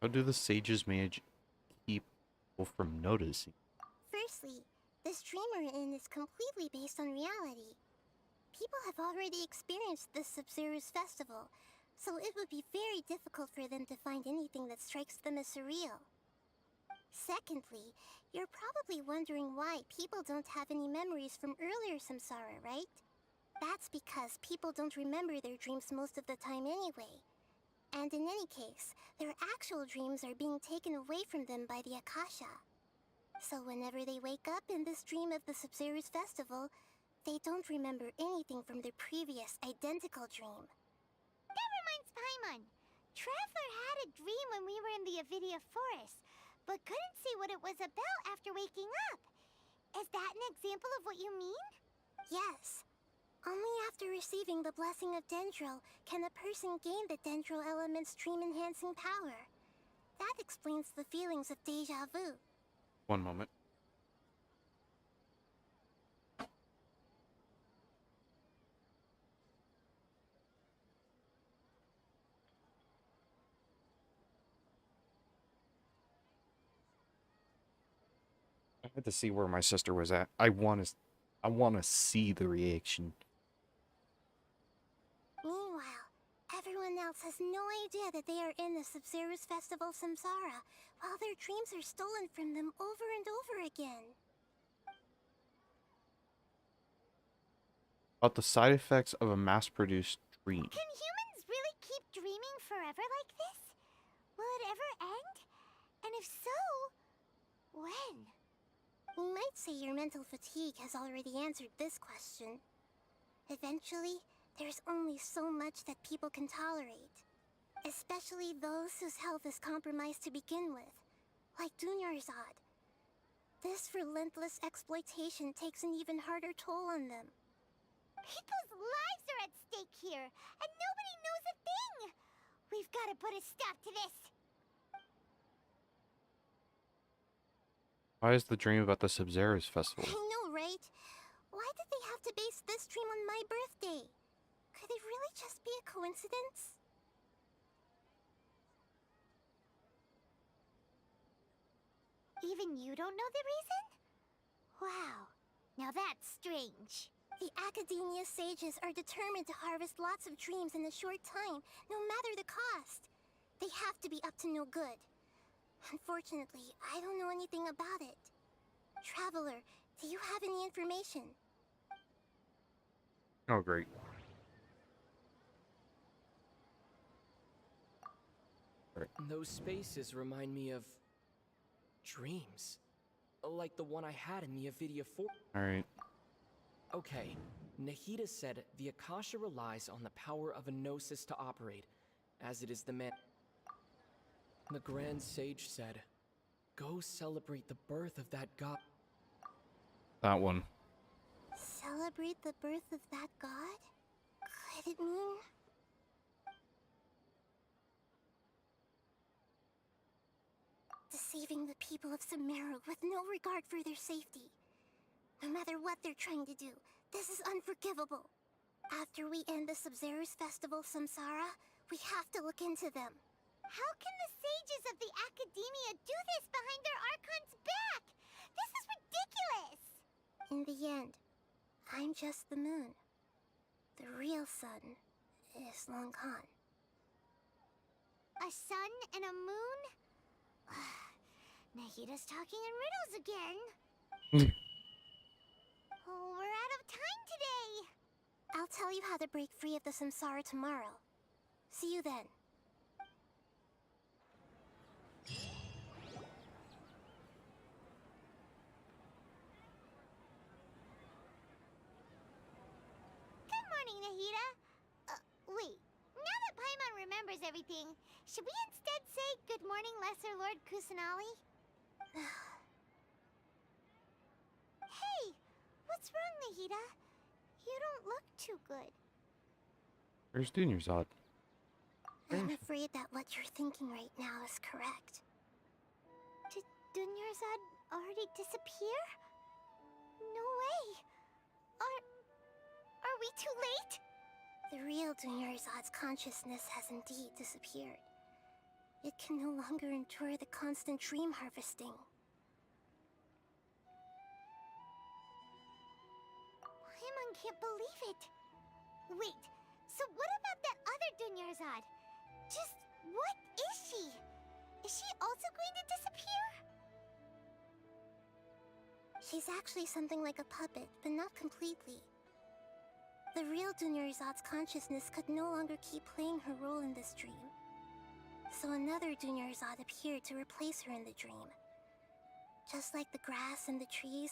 How do the sages manage to keep people from noticing? Firstly, this dream we're in is completely based on reality. People have already experienced this Sumeru's festival, so it would be very difficult for them to find anything that strikes them as surreal. Secondly, you're probably wondering why people don't have any memories from earlier samsara, right? That's because people don't remember their dreams most of the time anyway. And in any case, their actual dreams are being taken away from them by the Akasha. So whenever they wake up in this dream of the Sumeru's festival, they don't remember anything from their previous identical dream. That reminds Paimon. Traveler had a dream when we were in the Avidia Forest, but couldn't see what it was about after waking up. Is that an example of what you mean? Yes. Only after receiving the blessing of Dendro can a person gain the Dendro element's dream-enhancing power. That explains the feelings of Deja Vu. One moment. I had to see where my sister was at. I want to see the reaction. Meanwhile, everyone else has no idea that they are in the Sumeru's festival samsara, while their dreams are stolen from them over and over again. About the side effects of a mass-produced dream. Can humans really keep dreaming forever like this? Will it ever end? And if so, when? You might say your mental fatigue has already answered this question. Eventually, there's only so much that people can tolerate. Especially those whose health is compromised to begin with, like Dunyarzad. This relentless exploitation takes an even harder toll on them. People's lives are at stake here, and nobody knows a thing! We've got to put a stop to this! Why is the dream about the Sumeru's festival? I know, right? Why did they have to base this dream on my birthday? Could it really just be a coincidence? Even you don't know the reason? Wow, now that's strange. The Academia sages are determined to harvest lots of dreams in a short time, no matter the cost. They have to be up to no good. Unfortunately, I don't know anything about it. Traveler, do you have any information? Oh, great. Those spaces remind me of dreams. Like the one I had in the Avidia Forest. Alright. Okay, Nahida said the Akasha relies on the power of a gnosis to operate, as it is the man. The Grand Sage said, go celebrate the birth of that god. That one. Celebrate the birth of that god? Could it mean... deceiving the people of Sumeru with no regard for their safety? No matter what they're trying to do, this is unforgivable. After we end the Sumeru's festival samsara, we have to look into them. How can the sages of the Academia do this behind their Archon's back? This is ridiculous! In the end, I'm just the moon. The real sun is long gone. A sun and a moon? Nahida's talking in riddles again. Oh, we're out of time today. I'll tell you how to break free of the samsara tomorrow. See you then. Good morning, Nahida. Wait. Now that Paimon remembers everything, should we instead say good morning, Lesser Lord Kusanali? Hey! What's wrong, Nahida? You don't look too good. Where's Dunyarzad? I'm afraid that what you're thinking right now is correct. Did Dunyarzad already disappear? No way! Are we too late? The real Dunyarzad's consciousness has indeed disappeared. It can no longer endure the constant dream harvesting. Paimon can't believe it. Wait, so what about that other Dunyarzad? Just what is she? Is she also going to disappear? She's actually something like a puppet, but not completely. The real Dunyarzad's consciousness could no longer keep playing her role in this dream. So another Dunyarzad appeared to replace her in the dream. Just like the grass and the trees,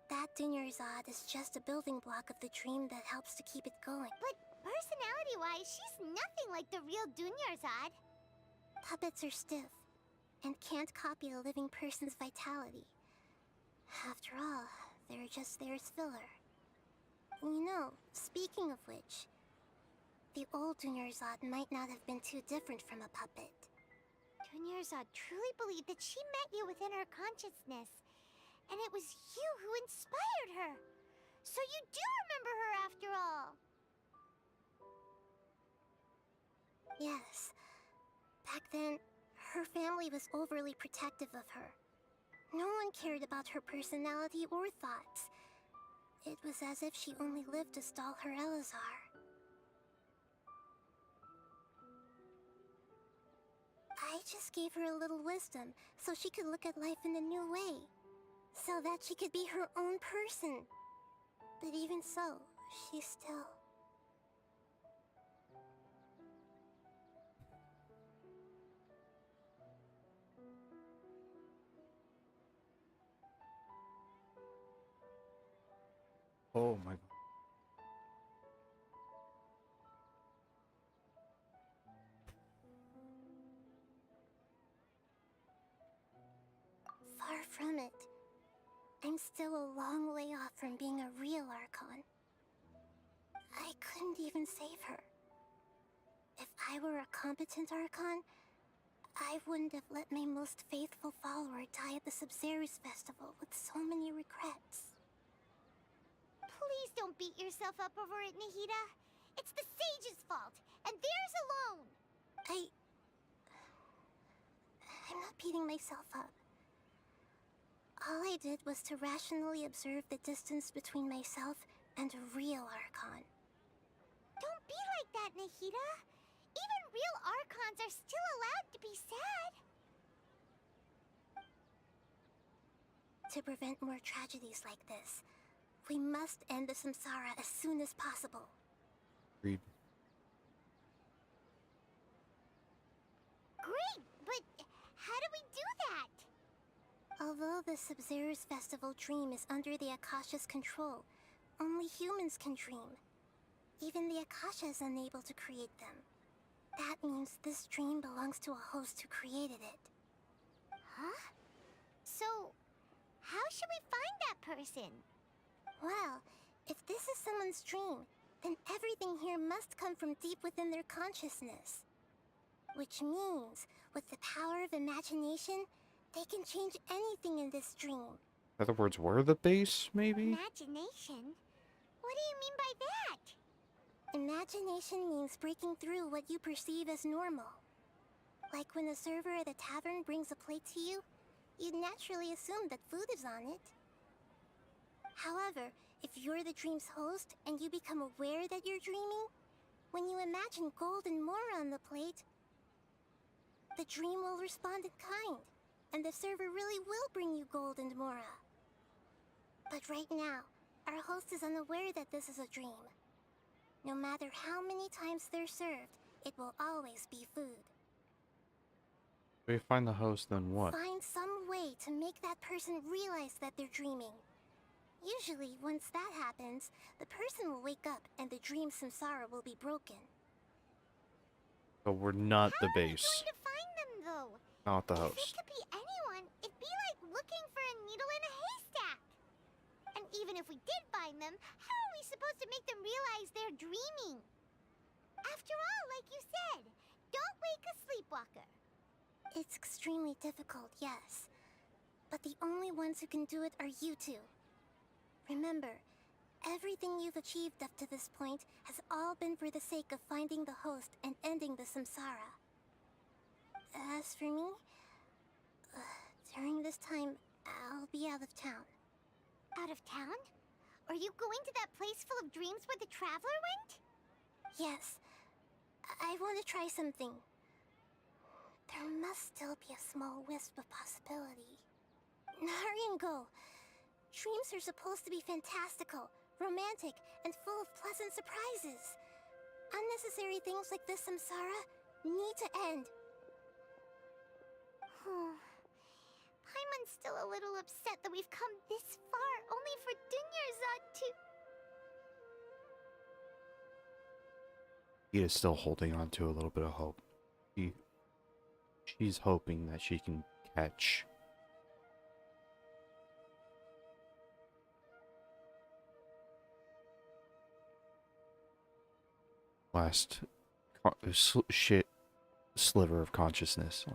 that Dunyarzad is just a building block of the dream that helps to keep it going. But personality-wise, she's nothing like the real Dunyarzad. Puppets are stiff, and can't copy a living person's vitality. After all, they're just there as filler. You know, speaking of which, the old Dunyarzad might not have been too different from a puppet. Dunyarzad truly believed that she met you within her consciousness, and it was you who inspired her. So you do remember her after all. Yes. Back then, her family was overly protective of her. No one cared about her personality or thoughts. It was as if she only lived to stall her Elazar. I just gave her a little wisdom so she could look at life in a new way. So that she could be her own person. But even so, she's still... Oh my god. Far from it. I'm still a long way off from being a real Archon. I couldn't even save her. If I were a competent Archon, I wouldn't have let my most faithful follower die at the Sumeru's festival with so many regrets. Please don't beat yourself up over it, Nahida. It's the sage's fault, and theirs alone. I'm not beating myself up. All I did was to rationally observe the distance between myself and a real Archon. Don't be like that, Nahida. Even real Archons are still allowed to be sad. To prevent more tragedies like this, we must end the samsara as soon as possible. Agreed. Great, but how do we do that? Although the Sumeru's festival dream is under the Akasha's control, only humans can dream. Even the Akasha is unable to create them. That means this dream belongs to a host who created it. Huh? So, how should we find that person? Well, if this is someone's dream, then everything here must come from deep within their consciousness. Which means, with the power of imagination, they can change anything in this dream. In other words, we're the base, maybe? Imagination? What do you mean by that? Imagination means breaking through what you perceive as normal. Like when a server at a tavern brings a plate to you, you'd naturally assume that food is on it. However, if you're the dream's host and you become aware that you're dreaming, when you imagine gold and more on the plate, the dream will respond in kind, and the server really will bring you gold and mora. But right now, our host is unaware that this is a dream. No matter how many times they're served, it will always be food. We find the host, then what? Find some way to make that person realize that they're dreaming. Usually, once that happens, the person will wake up and the dream samsara will be broken. But we're not the base. How are we going to find them, though? Not the If host. it could be anyone, it'd be like looking for a needle in a haystack. And even if we did find them, how are we supposed to make them realize they're dreaming? After all, like you said, don't wake a sleepwalker. It's extremely difficult, yes. But the only ones who can do it are you two. Remember, everything you've achieved up to this point has all been for the sake of finding the host and ending the samsara. As for me, during this time, I'll be out of town. Out of town? Are you going to that place full of dreams where the traveler went? Yes. I want to try something. There must still be a small wisp of possibility. Hurry and go. Dreams are supposed to be fantastical, romantic, and full of pleasant surprises. Unnecessary things like this samsara need to end. Paimon's still a little upset that we've come this far only for Dunyarzad to... He is still holding on to a little bit of hope. She's hoping that she can catch last sliver of consciousness. She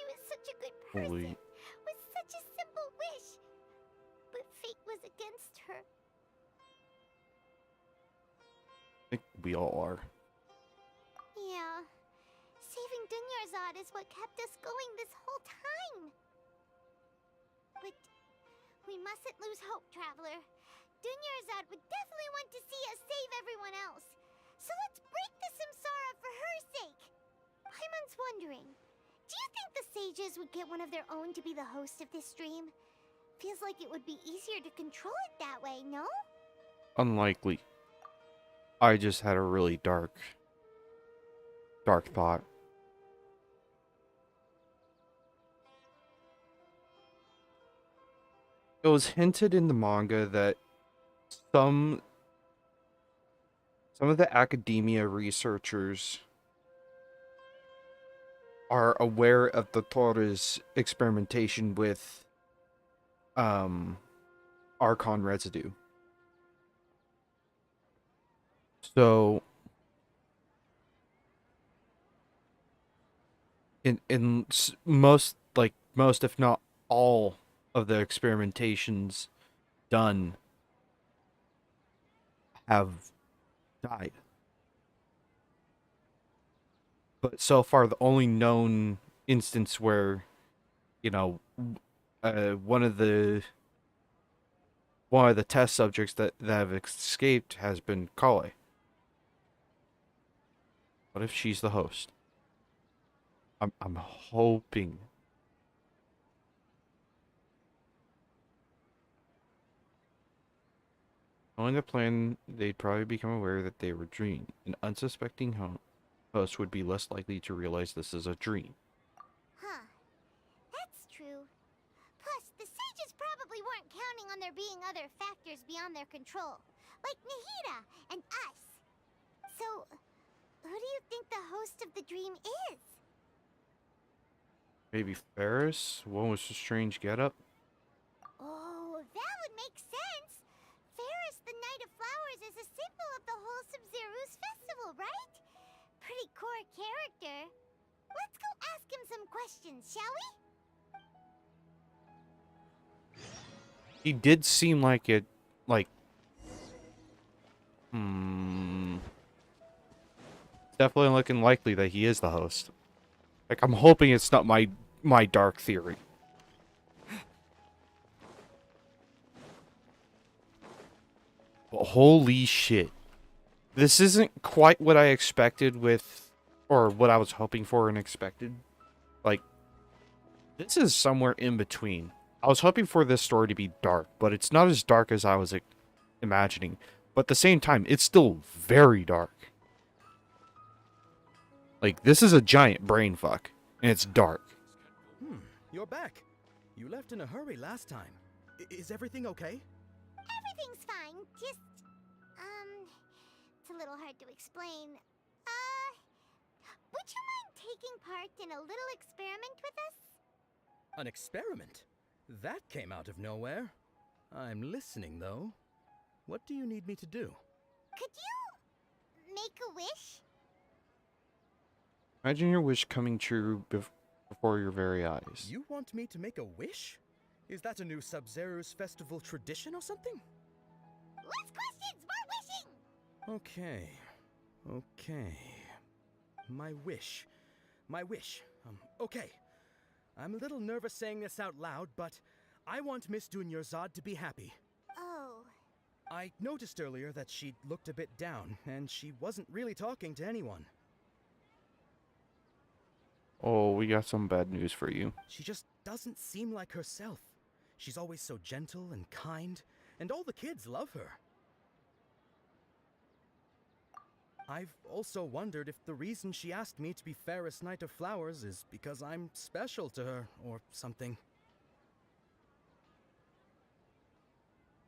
was such a good person, with such a simple wish. But fate was against her. I think we all are. Yeah. Saving Dunyarzad is what kept us going this whole time. But we mustn't lose hope, Traveler. Dunyarzad would definitely want to see us save everyone else. So let's break the samsara for her sake. Paimon's wondering, do you think the sages would get one of their own to be the host of this stream? Feels like it would be easier to control it that way, no? Unlikely. I just had a really dark thought. It was hinted in the manga that some of the academia researchers are aware of the Torah's experimentation with Archon residue. So in most if not all of the experimentations done have died. But so far the only known instance where, you know, one of the test subjects that have escaped has been Kale. What if she's the host? I'm hoping. Knowing the plan, they'd probably become aware that they were dreaming. An unsuspecting host would be less likely to realize this is a dream. Huh. That's true. Plus, the sages probably weren't counting on there being other factors beyond their control, like Nahida and us. So, who do you think the host of the dream is? Maybe Ferris? One with a strange getup? Oh, that would make sense. Ferris, the Knight of Flowers, is a symbol of the wholesome Zeru's festival, right? Pretty core character. Let's go ask him some questions, shall we? He did seem like it, definitely looking likely that he is the host. Like, I'm hoping it's not my dark theory. But holy shit. This isn't quite what I expected or what I was hoping for and expected. Like, this is somewhere in between. I was hoping for this story to be dark, but it's not as dark as I was imagining. But at the same time, it's still very dark. Like, this is a giant brain fuck, and it's dark. You're back. You left in a hurry last time. Is everything okay? Everything's fine. Just, it's a little hard to explain. Would you mind taking part in a little experiment with us? An experiment? That came out of nowhere. I'm listening, though. What do you need me to do? Could you make a wish? Imagine your wish coming true before your very eyes. You want me to make a wish? Is that a new Sub-Zero's festival tradition or something? Less questions, more wishing! Okay. My wish. Okay. I'm a little nervous saying this out loud, but I want Miss Dunyarzad to be happy. Oh. I noticed earlier that she looked a bit down, and she wasn't really talking to anyone. Oh, we got some bad news for you. She just doesn't seem like herself. She's always so gentle and kind, and all the kids love her. I've also wondered if the reason she asked me to be Fairest Knight of Flowers is because I'm special to her, or something.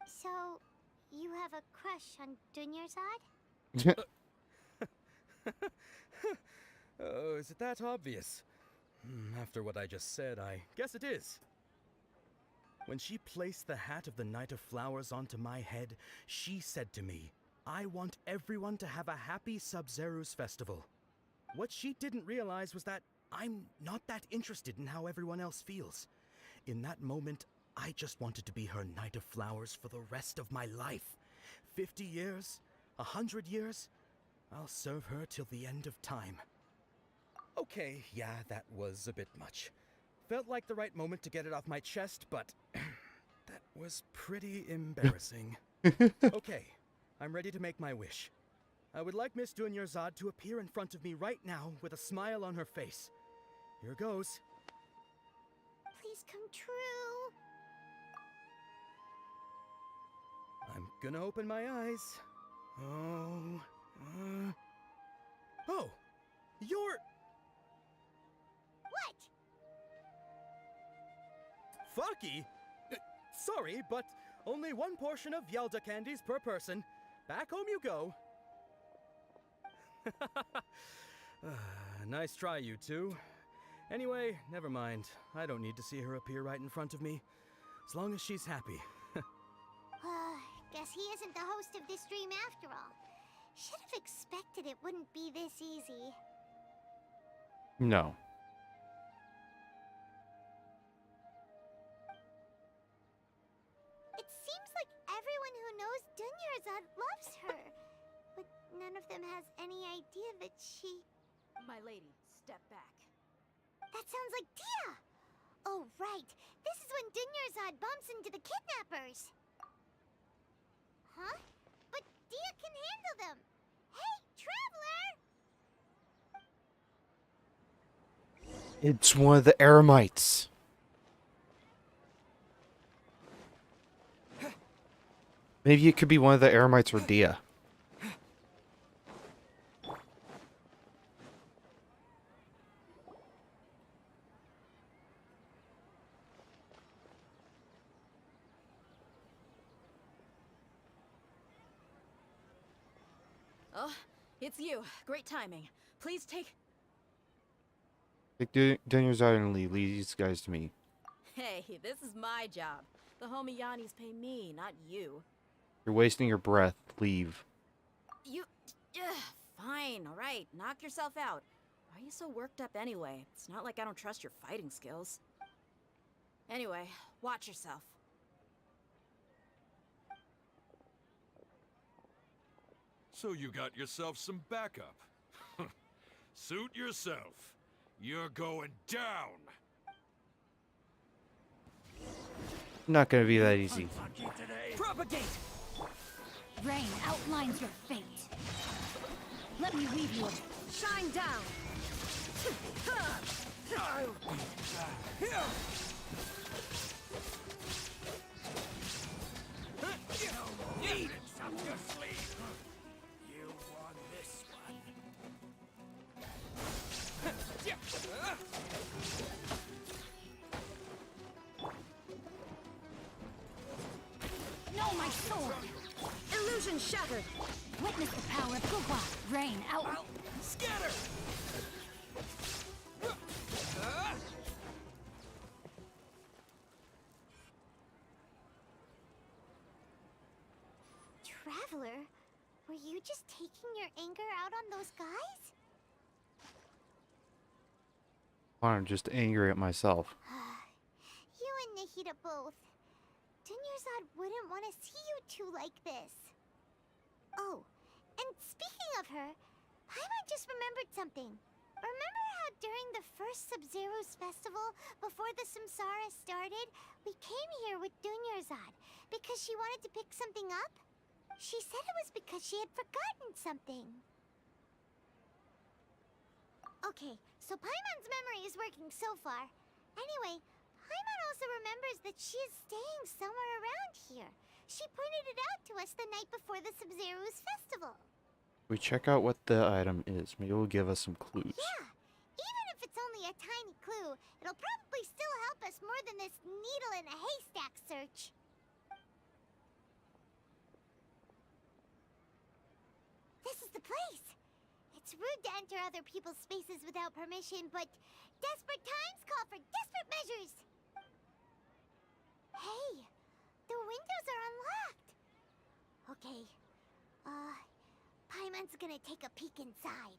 So, you have a crush on Dunyarzad? Oh, is it that obvious? After what I just said, I guess it is. When she placed the hat of the Knight of Flowers onto my head, she said to me, "I want everyone to have a happy Sub-Zero's festival." What she didn't realize was that I'm not that interested in how everyone else feels. In that moment, I just wanted to be her Knight of Flowers for the rest of my life. 50 years, 100 years, I'll serve her till the end of time. Okay, yeah, that was a bit much. Felt like the right moment to get it off my chest, but that was pretty embarrassing. Okay, I'm ready to make my wish. I would like Miss Dunyarzad to appear in front of me right now with a smile on her face. Here goes. Please come true. I'm gonna open my eyes. Oh, you're... What? Faki? Sorry, but only one portion of Yelda candies per person. Back home you go. Nice try, you two. Anyway, never mind. I don't need to see her appear right in front of me. As long as she's happy. Guess he isn't the host of this stream after all. Should have expected it wouldn't be this easy. No. It seems like everyone who knows Dunyarzad loves her. But none of them has any idea that she... My lady, step back. That sounds like Dia! Oh, right. This is when Dunyarzad bumps into the kidnappers. Huh? But Dia can handle them. Hey, Traveler! It's one of the Eremites. Maybe it could be one of the Eremites or Dia. Oh, it's you. Great timing. Please take... Take Dunyarzad and lead these guys to me. Hey, this is my job. The homie Yannis pay me, not you. You're wasting your breath. Leave. You... Fine, alright. Knock yourself out. Why are you so worked up anyway? It's not like I don't trust your fighting skills. Anyway, watch yourself. So you got yourself some backup. Suit yourself. You're going down. Not gonna be that easy. Propagate! Rain outlines your fate. Let me weave you a shine down. Need it up your sleeve. You won this Know my sword. Illusion shattered. Witness the power of Gugwa. Rain out. Scatter! Traveler? Were Were you just taking your anger out on those guys? I'm just angry at myself. You and Nahida both. Dunyarzad wouldn't want to see you two like this. Oh, and speaking of her, Paimon just remembered something. Remember how during the first Sub-Zero's festival, before the Samsara started, we came here with Dunyarzad because she wanted to pick something up? She said it was because she had forgotten something. Okay, so Paimon's memory is working so far. Anyway, Paimon also remembers that she is staying somewhere around here. She pointed it out to us the night before the Sub-Zero's festival. We check out what the item is. Maybe it'll give us some clues. Yeah, even if it's only a tiny clue, it'll probably still help us more than this needle in a haystack search. This is the place. It's rude to enter other people's spaces without permission, but desperate times call for desperate measures. Hey, the windows are unlocked. Okay, Paimon's gonna take a peek inside.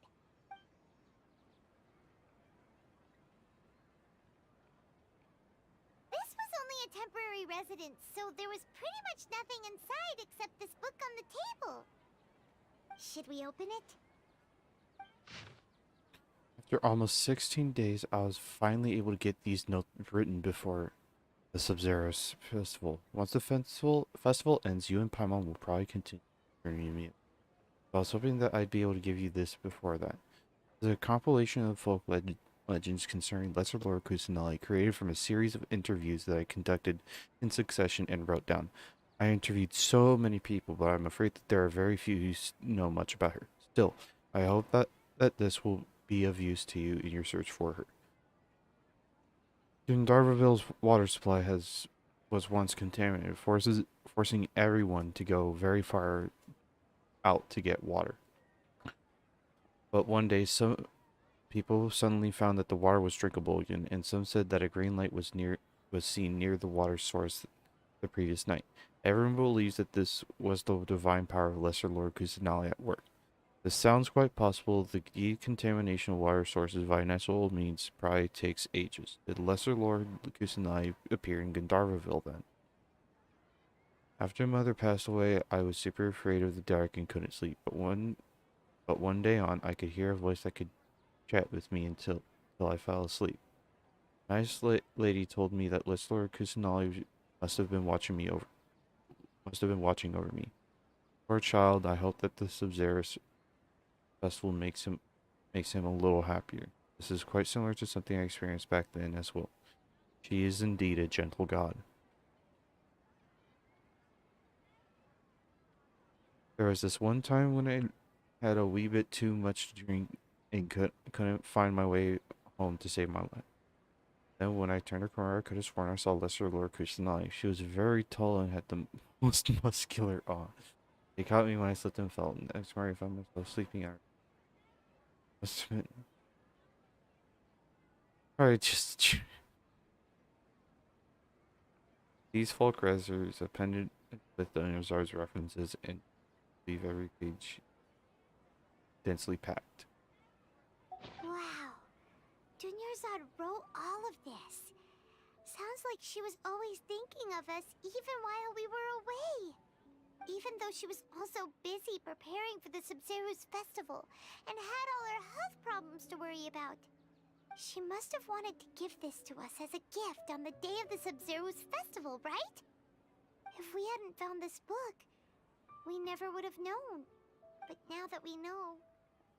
This was only a temporary residence, so there was pretty much nothing inside except this book on the table. Should we open it? After almost 16 days, I was finally able to get these notes written before the Sub-Zero's festival. Once the festival ends, you and Paimon will probably continue journeying me. I was hoping that I'd be able to give you this before that. It's a compilation of folk legends concerning Lesser Lord Kusanali, created from a series of interviews that I conducted in succession and wrote down. I interviewed so many people, but I'm afraid that there are very few who know much about her. Still, I hope that this will be of use to you in your search for her. Darvaville's water supply was once contaminated, forcing everyone to go very far out to get water. But one day, some people suddenly found that the water was drinkable again, and some said that a green light was seen near the water source the previous night. Everyone believes that this was the divine power of Lesser Lord Kusanali at work. This sounds quite possible. The decontamination of water sources via natural means probably takes ages. Did Lesser Lord Kusanali appear in Gandharvaville then? After Mother passed away, I was super afraid of the dark and couldn't sleep. But one day on, I could hear a voice that could chat with me until I fell asleep. A nice lady told me that Lesser Lord Kusanali must have been watching over me. Poor child, I hope that the Sub-Zero's festival makes him a little happier. This is quite similar to something I experienced back then as well. She is indeed a gentle god. There was this one time when I had a wee bit too much to drink and couldn't find my way home to save my life. Then when I turned a corner, I could have sworn I saw Lesser Lord Kusanali. She was very tall and had the most muscular arms. They caught me when I slipped and fell. Next morning I found myself sleeping out. Must have been... Alright, just... These folk reserves appended with the Dunyarzad's references and leave every page densely packed. Wow. Dunyarzad wrote all of this. Sounds like she was always thinking of us even while we were away. Even though she was also busy preparing for the Sub-Zero's festival and had all her health problems to worry about. She must have wanted to give this to us as a gift on the day of the Sub-Zero's festival, right? If we hadn't found this book, we never would have known. But now that we know,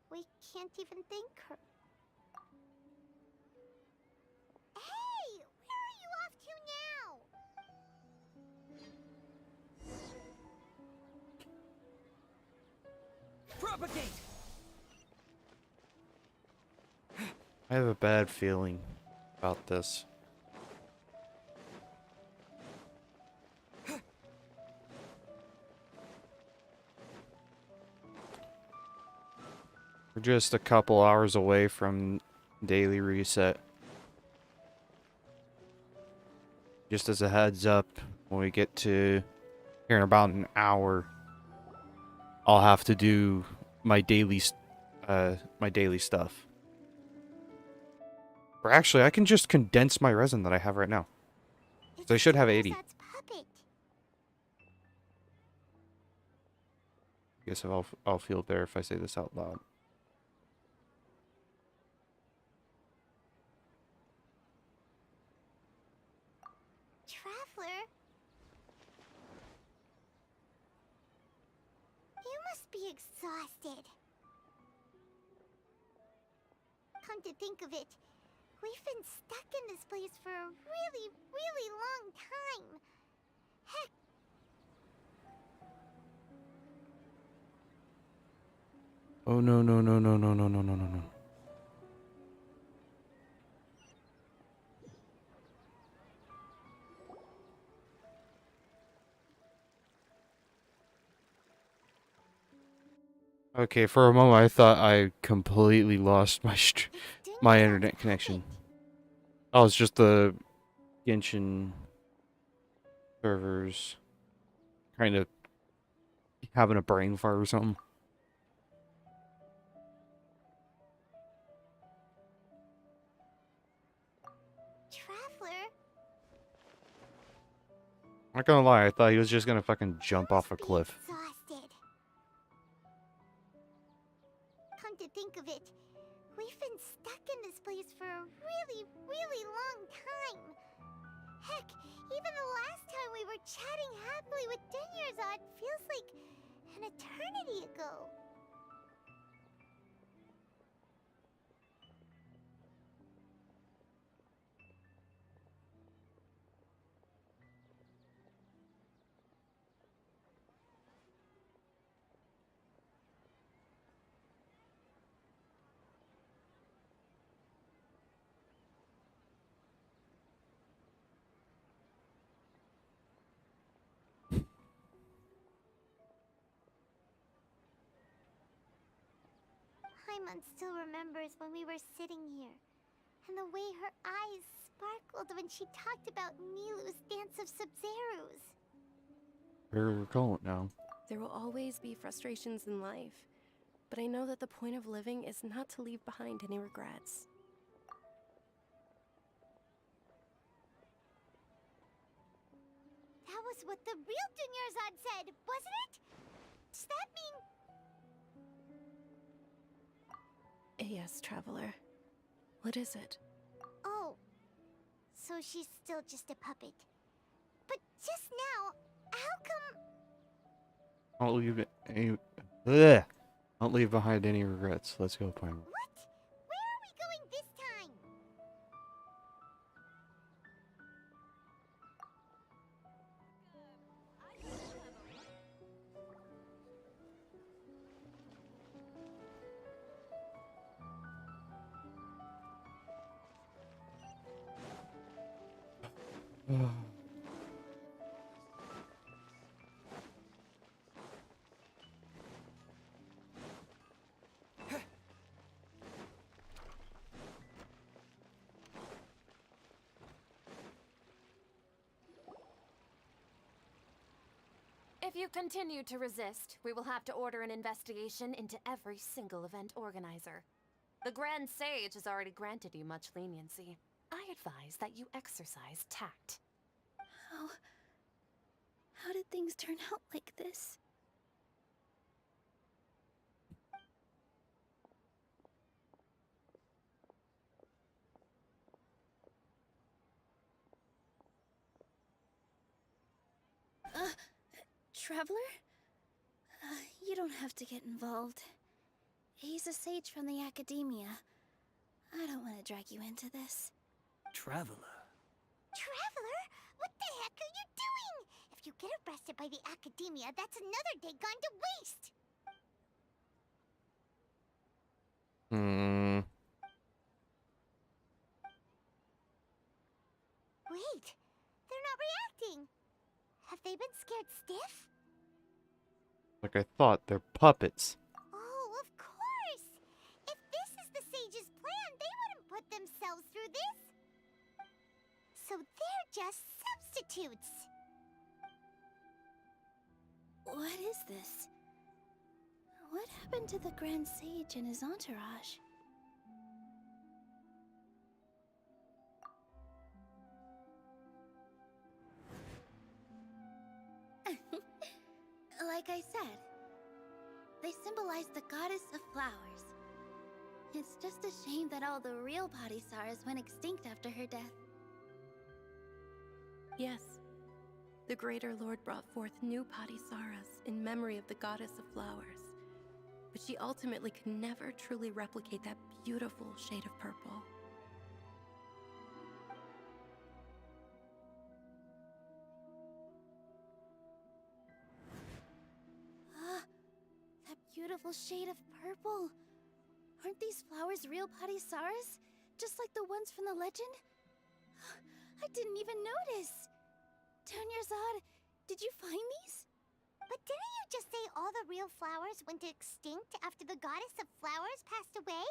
we can't even thank her. Hey! Where are you off to now? Propagate! I have a bad feeling about this. We're just a couple hours away from daily reset. Just as a heads up, when we get to here in about an hour, I'll have to do my daily stuff. Or actually, I can just condense my resin that I have right now. So I should have 80. Guess I'll feel better if I say this out loud. Traveler? You must be exhausted. Come to think of it, we've been stuck in this place for a really, really long time. Heck. Oh no no no no no no no no no no. Okay, for a moment I thought I completely lost my internet connection. Oh, it's just the Genshin servers kind of having a brain fart or something. Traveler? I'm not gonna lie, I thought he was just gonna fucking jump off a cliff. Exhausted. Come to think of it, we've been stuck in this place for a really, really long time. Heck, even the last time we were chatting happily with Dendro feels like an eternity ago. Paimon still remembers when we were sitting here, and the way her eyes sparkled when she talked about Nilu's dance of Sub-Zerus. Where recall it now. There will always be frustrations in life, but I know that the point of living is not to leave behind any regrets. That was what the real Dunyarzad said, wasn't it? Does that mean... Yes, Traveler. What is it? Oh, so she's still just a puppet. But just now, how come... I'll leave it any... Ugh. Don't leave behind any regrets. Let's go, Paimon. What? Where are we going this time? If you continue to resist, we will have to order an investigation into every single event organizer. The Grand Sage has already granted you much leniency. I advise that you exercise tact. How did things turn out like this? Traveler? You don't have to get involved. He's a sage from the academia. I don't want to drag you into this. Traveler? Traveler? What the heck are you doing? If you get arrested by the academia, that's another day gone to waste! Wait, they're not reacting. Have they been scared stiff? Like I thought, they're puppets. Oh, of course! If this is the sage's plan, they wouldn't put themselves through this. So they're just substitutes. What is this? happened to the Grand Sage and his entourage? Like I said, they symbolize the goddess of flowers. It's just a shame that all the real Patisaras went extinct after her death. Yes. The Greater Lord brought forth new Patisaras in memory of the goddess of flowers. But she ultimately could never truly replicate that beautiful shade of purple. That beautiful shade of purple. Aren't these flowers real Patisaras? Just like the ones from the legend? I didn't even notice. Dunyarzad, did you find these? But didn't you just say all the real flowers went extinct after the goddess of flowers passed away?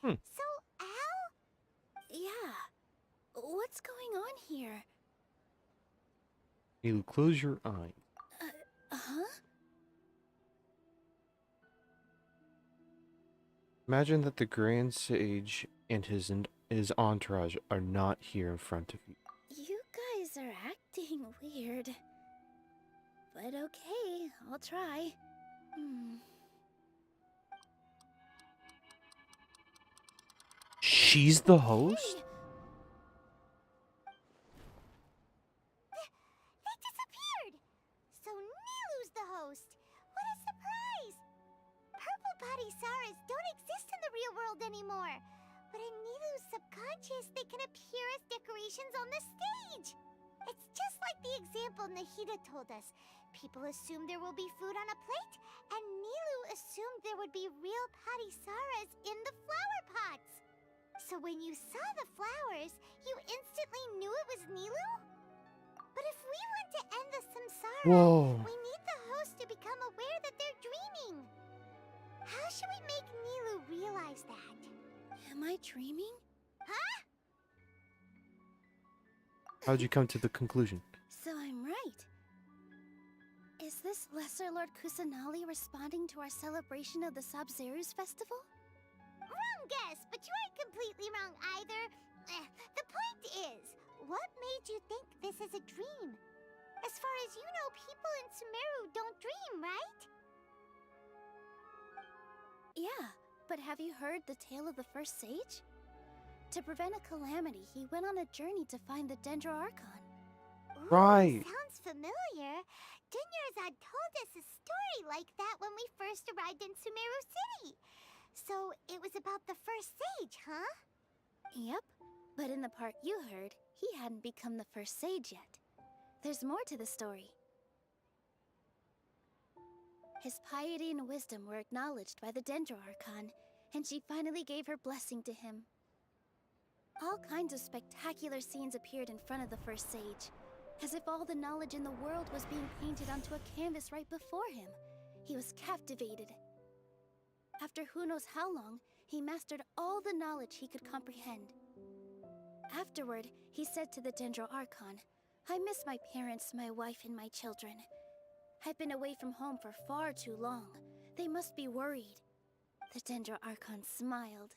So, how? Yeah. What's going on here? You close your eye. Huh? Imagine that the Grand Sage and his entourage are not here in front of you. You guys are acting weird. But okay, I'll try. She's the host? They disappeared! So Nilu's the host! What a surprise! Purple Patisaras don't exist in the real world anymore. But in Nilu's subconscious, they can appear as decorations on the stage. It's just like the example Nahida told us. People assumed there will be food on a plate, and Nilu assumed there would be real Patisaras in the flower pots. So when you saw the flowers, you instantly knew it was Nilu? But if we want to end the samsara, we need the host to become aware that they're dreaming. How should we make Nilu realize that? Am I dreaming? Huh? How'd you come to the conclusion? So I'm right. Is this Lesser Lord Kusanali responding to our celebration of the Sabzeruz festival? Wrong guess, but you aren't completely wrong either. The point is, what made you think this is a dream? As far as you know, people in Sumeru don't dream, right? Yeah, but have you heard the tale of the first sage? To prevent a calamity, he went on a journey to find the Dendro Archon. Ooh, Right. Sounds familiar. Dunyarzad told us a story like that when we first arrived in Sumeru City. So it was about the first sage, huh? Yep, but in the part you heard, he hadn't become the first sage yet. There's more to the story. His piety and wisdom were acknowledged by the Dendro Archon, and she finally gave her blessing to him. All kinds of spectacular scenes appeared in front of the first sage, as if all the knowledge in the world was being painted onto a canvas right before him. He was captivated. After who knows how long, he mastered all the knowledge he could comprehend. Afterward, he said to the Dendro Archon, "I miss my parents, my wife, and my children. I've been away from home for far too long. They must be worried." The Dendro Archon smiled.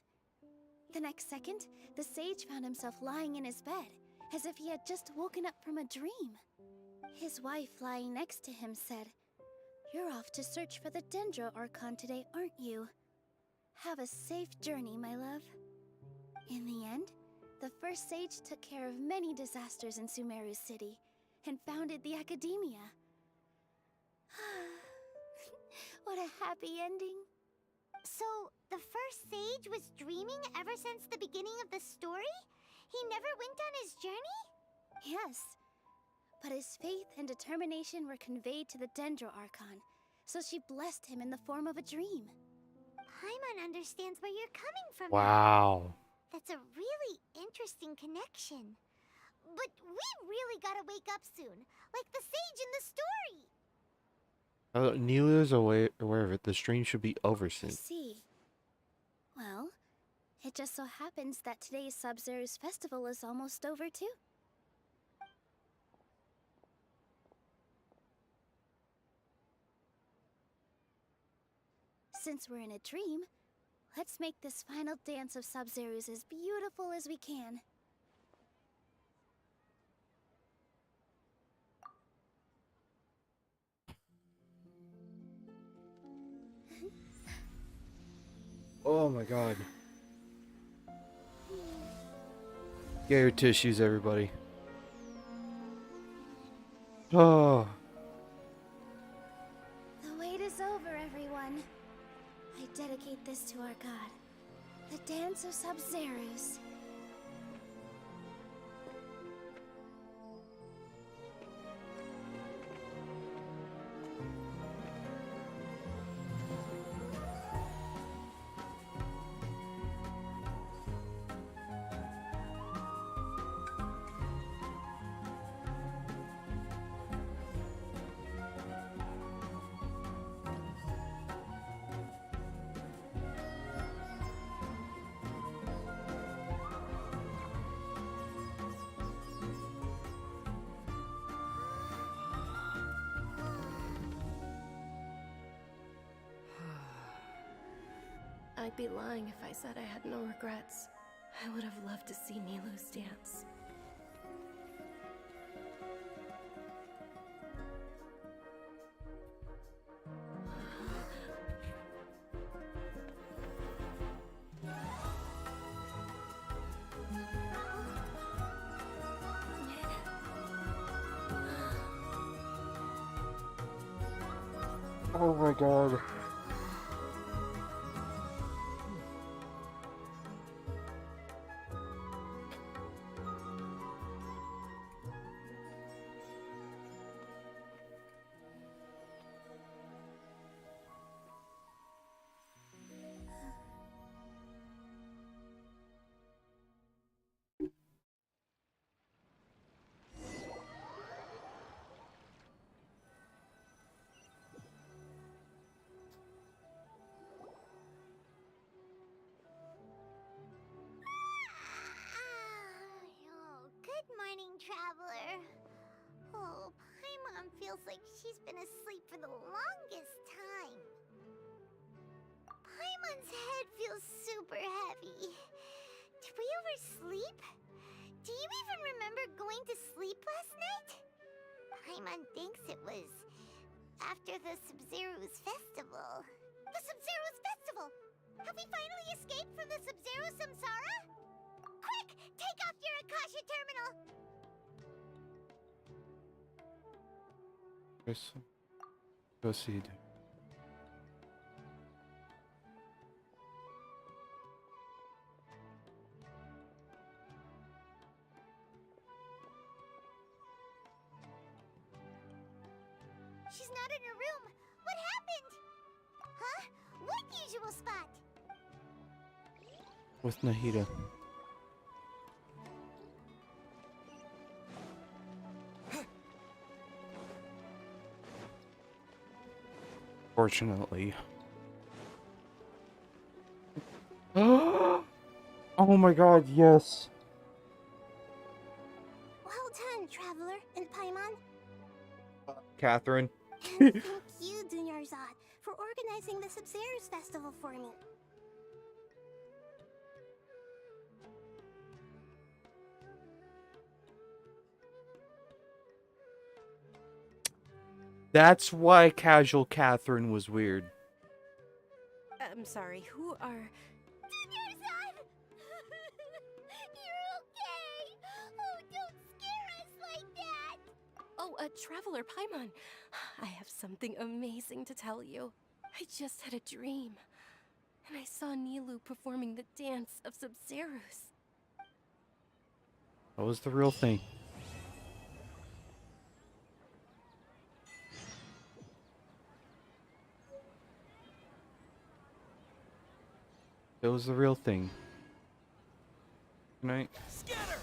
The next second, the sage found himself lying in his bed, as if he had just woken up from a dream. His wife, lying next to him, said, "You're off to search for the Dendro Archon today, aren't you? Have a safe journey, my love." In the end, the first sage took care of many disasters in Sumeru City, and founded the Academia. What a happy ending. So, the first sage was dreaming ever since the beginning of the story? He never went on his journey? Yes, but his faith and determination were conveyed to the Dendro Archon, so she blessed him in the form of a dream. Paimon understands where you're coming from. Wow. That's a really interesting connection. But we really gotta wake up soon, like the sage in the story. Neela is aware of it. The stream should be over I soon. see. Well, it just so happens that today's Sabzeruz festival is almost over too. Since we're in a dream, let's make this final dance of Sub-Zerus as beautiful as we can. Oh my god. Get your tissues, everybody. Oh. The wait is over, everyone. I dedicate this to our god, the dance of Sub-Zerus. I'd be lying if I said I had no regrets. I would have loved to see Nilou's dance. Oh my god. Good morning, traveler. Oh, Paimon feels like she's been asleep for the longest time. Paimon's head feels super heavy. Did we oversleep? Do you even remember going to sleep last night? Paimon thinks it was after the Sub-Zero's festival. The Sub-Zero's festival! Have we finally escaped from the Sub-Zero Samsara? Quick! Take off your Akasha terminal! Yes. Proceed. She's not in her room. What happened? Huh? What usual spot? With Nahida. Fortunately. Oh my god, yes. Well done, Traveler and Paimon. Catherine. And thank you, Dunyarzad, for organizing the Sub-Zero's festival for me. That's why casual Catherine was weird. I'm sorry, who are... Dunyarzad! You're okay! Oh, don't scare us like that! Oh, Traveler Paimon. I have something amazing to tell you. I just had a dream, and I saw Nilou performing the dance of Sub-Zerus. That was the real thing. It was the real thing. Good night. Scatter!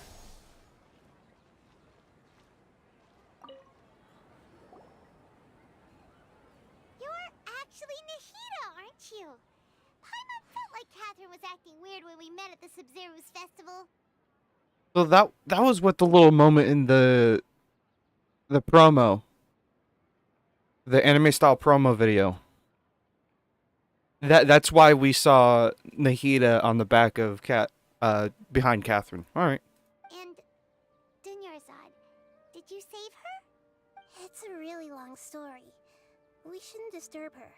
You're actually Nahida, aren't you? Paimon felt like Catherine was acting weird when we met at the Sub-Zero's festival. So that was what the little moment in the promo. The anime style promo video. That's why we saw Nahida on the back of behind Catherine. All right. And Dunyarzad, did you save her? It's a really long story. We shouldn't disturb her.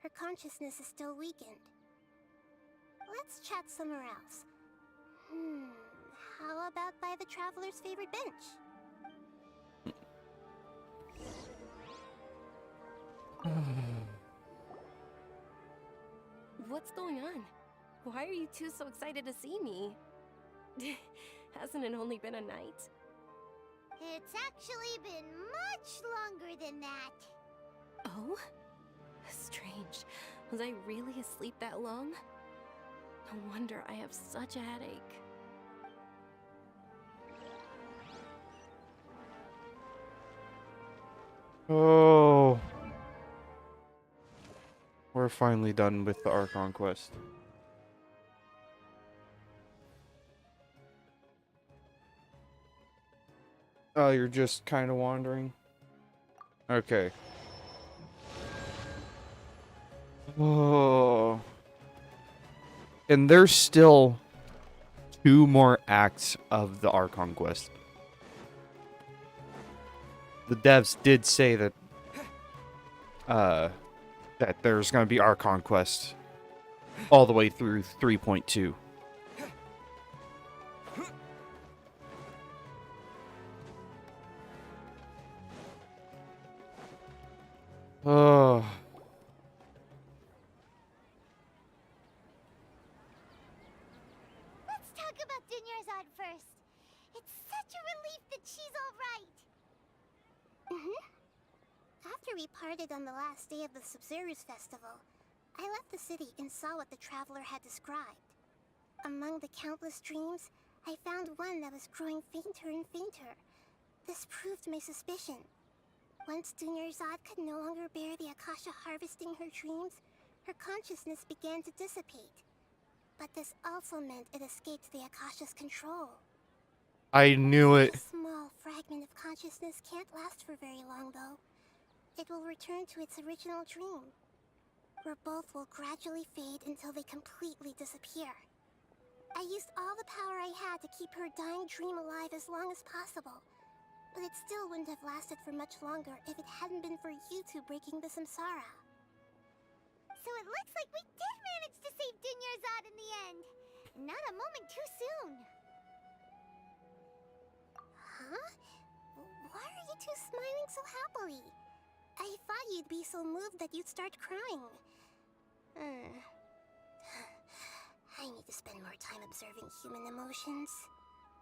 Her consciousness is still weakened. Let's chat somewhere else. How about by the traveler's favorite bench? What's going on? Why are you two so excited to see me? Hasn't it only been a night? It's actually been much longer than that. Oh? Strange. Was I really asleep that long? No wonder I have such a headache. Oh. We're finally done with the Archon quest. Oh, you're just kind of wandering? Okay. Oh. And there's still 2 more acts of the Archon quest. The devs did say that that there's going to be Archon quests all the way through 3.2. Oh. Let's talk about Dunyarzad first. It's such a relief that she's all right. After we parted on the last day of the Sumeru's festival, I left the city and saw what the traveler had described. Among the countless dreams, I found one that was growing fainter and fainter. This proved my suspicion. Once Dunyarzad could no longer bear the Akasha harvesting her dreams, her consciousness began to dissipate. But this also meant it escaped the Akasha's control. I knew it. A small fragment of consciousness can't last for very long, though. It will return to its original dream, where both will gradually fade until they completely disappear. I used all the power I had to keep her dying dream alive as long as possible, but it still wouldn't have lasted for much longer if it hadn't been for you two breaking the samsara. So it looks like we did manage to save Dunyarzad in the end. Not a moment too soon. Huh? Why are you two smiling so happily? I thought you'd be so moved that you'd start crying. I need to spend more time observing human emotions.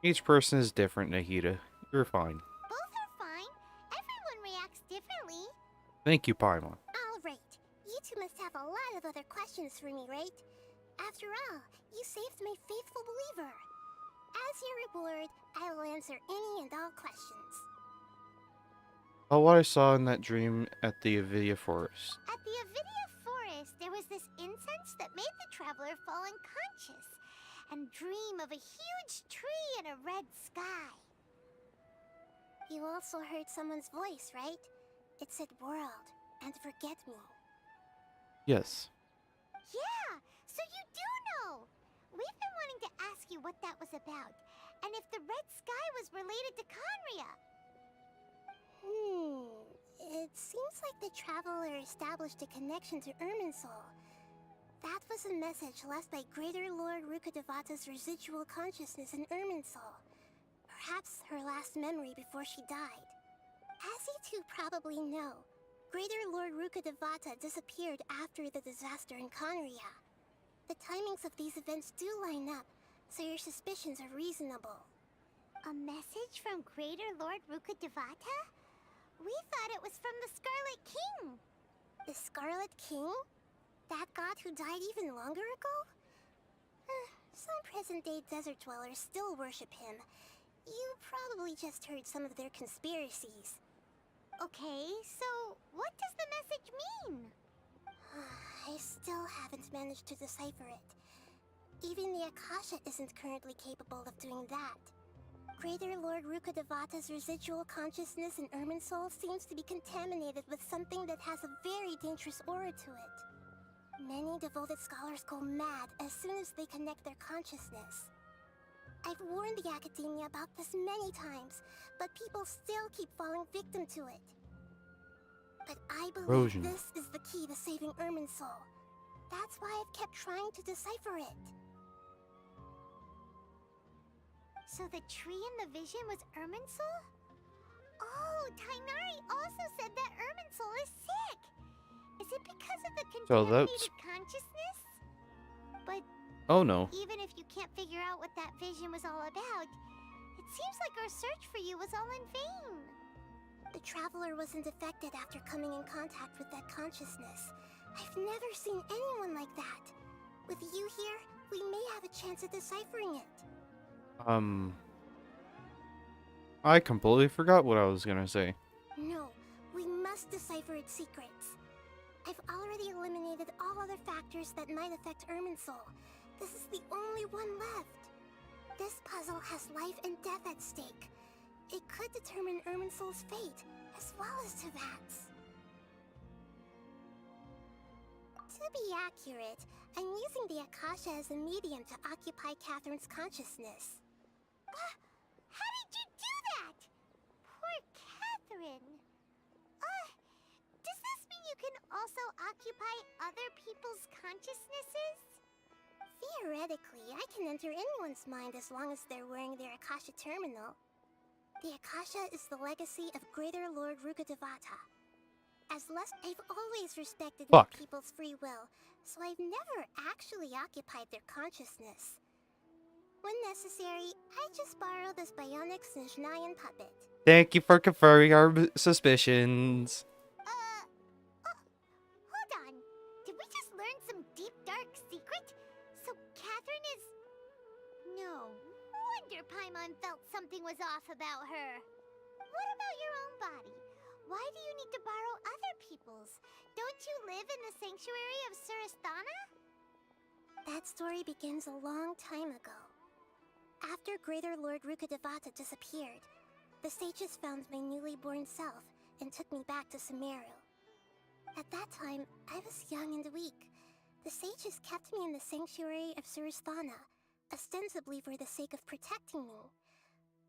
Each person is different, Nahida. You're fine. Both are fine. Everyone reacts differently. Thank you, Paimon. Alright, you two must have a lot of other questions for me, right? After all, you saved my faithful believer. As your reward, I will answer any and all questions. Oh, what I saw in that dream at the Avidia Forest. At the Avidia Forest, there was this incense that made the traveler fall unconscious and dream of a huge tree and a red sky. You also heard someone's voice, right? It said world and forget me. Yes. Yeah, so you do know. We've been wanting to ask you what that was about, and if the red sky was related to Conria. It seems like the traveler established a connection to Irminsul. That was a message left by Greater Lord Rukkhadevata's residual consciousness in Irminsul. Perhaps her last memory before she died. As you two probably know, Greater Lord Rukkhadevata disappeared after the disaster in Conria. The timings of these events do line up, so your suspicions are reasonable. A message from Greater Lord Rukkhadevata? We thought it was from the Scarlet King. The Scarlet King? That god who died even longer ago? Some present-day desert dwellers still worship him. You probably just heard some of their conspiracies. Okay, so what does the message mean? I still haven't managed to decipher it. Even the Akasha isn't currently capable of doing that. Greater Lord Rukkhadevata's residual consciousness in Irminsul seems to be contaminated with something that has a very dangerous aura to it. Many devoted scholars go mad as soon as they connect their consciousness. I've warned the Academia about this many times, but people still keep falling victim to it. But I believe Erosion. this is the key to saving Irminsul. That's why I've kept trying to decipher it. So the tree in the vision was Irminsul? Oh, Tainari also said that Irminsul is sick. Is it because of the So contaminated that's- consciousness? But Oh no. even if you can't figure out what that vision was all about, it seems like our search for you was all in vain. The Traveler wasn't affected after coming in contact with that consciousness. I've never seen anyone like that. With you here, we may have a chance at deciphering it. I completely forgot what I was gonna say. No, we must decipher its secrets. I've already eliminated all other factors that might affect Irminsul. This is the only one left. This puzzle has life and death at stake. It could determine Irminsul's fate, as well as Tevat's. To be accurate, I'm using the Akasha as a medium to occupy Catherine's consciousness. How did you do that? Poor Catherine. Does this mean you can also occupy other people's consciousnesses? Theoretically, I can enter anyone's mind as long as they're wearing their Akasha terminal. The Akasha is the legacy of Greater Lord Rukkhadevata. I've always respected my people's free will, so I've never actually occupied their consciousness. When necessary, I just borrow this bionic Snezhnayan puppet. Thank you for confirming our suspicions. Hold on. Did we just learn some deep, dark secret? So Catherine is... No wonder Paimon felt something was off about her. What about your own body? Why do you need to borrow other people's? Don't you live in the sanctuary of Surasthana? That story begins a long time ago. After Greater Lord Rukkhadevata disappeared, the sages found my newly born self and took me back to Sumeru. At that time, I was young and weak. The sages kept me in the sanctuary of Surasthana, ostensibly for the sake of protecting me.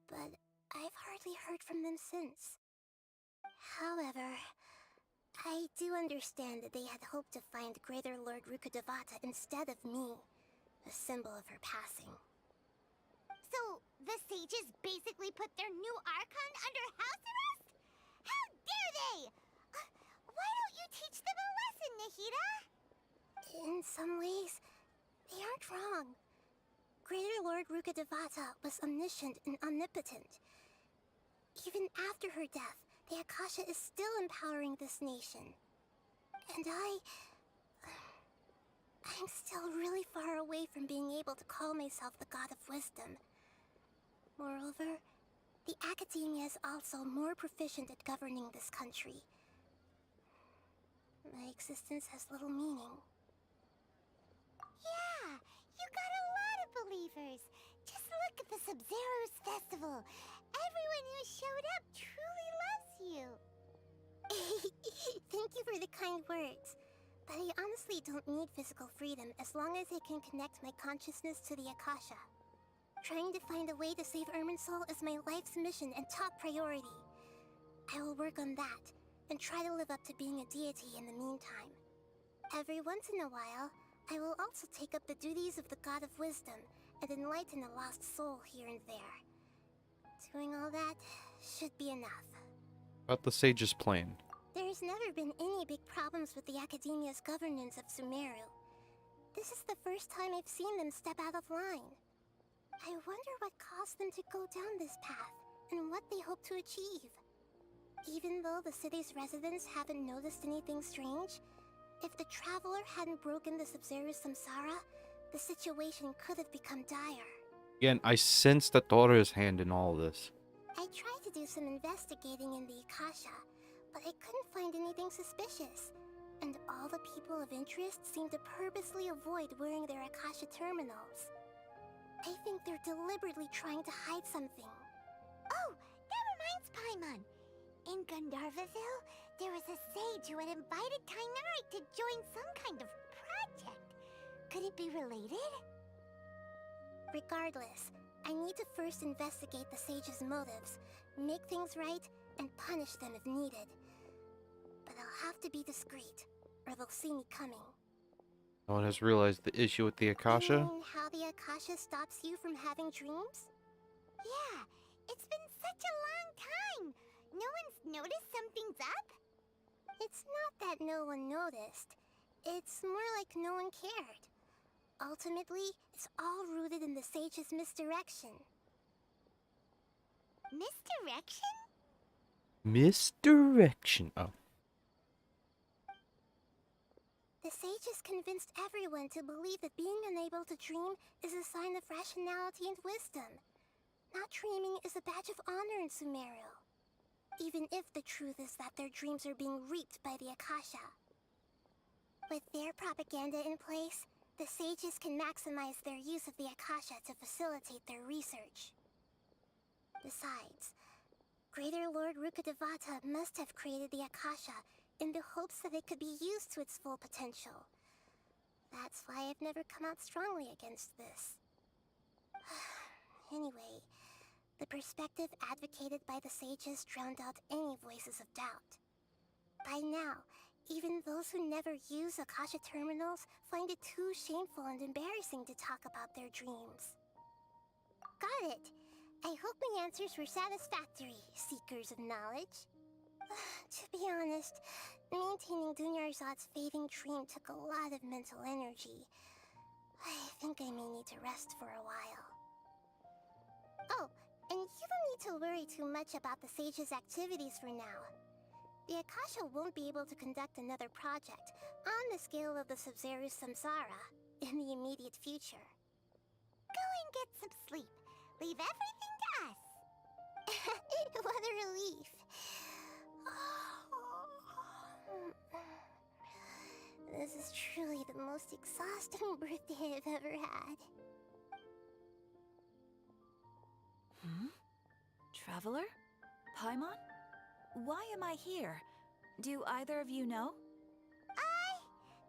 But I've hardly heard from them since. However, I do understand that they had hoped to find Greater Lord Rukkhadevata instead of me, a symbol of her passing. So, the sages basically put their new Archon under house arrest? How dare they! Why don't you teach them a lesson, Nahida? In some ways, they aren't wrong. Greater Lord Rukkhadevata was omniscient and omnipotent. Even after her death, the Akasha is still empowering this nation. And I'm still really far away from being able to call myself the God of Wisdom. Moreover, the Academia is also more proficient at governing this country. My existence has little meaning. Yeah, you got a lot of believers. Just look at the Sub-Zero's festival. Everyone who showed up truly loves you. Thank you for the kind words. But I honestly don't need physical freedom as long as I can connect my consciousness to the Akasha. Trying to find a way to save Irminsul is my life's mission and top priority. I will work on that, and try to live up to being a deity in the meantime. Every once in a while, I will also take up the duties of the God of Wisdom and enlighten a lost soul here and there. Doing all that should be enough. About the sage's plan. There's never been any big problems with the Academia's governance of Sumeru. This is the first time I've seen them step out of line. I wonder what caused them to go down this path, and what they hope to achieve. Even though the city's residents haven't noticed anything strange, if the Traveler hadn't broken the Sub-Zero's samsara, the situation could have become dire. Again, I sense the daughter's hand in all this. I tried to do some investigating in the Akasha, but I couldn't find anything suspicious. And all the people of interest seem to purposely avoid wearing their Akasha terminals. I think they're deliberately trying to hide something. Oh, that reminds Paimon. In Gandharvaville, there was a sage who had invited Tainari to join some kind of Could it be related? Regardless, I need to first investigate the sage's motives, make things right, and punish them if needed. But I'll have to be discreet, or they'll see me coming. No one has realized the issue with the Akasha? You mean how the Akasha stops you from having dreams? Yeah, it's been such a long time. No one's noticed something's up? It's not that no one noticed. It's more like no one cared. Ultimately, it's all rooted in the sage's misdirection. Misdirection? Misdirection. Oh. The sages convinced everyone to believe that being unable to dream is a sign of rationality and wisdom. Not dreaming is a badge of honor in Sumeru. Even if the truth is that their dreams are being reaped by the Akasha. With their propaganda in place, the sages can maximize their use of the Akasha to facilitate their research. Besides, Greater Lord Rukkhadevata must have created the Akasha in the hopes that it could be used to its full potential. That's why I've never come out strongly against this. Anyway, the perspective advocated by the sages drowned out any voices of doubt. By now, even those who never use Akasha terminals find it too shameful and embarrassing to talk about their dreams. Got it! I hope my answers were satisfactory, seekers of knowledge. To be honest, maintaining Dunyarzad's fading dream took a lot of mental energy. I think I may need to rest for a while. Oh, and you don't need to worry too much about the sage's activities for now. The Akasha won't be able to conduct another project on the scale of the Sumeru Samsara in the immediate future. Go and get some sleep. Leave everything to us. What a relief. This is truly the most exhausting birthday I've ever had. Traveler? Paimon? Why am I here? Do either of you know?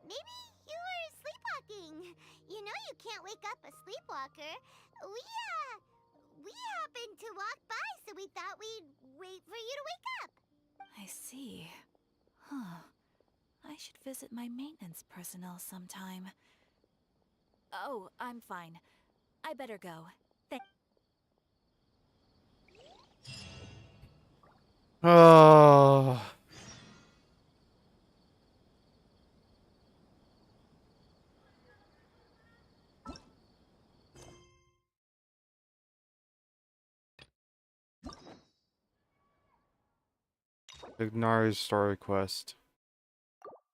Maybe you were sleepwalking. You know you can't wake up a sleepwalker. We happened to walk by, so we thought we'd wait for you to wake up. I see. Huh. I should visit my maintenance personnel sometime. Oh, I'm fine. I better go. Oh. Ignar's story quest.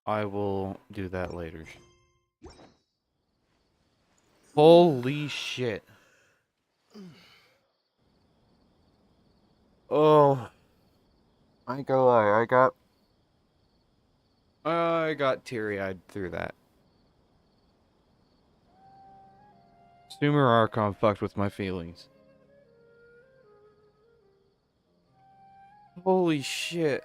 I will do that later. Holy shit. Oh. I ain't gonna lie, I got teary-eyed through that. Sumeru Archon fucked with my feelings. Holy shit.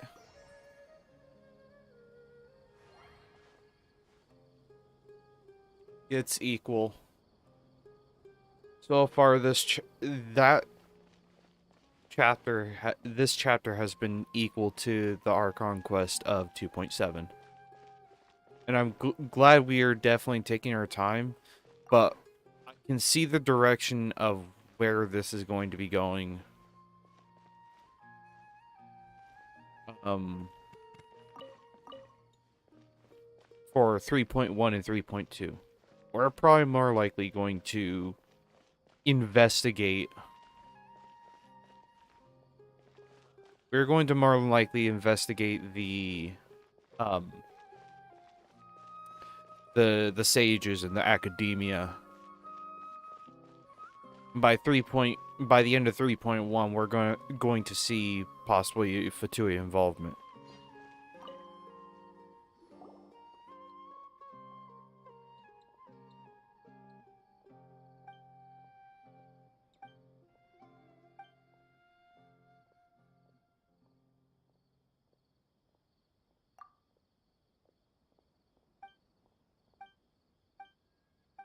It's equal. So far, this chapter has been equal to the Archon quest of 2.7. And I'm glad we are definitely taking our time, but I can see the direction of where this is going to be going. For 3.1 and 3.2. We're probably more likely going to investigate. We're going to more likely investigate the sages and the academia. By the end of 3.1, we're going to see possibly Fatui involvement.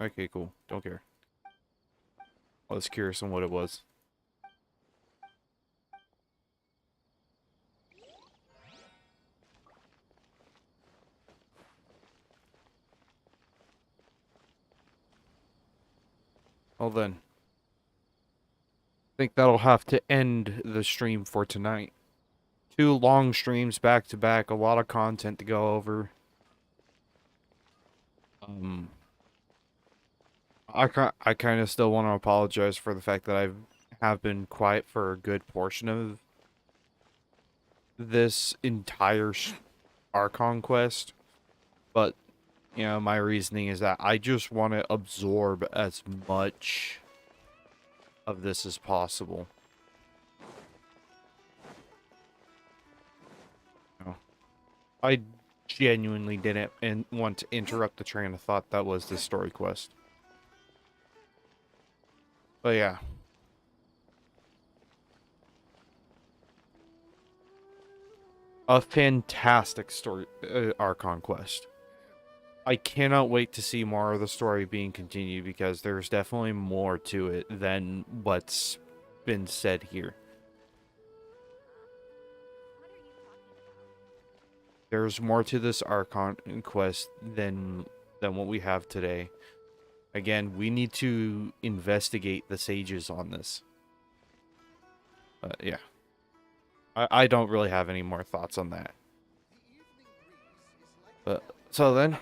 Okay, cool. Don't care. I was curious on what it was. Well then, I think that'll have to end the stream for tonight. 2 long streams back to back, a lot of content to go over. I kind of still want to apologize for the fact that I have been quiet for a good portion of this entire Archon quest, but you know, my reasoning is that I just want to absorb as much of this as possible. No. I genuinely didn't want to interrupt the train of thought that was the story quest. But yeah. A fantastic story, Archon quest. I cannot wait to see more of the story being continued because there's definitely more to it than what's been said here. There's more to this Archon quest than what we have today. Again, we need to investigate the sages on this. Yeah. I don't really have any more thoughts on that. But so then,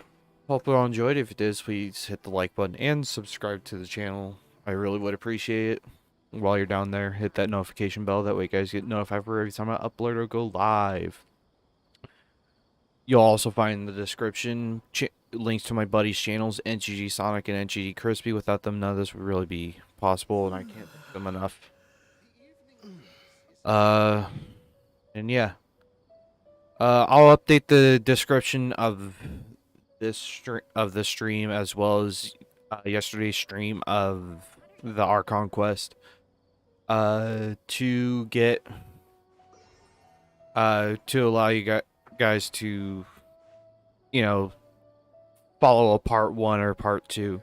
hope you all enjoyed. If you did, please hit the like button and subscribe to the channel. I really would appreciate it. While you're down there, hit that notification bell. That way you guys get notified for every time I upload or go live. You'll also find in the description links to my buddies' channels, NGG Sonic and NGG Crispy. Without them, none of this would really be possible, and I can't thank them enough. And yeah. I'll update the description of this stream as well as yesterday's stream of the Archon quest. To get to allow you guys to, you know, follow a part 1 or part 2.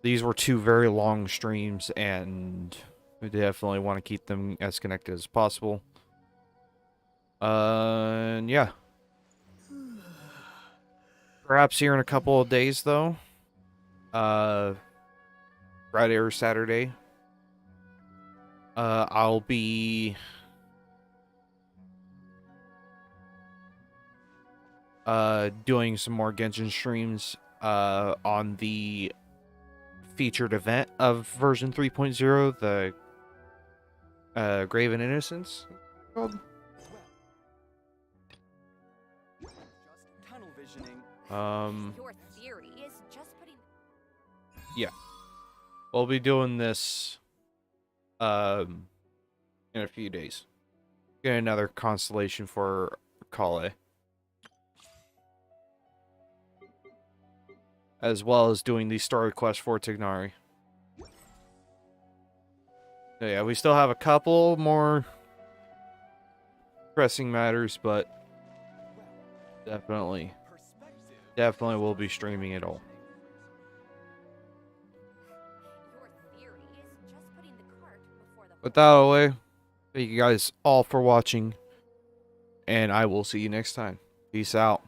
These were 2 very long streams, and we definitely want to keep them as connected as possible. And yeah. Perhaps here in a couple of days, though. Friday or Saturday. I'll be doing some more Genshin streams on the featured event of version 3.0, the Graven Innocence called. Your theory is just putting. Yeah. We'll be doing this in a few days. Get another constellation for Kale. As well as doing the story quest for Tignari. So yeah, we still have a couple more pressing matters, but definitely will be streaming it all. With that out of the way, thank you guys all for watching, and I will see you next time. Peace out.